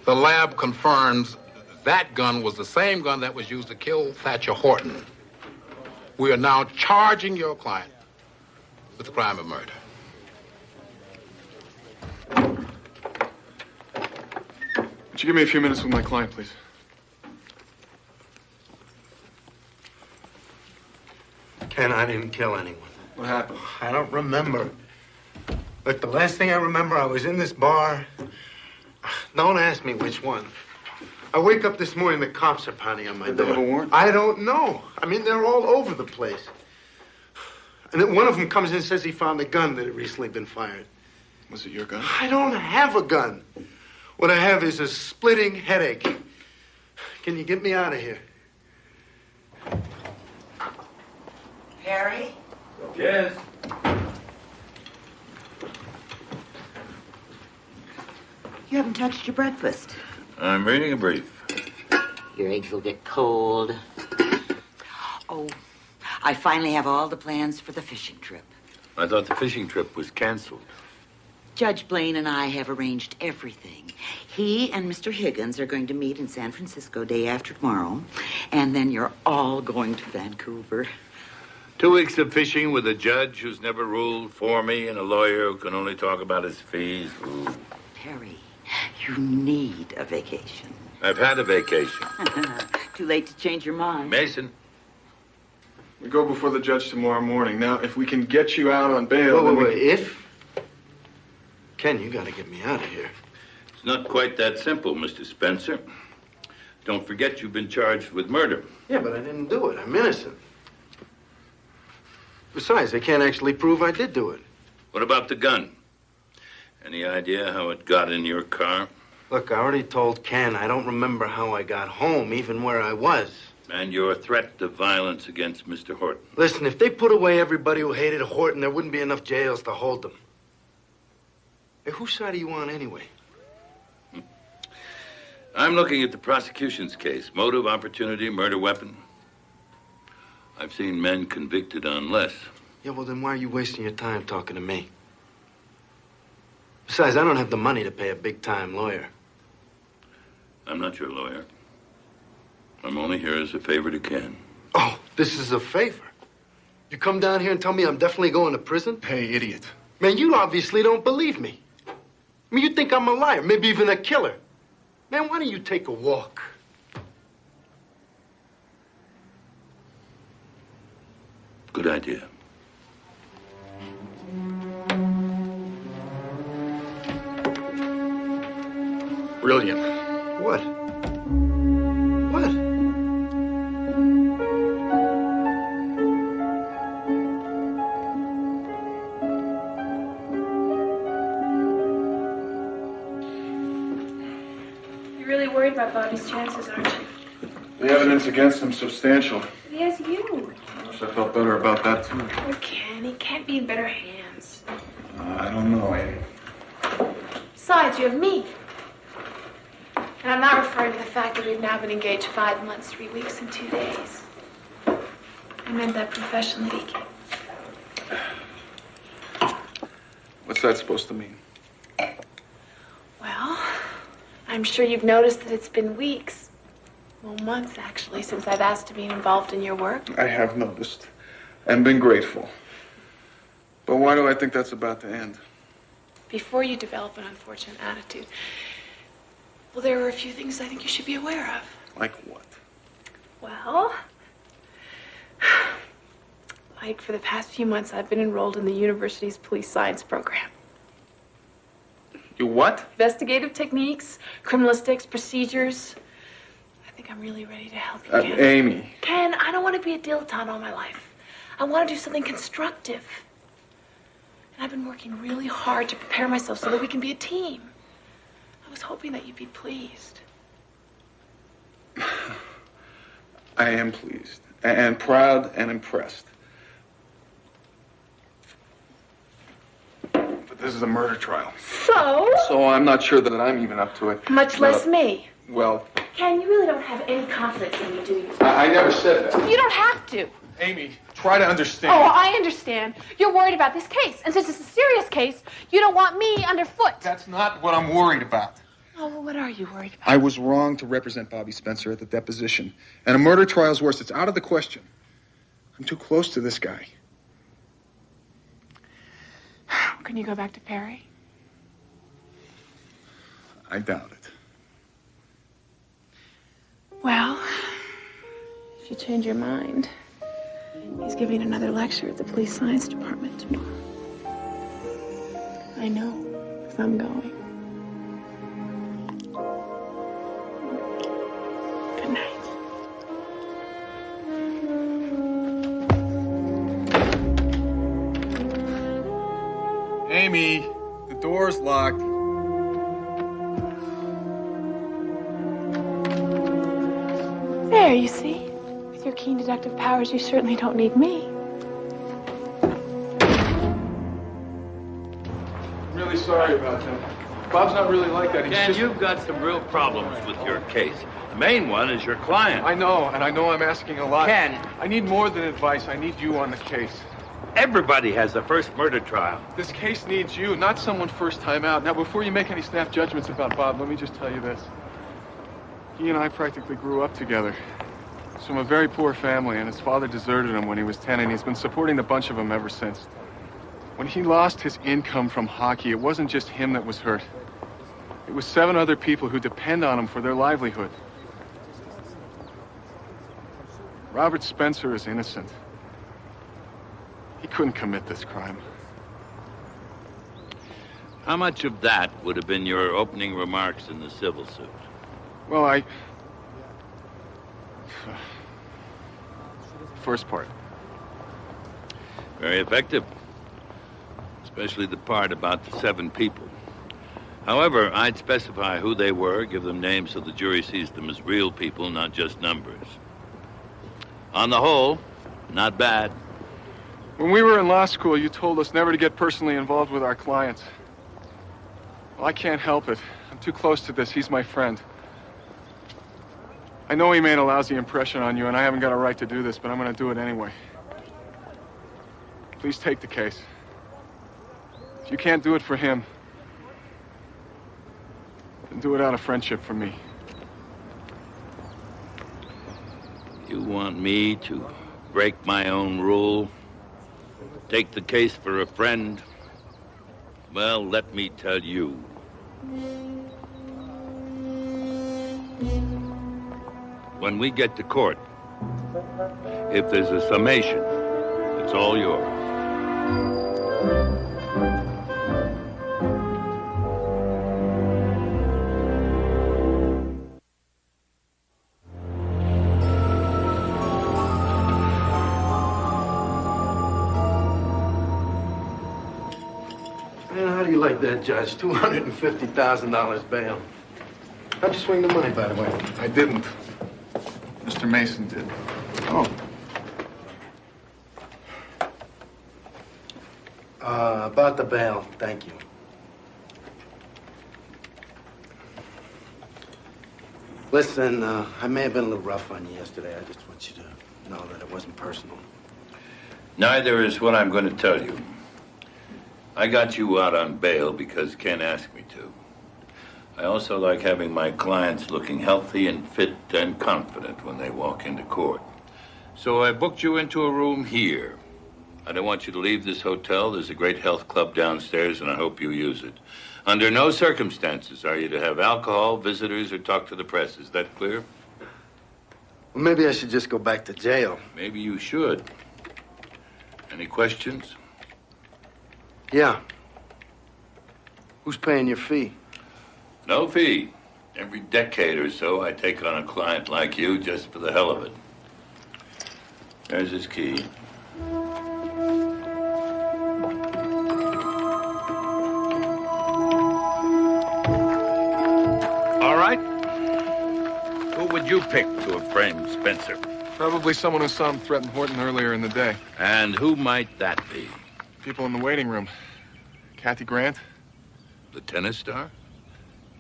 The lab confirms that gun was the same gun that was used to kill Thatcher Horton. We are now charging your client with the crime of murder. Would you give me a few minutes with my client, please? Ken, I didn't kill anyone. What happened? I don't remember. Look, the last thing I remember, I was in this bar. Don't ask me which one. I wake up this morning, the cops are pounding on my door. Did they have a warrant? I don't know. I mean, they're all over the place. And then one of them comes in and says he found a gun that had recently been fired. Was it your gun? I don't have a gun. What I have is a splitting headache. Can you get me out of here? Harry? Yes. You haven't touched your breakfast. I'm reading a brief. Your eggs will get cold. Oh, I finally have all the plans for the fishing trip. I thought the fishing trip was canceled. Judge Blaine and I have arranged everything. He and Mr. Higgins are going to meet in San Francisco day after tomorrow, and then you're all going to Vancouver. 2 weeks of fishing with a judge who's never ruled for me and a lawyer who can only talk about his fees. Ooh. Perry, you need a vacation. I've had a vacation. Too late to change your mind. Mason. We go before the judge tomorrow morning. Now, if we can get you out on bail... Wait. If? Ken, you gotta get me out of here. It's not quite that simple, Mr. Spencer. Don't forget you've been charged with murder. Yeah, but I didn't do it. I'm innocent. Besides, they can't actually prove I did do it. What about the gun? Any idea how it got in your car? Look, I already told Ken I don't remember how I got home, even where I was. And your threat of violence against Mr. Horton. Listen, if they put away everybody who hated Horton, there wouldn't be enough jails to hold them. Hey, whose side are you on anyway? I'm looking at the prosecution's case. Motive, opportunity, murder weapon. I've seen men convicted on less. Yeah, well, then why are you wasting your time talking to me? Besides, I don't have the money to pay a big-time lawyer. I'm not your lawyer. I'm only here as a favor to Ken. Oh, this is a favor? You come down here and tell me I'm definitely going to prison? Hey, idiot. Man, you obviously don't believe me. I mean, you think I'm a liar, maybe even a killer. Man, why don't you take a walk? Good idea. Brilliant. What? What? You're really worried about Bobby's chances, aren't you? The evidence against him substantial. He has you. I wish I felt better about that, too. You can. He can't be in better hands. I don't know, Amy. Besides, you have me. And I'm not referring to the fact that we've now been engaged 5 months, 3 weeks, and 2 days. I meant that professionally speaking. What's that supposed to mean? Well, I'm sure you've noticed that it's been weeks. Well, months, actually, since I've asked to be involved in your work. I have noticed and been grateful. But why do I think that's about to end? Before you develop an unfortunate attitude, well, there are a few things I think you should be aware of. Like what? Well, like for the past few months, I've been enrolled in the university's police science program. You what? Investigative techniques, criminalistics, procedures. I think I'm really ready to help you, Ken. Amy. Ken, I don't want to be a dilettante all my life. I want to do something constructive. And I've been working really hard to prepare myself so that we can be a team. I was hoping that you'd be pleased. I am pleased and proud and impressed. But this is a murder trial. So I'm not sure that I'm even up to it. Much less me. Well, Ken, you really don't have any confidence in me, do you? I never said that. You don't have to. Amy, try to understand. Oh, I understand. You're worried about this case. And since it's a serious case, you don't want me underfoot. That's not what I'm worried about. Oh, well, what are you worried about? I was wrong to represent Bobby Spencer at the deposition. And a murder trial's worse. It's out of the question. I'm too close to this guy. Can you go back to Perry? I doubt it. Well, if you change your mind, he's giving another lecture at the police science department tomorrow. I know, because I'm going. Good night. Amy, the door's locked. There, you see? With your keen deductive powers, you certainly don't need me. I'm really sorry about that. Bob's not really like that. Ken, you've got some real problems with your case. The main one is your client. I know, and I know I'm asking a lot. Ken. I need more than advice. I need you on the case. Everybody has a first murder trial. This case needs you, not someone first time out. Now, before you make any snap judgments about Bob, let me just tell you this. He and I practically grew up together. He's from a very poor family, and his father deserted him when he was 10, and he's been supporting the bunch of them ever since. When he lost his income from hockey, it wasn't just him that was hurt. It was 7 other people who depend on him for their livelihood. Robert Spencer is innocent. He couldn't commit this crime. How much of that would have been your opening remarks in the civil suit? Well, First part. Very effective. Especially the part about the 7 people. However, I'd specify who they were, give them names so the jury sees them as real people, not just numbers. On the whole, not bad. When we were in law school, you told us never to get personally involved with our clients. Well, I can't help it. I'm too close to this. He's my friend. I know he made a lousy impression on you, and I haven't got a right to do this, but I'm going to do it anyway. Please take the case. If you can't do it for him, then do it out of friendship for me. You want me to break my own rule? Take the case for a friend? Well, let me tell you. When we get to court, if there's a summation, it's all yours. Man, how do you like that, Judge? $250,000 bail. How'd you swing the money, by the way? I didn't. Mr. Mason did. Oh. About the bail, thank you. Listen, I may have been a little rough on you yesterday. I just want you to know that it wasn't personal. Neither is what I'm going to tell you. I got you out on bail because Ken asked me to. I also like having my clients looking healthy and fit and confident when they walk into court. So I booked you into a room here. I don't want you to leave this hotel. There's a great health club downstairs, and I hope you use it. Under no circumstances are you to have alcohol, visitors, or talk to the press. Is that clear? Well, maybe I should just go back to jail. Maybe you should. Any questions? Yeah. Who's paying your fee? No fee. Every decade or so, I take on a client like you just for the hell of it. There's his key. All right. Who would you pick to have framed Spencer? Probably someone who saw him threaten Horton earlier in the day. And who might that be? People in the waiting room. Kathy Grant, The tennis star?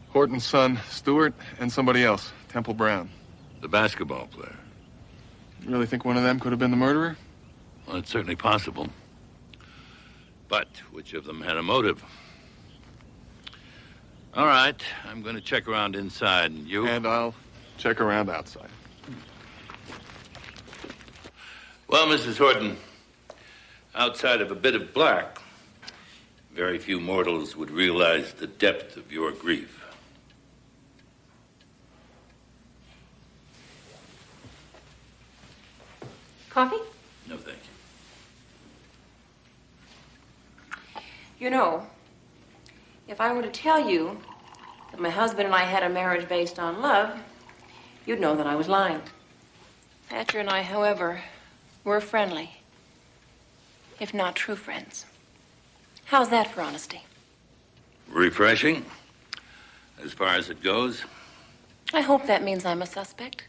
Horton's son, Stuart, and somebody else, Temple Brown. The basketball player? You really think one of them could have been the murderer? Well, it's certainly possible. But which of them had a motive? All right, I'm going to check around inside, and you? And I'll check around outside. Well, Mrs. Horton, outside of a bit of black, very few mortals would realize the depth of your grief. Coffee? No, thank you. You know, if I were to tell you that my husband and I had a marriage based on love, you'd know that I was lying. Thatcher and I, however, were friendly, if not true friends. How's that for honesty? Refreshing, as far as it goes. I hope that means I'm a suspect.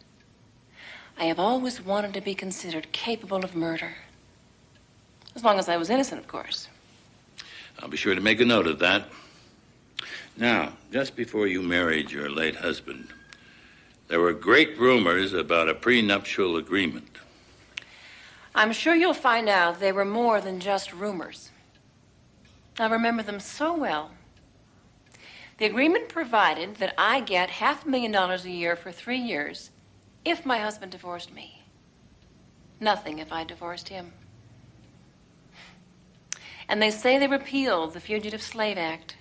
I have always wanted to be considered capable of murder. As long as I was innocent, of course. I'll be sure to make a note of that. Now, just before you married your late husband, there were great rumors about a prenuptial agreement. I'm sure you'll find out they were more than just rumors. I remember them so well. The agreement provided that I get $500,000 a year for 3 years if my husband divorced me. Nothing if I divorced him. And they say they repealed the Fugitive Slave Act.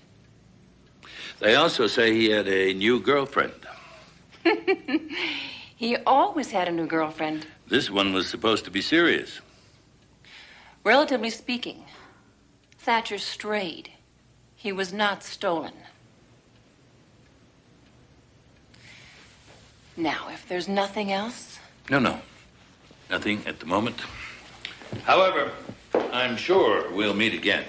They also say he had a new girlfriend. He always had a new girlfriend. This one was supposed to be serious. Relatively speaking, Thatcher strayed. He was not stolen. Now, if there's nothing else... No. Nothing at the moment. However, I'm sure we'll meet again.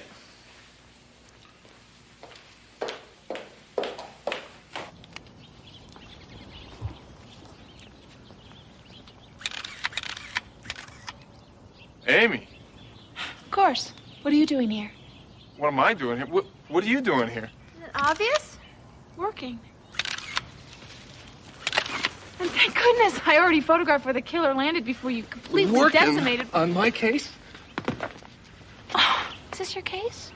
Amy, Of course. What are you doing here? what am I doing here? What are you doing here? Isn't it obvious? Working. And thank goodness I already photographed where the killer landed before you completely Working decimated... on my case? Oh, is this your case?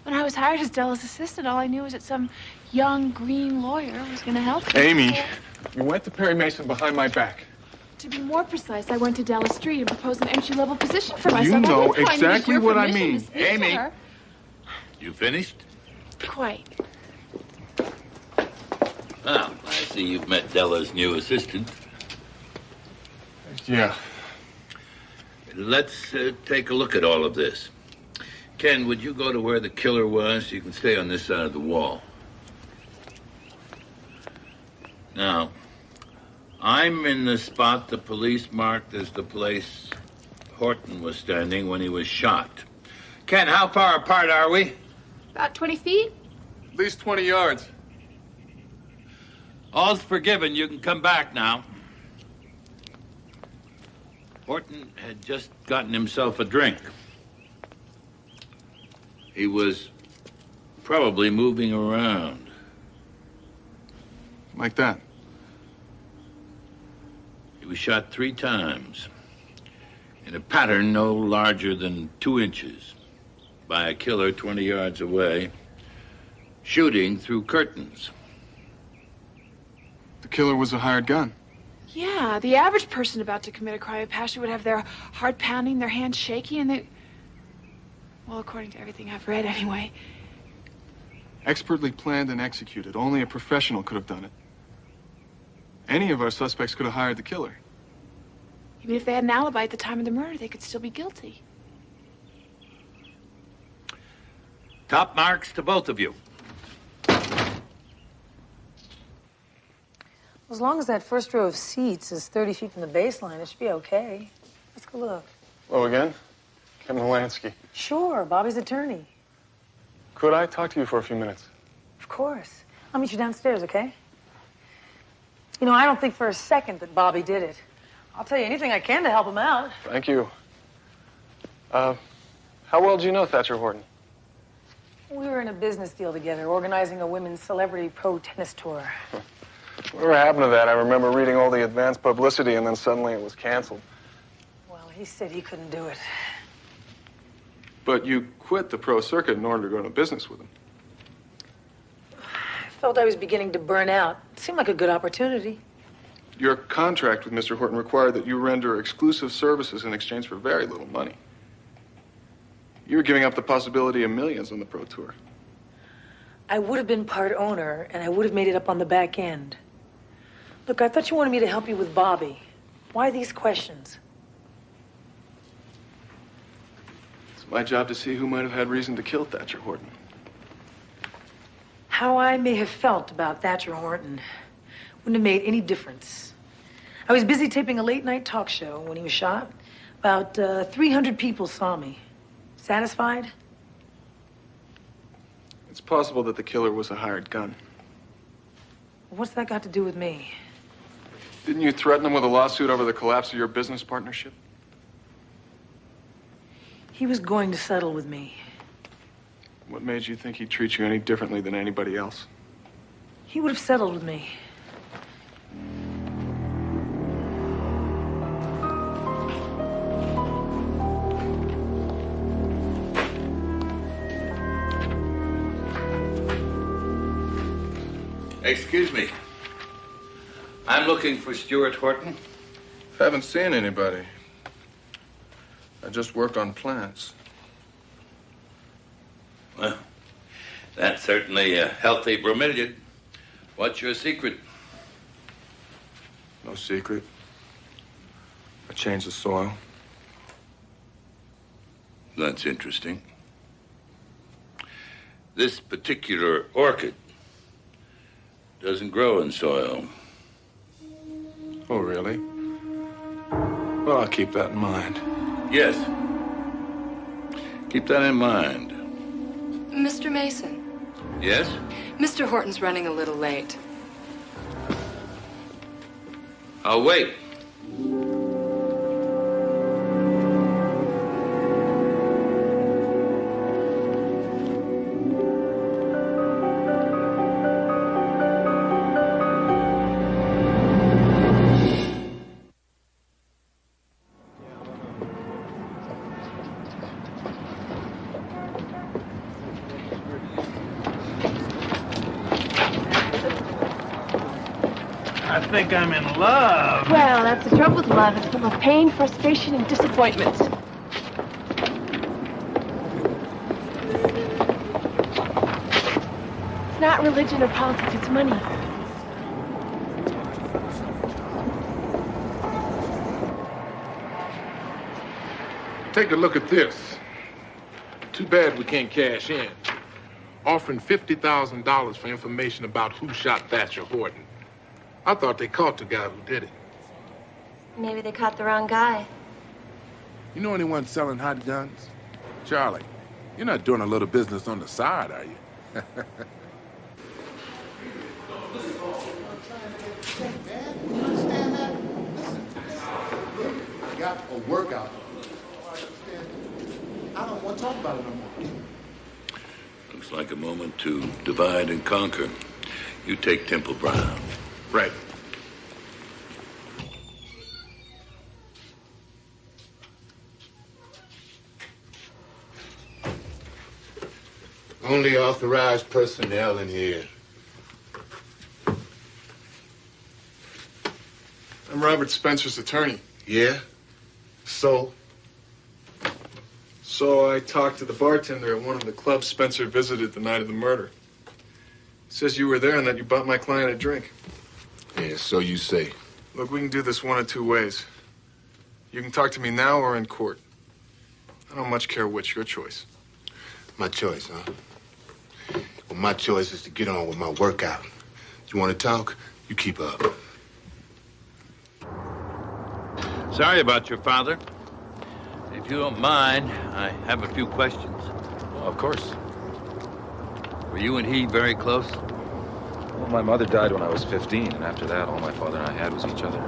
When I was hired as Della's assistant, all I knew was that some young green lawyer was going to help me. Amy, you went to Perry Mason behind my back. To be more precise, I went to Della Street and proposed an entry-level position for myself. You know I didn't exactly need your what I permission to mean. speak to Amy. her. You finished? Quite. Well, I see you've met Della's new assistant. Yeah. Let's take a look at all of this. Ken, would you go to where the killer was? You can stay on this side of the wall. Now, I'm in the spot the police marked as the place Horton was standing when he was shot. Ken, how far apart are we? About 20 feet? At least 20 yards. All's forgiven. You can come back now. Horton had just gotten himself a drink. He was probably moving around. Like that? He was shot 3 times in a pattern no larger than 2 inches by a killer 20 yards away, shooting through curtains. The killer was a hired gun. Yeah, the average person about to commit a crime of passion would have their heart pounding, their hands shaky, and they... Well, according to everything I've read, anyway. Expertly planned and executed. Only a professional could have done it. Any of our suspects could have hired the killer. Even if they had an alibi at the time of the murder, they could still be guilty. Top marks to both of you. As long as that first row of seats is 30 feet from the baseline, it should be okay. Let's go look. Hello again. Kevin Lansky. Sure, Bobby's attorney. Could I talk to you for a few minutes? Of course. I'll meet you downstairs, okay? You know, I don't think for a second that Bobby did it. I'll tell you anything I can to help him out. Thank you. How well do you know Thatcher Horton? We were in a business deal together, organizing a women's celebrity pro tennis tour. Whatever happened to that? I remember reading all the advance publicity, and then suddenly it was canceled. Well, he said he couldn't do it. But you quit the pro circuit in order to go into business with him. I felt I was beginning to burn out. It seemed like a good opportunity. Your contract with Mr. Horton required that you render exclusive services in exchange for very little money. You were giving up the possibility of millions on the pro tour. I would have been part owner, and I would have made it up on the back end. Look, I thought you wanted me to help you with Bobby. Why these questions? It's my job to see who might have had reason to kill Thatcher Horton. How I may have felt about Thatcher Horton wouldn't have made any difference. I was busy taping a late-night talk show when he was shot. About 300 people saw me. Satisfied? It's possible that the killer was a hired gun. What's that got to do with me? Didn't you threaten him with a lawsuit over the collapse of your business partnership? He was going to settle with me. What made you think he'd treat you any differently than anybody else? He would have settled with me. Excuse me. I'm looking for Stuart Horton. Haven't seen anybody. I just work on plants. Well, that's certainly a healthy bromeliad. What's your secret? No secret. I changed the soil. That's interesting. This particular orchid doesn't grow in soil. Oh, really? Well, I'll keep that in mind. Yes. Keep that in mind. Mr. Mason, Yes? Mr. Horton's running a little late. I'll wait. I think I'm in love. Well, that's the trouble with love. It's full of pain, frustration, and disappointment. It's not religion or politics, it's money. Take a look at this. Too bad we can't cash in. Offering $50,000 for information about who shot Thatcher Horton. I thought they caught the guy who did it. Maybe they caught the wrong guy. You know anyone selling hot guns? Charlie, you're not doing a little business on the side, are you? I got a workout. I don't want to talk about it no more. Looks like a moment to divide and conquer. You take Temple Brown. Right. Only authorized personnel in here. I'm Robert Spencer's attorney. Yeah? So? So I talked to the bartender at one of the clubs Spencer visited the night of the murder. He says you were there and that you bought my client a drink. Yeah, so you say. Look, we can do this one of two ways. You can talk to me now or in court. I don't much care which, your choice. My choice, huh? Well, my choice is to get on with my workout. You want to talk? You keep up. Sorry about your father. If you don't mind, I have a few questions. Of course. Were you and he very close? Well, my mother died when I was 15, and after that, all my father and I had was each other.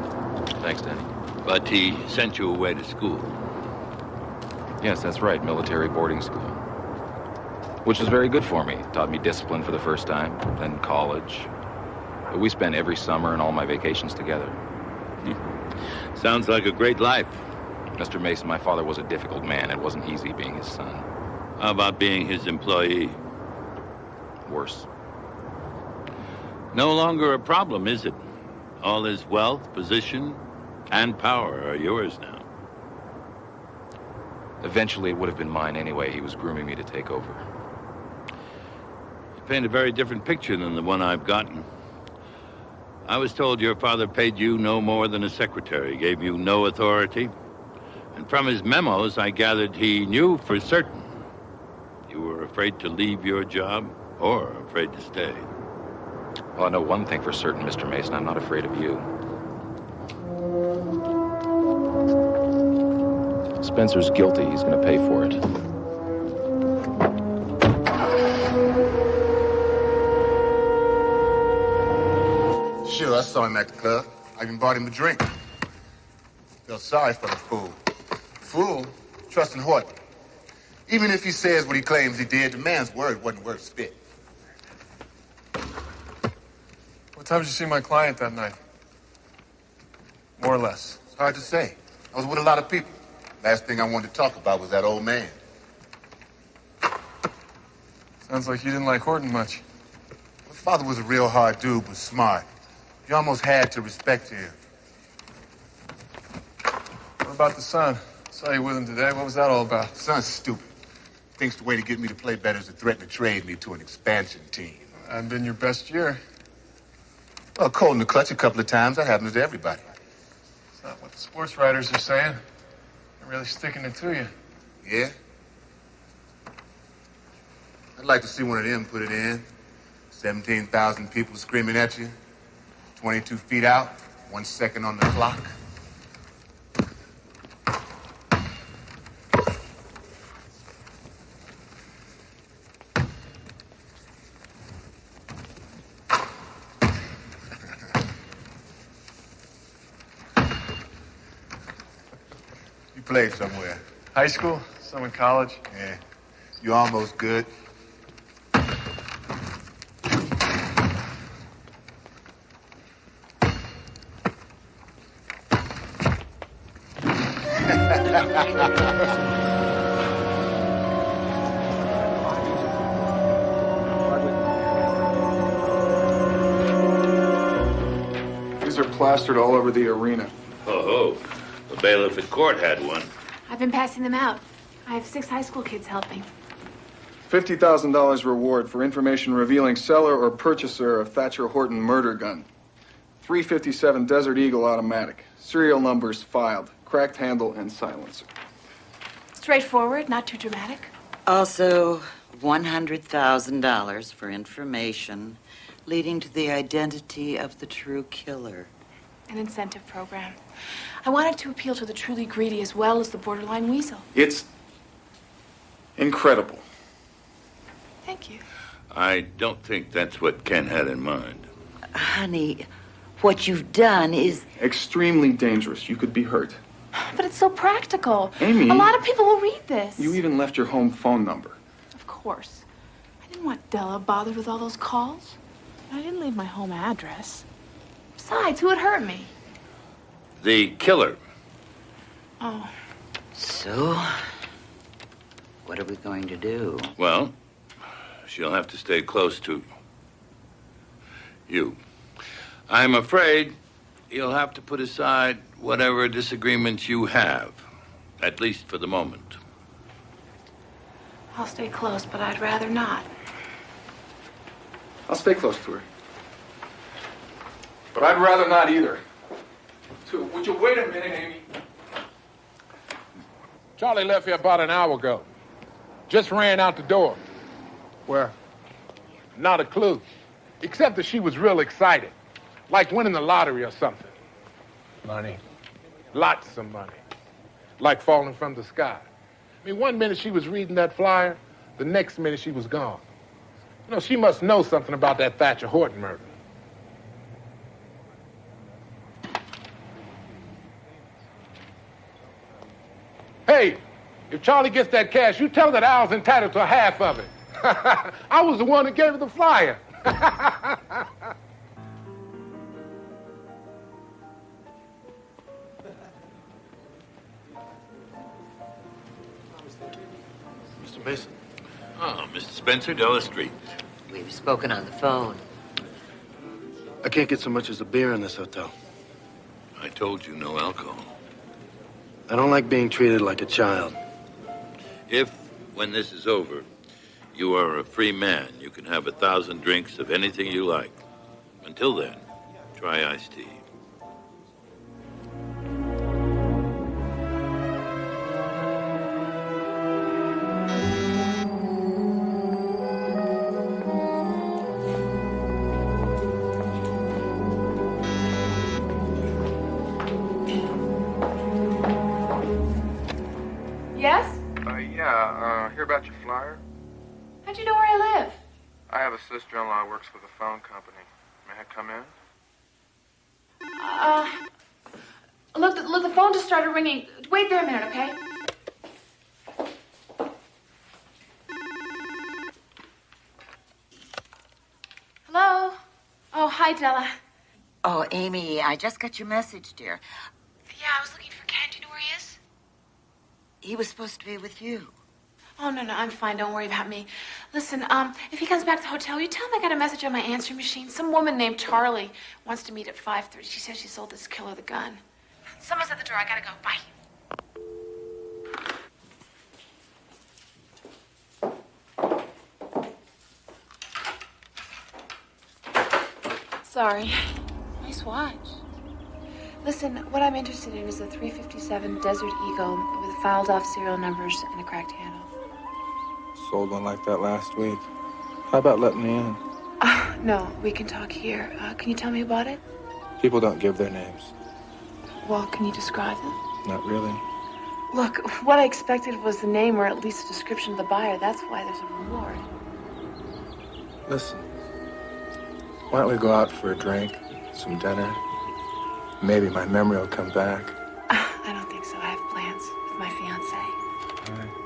Thanks, Danny. But he sent you away to school. Yes, that's right, military boarding school. Which was very good for me. Taught me discipline for the first time, then college. But we spent every summer and all my vacations together. Sounds like a great life. Mr. Mason, my father was a difficult man. It wasn't easy being his son. How about being his employee? Worse. No longer a problem, is it? All his wealth, position, and power are yours now. Eventually, it would have been mine anyway. He was grooming me to take over. You paint a very different picture than the one I've gotten. I was told your father paid you no more than a secretary, gave you no authority. And from his memos, I gathered he knew for certain you were afraid to leave your job or afraid to stay. Well, I know one thing for certain, Mr. Mason. I'm not afraid of you. Spencer's guilty. He's going to pay for it. Sure, I saw him at the club. I even bought him a drink. Felt sorry for the fool. Fool? Trusting Horton. Even if he says what he claims he did, the man's word wasn't worth spit. What time did you see my client that night? More or less. It's hard to say. I was with a lot of people. Last thing I wanted to talk about was that old man. Sounds like you didn't like Horton much. My father was a real hard dude, but smart. You almost had to respect him. What about the son? Saw you with him today. What was that all about? Son's stupid. Thinks the way to get me to play better is to threaten to trade me to an expansion team. Hadn't been your best year. Well, cold in the clutch a couple of times. That happens to everybody. It's not what the sports writers are saying. They're really sticking it to you. Yeah? I'd like to see one of them put it in. 17,000 people screaming at you. 22 feet out. 1 second on the clock. You played somewhere. High school? Some in college? Yeah. You almost good. These are plastered all over the arena. Oh, the bailiff at court had one. I've been passing them out. I have 6 high school kids helping. $50,000 reward for information revealing seller or purchaser of Thatcher Horton murder gun. 357 Desert Eagle automatic. Serial numbers filed. Cracked handle and silencer. Straightforward, not too dramatic. Also, $100,000 for information leading to the identity of the true killer. An incentive program. I wanted to appeal to the truly greedy as well as the borderline weasel. It's incredible. Thank you. I don't think that's what Ken had in mind. Honey, what you've done is... extremely dangerous. You could be hurt. But it's so practical. Amy. A lot of people will read this. You even left your home phone number. Of course. I didn't want Della bothered with all those calls. I didn't leave my home address. Besides, who would hurt me? The killer. Oh. So, what are we going to do? Well, she'll have to stay close to you. I'm afraid you'll have to put aside whatever disagreements you have, at least for the moment. I'll stay close, but I'd rather not. I'll stay close to her. But I'd rather not either. Would you wait a minute, Amy? Charlie left here about an hour ago. Just ran out the door. Well, not a clue. Except that she was real excited. Like winning the lottery or something. Money. Lots of money. Like falling from the sky. I mean, one minute she was reading that flyer, the next minute she was gone. You know, she must know something about that Thatcher Horton murder. Hey, if Charlie gets that cash, you tell him that Al's entitled to half of it. I was the one that gave him the flyer. Mr. Mason. Oh, Mr. Spencer, Della Street. We've spoken on the phone. I can't get so much as a beer in this hotel. I told you no alcohol. I don't like being treated like a child. If, when this is over, you are a free man, you can have 1,000 drinks of anything you like. Until then, try iced tea. Yes? Hear about your flyer? How'd you know where I live? I have a sister-in-law who works for the phone company. May I come in? Look, the phone just started ringing. Wait there a minute, okay? Hello? Oh, hi, Della. Oh, Amy, I just got your message, dear. Yeah, I was looking for Ken. Do you know where he is? He was supposed to be with you. Oh, no, I'm fine. Don't worry about me. Listen, if he comes back to the hotel, you tell him I got a message on my answering machine. Some woman named Charlie wants to meet at 5:30. She says she sold this killer the gun. Someone's at the door. I gotta go. Bye. Sorry. Nice watch. Listen, what I'm interested in is a 357 Desert Eagle with filed off serial numbers and a cracked handle. Sold one like that last week. How about letting me in? No, we can talk here. Can you tell me about it? People don't give their names. Well, can you describe them? Not really. Look, what I expected was the name or at least a description of the buyer. That's why there's a reward. Listen, why don't we go out for a drink, some dinner? Maybe my memory will come back. I don't think so. I have plans with my fiancé. All right.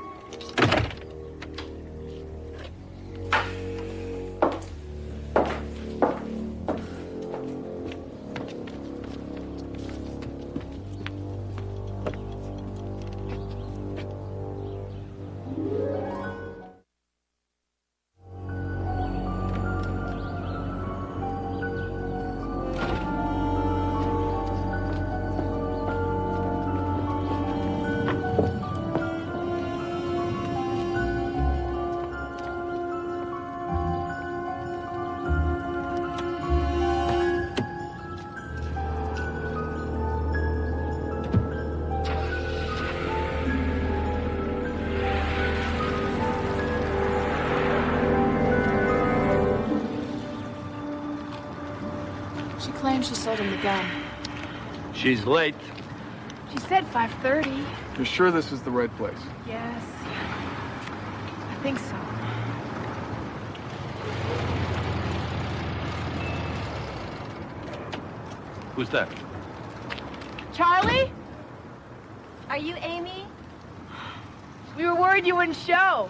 She claims she sold him the gun. She's late. She said 5:30. You're sure this is the right place? Yes. I think so. Who's that? Charlie? Are you Amy? We were worried you wouldn't show.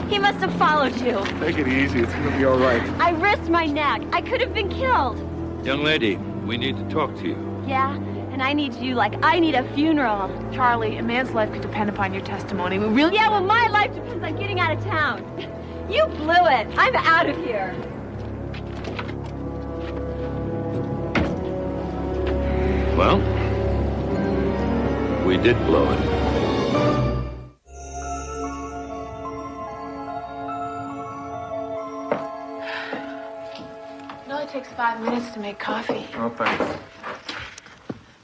He must have followed you. Take it easy. It's gonna be all right. I risked my neck. I could have been killed. Young lady, we need to talk to you. Yeah, and I need you like I need a funeral. Charlie, a man's life could depend upon your testimony. We really... Yeah, well, my life depends on getting out of town. You blew it. I'm out of here. Well, we did blow it. It only takes 5 minutes to make coffee. Oh, thanks.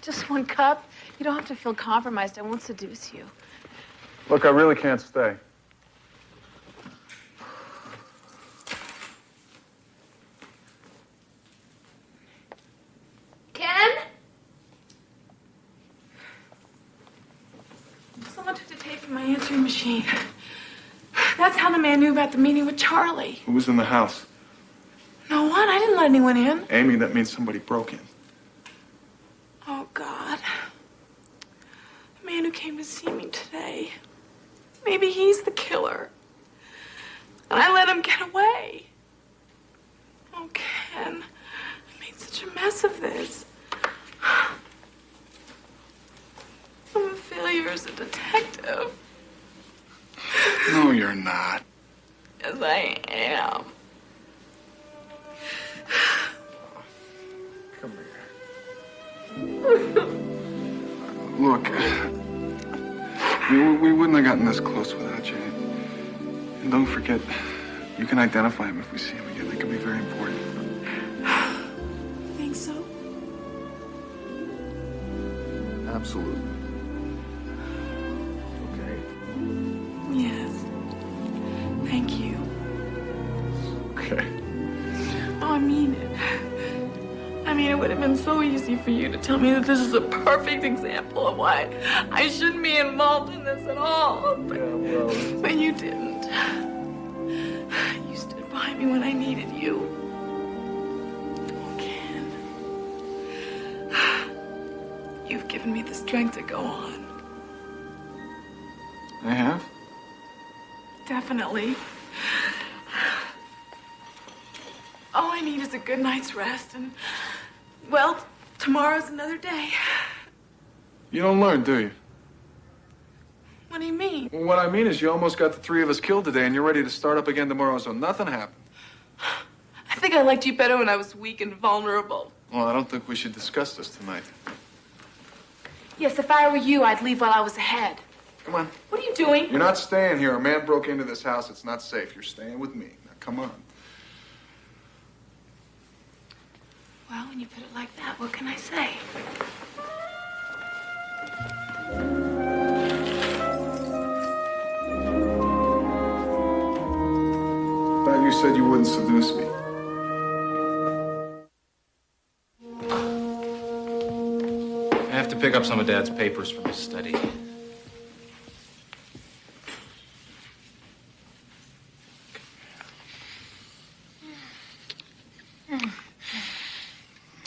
Just 1 cup. You don't have to feel compromised. I won't seduce you. Look, I really can't stay. Ken? Someone took the tape from my answering machine. That's how the man knew about the meeting with Charlie. Who was in the house? No one. I didn't let anyone in. Amy, that means somebody broke in. Oh, God. The man who came to see me today. Maybe he's the killer. And I let him get away. Oh, Ken. I made such a mess of this. I'm a failure as a detective. No, you're not. Yes, I am. Come here. Look, we wouldn't have gotten this close without you. And don't forget, you can identify him if we see him again. That could be very important. You think so? Absolutely. Okay. Yes. Thank you. Okay. Oh, I mean it. I mean, it would have been so easy for you to tell me that this is a perfect example of why I shouldn't be involved in this at all. But you didn't. You stood by me when I needed you. Oh, Ken. You've given me the strength to go on. I have? Definitely. All I need is a good night's rest, and, well, tomorrow's another day. You don't learn, do you? What do you mean? Well, what I mean is you almost got the three of us killed today, and you're ready to start up again tomorrow, so nothing happened. I think I liked you better when I was weak and vulnerable. Well, I don't think we should discuss this tonight. Yes, if I were you, I'd leave while I was ahead. Come on. What are you doing? You're not staying here. A man broke into this house. It's not safe. You're staying with me. Now, come on. Well, when you put it like that, what can I say? Thought you said you wouldn't seduce me. I have to pick up some of Dad's papers from his study.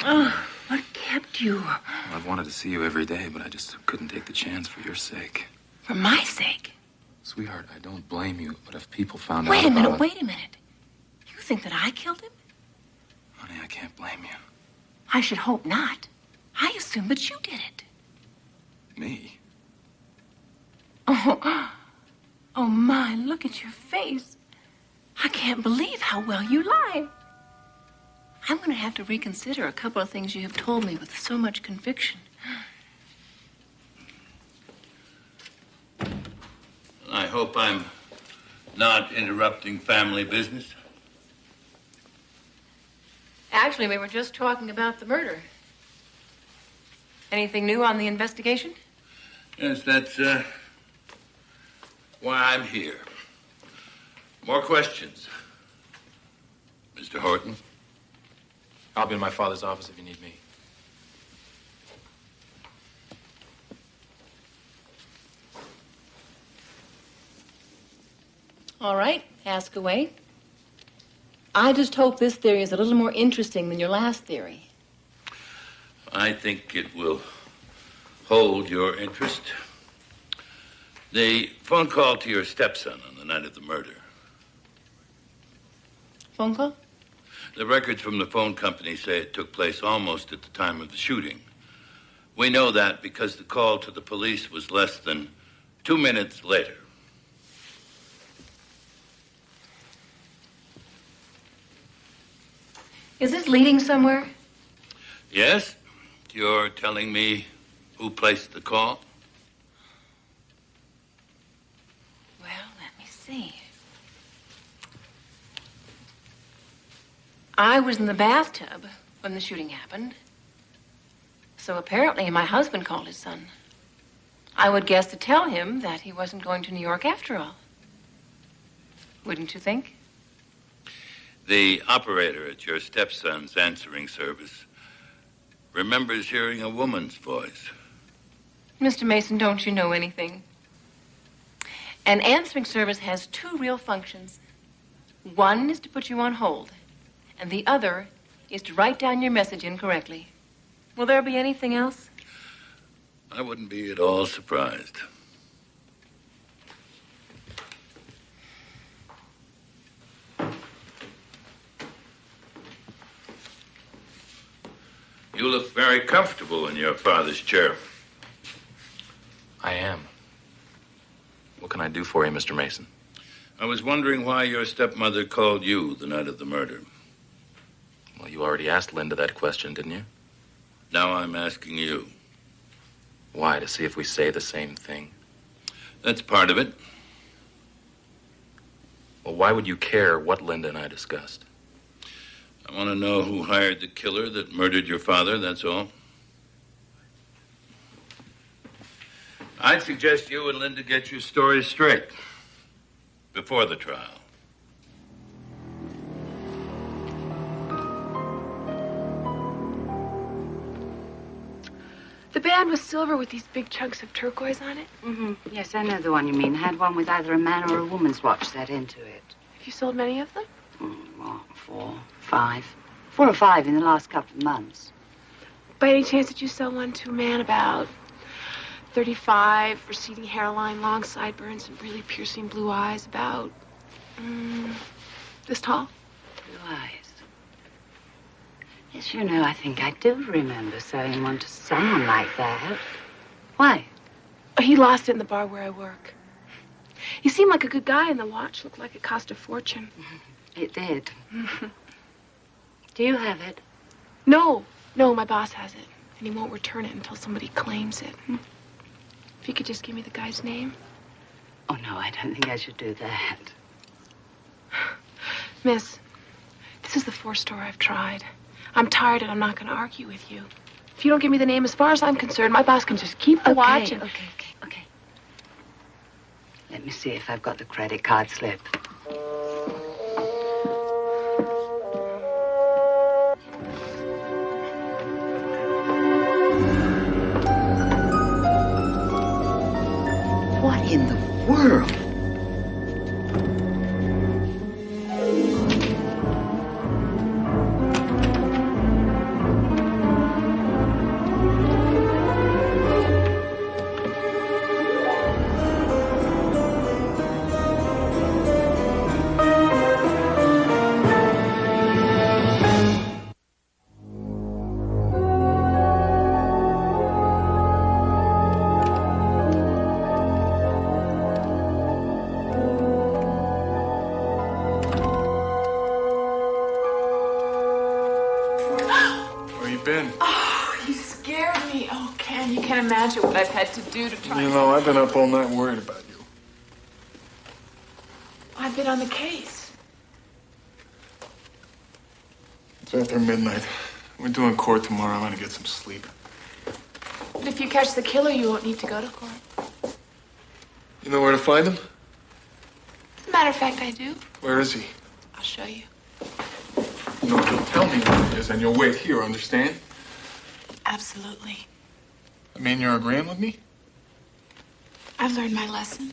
Oh, what kept you? Well, I've wanted to see you every day, but I just couldn't take the chance for your sake. For my sake? Sweetheart, I don't blame you, but if people found Wait out a about minute, it... wait a minute. You think that I killed him? Honey, I can't blame you. I should hope not. I assumed that you did it. Me? Oh, oh my, look at your face. I can't believe how well you lie. I'm going to have to reconsider a couple of things you have told me with so much conviction. I hope I'm not interrupting family business. Actually, we were just talking about the murder. Anything new on the investigation? Yes, that's why I'm here. More questions, Mr. Horton? I'll be in my father's office if you need me. All right, ask away. I just hope this theory is a little more interesting than your last theory. I think it will hold your interest. The phone call to your stepson on the night of the murder. Phone call? The records from the phone company say it took place almost at the time of the shooting. We know that because the call to the police was less than 2 minutes later. Is this leading somewhere? Yes? You're telling me who placed the call? Well, let me see. I was in the bathtub when the shooting happened. So apparently my husband called his son. I would guess to tell him that he wasn't going to New York after all. Wouldn't you think? The operator at your stepson's answering service remembers hearing a woman's voice. Mr. Mason, don't you know anything? An answering service has two real functions. One is to put you on hold, and the other is to write down your message incorrectly. Will there be anything else? I wouldn't be at all surprised. You look very comfortable in your father's chair. I am. What can I do for you, Mr. Mason? I was wondering why your stepmother called you the night of the murder. Well, you already asked Linda that question, didn't you? Now I'm asking you. Why, to see if we say the same thing? That's part of it. Well, why would you care what Linda and I discussed? I want to know who hired the killer that murdered your father, that's all. I'd suggest you and Linda get your stories straight before the trial. The band was silver with these big chunks of turquoise on it. Mm-hmm. Yes, I know the one you mean. Had one with either a man or a woman's watch set into it. Have you sold many of them? Well, 4, 5. 4 or 5 in the last couple of months. By any chance did you sell one to a man about 35, receding hairline, long sideburns, and really piercing blue eyes, about this tall? Blue eyes. Yes, you know, I think I do remember selling one to someone like that. Why? He lost it in the bar where I work. He seemed like a good guy, and the watch looked like it cost a fortune. It did. Do you have it? No, my boss has it, and he won't return it until somebody claims it. If you could just give me the guy's name. Oh, no, I don't think I should do that. Miss, this is the 4th store I've tried. I'm tired, and I'm not going to argue with you. If you don't give me the name, as far as I'm concerned, my boss can just keep the watch and... Okay. Let me see if I've got the credit card slip. What in the world? What I've had to do to try. You know, I've been up all night worried about you. I've been on the case. It's after midnight. We're doing court tomorrow. I'm gonna get some sleep. But if you catch the killer, you won't need to go to court. You know where to find him? As a matter of fact, I do. Where is he? I'll show you. No, you'll tell me where he is, and you'll wait here, understand? Absolutely. I mean, you're agreeing with me? I've learned my lesson.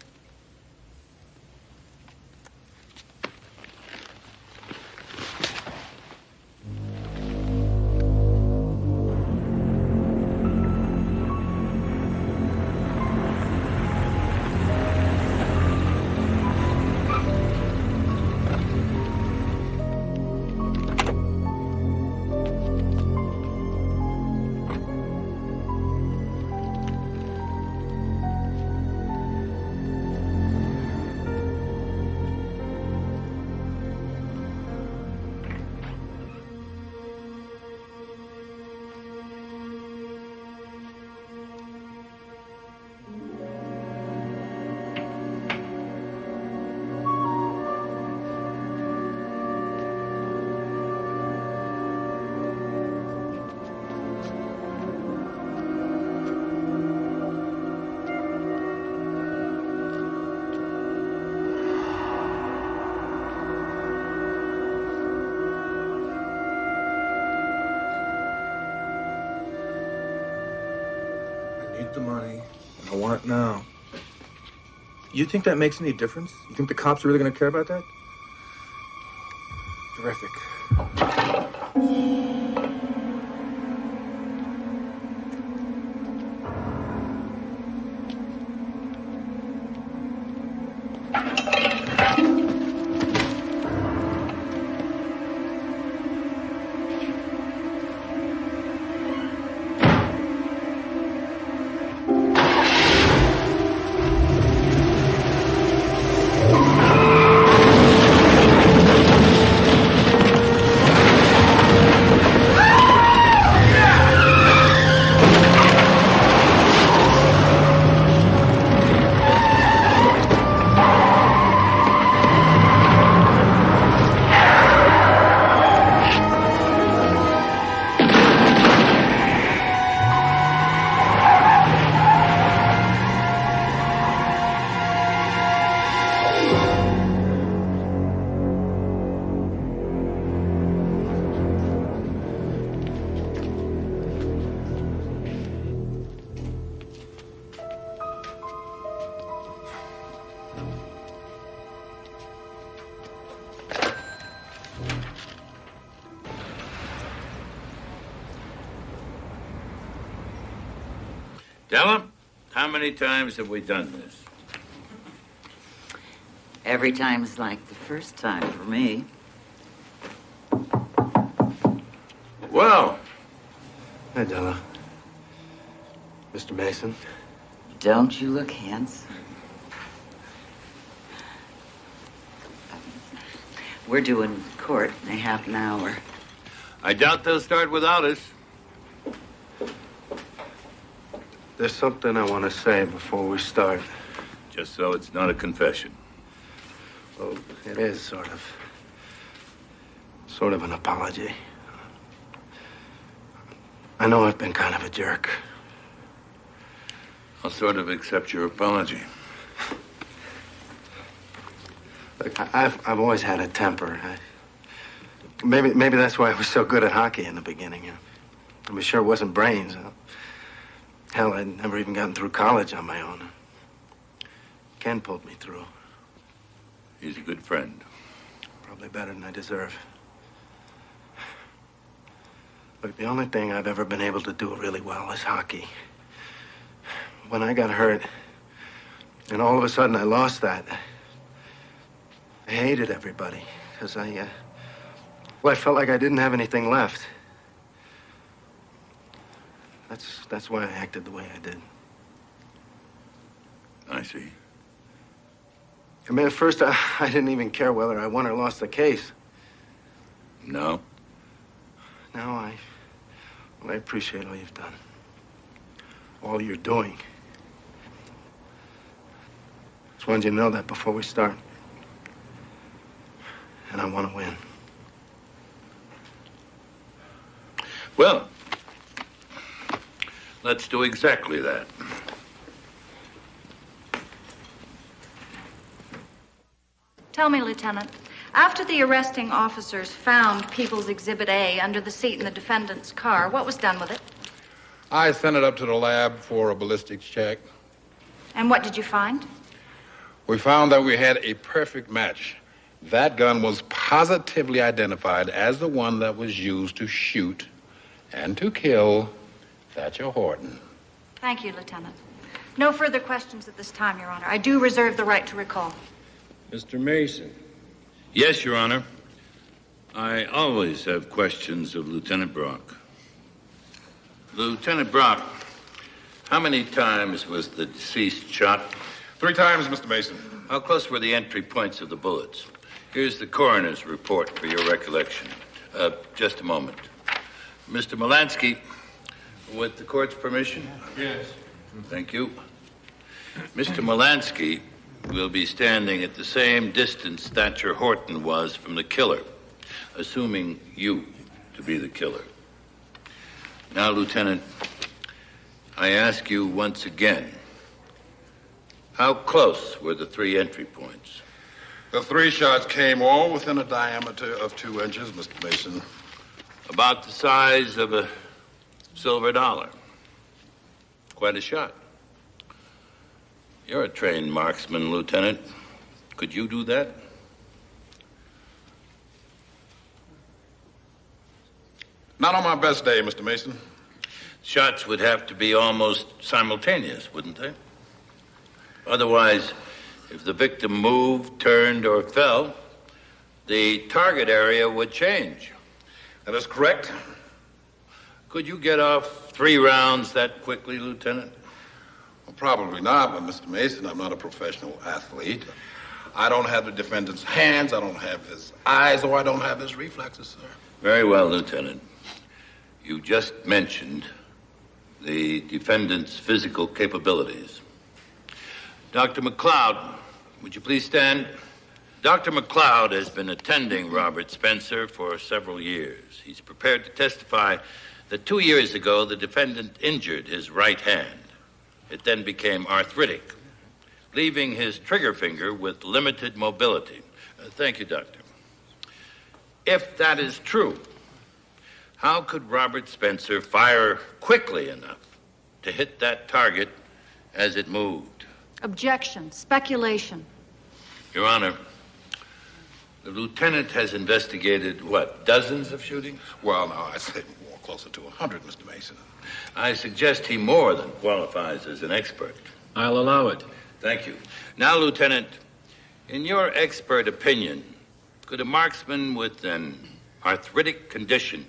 the money, and I want it now. You think that makes any difference? You think the cops are really going to care about that? Terrific. Della, how many times have we done this? Every time's like the first time for me. Well. Hi, Della. Mr. Mason. Don't you look handsome? We're doing court in a half an hour. I doubt they'll start without us. There's something I want to say before we start. Just so it's not a confession. Well, it is sort of an apology. I know I've been kind of a jerk. I'll sort of accept your apology. Look, I've always had a temper. Maybe that's why I was so good at hockey in the beginning. I mean, sure, it wasn't brains. Hell, I'd never even gotten through college on my own. Ken pulled me through. He's a good friend. Probably better than I deserve. Look, the only thing I've ever been able to do really well is hockey. When I got hurt, and all of a sudden I lost that, I hated everybody, because I felt like I didn't have anything left. That's why I acted the way I did. I see. I mean, at first, I didn't even care whether I won or lost the case. No? Now I appreciate all you've done. All you're doing. Just wanted you to know that before we start. And I want to win. Well, let's do exactly that. Tell me, Lieutenant, after the arresting officers found People's Exhibit A under the seat in the defendant's car, what was done with it? I sent it up to the lab for a ballistics check. And what did you find? We found that we had a perfect match. That gun was positively identified as the one that was used to shoot and to kill Thatcher Horton. Thank you, Lieutenant. No further questions at this time, Your Honor. I do reserve the right to recall. Mr. Mason. Yes, Your Honor. I always have questions of Lieutenant Brock. Lieutenant Brock, how many times was the deceased shot? 3 times, Mr. Mason. How close were the entry points of the bullets? Here's the coroner's report for your recollection. Just a moment. Mr. Molansky, with the court's permission? Yes. Thank you. Mr. Molansky will be standing at the same distance Thatcher Horton was from the killer, assuming you to be the killer. Now, Lieutenant, I ask you once again, how close were the 3 entry points? The 3 shots came all within a diameter of 2 inches, Mr. Mason. About the size of a silver dollar. Quite a shot. You're a trained marksman, Lieutenant. Could you do that? Not on my best day, Mr. Mason. Shots would have to be almost simultaneous, wouldn't they? Otherwise, if the victim moved, turned, or fell, the target area would change. That is correct. Could you get off 3 rounds that quickly, Lieutenant? Well, probably not, but Mr. Mason, I'm not a professional athlete. I don't have the defendant's hands, I don't have his eyes, or I don't have his reflexes, sir. Very well, Lieutenant. You just mentioned the defendant's physical capabilities. Dr. McLeod, would you please stand? Dr. McLeod has been attending Robert Spencer for several years. He's prepared to testify that 2 years ago, the defendant injured his right hand. It then became arthritic, leaving his trigger finger with limited mobility. Thank you, Doctor. If that is true, how could Robert Spencer fire quickly enough to hit that target as it moved? Objection. Speculation. Your Honor, the lieutenant has investigated, what, dozens of shootings? Well, no, I'd say more closer to 100, Mr. Mason. I suggest he more than qualifies as an expert. I'll allow it. Thank you. Now, Lieutenant, in your expert opinion, could a marksman with an arthritic condition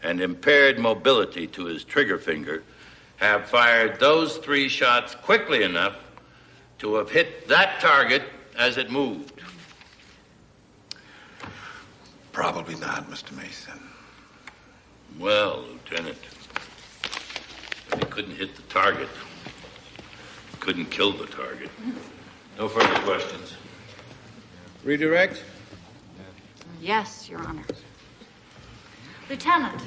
and impaired mobility to his trigger finger have fired those 3 shots quickly enough to have hit that target as it moved? Probably not, Mr. Mason. Well, Lieutenant, if he couldn't hit the target, couldn't kill the target. No further questions. Redirect? Yes, Your Honor. Lieutenant,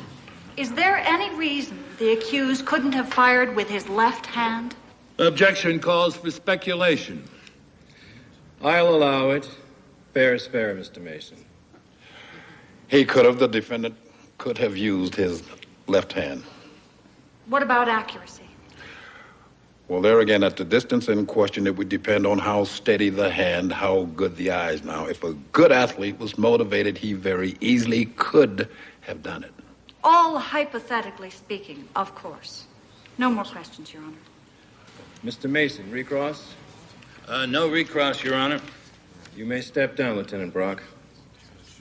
is there any reason the accused couldn't have fired with his left hand? Objection calls for speculation. I'll allow it. Fair is fair, Mr. Mason. He could have, the defendant could have used his left hand. What about accuracy? Well, there again, at the distance in question, it would depend on how steady the hand, how good the eyes. Now, if a good athlete was motivated, he very easily could have done it. All hypothetically speaking, of course. No more questions, Your Honor. Mr. Mason, recross? No recross, Your Honor. You may step down, Lieutenant Brock.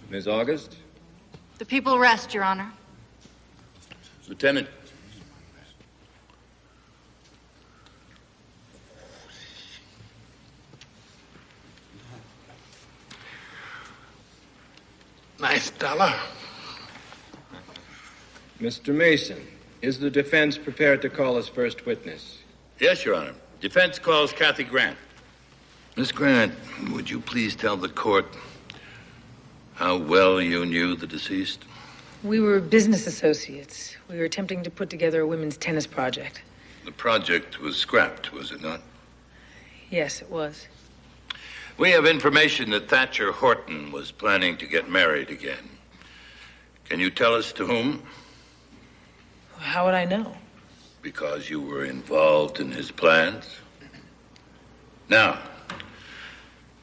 Ms. August? The people rest, Your Honor. Lieutenant. Nice dollar. Mr. Mason, is the defense prepared to call as first witness? Yes, Your Honor. Defense calls Kathy Grant. Miss Grant, would you please tell the court how well you knew the deceased? We were business associates. We were attempting to put together a women's tennis project. The project was scrapped, was it not? Yes, it was. We have information that Thatcher Horton was planning to get married again. Can you tell us to whom? How would I know? Because you were involved in his plans? Now,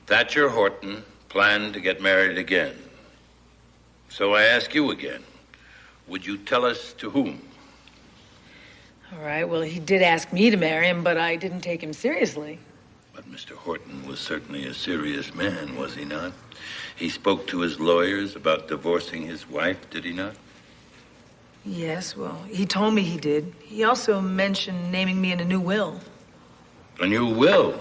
Thatcher Horton planned to get married again. So I ask you again, would you tell us to whom? All right, well, he did ask me to marry him, but I didn't take him seriously. But Mr. Horton was certainly a serious man, was he not? He spoke to his lawyers about divorcing his wife, did he not? Yes, well, he told me he did. He also mentioned naming me in a new will. A new will?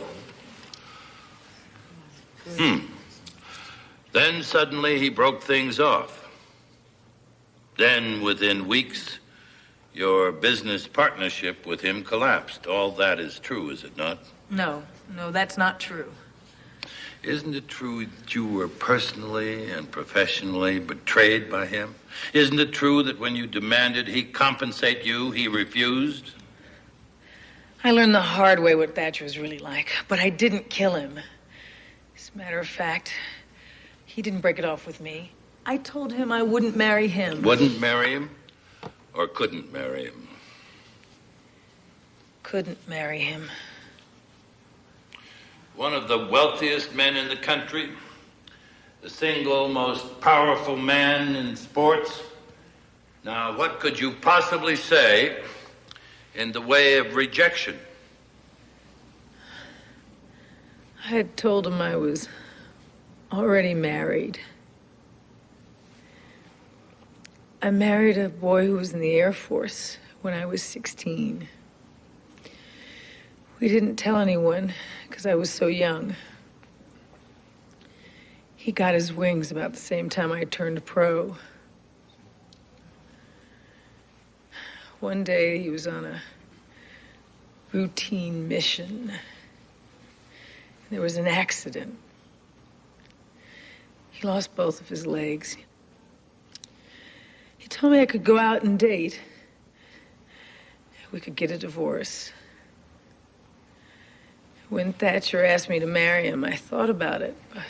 Then suddenly he broke things off. Then within weeks, your business partnership with him collapsed. All that is true, is it not? No, that's not true. Isn't it true that you were personally and professionally betrayed by him? Isn't it true that when you demanded he compensate you, he refused? I learned the hard way what Thatcher was really like, but I didn't kill him. As a matter of fact, he didn't break it off with me. I told him I wouldn't marry him. Wouldn't marry him? Or couldn't marry him? Couldn't marry him. one of the wealthiest men in the country, the single most powerful man in sports. Now, what could you possibly say in the way of rejection? I had told him I was already married. I married a boy who was in the Air Force when I was 16. We didn't tell anyone because I was so young. He got his wings about the same time I turned pro. One day he was on a routine mission. There was an accident. He lost both of his legs. He told me I could go out and date. We could get a divorce. When Thatcher asked me to marry him, I thought about it, but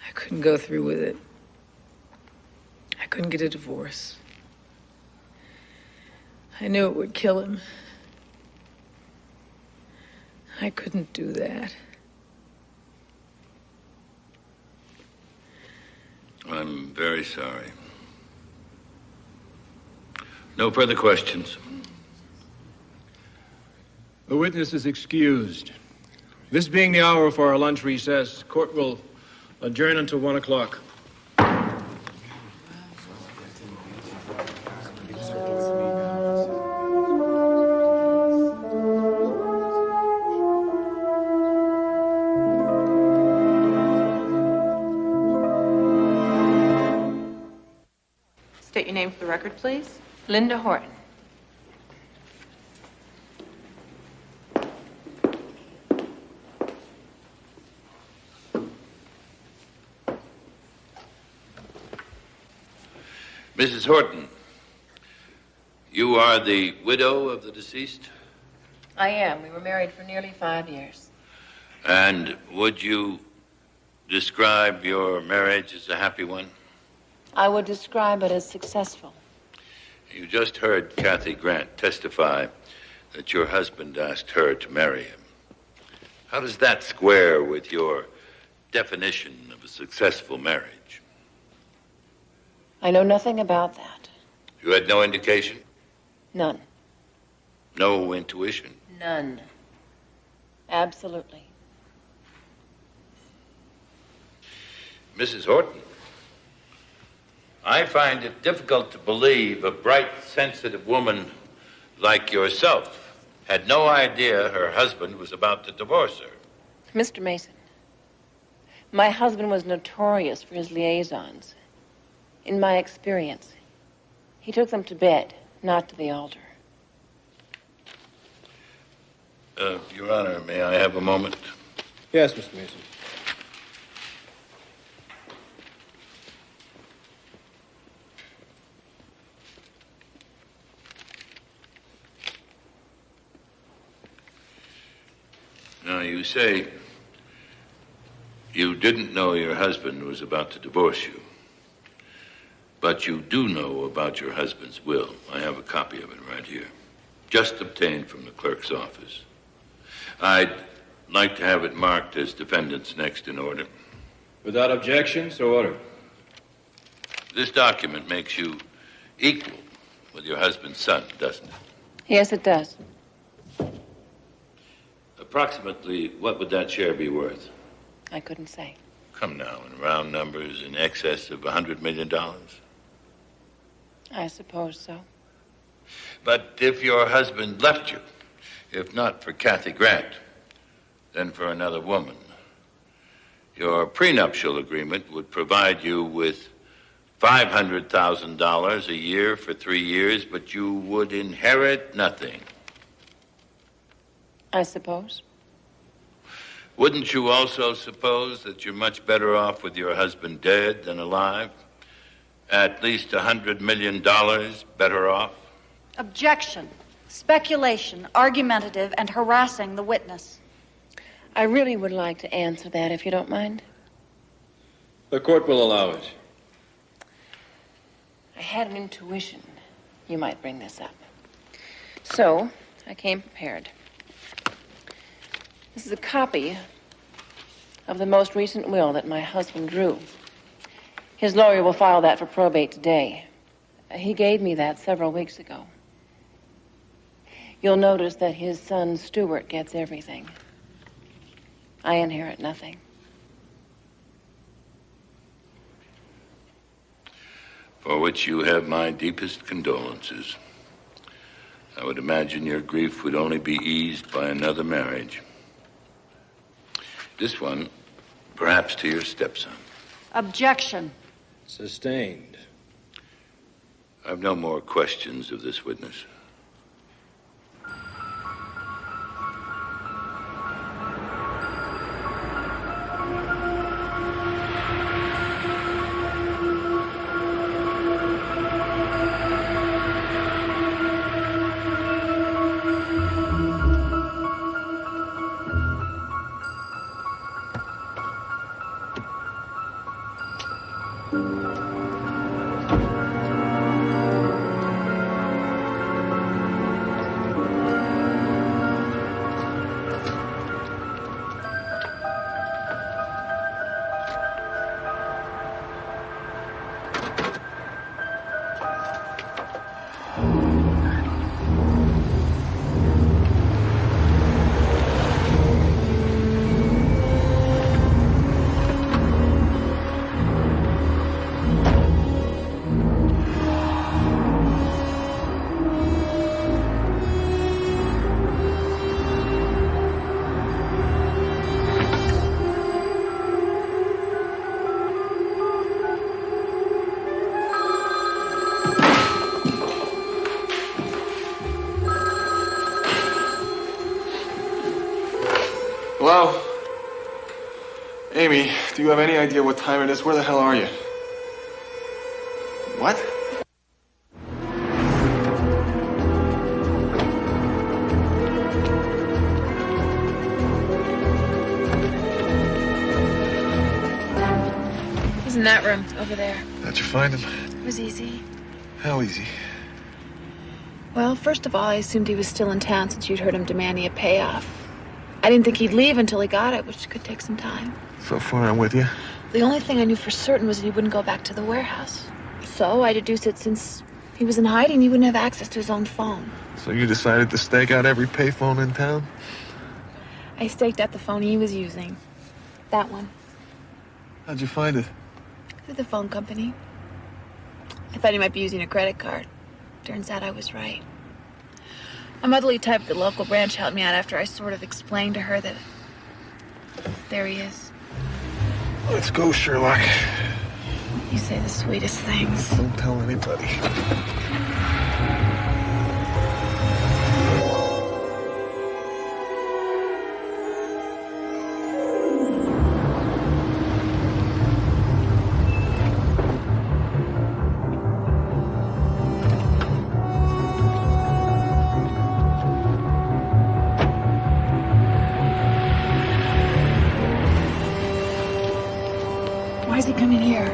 I couldn't go through with it. I couldn't get a divorce. I knew it would kill him. I couldn't do that. I'm very sorry. No further questions. The witness is excused. This being the hour for our lunch recess, court will adjourn until 1 o'clock. State your name for the record, please. Linda Horton. Mrs. Horton, you are the widow of the deceased? I am. We were married for nearly 5 years. And would you describe your marriage as a happy one? I would describe it as successful. You just heard Kathy Grant testify that your husband asked her to marry him. How does that square with your definition of a successful marriage? I know nothing about that. You had no indication? None. No intuition? None. Absolutely. Mrs. Horton, I find it difficult to believe a bright, sensitive woman like yourself had no idea her husband was about to divorce her. Mr. Mason, my husband was notorious for his liaisons. In my experience, he took them to bed, not to the altar. Your Honor, may I have a moment? Yes, Mr. Mason. Now, you say you didn't know your husband was about to divorce you. But you do know about your husband's will. I have a copy of it right here. Just obtained from the clerk's office. I'd like to have it marked as defendant's next in order. Without objection, so ordered. This document makes you equal with your husband's son, doesn't it? Yes, it does. Approximately, what would that share be worth? I couldn't say. Come now, in round numbers, in excess of $100 million. I suppose so. But if your husband left you, if not for Kathy Grant, then for another woman, your prenuptial agreement would provide you with $500,000 a year for 3 years, but you would inherit nothing. I suppose. Wouldn't you also suppose that you're much better off with your husband dead than alive? At least $100 million better off? Objection. Speculation, argumentative, and harassing the witness. I really would like to answer that, if you don't mind. The court will allow it. I had an intuition you might bring this up. So, I came prepared. This is a copy of the most recent will that my husband drew. His lawyer will file that for probate today. He gave me that several weeks ago. You'll notice that his son, Stuart, gets everything. I inherit nothing. For which you have my deepest condolences. I would imagine your grief would only be eased by another marriage. This one, perhaps to your stepson. Objection. Sustained. I've no more questions of this witness. Hello? Amy, do you have any idea what time it is? Where the hell are you? What? He's in that room, over there. How'd you find him? It was easy. How easy? Well, first of all, I assumed he was still in town since you'd heard him demanding a payoff. I didn't think he'd leave until he got it, which could take some time. So far, I'm with you. The only thing I knew for certain was that he wouldn't go back to the warehouse. So I deduced that since he was in hiding, he wouldn't have access to his own phone. So you decided to stake out every payphone in town? I staked out the phone he was using. That one. How'd you find it? Through the phone company. I thought he might be using a credit card. Turns out I was right. A motherly type at the local branch helped me out after I sort of explained to her that... There he is. Let's go, Sherlock. You say the sweetest things. Don't tell anybody. Why is he coming here?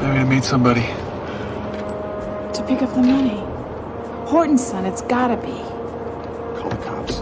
Maybe to meet somebody. To pick up the money. Horton's son, it's gotta be. Call the cops.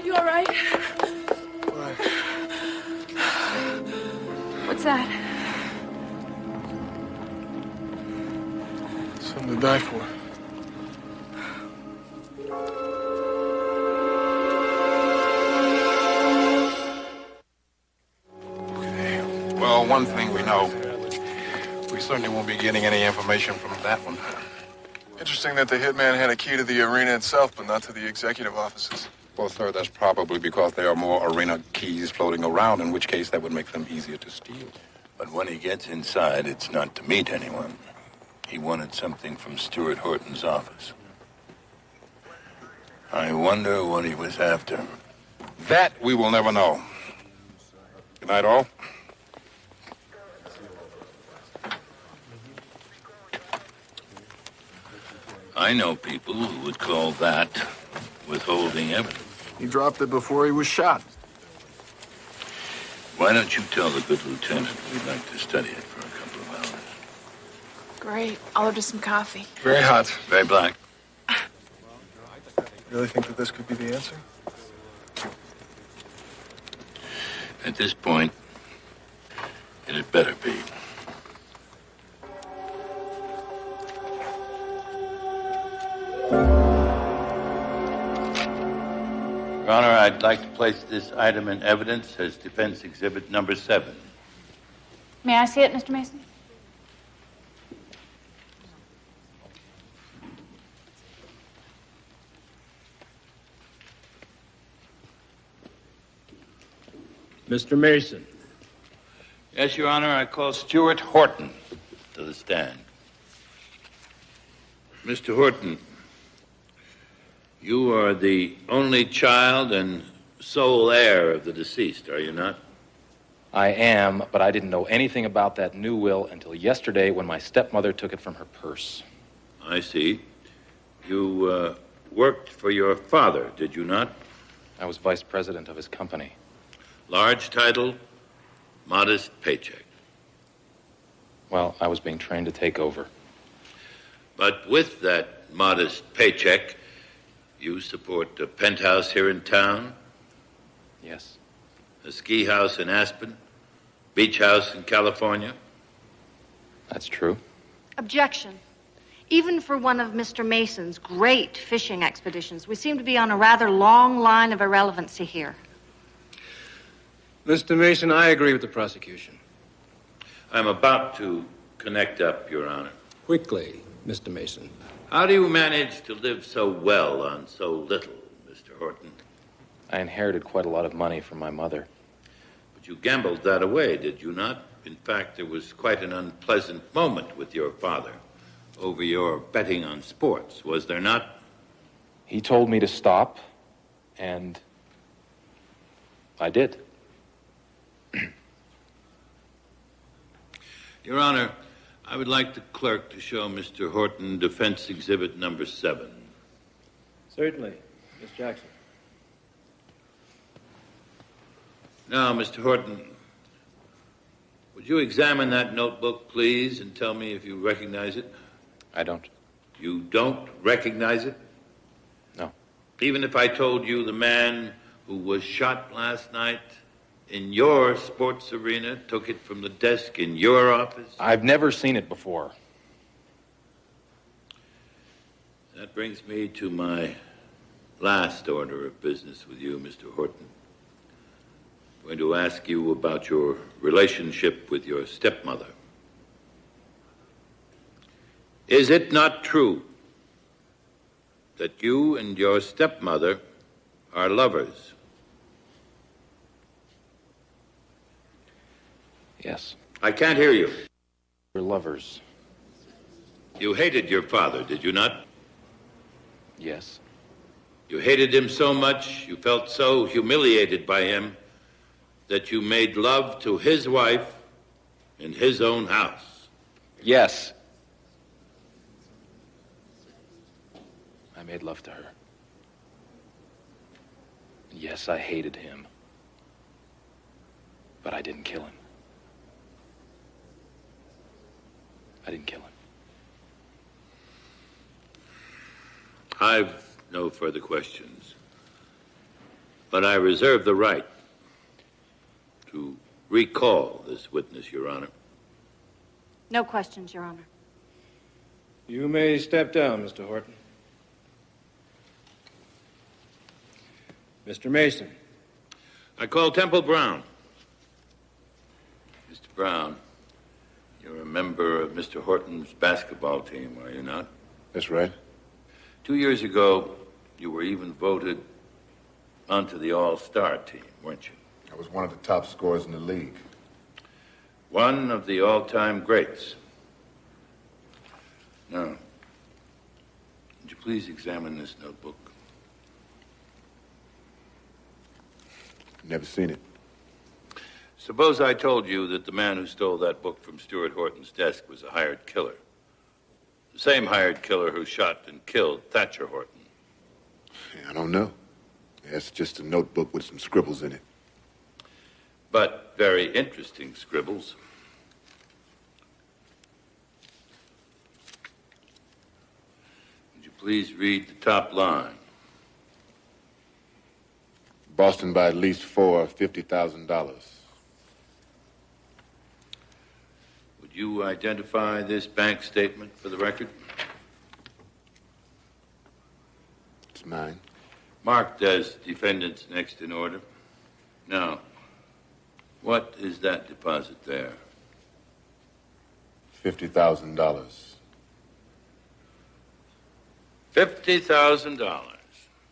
You all right? What's that? Something to die for. Well, one thing we know, we certainly won't be getting any information from that one. Interesting that the hitman had a key to the arena itself, but not to the executive offices. Well, sir, that's probably because there are more arena keys floating around, in which case that would make them easier to steal. But when he gets inside, it's not to meet anyone. He wanted something from Stuart Horton's office. I wonder what he was after. That we will never know. Good night, all. I know people who would call that withholding evidence. He dropped it before he was shot. Why don't you tell the good lieutenant we'd like to study it for a couple of hours? Great. I'll order some coffee. Very hot. Very black. Really think that this could be the answer? At this point, it had better be. Your Honor, I'd like to place this item in evidence as defense exhibit number 7. May I see it, Mr. Mason? Mr. Mason. Yes, Your Honor, I call Stuart Horton to the stand. Mr. Horton, you are the only child and sole heir of the deceased, are you not? I am, but I didn't know anything about that new will until yesterday when my stepmother took it from her purse. I see. You worked for your father, did you not? I was vice president of his company. Large title, modest paycheck. Well, I was being trained to take over. But with that modest paycheck, you support a penthouse here in town? Yes. A ski house in Aspen? Beach house in California? That's true. Objection. Even for one of Mr. Mason's great fishing expeditions, we seem to be on a rather long line of irrelevancy here. Mr. Mason, I agree with the prosecution. I'm about to connect up, Your Honor. Quickly, Mr. Mason. How do you manage to live so well on so little, Mr. Horton? I inherited quite a lot of money from my mother. But you gambled that away, did you not? In fact, there was quite an unpleasant moment with your father over your betting on sports, was there not? He told me to stop, and I did. Your Honor, I would like the clerk to show Mr. Horton defense exhibit number 7. Certainly. Miss Jackson. Now, Mr. Horton, would Would you examine that notebook, please, and tell me if you recognize it? I don't. You don't recognize it? No. Even if I told you the man who was shot last night in your sports arena took it from the desk in your office? I've never seen it before. That brings me to my last order of business with you, Mr. Horton. I'm going to ask you about your relationship with your stepmother. Is it not true that you and your stepmother are lovers? Yes. I can't hear you. We're lovers. You hated your father, did you not? Yes. You hated him so much, you felt so humiliated by him, that you made love to his wife in his own house. Yes. I made love to her. Yes, I hated him. But I didn't kill him. I didn't kill him. I've no further questions, but I reserve the right to recall this witness, Your Honor. No questions, Your Honor. You may step down, Mr. Horton. Mr. Mason. I call Temple Brown. Mr. Brown, you're a member of Mr. Horton's basketball team, are you not? That's right. 2 years ago, you were even voted onto the All-Star team, weren't you? I was one of the top scorers in the league. One of the all-time greats. Now, would you please examine this notebook? Never seen it. Suppose I told you that the man who stole that book from Stuart Horton's desk was a hired killer. The same hired killer who shot and killed Thatcher Horton. I don't know. It's just a notebook with some scribbles in it. But very interesting scribbles. Would you please read the top line? Boston by at least four, $50,000. Would you identify this bank statement for the record? It's mine. Marked as defendant's next in order. Now, what is that deposit there? $50,000. $50,000.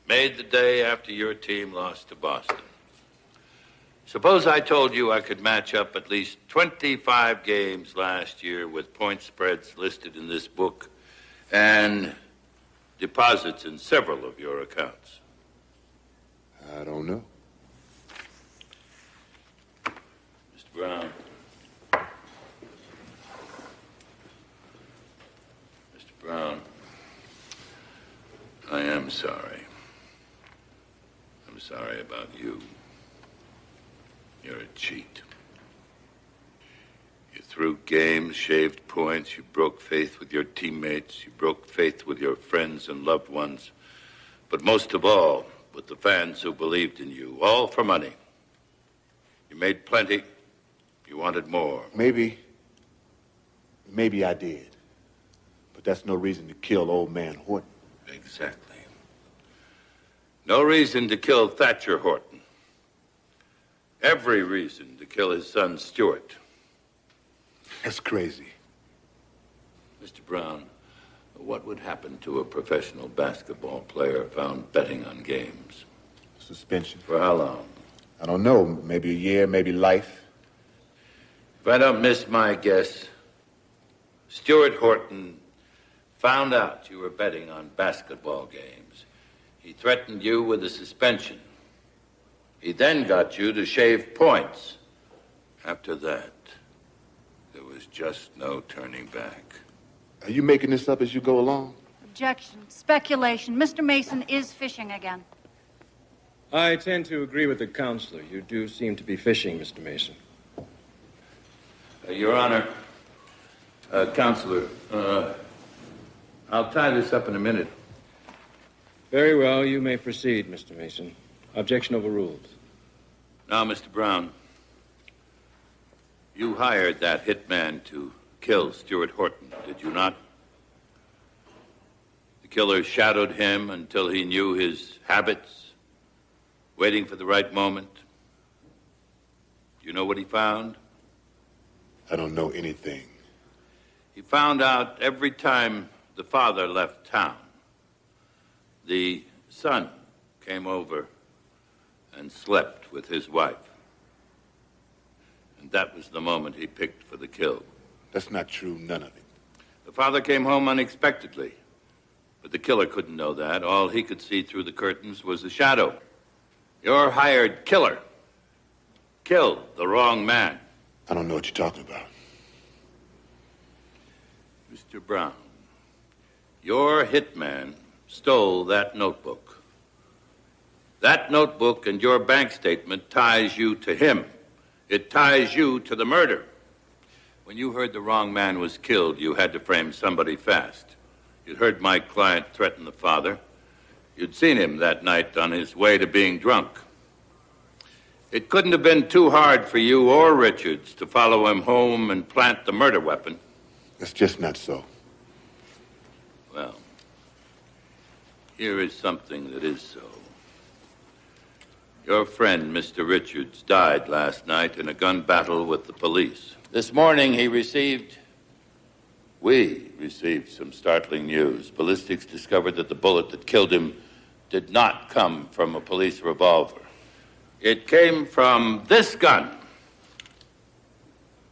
Made the day after your team lost to Boston. Suppose I told you I could match up at least 25 games last year with point spreads listed in this book and deposits in several of your accounts. I don't know. Mr. Brown. Mr. Brown, I am sorry. I'm sorry about you. You're a cheat. You threw games, shaved points, you broke faith with your teammates, you broke faith with your friends and loved ones, but most of all, with the fans who believed in you, all for money. You made plenty. You wanted more. Maybe I did. But that's no reason to kill old man Horton. Exactly. No reason to kill Thatcher Horton. Every reason to kill his son, Stuart. That's crazy. Mr. Brown, what would happen to a professional basketball player found betting on games? Suspension. For how long? I don't know. Maybe a year, maybe life. If I don't miss my guess, Stuart Horton found out you were betting on basketball games. He threatened you with a suspension. He then got you to shave points. After that, there was just no turning back. Are you making this up as you go along? Objection. Speculation. Mr. Mason is fishing again. I tend to agree with the counselor. You do seem to be fishing, Mr. Mason. Your Honor, Counselor, I'll tie this up in a minute. Very well, you may proceed, Mr. Mason. Objection overruled. Now, Mr. Brown, you hired that hitman to kill Stuart Horton, did you not? The killer shadowed him until he knew his habits, waiting for the right moment. Do you know what he found? I don't know anything. He found out every time the father left town, the son came over and slept with his wife. And that was the moment he picked for the kill. That's not true, none of it. The father came home unexpectedly, but the killer couldn't know that. All he could see through the curtains was the shadow. Your hired killer killed the wrong man. I don't know what you're talking about. Mr. Brown, your hitman stole that notebook. That notebook and your bank statement ties you to him. It ties you to the murder. When you heard the wrong man was killed, you had to frame somebody fast. You'd heard my client threaten the father. You'd seen him that night on his way to being drunk. It couldn't have been too hard for you or Richards to follow him home and plant the murder weapon. That's just not so. Well, here is something that is so. Your friend, Mr. Richards, died last night in a gun battle with the police. This morning, we received some startling news. Ballistics discovered that the bullet that killed him did not come from a police revolver. It came from this gun.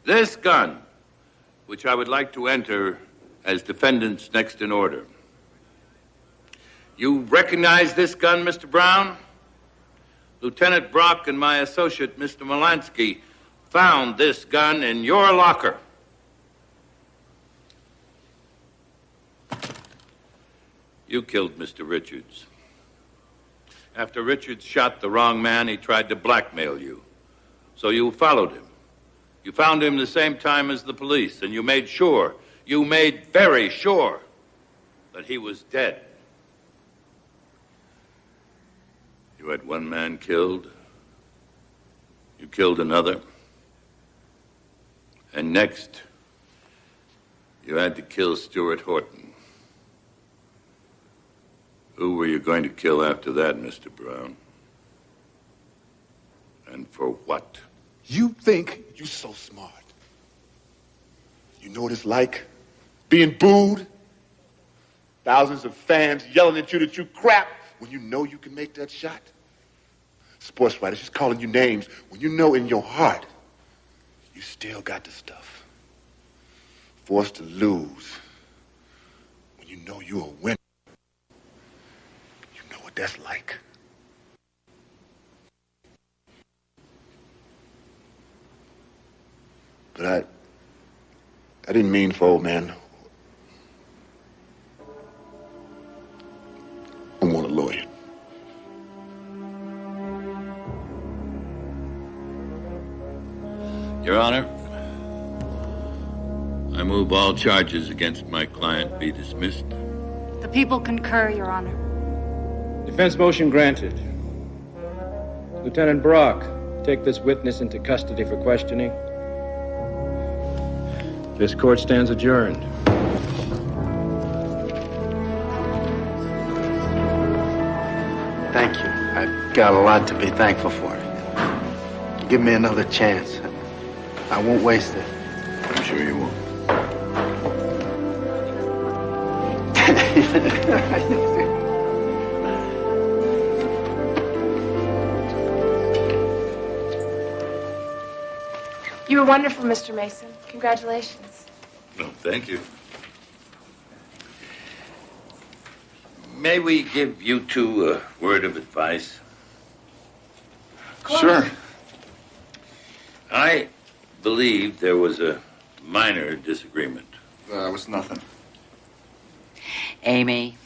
This gun, which I would like to enter as defendants next in order. You recognize this gun, Mr. Brown? Lieutenant Brock and my associate, Mr. Molansky, found this gun in your locker. You killed Mr. Richards. After Richards shot the wrong man, he tried to blackmail you. So you followed him. You found him the same time as the police, and you made very sure that he was dead. You had one man killed. You killed another. And next, you had to kill Stuart Horton. Who were you going to kill after that, Mr. Brown? And for what? You think you're so smart. You know what it's like? Being booed? Thousands of fans yelling at you that you crap when you know you can make that shot? Sports writers just calling you names when you know in your heart you still got the stuff. Forced to lose when you know you're a winner. You know what that's like. But I didn't mean for old man. I want a lawyer. Your Honor, I move all charges against my client be dismissed. The people concur, Your Honor. Defense motion granted. Lieutenant Brock, take this witness into custody for questioning. This court stands adjourned. Thank you. I've got a lot to be thankful for. Give me another chance. I won't waste it. I'm sure you won't. You were wonderful, Mr. Mason. Congratulations. No, thank you. May we give you two a word of advice? Sure. I believe there was a minor disagreement. It was nothing. Amy,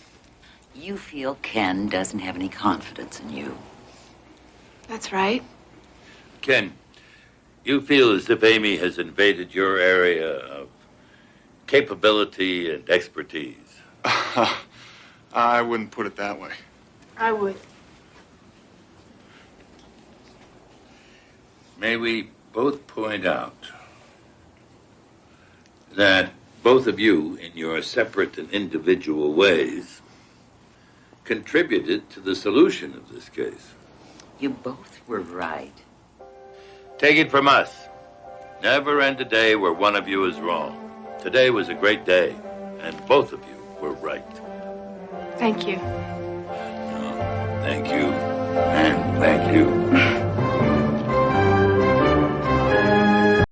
you feel Ken doesn't have any confidence in you. That's right. Ken, You feel as if Amy has invaded your area of capability and expertise. I wouldn't put it that way. I would. May we both point out that both of you, in your separate and individual ways, contributed to the solution of this case. You both were right. Take it from us. Never end a day where one of you is wrong. Today was a great day, and both of you were right. Thank you. Thank you, and thank you.